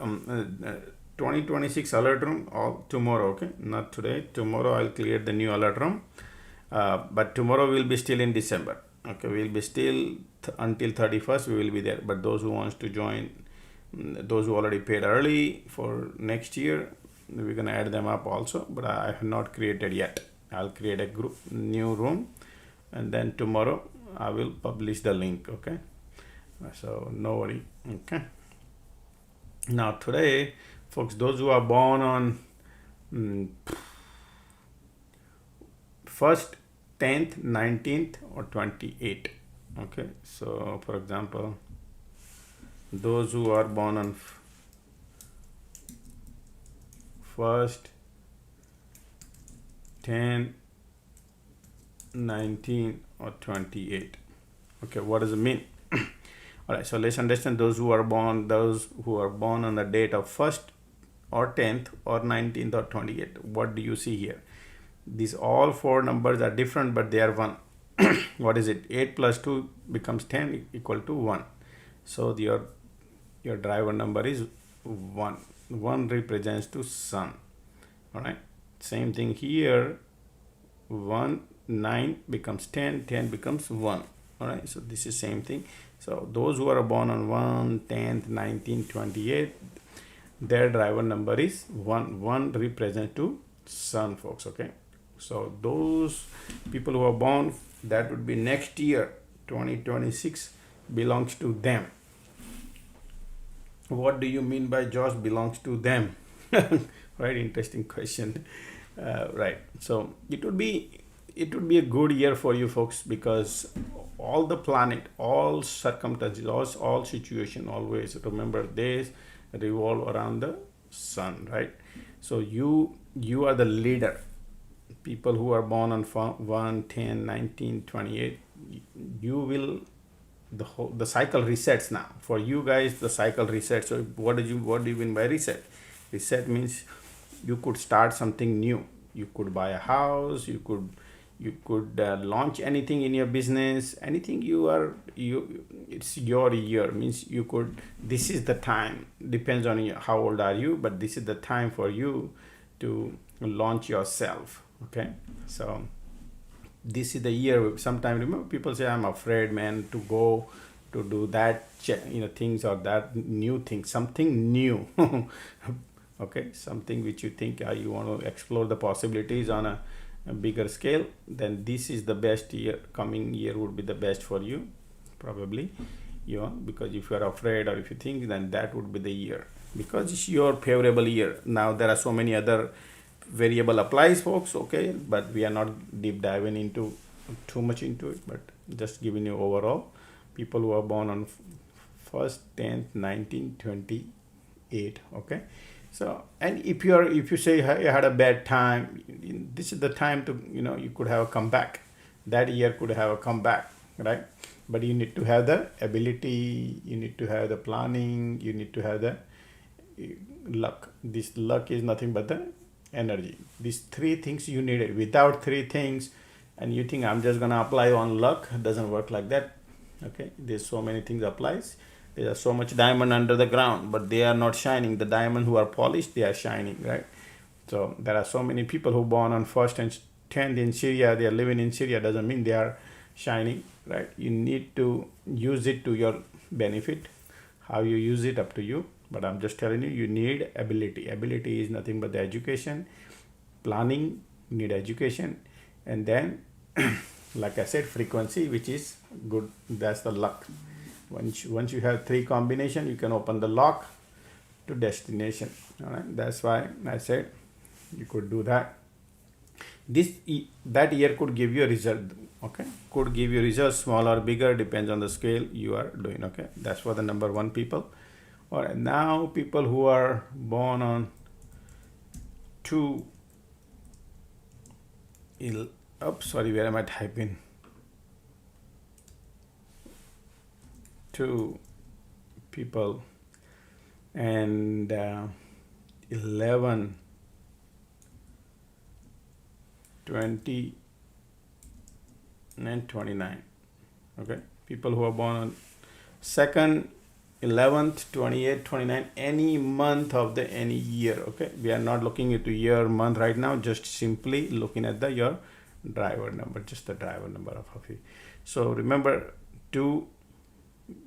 A: 2026 alert room all tomorrow. Okay, not today, tomorrow I'll create the new alert room. But tomorrow we'll be still in December. Okay, we'll be still until 31st we will be there, but those who wants to join, those who already paid early for next year, we're gonna add them up also, but I have not created yet. I'll create a group new room, and then tomorrow I will publish the link. Okay, so no worry. Okay, now today folks, those who are born on 1st, 10th, 19th or 28th. Okay, so for example, those who are born on 1st, 10, 19 or 28. Okay, what does it mean? All right, so let's understand those who are born on the date of 1st or 10th or 19th or 28th. What do you see here? These all four numbers are different, but they are one. What is it? 8 plus 2 becomes 10 equal to 1. So your driver number is 1. 1 represents to sun. All right, same thing here. 1, 9 becomes 10, 10 becomes 1. All right, so this is same thing. So those who are born on 1, 10th, 19, 28, their driver number is 1. 1 represents to sun, folks. Okay, so those people who are born, that would be next year 2026 belongs to them. What do you mean by Josh belongs to them? Right, interesting question. Right, so it would be a good year for you folks, because all the planet, all circumstances, all situation, always remember they revolve around the sun, right? So you are the leader. People who are born on 1, 10, 19, 28, you will, the cycle resets now for you guys. The cycle resets. So what do you mean by reset? Reset means you could start something new. You could buy a house, you could launch anything in your business, anything it's your year, means you could, this is the time, depends on how old are you, but this is the time for you to launch yourself. Okay, so this is the year. Sometimes, remember, people say, I'm afraid, man, to go to do that, things, or that new thing, something new. Okay, something which you think you want to explore the possibilities on a bigger scale, then this is the best year. Coming year would be the best for you, probably, because if you are afraid or if you think, then that would be the year, because it's your favorable year. Now there are so many other variable applies, folks. Okay, but we are not deep diving into too much into it, but just giving you overall people who are born on 1st, 10th, 19, 28. Okay, so, and if you say I had a bad time, this is the time to, you could have a comeback. That year could have a comeback, right? But you need to have the ability, you need to have the planning, you need to have the luck. This luck is nothing but the energy. These three things you need it. Without three things, and you think I'm just gonna apply on luck, it doesn't work like that. Okay, there's so many things applies. There's so much diamond under the ground, but they are not shining. The diamond who are polished, they are shining, right? So there are so many people who born on 1st and 10th in Syria, they are living in Syria, doesn't mean they are shining, right? You need to use it to your benefit. How you use it, up to you. But I'm just telling you, you need ability. Ability is nothing but the education, planning, you need education, and then, like I said, frequency, which is good. That's the luck. Once you have three combination, you can open the lock to destination. All right, that's why I said you could do that. That year could give you a result. Okay, could give you results, small or bigger, depends on the scale you are doing. Okay, that's for the number 1 people. All right, now people who are born on 2. Where am I typing? 2 people and 11, 20, and 29. Okay, people who are born on 2nd, 11th, 28th, 29, any month of the any year. Okay, we are not looking into year, month right now, just simply looking at the your driver number, just the driver number of Hafi. So remember, 2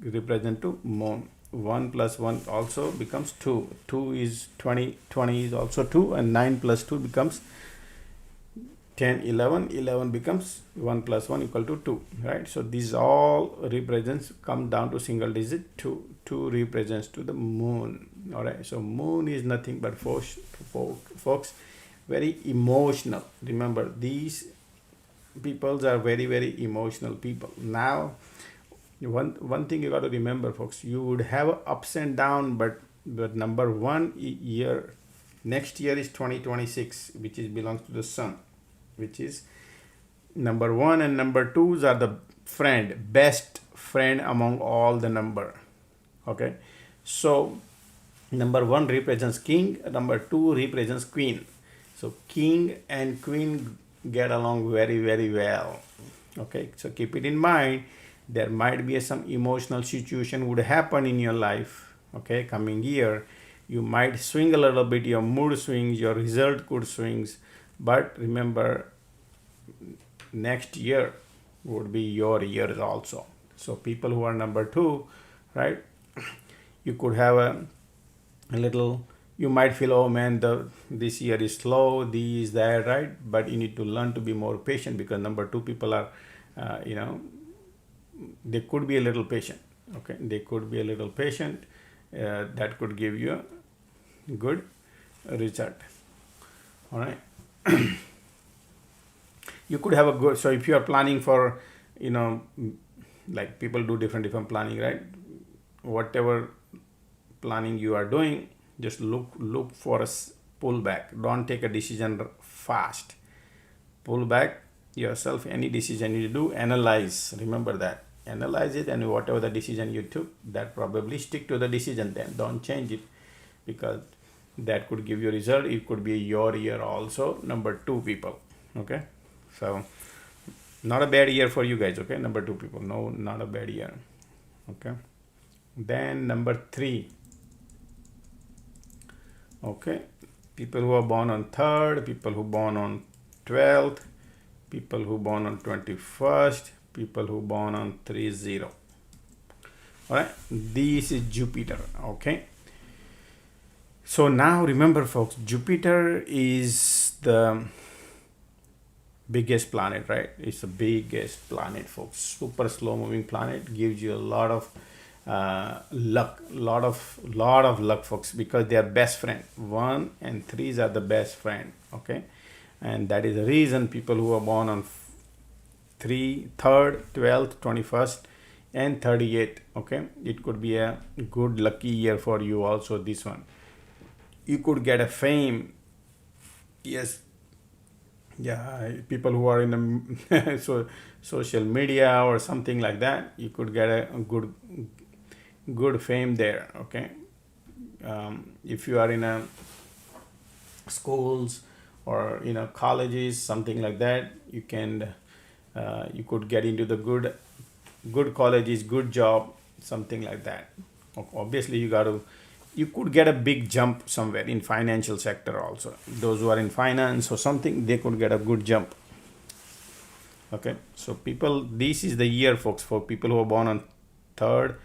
A: represent to moon. 1 plus 1 also becomes 2. 2 is 20, 20 is also 2, and 9 plus 2 becomes 10, 11, 11 becomes 1 plus 1 equal to 2, right? So these all represents come down to single digit. 2 represents to the moon. All right, so moon is nothing but folks, very emotional. Remember, these peoples are very emotional people. Now, one thing you got to remember, folks, you would have ups and down, but number one year, next year is 2026, which is belongs to the sun, which is number 1 and number 2s are the best friend among all the number. Okay, so number 1 represents king, number 2 represents queen. So king and queen get along very well. Okay, so keep it in mind. There might be some emotional situation would happen in your life. Okay, coming year, you might swing a little bit, your mood swings, your result could swings, but remember, next year would be your years also. So people who are number 2, right, you could have a little, you might feel, oh man, this year is slow, this, that, right? But you need to learn to be more patient, because number 2 people are, they could be a little patient. Okay, they could be a little patient. That could give you a good result. All right. You could have a good, so if you are planning for, like people do different planning, right? Whatever planning you are doing, just look for a pullback. Don't take a decision fast. Pull back yourself. Any decision you do, analyze. Remember that. Analyze it, and whatever the decision you took, that probably stick to the decision then. Don't change it, because that could give you a result. It could be your year also, number 2 people. Okay, so not a bad year for you guys. Okay, number 2 people, no, not a bad year. Okay, then number 3. Okay, people who are born on 3rd, people who born on 12th, people who born on 21st, people who born on 30. All right, this is Jupiter. Okay, so now remember, folks, Jupiter is the biggest planet, right? It's the biggest planet, folks. Super slow moving planet, gives you a lot of luck, lot of luck, folks, because they are best friend. 1 and 3s are the best friend. Okay, and that is the reason people who are born on 3rd, 12th, 21st, and 38th. Okay, it could be a good lucky year for you also. This one, you could get a fame. Yes, yeah, people who are in the social media or something like that, you could get a good fame there. Okay, if you are in a schools or colleges, something like that, you can you could get into the good colleges, good job, something like that. Obviously, you could get a big jump somewhere in financial sector also. Those who are in finance or something, they could get a good jump. Okay, so people, this is the year, folks, for people who are born on 3rd.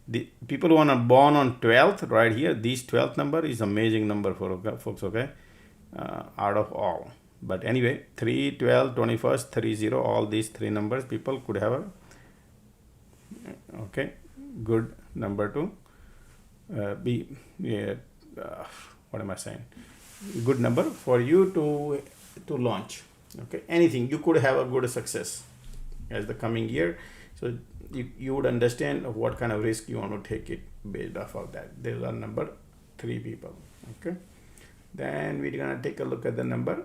A: The people who are born on 12th, right here, this 12th number is amazing number for folks. Okay, out of all. But anyway, 3, 12, 21st, 30, all these 3 numbers, people could have a good number to be what am I saying? Good number for you to launch. Okay, anything, you could have a good success as the coming year. So you would understand what kind of risk you want to take it based off of that. These are number 3 people. Okay, then we're gonna take a look at the number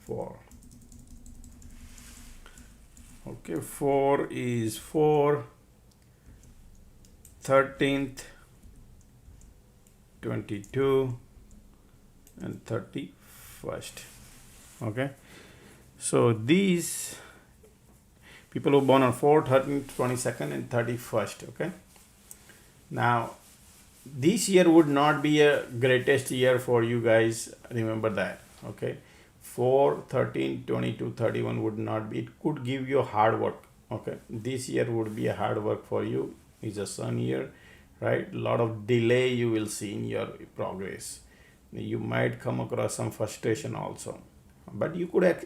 A: 4. Okay, 4 is 13th, 22, and 31st. Okay, so these People who born on 4th, 13th, 22nd, and 31st. Okay. Now, this year would not be a greatest year for you guys. Remember that. Okay. 4, 13, 22, 31 would not be. It could give you hard work. Okay. This year would be a hard work for you. It's a sun year, right? A lot of delay you will see in your progress. You might come across some frustration also, but you could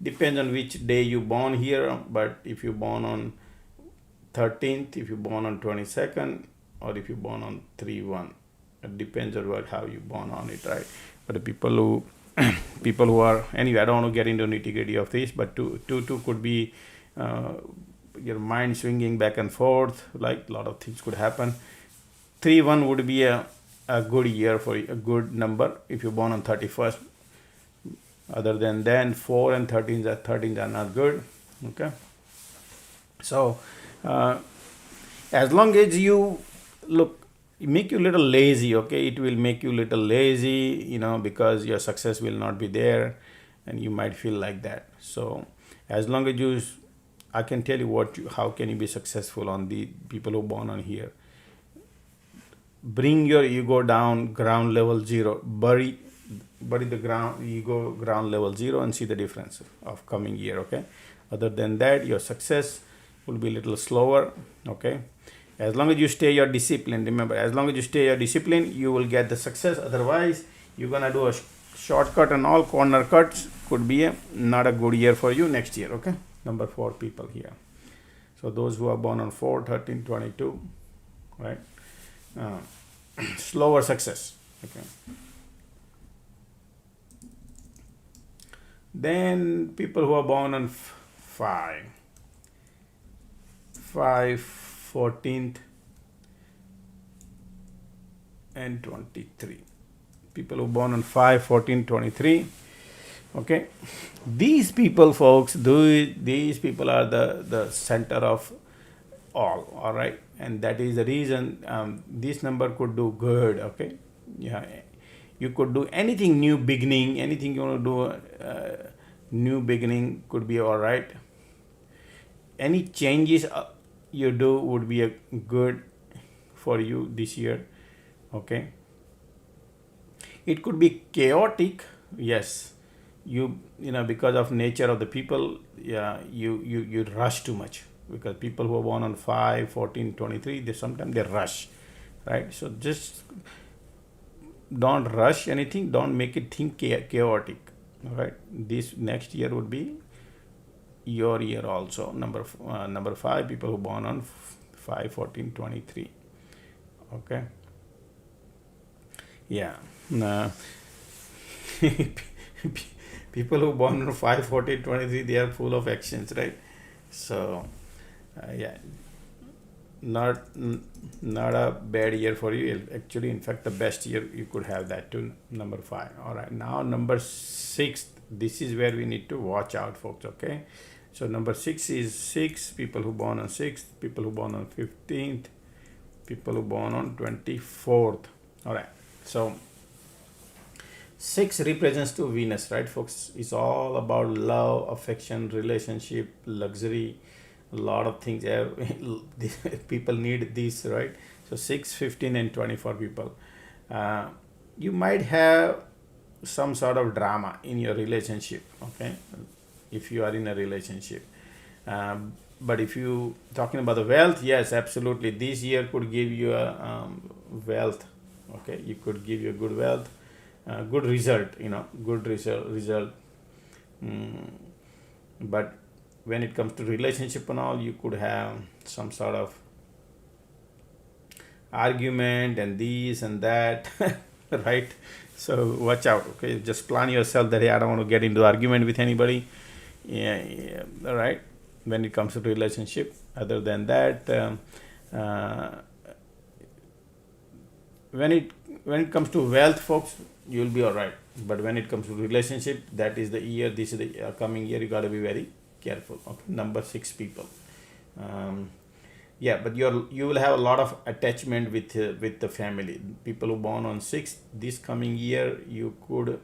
A: depends on which day you born here. But if you born on 13th, if you born on 22nd, or if you born on 3/1, it depends on how you born on it, right? But the people who people who are, anyway, I don't want to get into nitty-gritty of this, but two could be your mind swinging back and forth, like a lot of things could happen. 3/1 would be a good year for you, a good number if you're born on 31st. Other than then, 4 and 13s are not good. Okay. So as long as you make you a little lazy, okay, it will make you a little lazy, because your success will not be there, and you might feel like that. So as long as I can tell you how can you be successful on the people who born on here. Bring your ego down, ground level 0. Bury the ego ground level 0, and see the difference of coming year. Okay. Other than that, your success will be a little slower. Okay. As long as you stay your discipline, remember, as long as you stay your discipline, you will get the success. Otherwise, you're gonna do a shortcut, and all corner cuts could be not a good year for you next year. Okay. Number 4 people here. So those who are born on 4, 13, 22, right? Slower success. Okay. Then people who are born on 5, 14th, and 23. People who are born on 5, 14, 23. Okay. These people, folks, these people are the center of all right, and that is the reason this number could do good. Okay. Yeah, you could do anything, new beginning, anything you want to do, new beginning could be all right. Any changes you do would be a good for you this year. Okay. It could be chaotic, yes. Because of nature of the people, yeah, you rush too much, because people who are born on 5, 14, 23, sometimes they rush, right? So just don't rush anything, don't make it think chaotic. All right. This next year would be your year also. Number 5, people who are born on 5, 14, 23. Okay. Yeah. People who born on 5, 14, 23, they are full of actions, right? So yeah, not a bad year for you. Actually, in fact, the best year you could have that too. Number 5. All right. Now number 6. This is where we need to watch out, folks. Okay. So number 6 is 6. People who born on 6th. People who born on 15th. People who born on 24th. All right. So 6 represents to Venus, right, folks? It's all about love, affection, relationship, luxury, a lot of things. People need this, right? So 6, 15, and 24 people. You might have some sort of drama in your relationship, okay, if you are in a relationship. But if you talking about the wealth, yes, absolutely. This year could give you a wealth. Okay, you could give you a good wealth. Good result, good result. But when it comes to relationship and all, you could have some sort of argument and this and that, right? So watch out. Okay, just plan yourself that, hey, I don't want to get into argument with anybody. Yeah, all right. When it comes to relationship, other than that, when it comes to wealth, folks, you'll be all right. But when it comes to relationship, that is the year. This is the coming year. You got to be very careful. Okay, number 6 people. Yeah, but you will have a lot of attachment with the family. People who born on 6th, this coming year, you could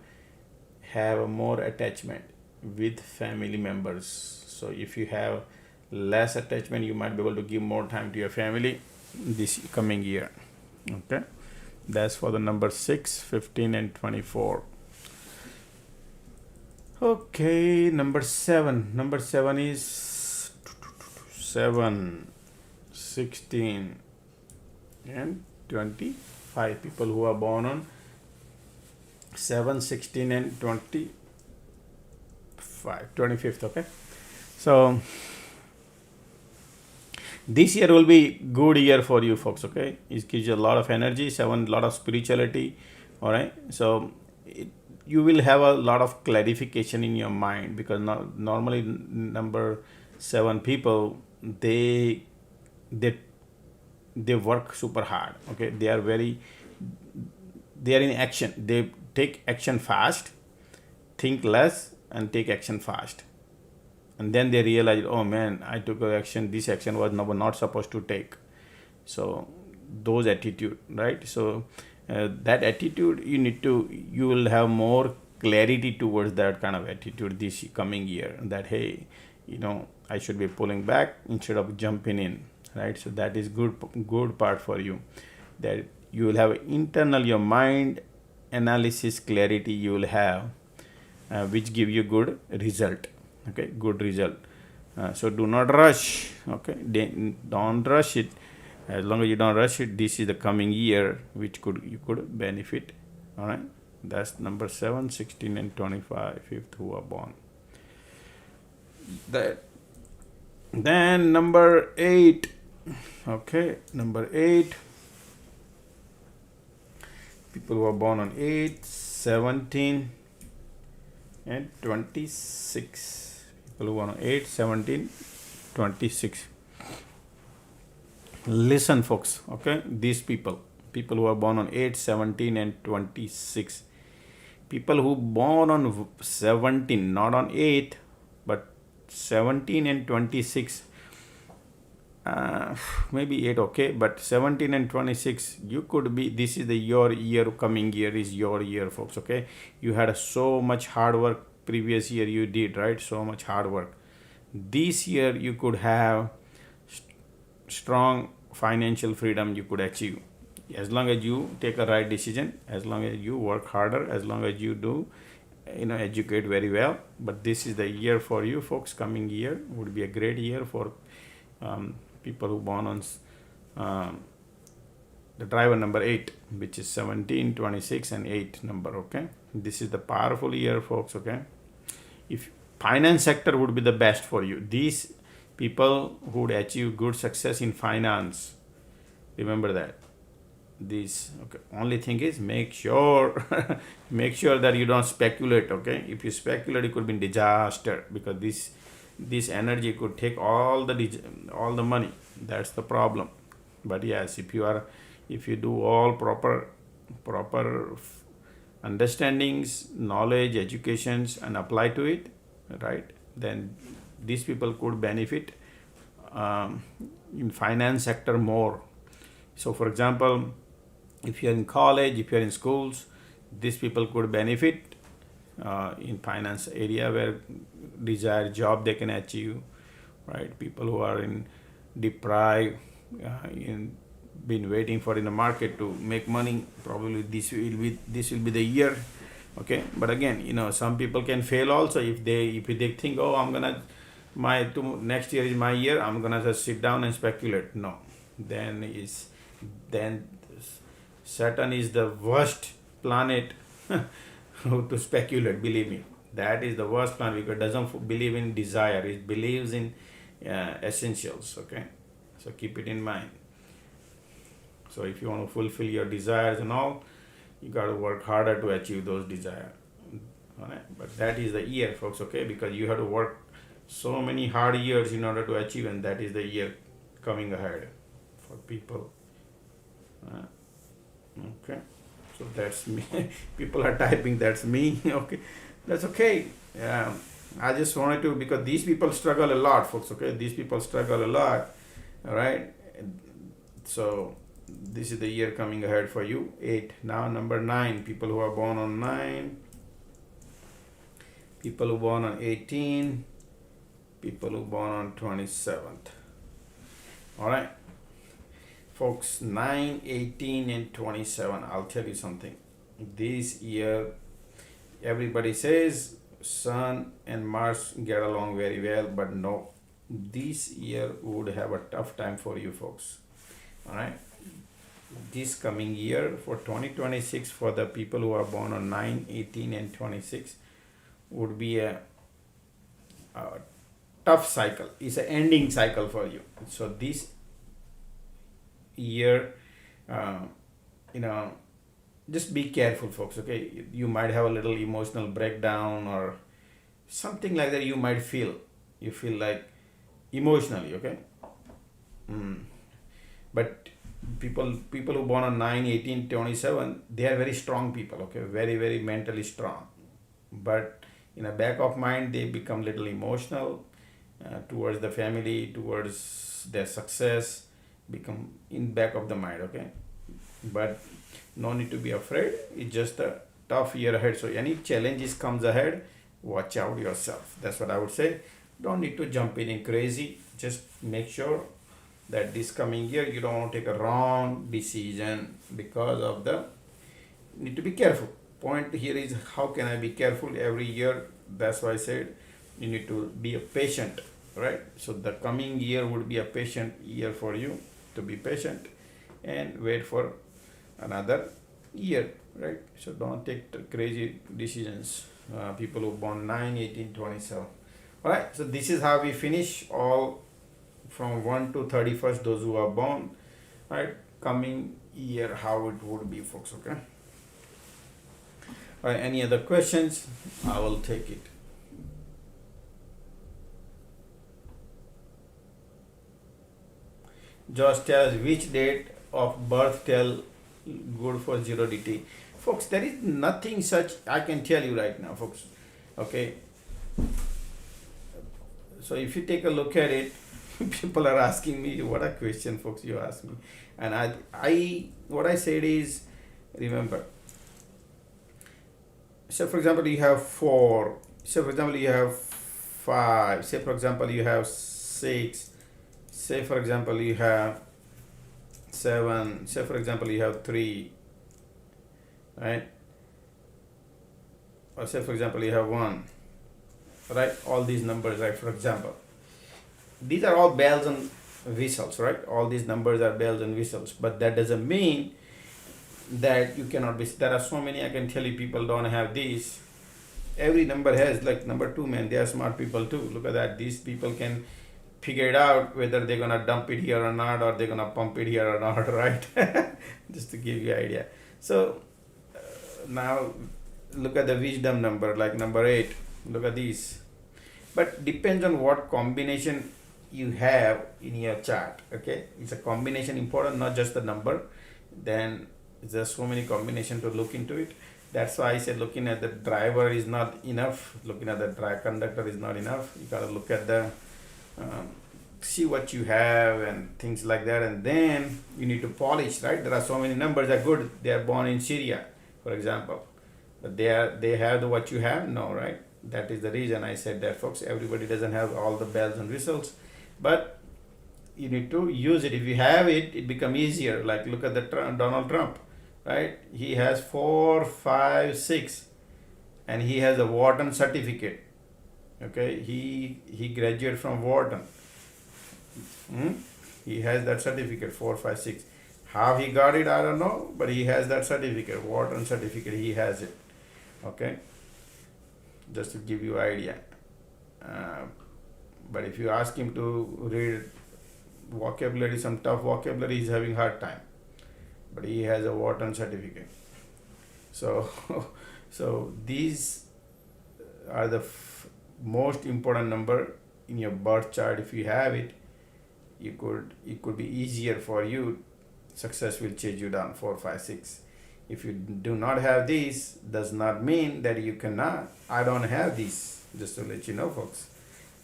A: have a more attachment with family members. So if you have less attachment, you might be able to give more time to your family this coming year. Okay, that's for the number 6, 15 and 24. Okay, number 7 is 7, 16 and 25. People who are born on 7, 16 and 25th. Okay, so this year will be good year for you folks. Okay, it gives you a lot of energy. 7, lot of spirituality. All right, so you will have a lot of clarification in your mind, because normally number 7 people, they work super hard. Okay, they are in action. They take action fast, think less and take action fast, and then they realize, oh man, I took action, this action was not supposed to take. So those attitude, right? So that attitude, you will have more clarity towards that kind of attitude this coming year, that hey, I should be pulling back instead of jumping in, right? So that is good part for you, that you will have internal, your mind analysis clarity you will have, which give you good result. Okay, good result. So do not rush. Okay, don't rush it. As long as you don't rush it, this is the coming year which you could benefit. All right, that's number 7, 16 and 25, fifth who are born. Then number 8. Okay, number 8, people who are born on 8, 17 and 26. People who are on 8, 17, 26. Listen folks, okay, these people who are born on 8, 17 and 26, people who born on 17, not on 8 but 17 and 26, maybe 8, okay, but 17 and 26, you could be, this is your year, coming year is your year folks. Okay, you had so much hard work previous year, you did, right? So much hard work. This year you could have strong financial freedom you could achieve, as long as you take a right decision, as long as you work harder, as long as you do educate very well. But this is the year for you folks. Coming year would be a great year for people who born on the driver number 8, which is 17, 26 and 8 number. Okay, this is the powerful year folks. Okay, if finance sector would be the best for you, these people who would achieve good success in finance, remember that. This, okay, only thing is make sure that you don't speculate. Okay, if you speculate, it could be disaster, because this energy could take all the money. That's the problem. But yes, if you do all proper understandings, knowledge, educations and apply to it, right, then these people could benefit in finance sector more. So for example, if you're in college, if you're in schools, these people could benefit in finance area, where desired job they can achieve, right? People who are in deprived, been waiting for in the market to make money, probably this will be the year. Okay, but again, some people can fail also, if they think, oh, I'm gonna next year is my year, I'm gonna just sit down and speculate. No, then Saturn is the worst planet to speculate. Believe me, that is the worst planet, because it doesn't believe in desire, it believes in essentials. Okay, so keep it in mind. So if you want to fulfill your desires and all, you got to work harder to achieve those desires. All right, but that is the year folks. Okay, because you have to work so many hard years in order to achieve, and that is the year coming ahead for people. Okay, so that's me. People are typing, that's me. Okay, that's okay. I just wanted to, because these people struggle a lot folks. Okay, these people struggle a lot. All right, so this is the year coming ahead for you. 8. Now number 9, people who are born on 9, people who born on 18, people who born on 27th. All right, folks, 9, 18, and 27. I'll tell you something. This year, everybody says Sun and Mars get along very well, but no, this year would have a tough time for you folks. All right, this coming year for 2026 for the people who are born on 9, 18, and 26 would be a tough cycle. It's an ending cycle for you. So this year, you know, just be careful, folks. Okay, you might have a little emotional breakdown or something like that. You might feel, you feel like emotionally, okay. But people who born on 9, 18, 27, they are very strong people, okay, very mentally strong, but in the back of mind they become little emotional towards the family, towards their success, become in back of the mind, okay. But no need to be afraid. It's just a tough year ahead. So any challenges comes ahead, watch out yourself. That's what I would say. Don't need to jump in crazy. Just make sure that this coming year you don't want to take a wrong decision because of the need to be careful. Point here is how can I be careful every year? That's why I said you need to be a patient, right? So the coming year would be a patient year for you to be patient and wait for another year, right? So don't take crazy decisions. People who born 9, 18, 27. All right, so this is how we finish all from 1 to 31st, those who are born, right? Coming year, how it would be, folks, okay? All right, any other questions? I will take it. Just tell us which date of birth tell good for 0DT. Folks, there is nothing such I can tell you right now, folks, okay? So if you take a look at it, people are asking me, what a question, folks, you ask me. And I what I said is, remember, say for example you have 4, say for example you have 5, say for example you have 6, say for example you have 7, say for example you have 3, right? Or say for example you have 1, right? All these numbers, right? For example, these are all bells and whistles, right? All these numbers are bells and whistles, but that doesn't mean that you cannot be. There are so many, I can tell you, people don't have these. Every number has, like number 2, man, they are smart people too. Look at that. These people can figure it out whether they're gonna dump it here or not, or they're gonna pump it here or not, right? Just to give you an idea. So now look at the wisdom number, like number 8. Look at these. But depends on what combination you have in your chart, okay? It's a combination important, not just the number. Then there's so many combination to look into it. That's why I said looking at the driver is not enough. Looking at the drive conductor is not enough. You gotta look at the see what you have and things like that, and then you need to polish, right? There are so many numbers that are good. They are born in Syria, for example, but they have what you have, no, right? That is the reason I said that, folks. Everybody doesn't have all the bells and whistles, but you need to use it. If you have it, it become easier. Like look at the Donald Trump, right? He has 4, 5, 6, and he has a Wharton certificate. Okay, he graduated from Wharton. He has that certificate, 4, 5, 6. How he got it, I don't know, but he has that certificate, Wharton certificate. He has it. Okay, just to give you idea. But if you ask him to read vocabulary, some tough vocabulary, he's having hard time. But he has a Wharton certificate. So, so these are the most important number in your birth chart. If you have it, it could be easier for you. Success will chase you down, 4, 5, 6. If you do not have these, does not mean that you cannot. I don't have these, just to let you know, folks.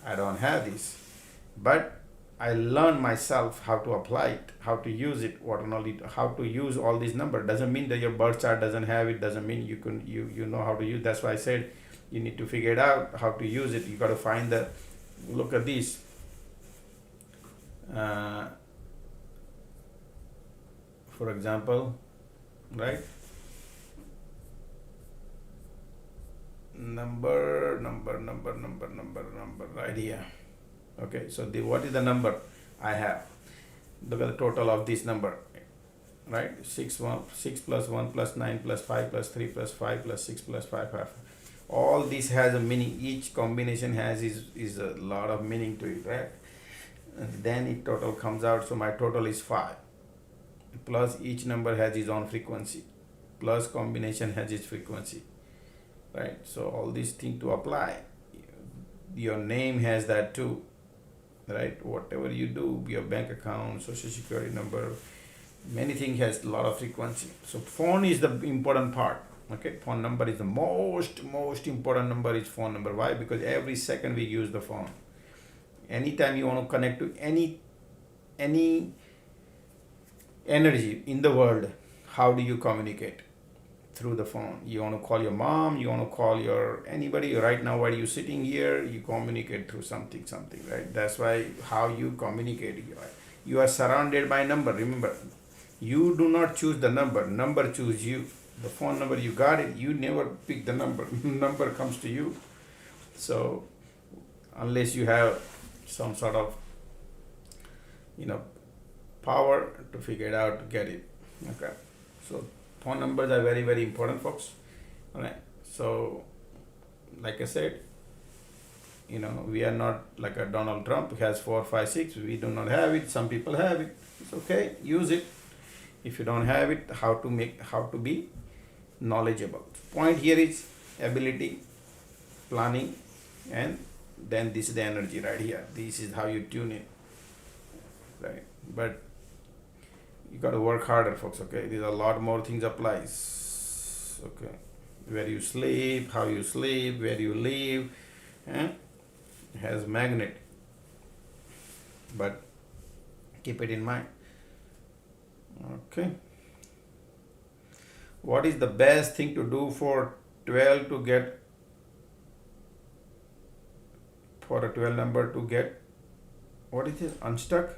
A: I don't have these, but I learned myself how to apply it, how to use it, how to use all these numbers. Doesn't mean that your birth chart doesn't have it. Doesn't mean you know how to use. That's why I said you need to figure it out how to use it. You got to find the look at this. For example, right? Number right here. Okay, so what is the number I have? Look at the total of this number, right? 6 plus 1 plus 9 plus 5 plus 3 plus 5 plus 6 plus 5. All this has a meaning. Each combination has is a lot of meaning to it, right? And then it total comes out. So my total is 5. Plus each number has its own frequency. Plus combination has its frequency, right? So all these things to apply. Your name has that too, right? Whatever you do, your bank account, social security number, many things has a lot of frequency. So phone is the important part. Okay, phone number is the most important number is phone number. Why? Because every second we use the phone. Anytime you want to connect to any energy in the world, how do you communicate? Through the phone. You want to call your mom, you want to call your anybody. Right now while you're sitting here, you communicate through something, right? That's why how you communicate. You are surrounded by number. Remember, you do not choose the number choose you. The phone number, you got it, you never pick the number. Number comes to you. So unless you have some sort of power to figure it out, to get it. Okay, so phone numbers are very, very important, folks. All right, so like I said, we are not like a Donald Trump who has 4, 5, 6. We do not have it. Some people have it. It's okay, use it. If you don't have it, how to be knowledgeable. Point here is ability, planning, and then this is the energy right here. This is how you tune in, right? But you got to work harder, folks. Okay, there's a lot more things applies. Okay, where you sleep, how you sleep, where you live, has magnet. But keep it in mind. Okay, what is the best thing to do for 12 to get, for a 12 number to get, what is it, unstuck?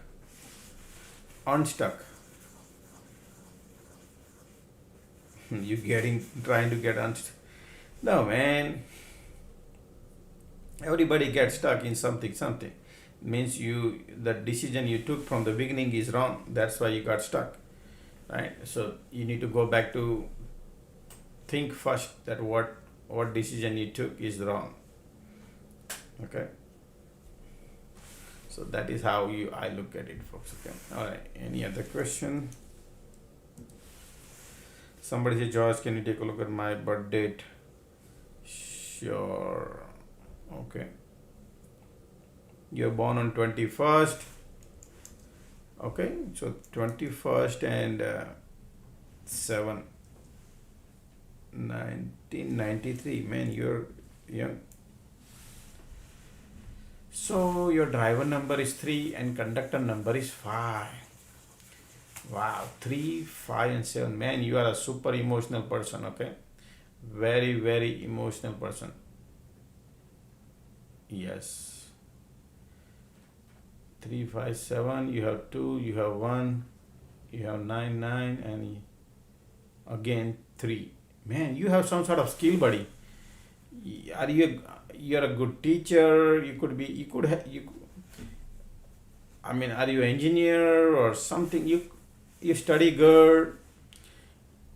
A: You trying to get unstuck? No, man. Everybody gets stuck in something. Means the decision you took from the beginning is wrong. That's why you got stuck, right? So you need to go back to think first that what decision you took is wrong. Okay. So that is how I look at it, folks. Okay. All right. Any other question? Somebody said, George, can you take a look at my birth date? Sure. Okay. You're born on 21st. Okay. So 21st and 7, 1993. Man, you're young. So your driver number is 3 and conductor number is 5. Wow, 3, 5 and 7. Man, you are a super emotional person, okay? Very, very emotional person. Yes. 3, 5, 7, you have 2, you have 1, you have 9, 9, and again 3. Man, you have some sort of skill, buddy. You're a good teacher. Are you an engineer or something? You study good.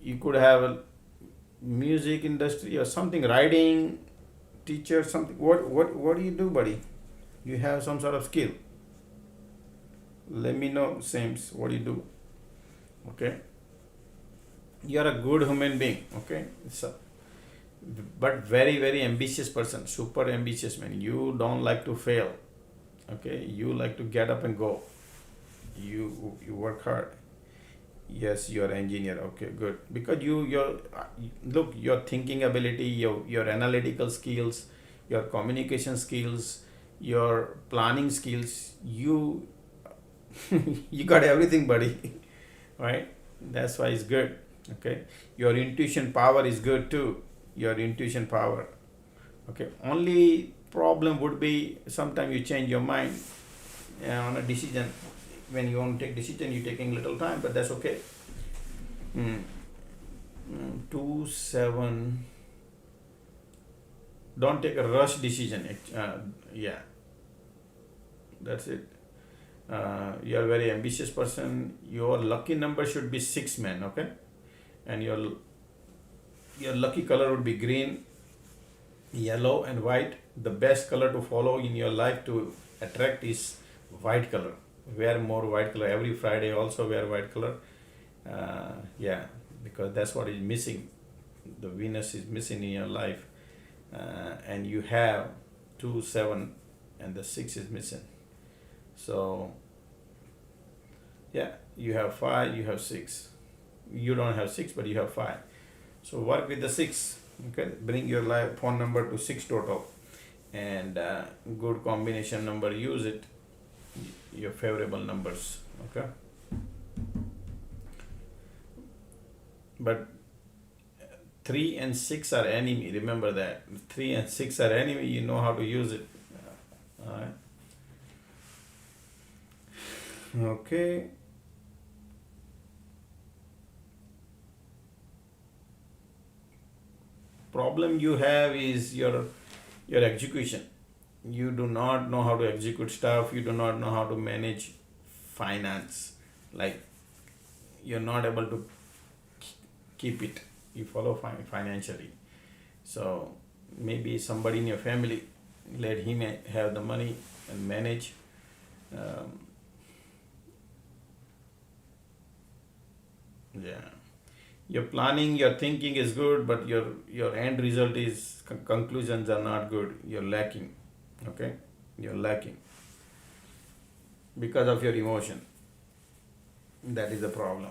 A: You could have a music industry or something, writing, teacher, something. What do you do, buddy? You have some sort of skill. Let me know, Sames, what do you do? Okay. You are a good human being, okay? But very, very ambitious person, super ambitious man. You don't like to fail, okay? You like to get up and go. You work hard. Yes, you are an engineer. Okay, good. Because your thinking ability, your analytical skills, your communication skills, your planning skills, you got everything, buddy. Right? That's why it's good. Okay. Your intuition power is good too. Your intuition power. Okay. Only problem would be sometimes you change your mind on a decision. When you want to take decision, you're taking little time, but that's okay. 2-7. Don't take a rush decision. Yeah, that's it. You are a very ambitious person. Your lucky number should be 6, man. Okay, and your lucky color would be green, yellow, and white. The best color to follow in your life to attract is white color. Wear more white color every Friday. Also wear white color. Yeah, because that's what is missing. The Venus is missing in your life, and you have 2, 7, and the 6 is missing. So yeah, you have 5, you have 6. You don't have 6, but you have 5. So work with the 6. Okay, bring your life phone number to 6 total, and good combination number. Use it. Your favorable numbers. Okay, but 3 and 6 are enemy. Remember that 3 and 6 are enemy. You know how to use it. All right. Okay. Problem you have is your execution. You do not know how to execute stuff. You do not know how to manage finance. Like, you're not able to keep it. You follow financially. So maybe somebody in your family, let him have the money and manage. Yeah, your planning, your thinking is good, but your end result is conclusions are not good. You're lacking. Okay, you're lacking because of your emotion. That is the problem.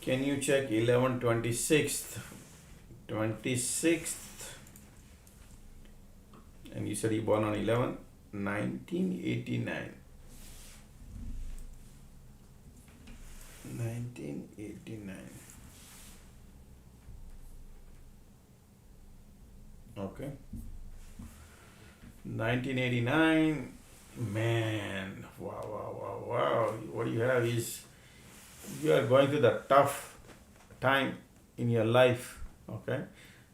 A: Can you check 11/26th? 26th, and you said you born on 1989. 1989. Okay. 1989. Man, wow. What you have is, you are going through the tough time in your life. Okay,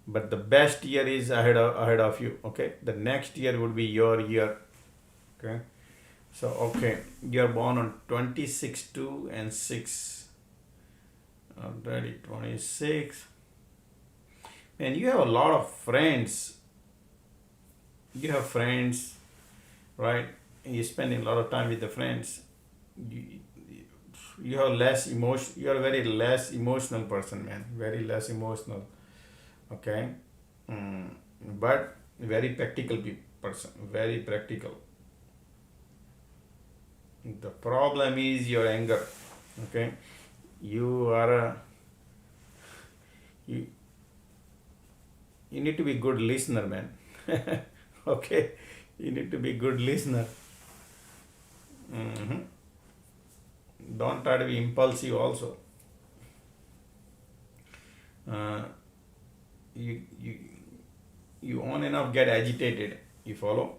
A: but the best year is ahead of you. Okay, the next year would be your year. Okay, so okay, you are born on 26, 2, and 6. Already 26. And you have a lot of friends. You have friends, right? And you're spending a lot of time with the friends. You have less emotion. You are a very less emotional person, man. Very less emotional. Okay, but very practical person. Very practical. The problem is your anger. Okay, you are you need to be good listener, man. Okay, you need to be good listener. Don't try to be impulsive also. You on and off get agitated. You follow?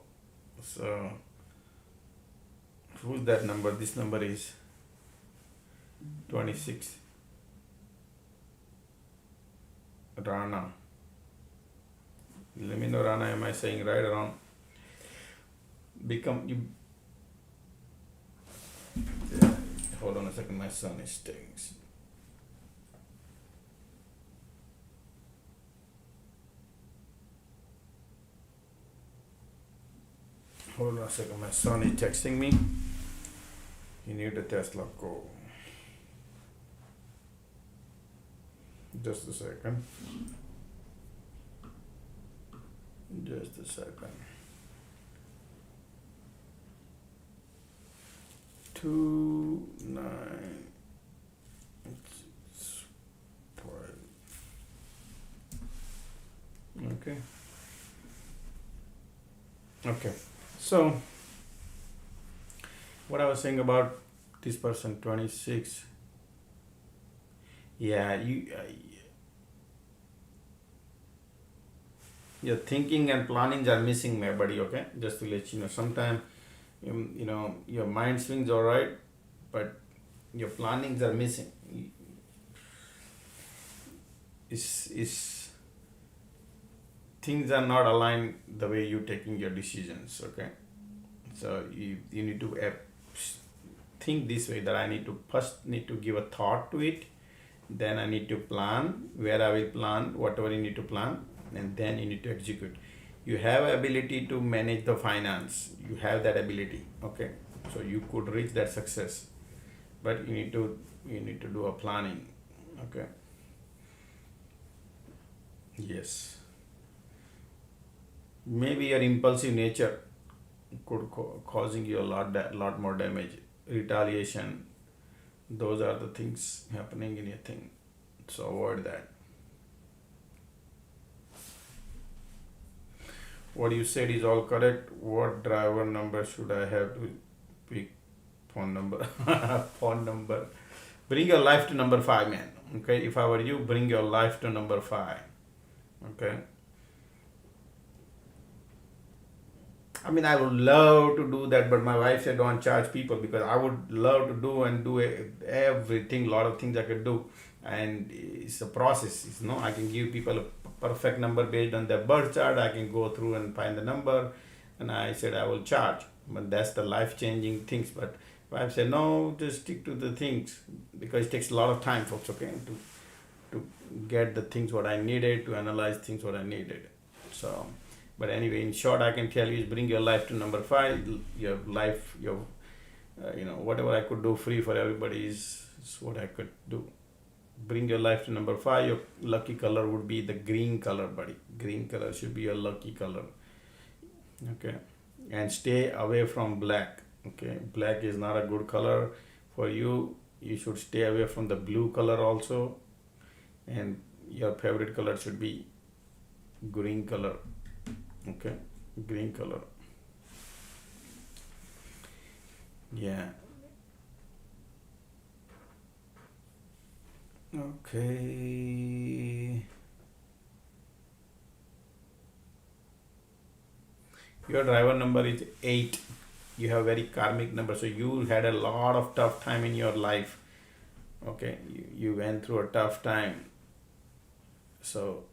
A: So who's that number? This number is 26. Rana. Let me know, Rana, am I saying right or wrong? Yeah, hold on a second, my son is taking. Hold on a second, my son is texting me. He need a Tesla go. Just a second. Just a second. 2-9. Okay. Okay. So what I was saying about this person, 26. Yeah, your thinking and plannings are missing, my buddy. Okay, just to let you know, sometimes your mind swings all right, but your plannings are missing. Is things are not aligned the way you taking your decisions. Okay, so you need to think this way, that I need to first need to give a thought to it, then I need to plan where I will plan whatever you need to plan, and then you need to execute. You have ability to manage the finance, you have that ability. Okay, so you could reach that success, but you need to do a planning. Okay. Yes, maybe your impulsive nature could causing you a lot more damage, retaliation. Those are the things happening in your thing, so avoid that. What you said is all correct. What driver number should I have to pick? Phone number. Phone number. Bring your life to number 5, man. Okay, if I were you, bring your life to number 5. Okay. I mean, I would love to do that, but my wife said don't charge people, because I would love to do everything, a lot of things I could do, and it's a process. I can give people a perfect number based on their birth chart. I can go through and find the number, and I said I will charge, but that's the life changing things. But wife said no, just stick to the things, because it takes a lot of time, folks. Okay, to get the things what I needed, to analyze things what I needed. So. But anyway, in short, I can tell you is bring your life to number 5. Your life, whatever I could do free for everybody is what I could do. Bring your life to number 5. Your lucky color would be the green color, buddy. Green color should be your lucky color. Okay. And stay away from black. Okay. Black is not a good color for you. You should stay away from the blue color also. And your favorite color should be green color. Okay, green color. Yeah. Okay. Your driver number is 8. You have very karmic number, so you had a lot of tough time in your life. Okay, you went through a tough time. So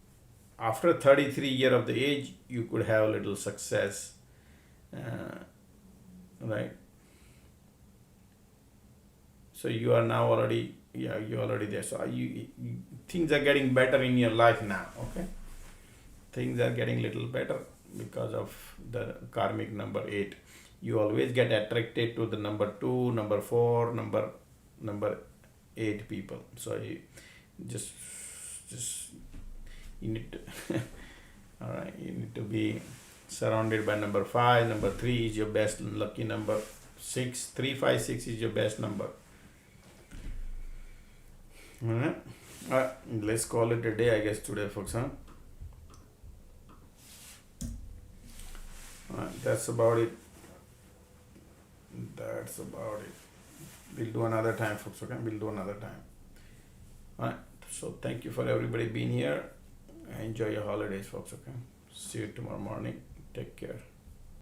A: after 33 year of the age, you could have a little success, right? So you are now already, you're already there. So things are getting better in your life now. Okay, things are getting little better because of the karmic number 8. You always get attracted to the number 2, number 4, number 8 people. So you just you need to all right, you need to be surrounded by number 5. Number 3 is your best lucky number. 6, 3, 5, 6 is your best number. All right. Let's call it a day, I guess, today, folks. That's about it. We'll do another time, folks. Okay, we'll do another time. All right. So thank you for everybody being here. Enjoy your holidays, folks. Okay, see you tomorrow morning. Take care.